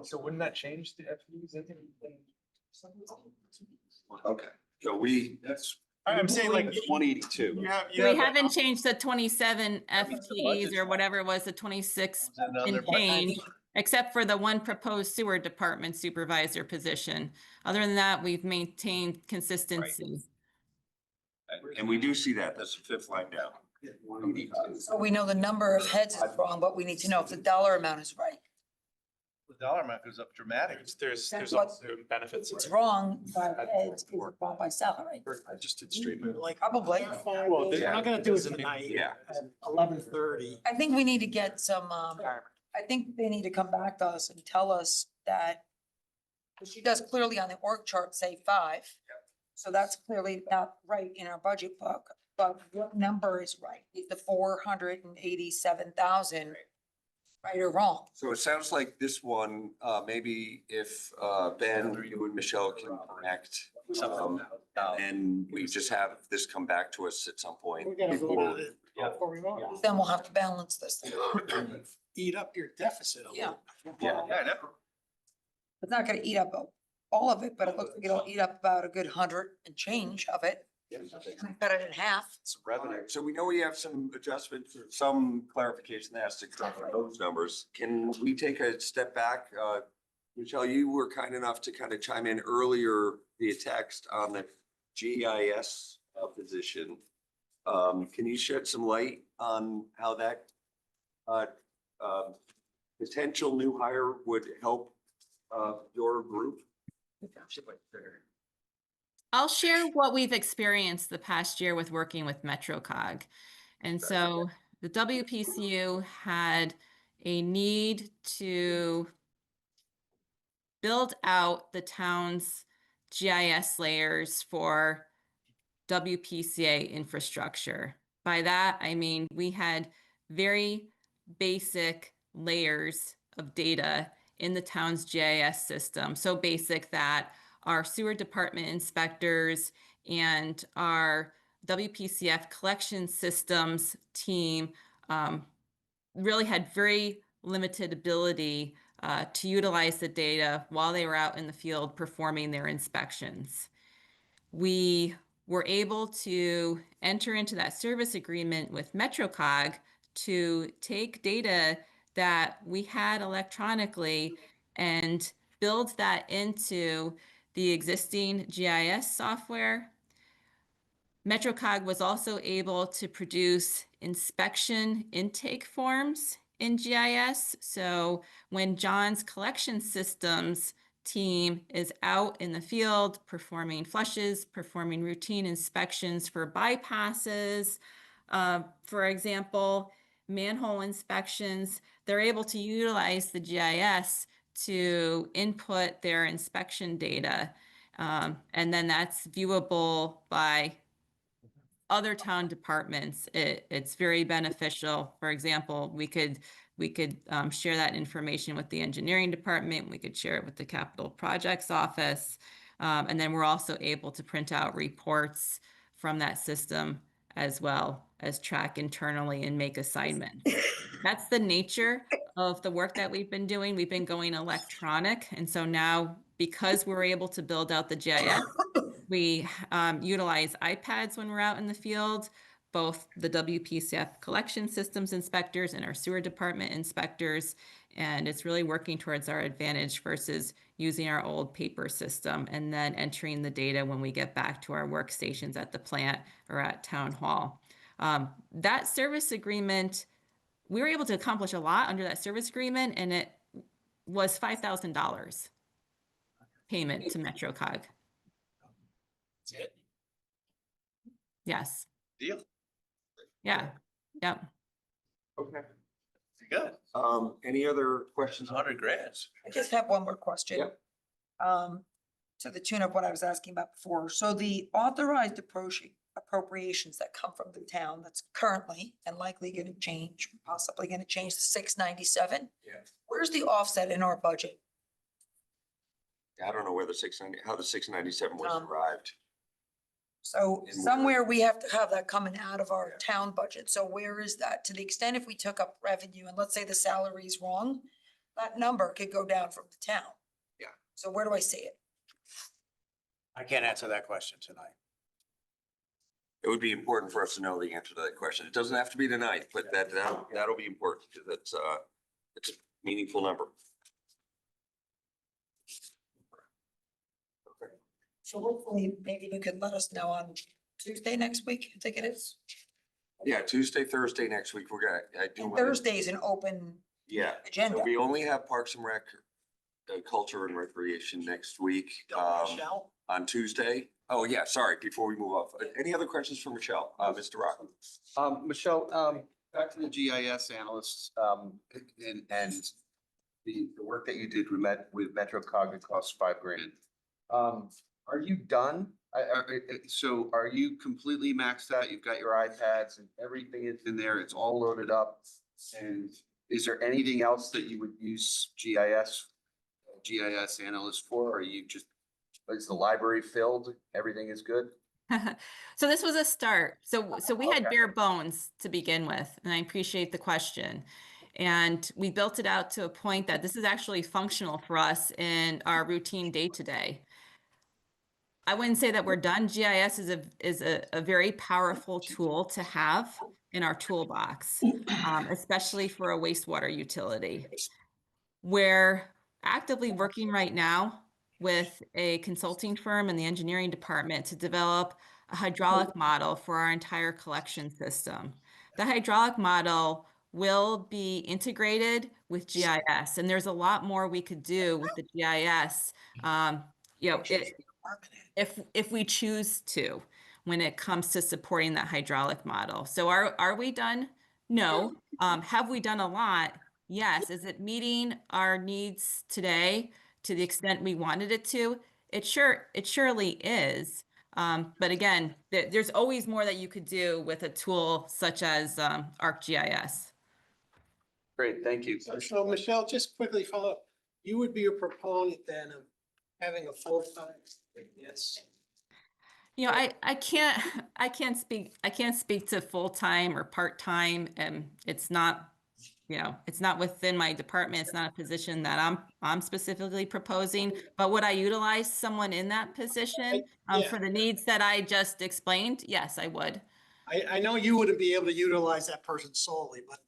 So wouldn't that change the FTEs? Okay, so that's. I'm saying like. 182. You have, We haven't changed the 27 FTEs or whatever it was, the 26 and change, except for the 1 proposed sewer department supervisor position. Other than that, we've maintained consistency. And we do see that. That's the 5th line down. So we know the number of heads is wrong, but we need to know if the dollar amount is right. The dollar amount goes up dramatically. There's That's what- also benefits. It's wrong by heads, it's wrong by salary. I just did straight move. Like, Probably. well, we're not gonna do it tonight. Yeah. At 11:30. I think we need to get some, I think they need to come back to us and tell us that, 'cause she does clearly on the org chart say 5. So that's clearly not right in our budget book, but what number is right? Is the 487,000 right or wrong? So it sounds like this one, maybe if Ben, you and Michelle can connect. And we just have this come back to us at some point. We gotta vote before- on it before we vote. Then we'll have to balance this. Eat up your deficit. a Yeah. little. Yeah. Yeah, I know. It's not gonna eat up all of it, but it looks like it'll eat up about a good 100 and change of it. Cut it in half. It's revenue. So we know we have some adjustments, or some clarification that has to come from those numbers. Can we take a step back? Michelle, you were kind enough to kind of chime in earlier via text on the GIS position. Can you shed some light on how that potential new hire would help your group? I'll share what we've experienced the past year with working with MetroCog. And so the WPCU had a need to build out the town's GIS layers for WPCA infrastructure. By that, I mean, we had very basic layers of data in the town's GIS system. So basic that our sewer department inspectors and our WPCF collection systems team really had very limited ability to utilize the data while they were out in the field performing their inspections. We were able to enter into that service agreement with MetroCog to take data that we had electronically and build that into the existing GIS software. MetroCog was also able to produce inspection intake forms in GIS. So when John's collection systems team is out in the field performing flushes, performing routine inspections for bypasses, for example, manhole inspections, they're able to utilize the GIS to input their inspection data. And then that's viewable by other town departments. It's very beneficial. For example, we could share that information with the engineering department. We could share it with the capital projects office. And then we're also able to print out reports from that system as well as track internally and make assignments. That's the nature of the work that we've been doing. We've been going electronic. And so now, because we're able to build out the GIS, we utilize iPads when we're out in the field, both the WPCF collection systems inspectors and our sewer department inspectors. And it's really working towards our advantage versus using our old paper system and then entering the data when we get back to our workstations at the plant or at town hall. That service agreement, we were able to accomplish a lot under that service agreement, and it was $5,000 payment to MetroCog. That's it. Yes. Deal. Yeah. Yep. Okay. Good. Any other questions? 100 grand. I just have one more question. Yep. To the tune of what I was asking about before. So the authorized appropriations that come from the town that's currently and likely going to change, possibly going to change to 697. Yeah. Where's the offset in our budget? I don't know where how the 697 was arrived. So And somewhere we have to have that coming out of our town budget. So where is that? To the extent if we took up revenue and let's say the salary is wrong, that number could go down from the town. Yeah. So where do I see it? I can't answer that question tonight. It would be important for us to know the answer to that question. It doesn't have to be tonight, but that'll be important because it's a meaningful number. Okay. So hopefully, maybe you could let us know on Tuesday next week, I think it is. Yeah, Tuesday, Thursday next week, I do. And wanna- Thursday is an open Yeah. agenda. So we only have Parks and Rec, Culture and Recreation next week, Michelle? on Tuesday. Oh, yeah, sorry, before we move off. Any other questions for Michelle? Mr. Rock? Michelle, back to the GIS analysts, and the work that you did with MetroCog that cost $5,000. Are you done? So are you completely maxed out? You've got your iPads and everything is in there. It's all loaded up. And is there anything else that you would use GIS analysts for? Or are you just, is the library filled? Everything is good? So this was a start. So we had Okay. bare bones to begin with, and I appreciate the question. And we built it out to a point that this is actually functional for us in our routine day-to-day. I wouldn't say that we're done. GIS is a very powerful tool to have in our toolbox, especially for a wastewater utility. We're actively working right now with a consulting firm in the engineering department to develop a hydraulic model for our entire collection system. The hydraulic model will be integrated with GIS, and there's a lot more we could do with the GIS. If we choose to, when it comes to supporting that hydraulic model. So are we done? No. Have we done a lot? Yes. Is it meeting our needs today to the extent we wanted it to? It surely is. But again, there's always more that you could do with a tool such as ArcGIS. Great, thank you. So Michelle, just quickly follow up. You would be a proponent then of having a full-time? Yes. You know, I can't speak to full-time or part-time, and it's not within my department. It's not a position that I'm specifically proposing, but would I utilize someone in that position for the needs that I just explained? Yes, I would. I know you wouldn't be able to utilize that person solely, but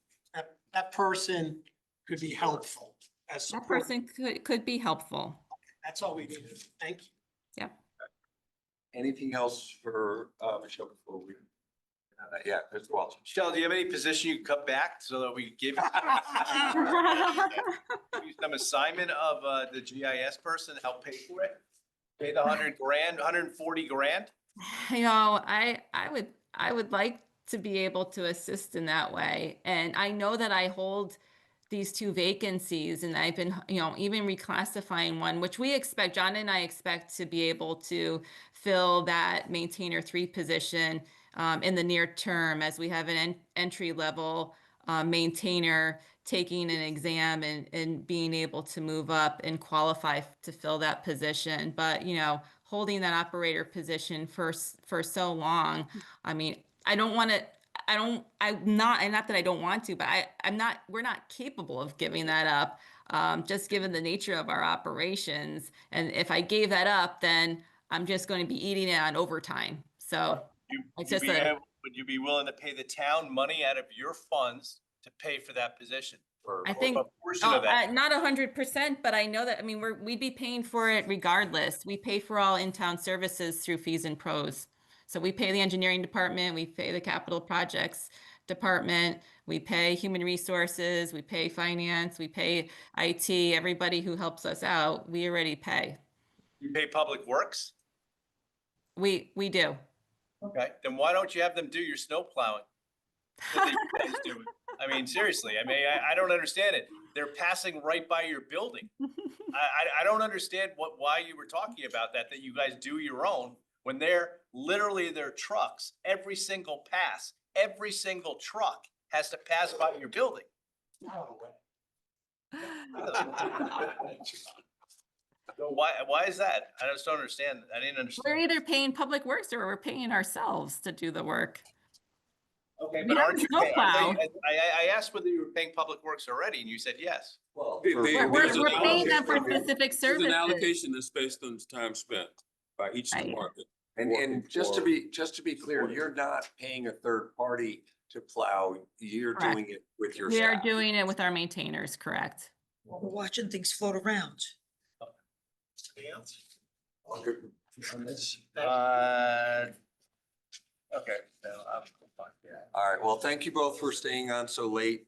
that person could be helpful as That support. person could be helpful. That's all we needed. Thank you. Yeah. Anything else for Michelle before we? Yeah, Mr. Walsh. Michelle, do you have any position you can cut back so that we give you some assignment of the GIS person to help pay for it? Pay the 100 grand, 140 grand? You know, I would like to be able to assist in that way. And I know that I hold these two vacancies, and I've been, even reclassifying one, which we expect, John and I expect to be able to fill that maintainer 3 position in the near term, as we have an entry level maintainer taking an exam and being able to move up and qualify to fill that position. But, holding that operator position for so long, I mean, I don't want to, I'm not, and not that I don't want to, but we're not capable of giving that up. Just given the nature of our operations. And if I gave that up, then I'm just going to be eating it on overtime. So it's just Would you be willing to pay the town money out of your funds to pay for that position? I think, a portion of that? not 100%, but I know that, I mean, we'd be paying for it regardless. We pay for all in-town services through fees and pros. So we pay the engineering department, we pay the capital projects department, we pay human resources, we pay finance, we pay IT, everybody who helps us out, we already pay. You pay Public Works? We do. Okay, then why don't you have them do your snow plowing? That you guys do it. I mean, seriously, I mean, I don't understand it. They're passing right by your building. I don't understand why you were talking about that you guys do your own when they're literally their trucks, every single pass, every single truck has to pass by your building. So why is that? I just don't understand. I didn't understand. We're either paying Public Works or we're paying ourselves to do the work. Okay, We but have aren't a you paying? snowplow. I asked whether you were paying Public Works already, and you said yes. Well, We're paying them for specific There's services. an allocation that's based on time spent by each Right. department. And just to be clear, you're not paying a third party to plow, you're Correct. doing it with your We are staff. doing it with our maintainers, correct? We're watching things float around. Okay. No, I'm fine. All right, well, thank you both for staying on so late.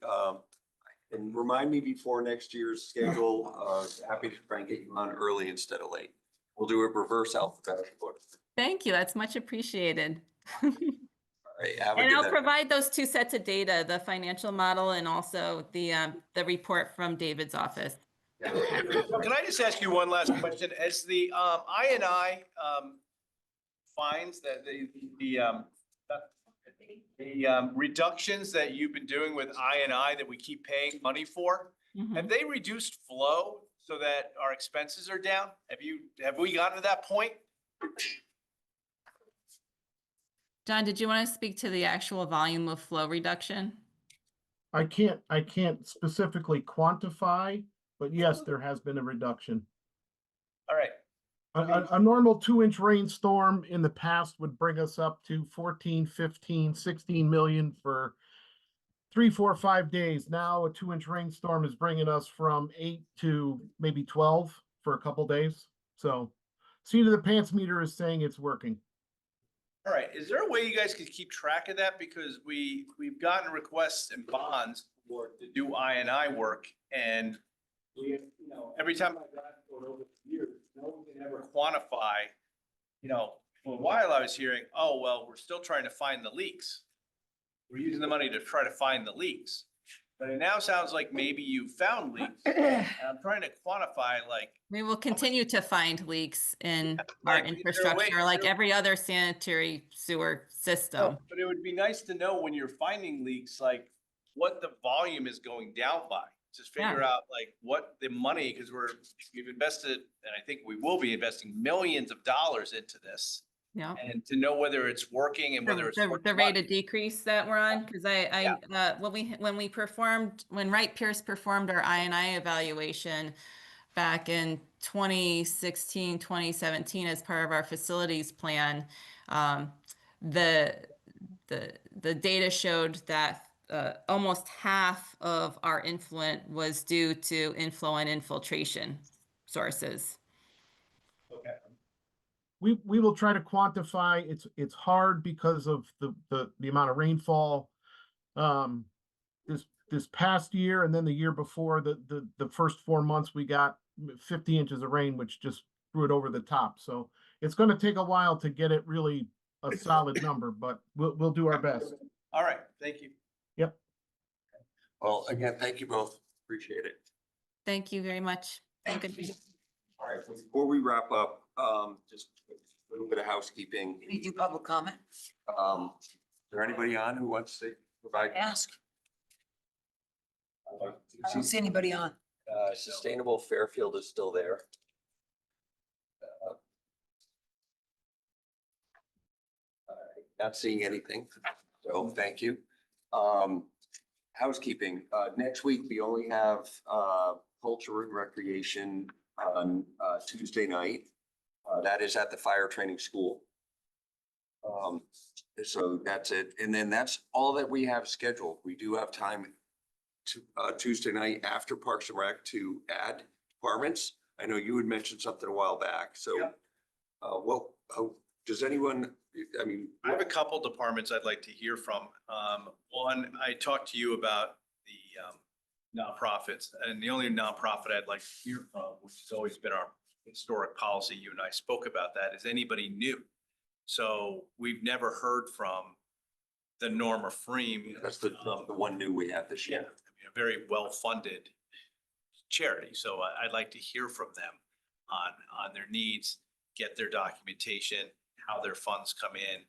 And remind me before next year's schedule, happy to try and get you on early instead of late. We'll do a reverse alphabetical order. Thank you, that's much appreciated. All right, have a And good I'll night. provide those two sets of data, the financial model and also the report from David's office. Can I just ask you one last question? As the I&I finds that the reductions that you've been doing with I&I that we keep paying money for, have they reduced flow so that our expenses are down? Have we gotten to that point? John, did you want to speak to the actual volume of flow reduction? I can't specifically quantify, but yes, there has been a reduction. All right. A normal 2-inch rainstorm in the past would bring us up to 14, 15, 16 million for 3, 4, 5 days. Now a 2-inch rainstorm is bringing us from 8 to maybe 12 for a couple days. So seat of the pants meter is saying it's working. All right. Is there a way you guys could keep track of that? Because we've gotten requests and bonds to do I&I work, and every time I've got for over the years, no one can ever quantify. For a while I was hearing, oh, well, we're still trying to find the leaks. We're using the money to try to find the leaks. But it now sounds like maybe you found leaks. And I'm trying to quantify, like, We will continue to find leaks in our Like, is there a way- infrastructure, is like there- every other sanitary sewer system. but it would be nice to know when you're finding leaks, like what the volume is going down by. Just figure Yeah. out like what the money, because we've invested, and I think we will be investing millions of dollars into this. Yeah. And to know whether it's working and whether it's The working. rate of decrease that we're on, because when Wright Pierce performed our I&I evaluation back in 2016, 2017 as part of our facilities plan, the data showed that almost half of our influent was due to inflow and infiltration sources. Okay. We will try to quantify. It's hard because of the amount of rainfall this past year, and then the year before, the first 4 months we got 50 inches of rain, which just threw it over the top. So it's going to take a while to get it really a solid number, but we'll do our best. All right, thank you. Yep. Well, again, thank you both. Appreciate it. Thank you very much. And good night. All right, before we wrap up, just a little bit of housekeeping. Can you do public comment? Is there anybody on who wants to provide? Ask. I don't see anybody on. Sustainable Fairfield is still there. Not seeing anything. So thank you. Housekeeping, next week, we only have, culture and recreation on, Tuesday night. That is at the fire training school. So that's it. And then that's all that we have scheduled. We do have time to, Tuesday night after Parks and Rec to add departments. I know you had mentioned something a while back, so, does anyone, I mean. I have a couple departments I'd like to hear from. One, I talked to you about the nonprofits, and the only nonprofit I'd like to hear from, which has always been our historic policy, you and I spoke about that, is anybody new. So we've never heard from the Norma Freem. That's the one new we have this Yeah, I year. mean, a very well-funded charity. So I'd like to hear from them on their needs, get their documentation, how their funds come in,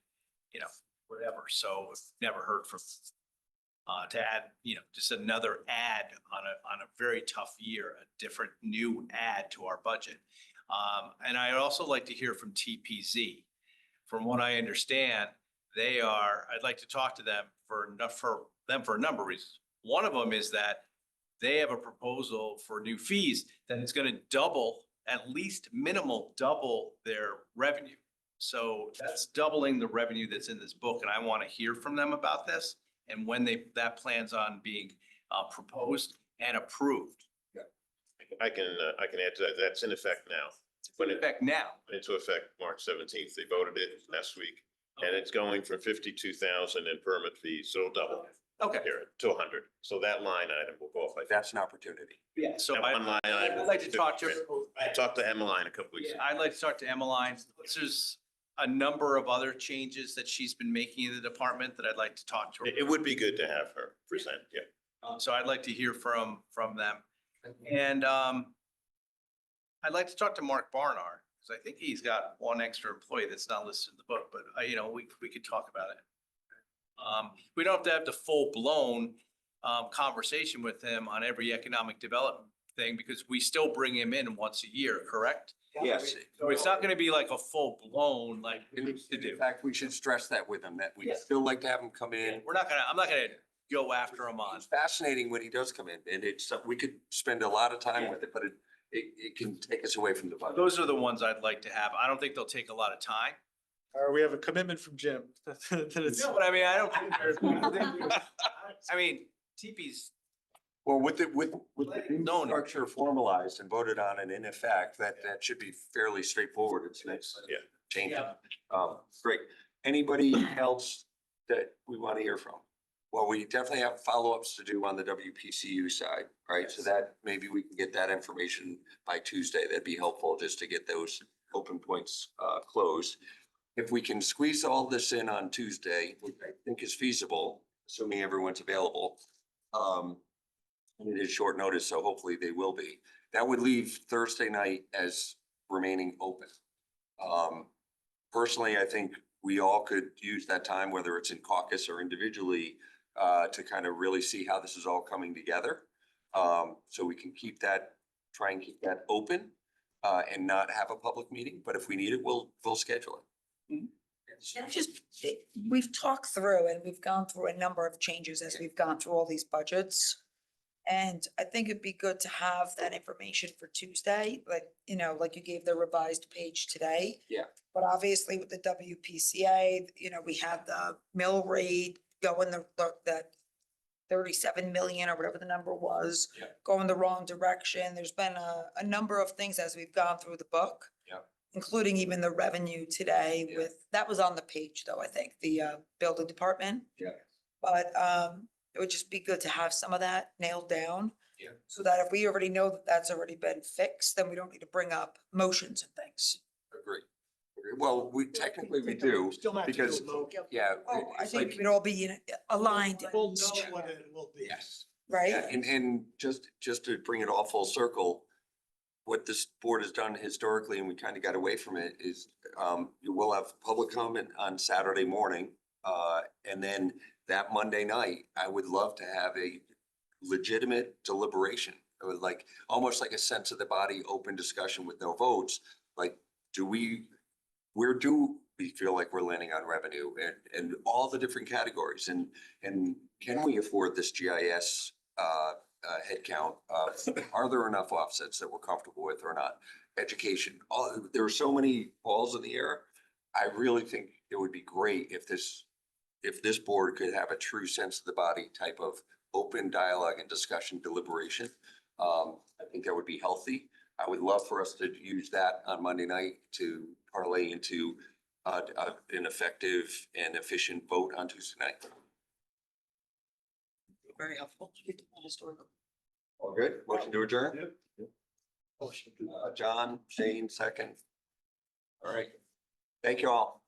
you know, whatever. So never heard from, to add, you know, just another add on a very tough year, a different new add to our budget. And I'd also like to hear from TPZ. From what I understand, I'd like to talk to them for a number of reasons. One of them is that they have a proposal for new fees that is going to double, at least minimal double their revenue. So that's doubling the revenue that's in this book, and I want to hear from them about this and when that plans on being proposed and approved. I can add to that. That's in effect now. In effect now. Into effect March 17th. They voted it last week. And it's going from 52,000 in permit fees, so it'll double. Okay. Here to 100. So that line item will go up by. That's an opportunity. Yeah, so That one line item I'd like to talk to. I talked to Emmeline a couple weeks ago. I'd like to talk to Emmeline. There's a number of other changes that she's been making in the department that I'd like to talk to her. It would be good to have her present, yeah. So I'd like to hear from them. And I'd like to talk to Mark Barnard, because I think he's got one extra employee that's not listed in the book, but you know, we could talk about it. We don't have to have the full-blown conversation with him on every economic development thing, because we still bring him in once a year, correct? Yes. So it's not gonna be like a full-blown, like, In fact, we should stress that with him, that we still like to have him come in. I'm not gonna go after him on. It's fascinating when he does come in, and it's, we could spend a lot of time with it, but it can take us away from the budget. Those are the ones I'd like to have. I don't think they'll take a lot of time. We have a commitment from Jim. that it's- No, but I mean, I don't think there's, I mean, TP's. Well, with the new structure formalized and voted on and in effect, that should be fairly straightforward. It's next. Yeah. Change. Great. Anybody else that we want to hear from? Well, we definitely have follow-ups to do on the WPCU side, right? So that maybe we can get that information by Tuesday. That'd be helpful just to get those open points closed. If we can squeeze all this in on Tuesday, which I think is feasible, assuming everyone's available. And it is short notice, so hopefully they will be. That would leave Thursday night as remaining open. Personally, I think we all could use that time, whether it's in caucus or individually, to kind of really see how this is all coming together. So we can try and keep that open and not have a public meeting, but if we need it, we'll schedule it. And just, we've talked through and we've gone through a number of changes as we've gone through all these budgets. And I think it'd be good to have that information for Tuesday, like, you know, like you gave the revised page today. Yeah. But obviously with the WPCA, you know, we had the mill rate going that 37 million or whatever the number was, going the wrong direction. There's been a number of things as we've gone through the book. Yeah. Including even the revenue today that was on the page though, I think, the building department. Yeah. But it would just be good to have some of that nailed down. Yeah. So that if we already know that that's already been fixed, then we don't need to bring up motions and things. Agree. Well, we technically do, Still not. because, yeah. Oh, I it's think like- we'd all be aligned, We'll know what it will be. Yes. right? Yeah, and just to bring it all full circle, what this board has done historically, and we kind of got away from it, is you will have public comment on Saturday morning. And then that Monday night, I would love to have a legitimate deliberation. It was like, almost like a sense of the body, open discussion with no votes. Like, we feel like we're landing on revenue and all the different categories and can we afford this GIS headcount? Are there enough offsets that we're comfortable with or not? Education, there are so many balls in the air. I really think it would be great if this board could have a true sense of the body type of open dialogue and discussion deliberation. I think that would be healthy. I would love for us to use that on Monday night to parlay into an effective and efficient vote on Tuesday night. Very helpful. All good? Motion to adjourn? John, Shane, second. All right. Thank you all.